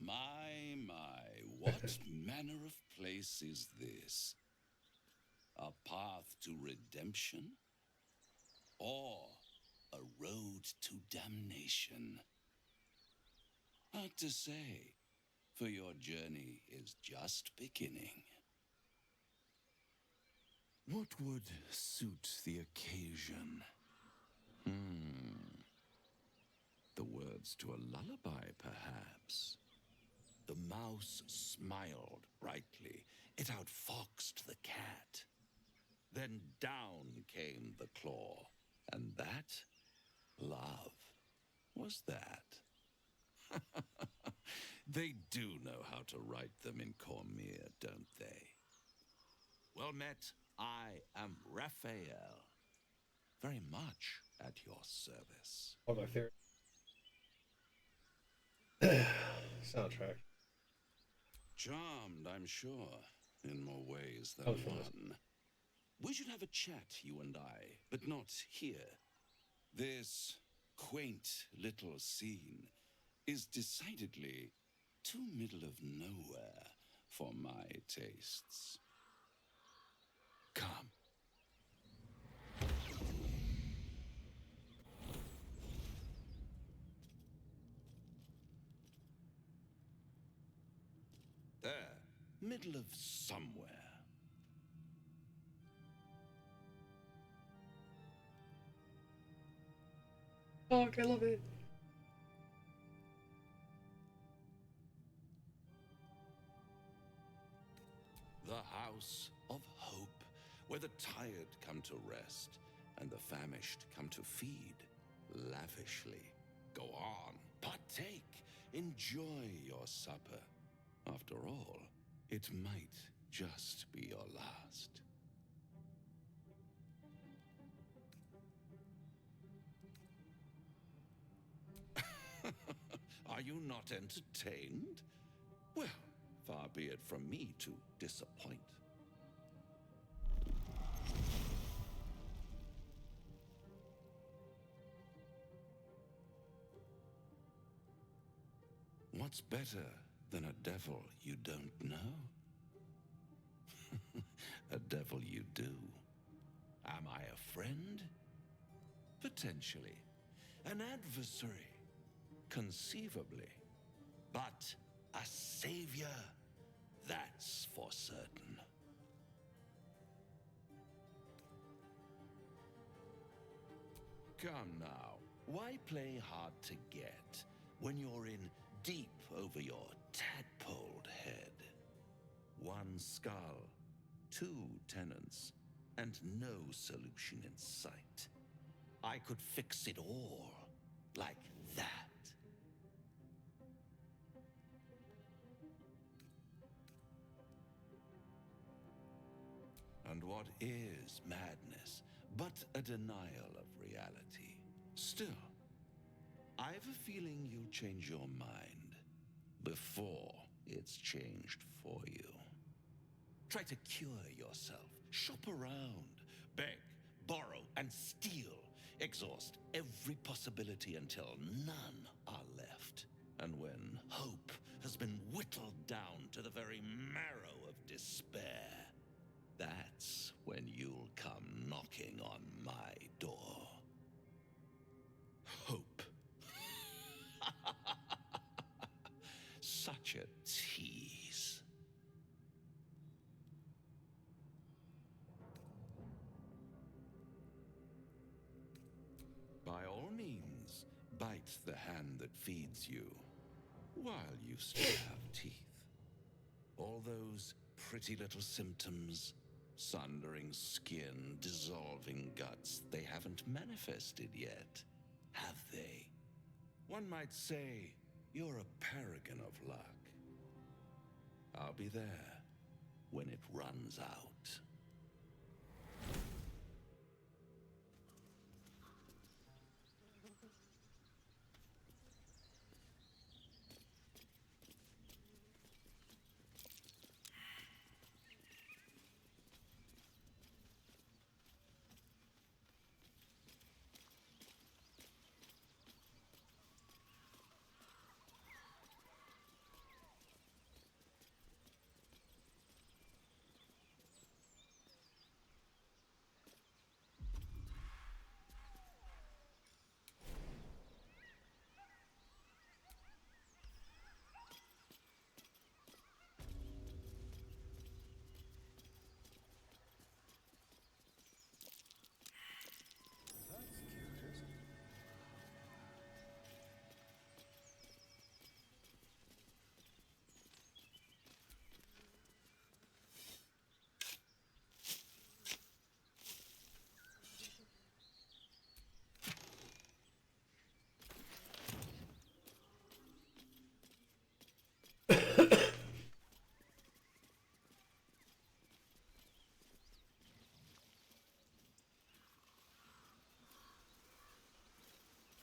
My, what manner of place is this? A path to redemption? Or a road to damnation? Hard to say, for your journey is just beginning. What would suit the occasion? The words to a lullaby, perhaps. The mouse smiled brightly. It outfoxed the cat. Then down came the claw. And that, love, was that. They do know how to write them in Cormier, don't they? Well met, I am Raphael. Very much at your service. One of my favorite soundtrack. Charmed, I'm sure, in more ways than Oh, for this. one. We should have a chat, you and I, but not here. This quaint little scene is decidedly too middle of nowhere for my tastes. Come. There, middle of somewhere. Oh, I love it. The house of hope, where the tired come to rest and the famished come to feed lavishly. Go on, partake, enjoy your supper. After all, it might just be your last. Are you not entertained? Well, far be it from me to disappoint. What's better than a devil you don't know? A devil you do. Am I a friend? Potentially. An adversary? Conceivably. But a savior? That's for certain. Come now, why play hard to get when you're in deep over your tadpoled head? One skull, two tenants, and no solution in sight. I could fix it all, like that. And what is madness but a denial of reality? Still, I've a feeling you'll change your mind before it's changed for you. Try to cure yourself, shop around, beg, borrow, and steal. Exhaust every possibility until none are left. And when hope has been whittled down to the very marrow of despair, that's when you'll come knocking on my door. Hope. Such a tease. By all means, bite the hand that feeds you, while you still have teeth. All those pretty little symptoms, sundering skin, dissolving guts, they haven't manifested yet, have they? One might say you're a paragon of luck. I'll be there when it runs out.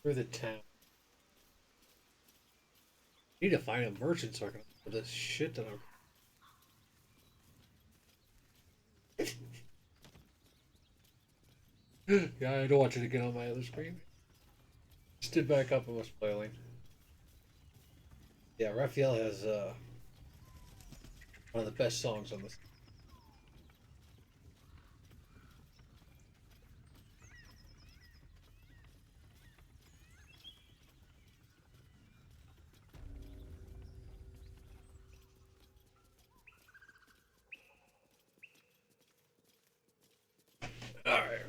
Through the town. I need to find a merchant so I can put this shit that I'm. Yeah, I don't want you to get on my other screen. Stood back up and was flailing. Yeah, Raphael has one of the best songs on this. Alright.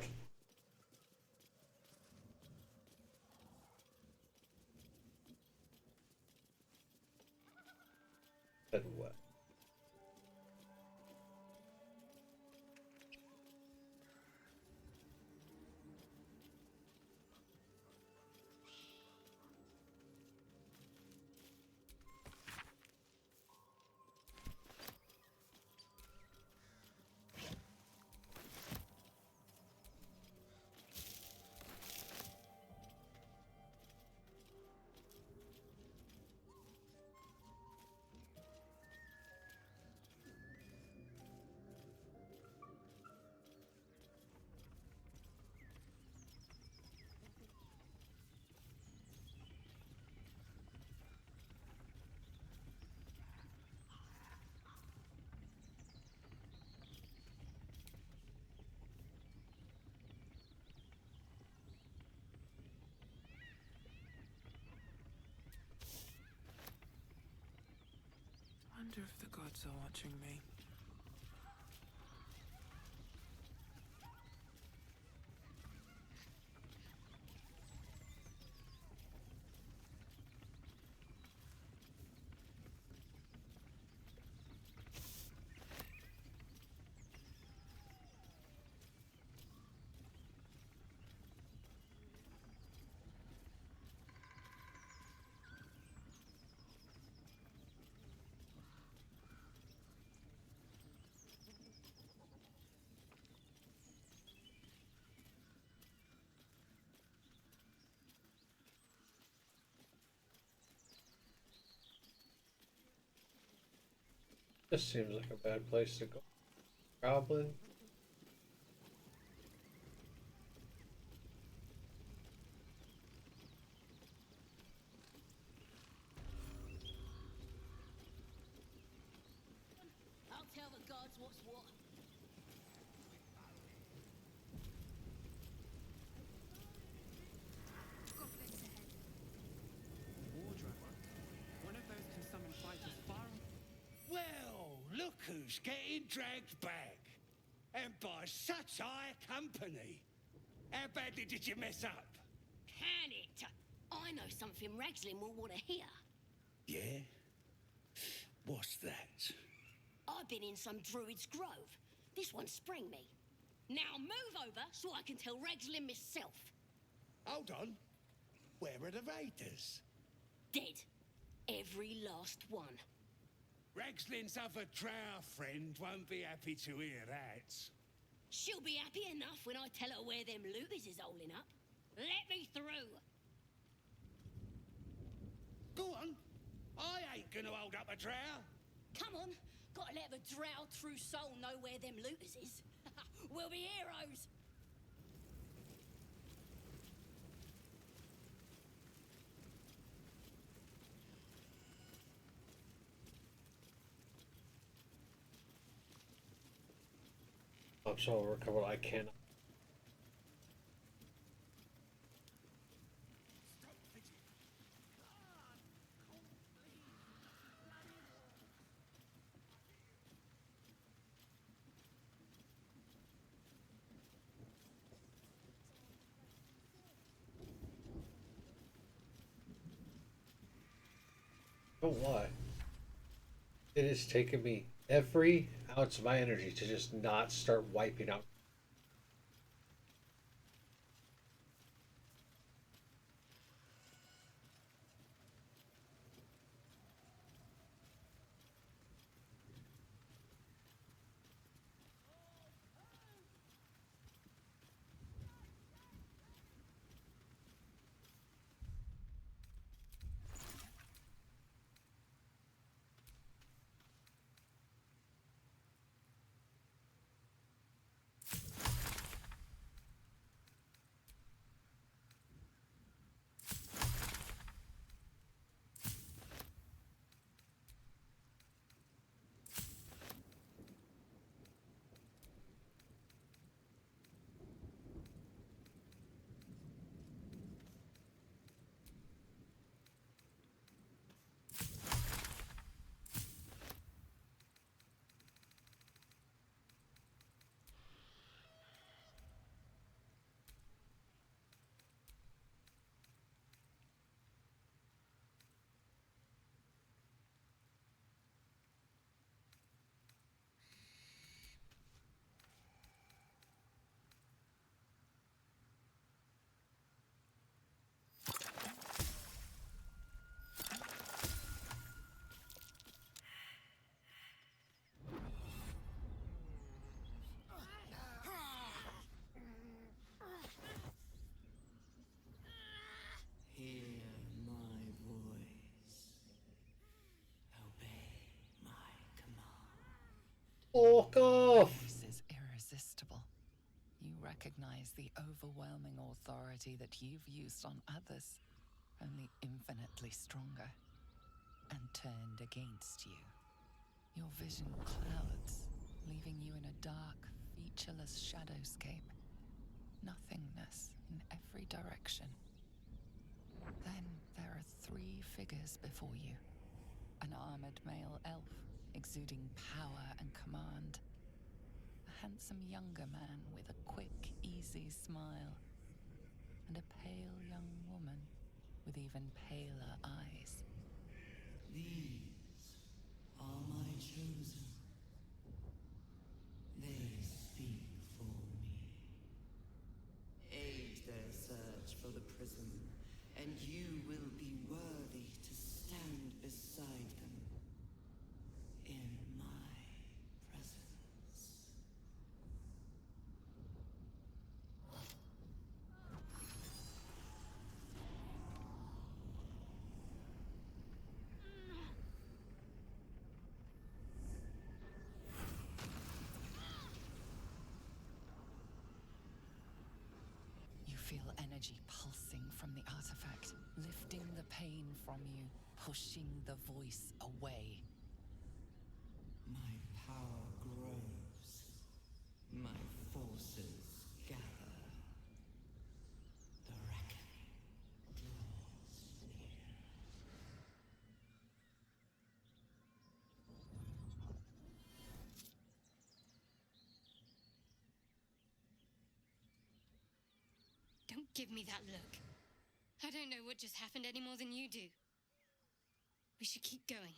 Head west. I wonder if the gods are watching me. This seems like a bad place to go. Goblin. I'll tell the gods what's what. Goblins ahead. War dragon. One of those can summon fighters far. Well, look who's getting dragged back. And by such high company. How badly did you mess up? Can it? I know something Ragslin will want to hear. Yeah? What's that? I've been in some druid's grove. This one sprang me. Now move over so I can tell Ragslin myself. Hold on. Where are the raiders? dead. Every last one. Rexlin's other drow friend won't be happy to hear that. She'll be happy enough when I tell her where them looters is holding up. Let me through. Go on. I ain't gonna hold up a drow. Come on. Gotta let the drow true soul know where them looters is. We'll be heroes. I'm so recovered I can't. Don't lie. It has taken me every ounce of my energy to just not start wiping out. Hear my voice. Obey my command. Fuck off! This is irresistible. You recognize the overwhelming authority that you've used on others, only infinitely stronger, and turned against you. Your vision clouds, leaving you in a dark, featureless shadowscape. Nothingness in every direction. Then there are three figures before you. An armored male elf, exuding power and command. A handsome younger man with a quick, easy smile. And a pale young woman with even paler eyes. These are my chosen. They speak for me. Aid their search for the prism, and you will be worthy to stand beside them in my presence. You feel energy pulsing from the artifact, lifting the pain from you, pushing the voice away. My power grows. My forces gather. The reckoning draws near. Don't give me that look. I don't know what just happened any more than you do. We should keep going.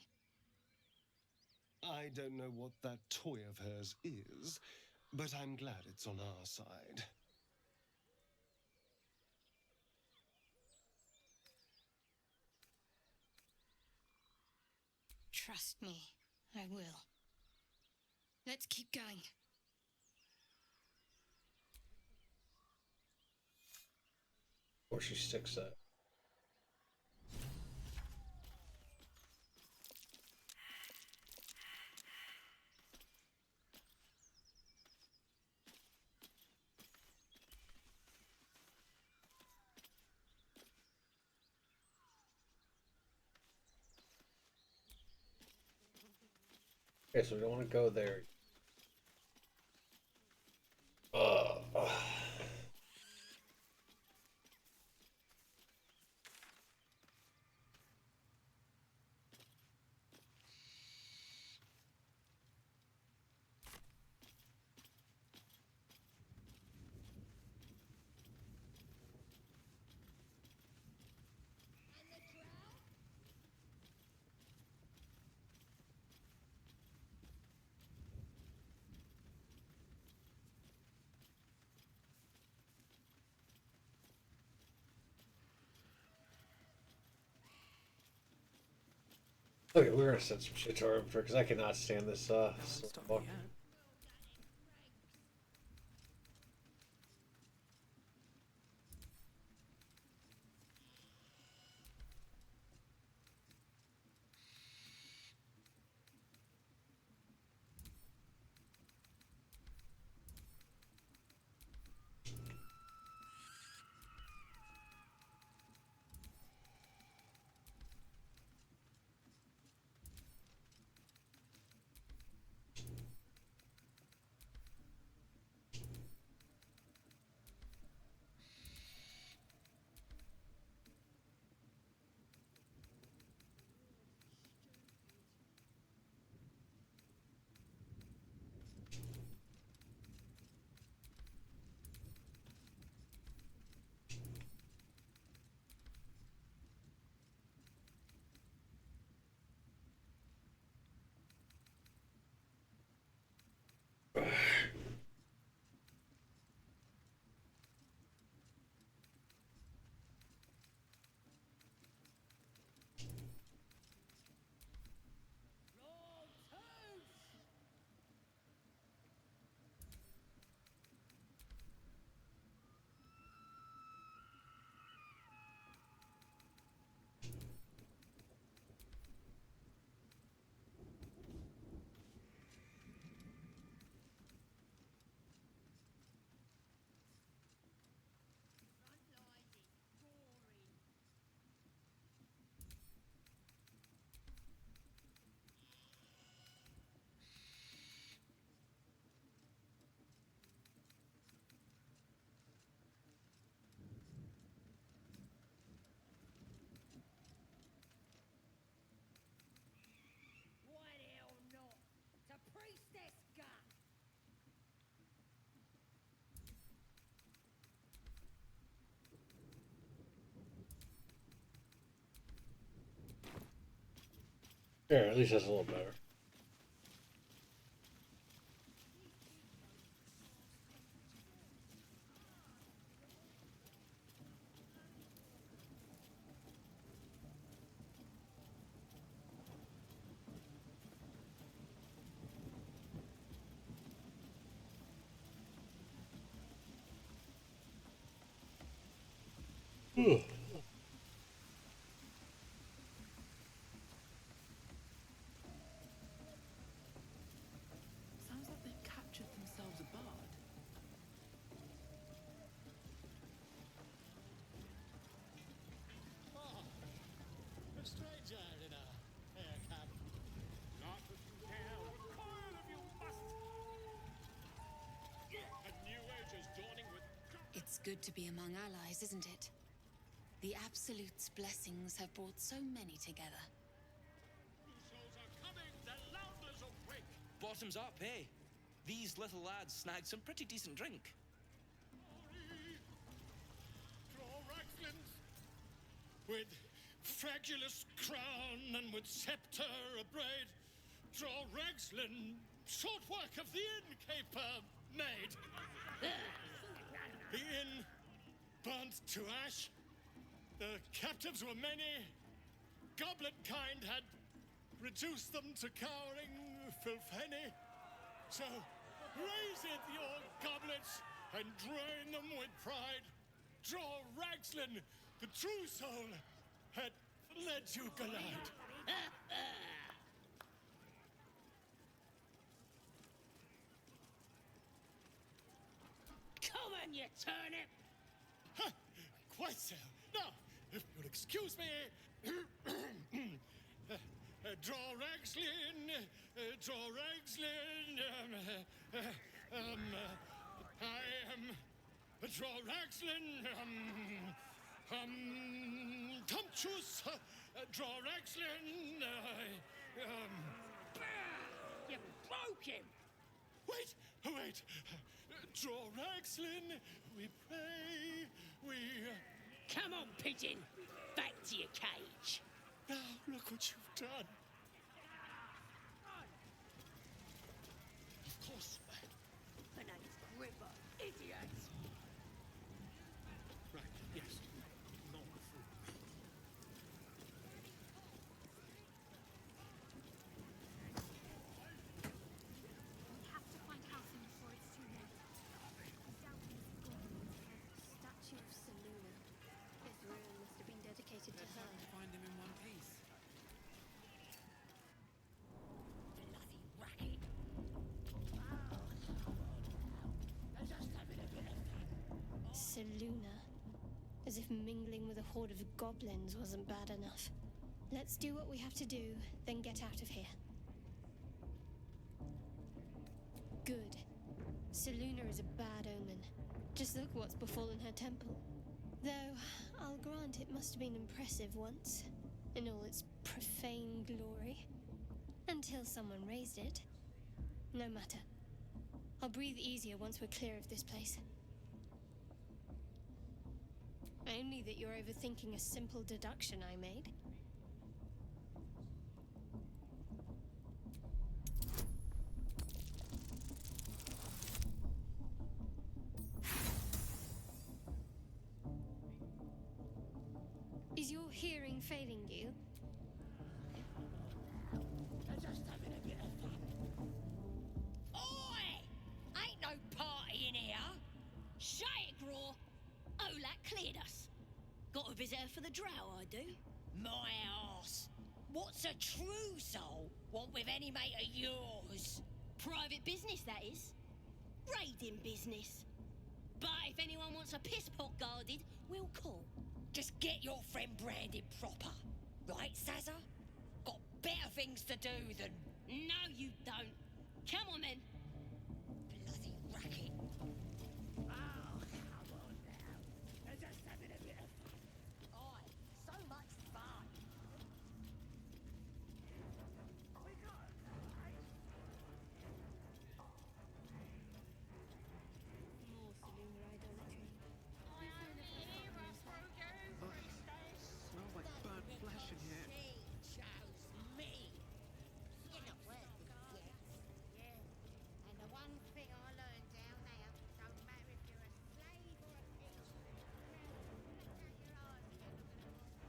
I don't know what that toy of hers is, but I'm glad it's on our side. Trust me, I will. Let's keep going. Or she sticks that. Okay, so we don't want to go there. Okay, we're gonna send some shit to our inventory because I cannot stand this. Fuck. Why the hell not? It's a priestess gun! Yeah, at least that's a little better. Sounds like they've captured themselves a bard. A stranger in a fair cap. Not if you dare recoil if you must! A new age is dawning with... It's good to be among allies, isn't it? The Absolute's blessings have brought so many together. Souls are coming, the Louders awake! Bottoms up, eh? These little lads snagged some pretty decent drink. Draw Raglands with fragulous crown and with scepter abraid. Draw Raglan, short work of the innkeeper made. The inn burnt to ash. The captives were many. Goblet kind had reduce them to cowering filfhenny. So raise it, your goblets, and drain them with pride. Draw Ragslin, the true soul, had led you galad. Come on, you turnip! Huh, quite so. Now, if you'll excuse me, draw Ragslin, I am draw Ragslin, Tumptuous, draw Ragslin, You broke him! Wait, draw Ragslin, we pray, we... Come on, pigeon! Back to your cage! Now, look what you've done. Of course, lad. The name's Gripper, idiot! Right, yes. Not a fool. We have to find Alfin before it's too late. Dalton's gone. Statue of Seluna. This ruin must have been dedicated to her. Find him in one piece. Bloody racket! They're just having a bit of fun. Seluna. As if mingling with a horde of goblins wasn't bad enough. Let's do what we have to do, then get out of here. Good. Seluna is a bad omen. Just look what's befallen her temple. Though, I'll grant it must have been impressive once, in all its profane glory. Until someone raised it. No matter. I'll breathe easier once we're clear of this place. Only that you're overthinking a simple deduction I made. Is your hearing failing you? They're just having a bit of fun. Oi! Ain't no party in here! Shut it, Graw! Olak cleared us. Got a visitor for the drow, I do. My arse! What's a true soul want with any mate of yours? Private business, that is. Raiding business. But if anyone wants a piss pot guarded, we'll call. Just get your friend branded proper. Right, Sazza? Got better things to do than... No, you don't. Come on, then. Bloody racket. Oh, come on now. They're just having a bit of fun. Oi, so much fun. We got it, right? More Seluna idolatry. Smells like burnt flesh in here. She chose me. You're not worth it yet. Yeah. And the one thing I learned down there, don't matter if you're a slave or a king. Shut your eyes if you're not gonna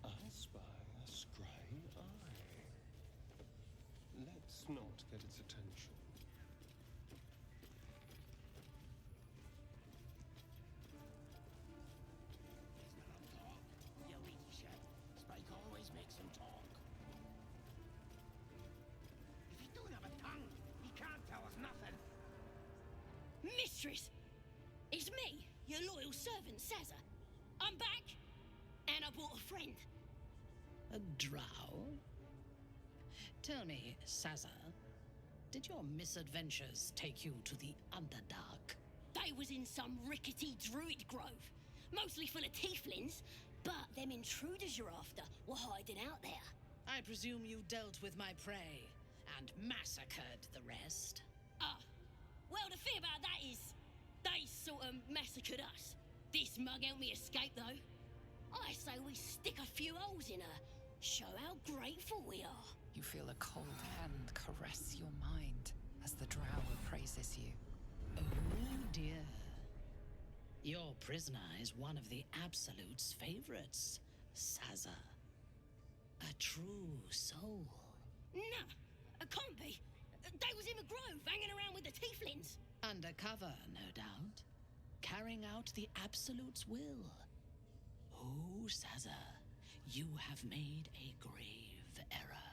I spy a scrying eye. Let's not get its attention. You idiot. Spike always makes him talk. If he don't have a tongue, he can't tell us nothing. Mistress! It's me, your loyal servant, Sazza. I'm back, and I brought a friend. A drow? Tell me, Sazza, did your misadventures take you to the Underdark? They was in some rickety druid grove, mostly full of tieflings, but them intruders you're after were hiding out there. I presume you dealt with my prey and massacred the rest. Well, the thing about that is, they sort massacred us. This mug helped me escape, though. I say we stick a few holes in her. Show how grateful we are. You feel a cold hand caress your mind as the drow praises you. Oh dear. Your prisoner is one of the Absolute's favorites, Saza. A true soul. Nah, it can't be. They was in the grove, hanging around with the tieflings. Undercover, no doubt. Carrying out the Absolute's will. Oh, Saza, you have made a grave error.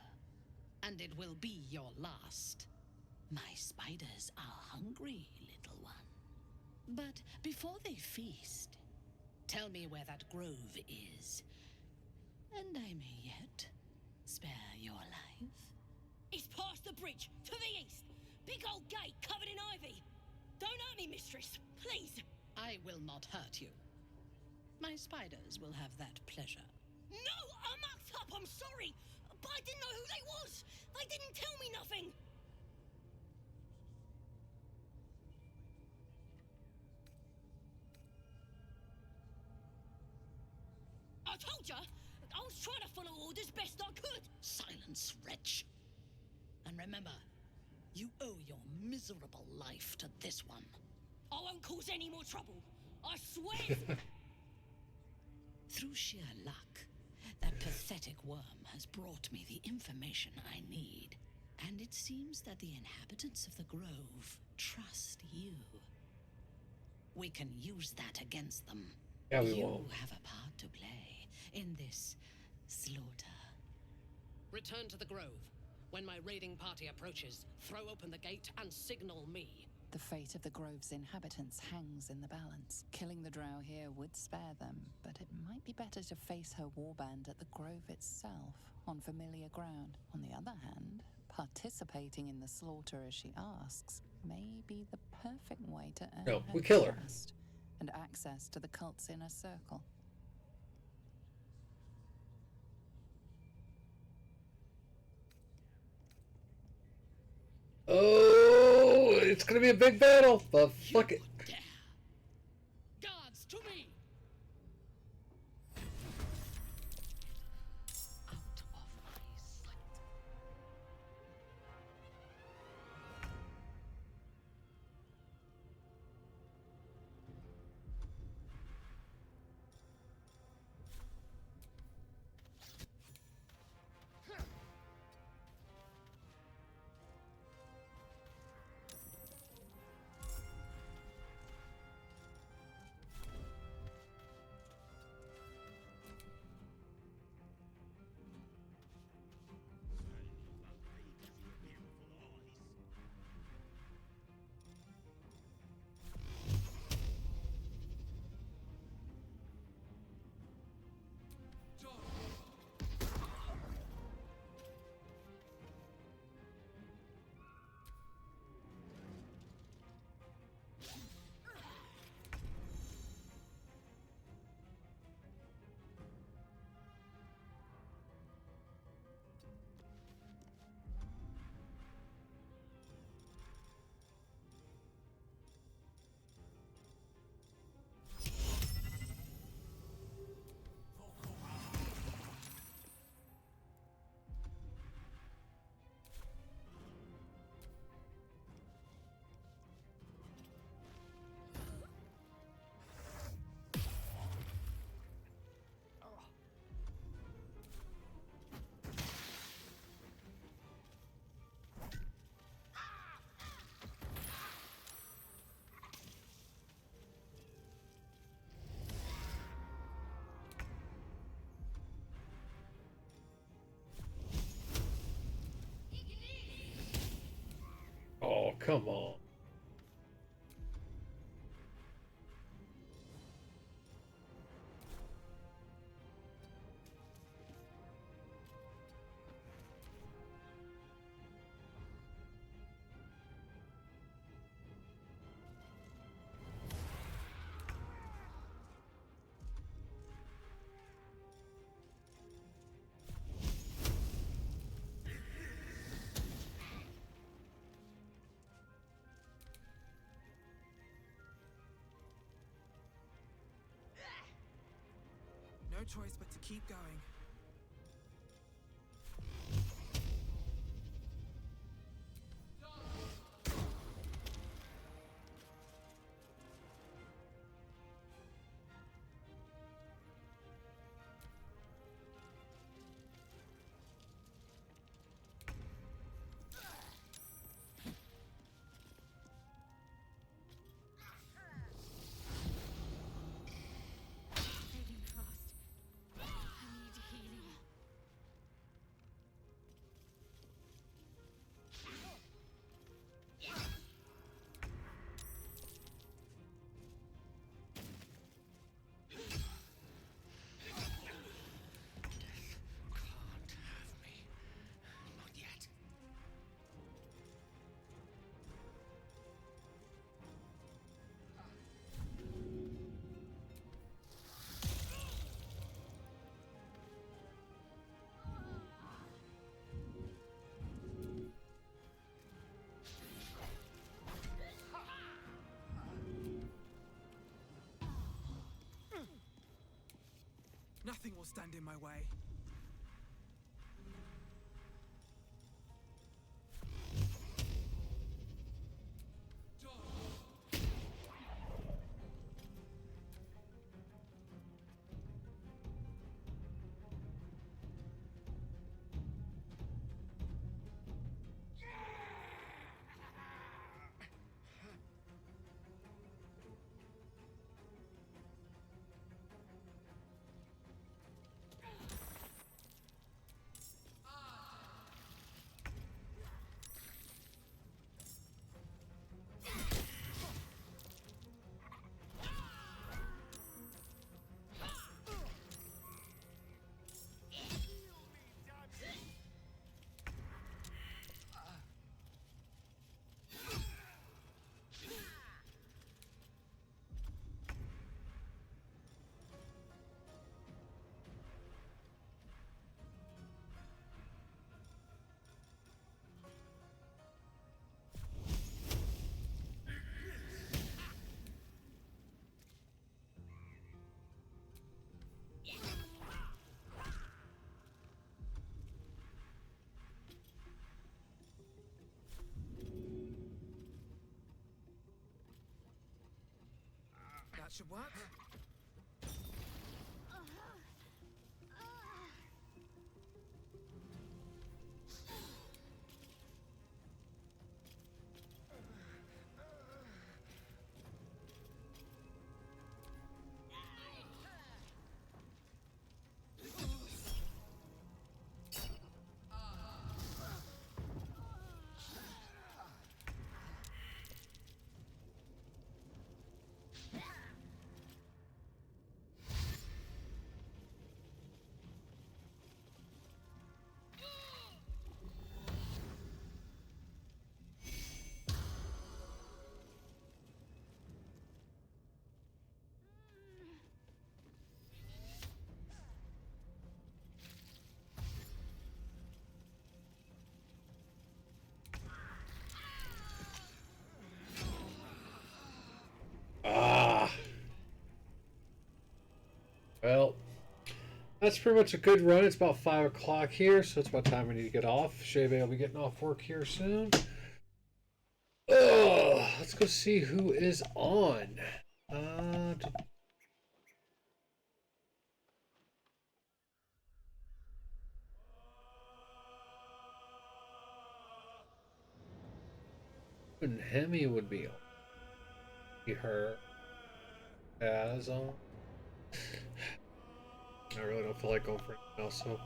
And it will be your last. My spiders are hungry, little one. But before they feast, tell me where that grove is, and I may yet spare your life. It's past the bridge, to the east. Big old gate covered in ivy. Don't hurt me, mistress, please. I will not hurt you. My spiders will have that pleasure. No, I mucked up, I'm sorry. But I didn't know who they was. They didn't tell me nothing. I told ya, I was trying to follow orders best I could. Silence, wretch. And remember, you owe your miserable life to this one. I won't cause any more trouble. I swear. Through sheer luck, that pathetic worm has brought me the information I need. And it seems that the inhabitants of the grove trust you. We can use that against them. Yeah, we you won't. have a part to play in this slaughter. Return to the grove. When my raiding party approaches, throw open the gate and signal me. The fate of the grove's inhabitants hangs in the balance. Killing the drow here would spare them, but it might be better to face her warband at the grove itself, on familiar ground. On the other hand, participating in the slaughter as she asks may be the perfect way to earn No, her we kill her. trust and access to the cult's inner circle. Oh, it's gonna be a big battle, but fuck it. Guards, to me! Oh, come on. No choice but to keep going. Fading fast. I need healing. Not yet. Nothing will stand in my way. That should work. Ah. Well, that's pretty much a good run. It's about 5 o'clock here, so it's about time we need to get off. Shebe will be getting off work here soon. Let's go see who is on. And Hemi would be on. Be her as on. I really don't feel like going for anything else, so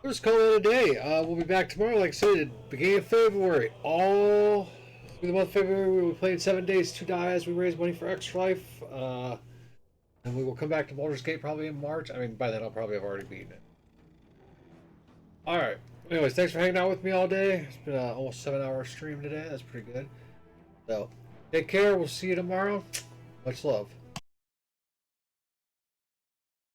we'll just call it a day. We'll be back tomorrow, like I said, at the beginning of February. All through the month of February, we'll be playing 7 days to die as we raise money for Extra Life. And we will come back to Baldur's Gate probably in March. I mean, by then I'll probably have already beaten it. Alright. Anyways, thanks for hanging out with me all day. It's been an almost 7-hour stream today. That's pretty good. So, take care. We'll see you tomorrow. Much love.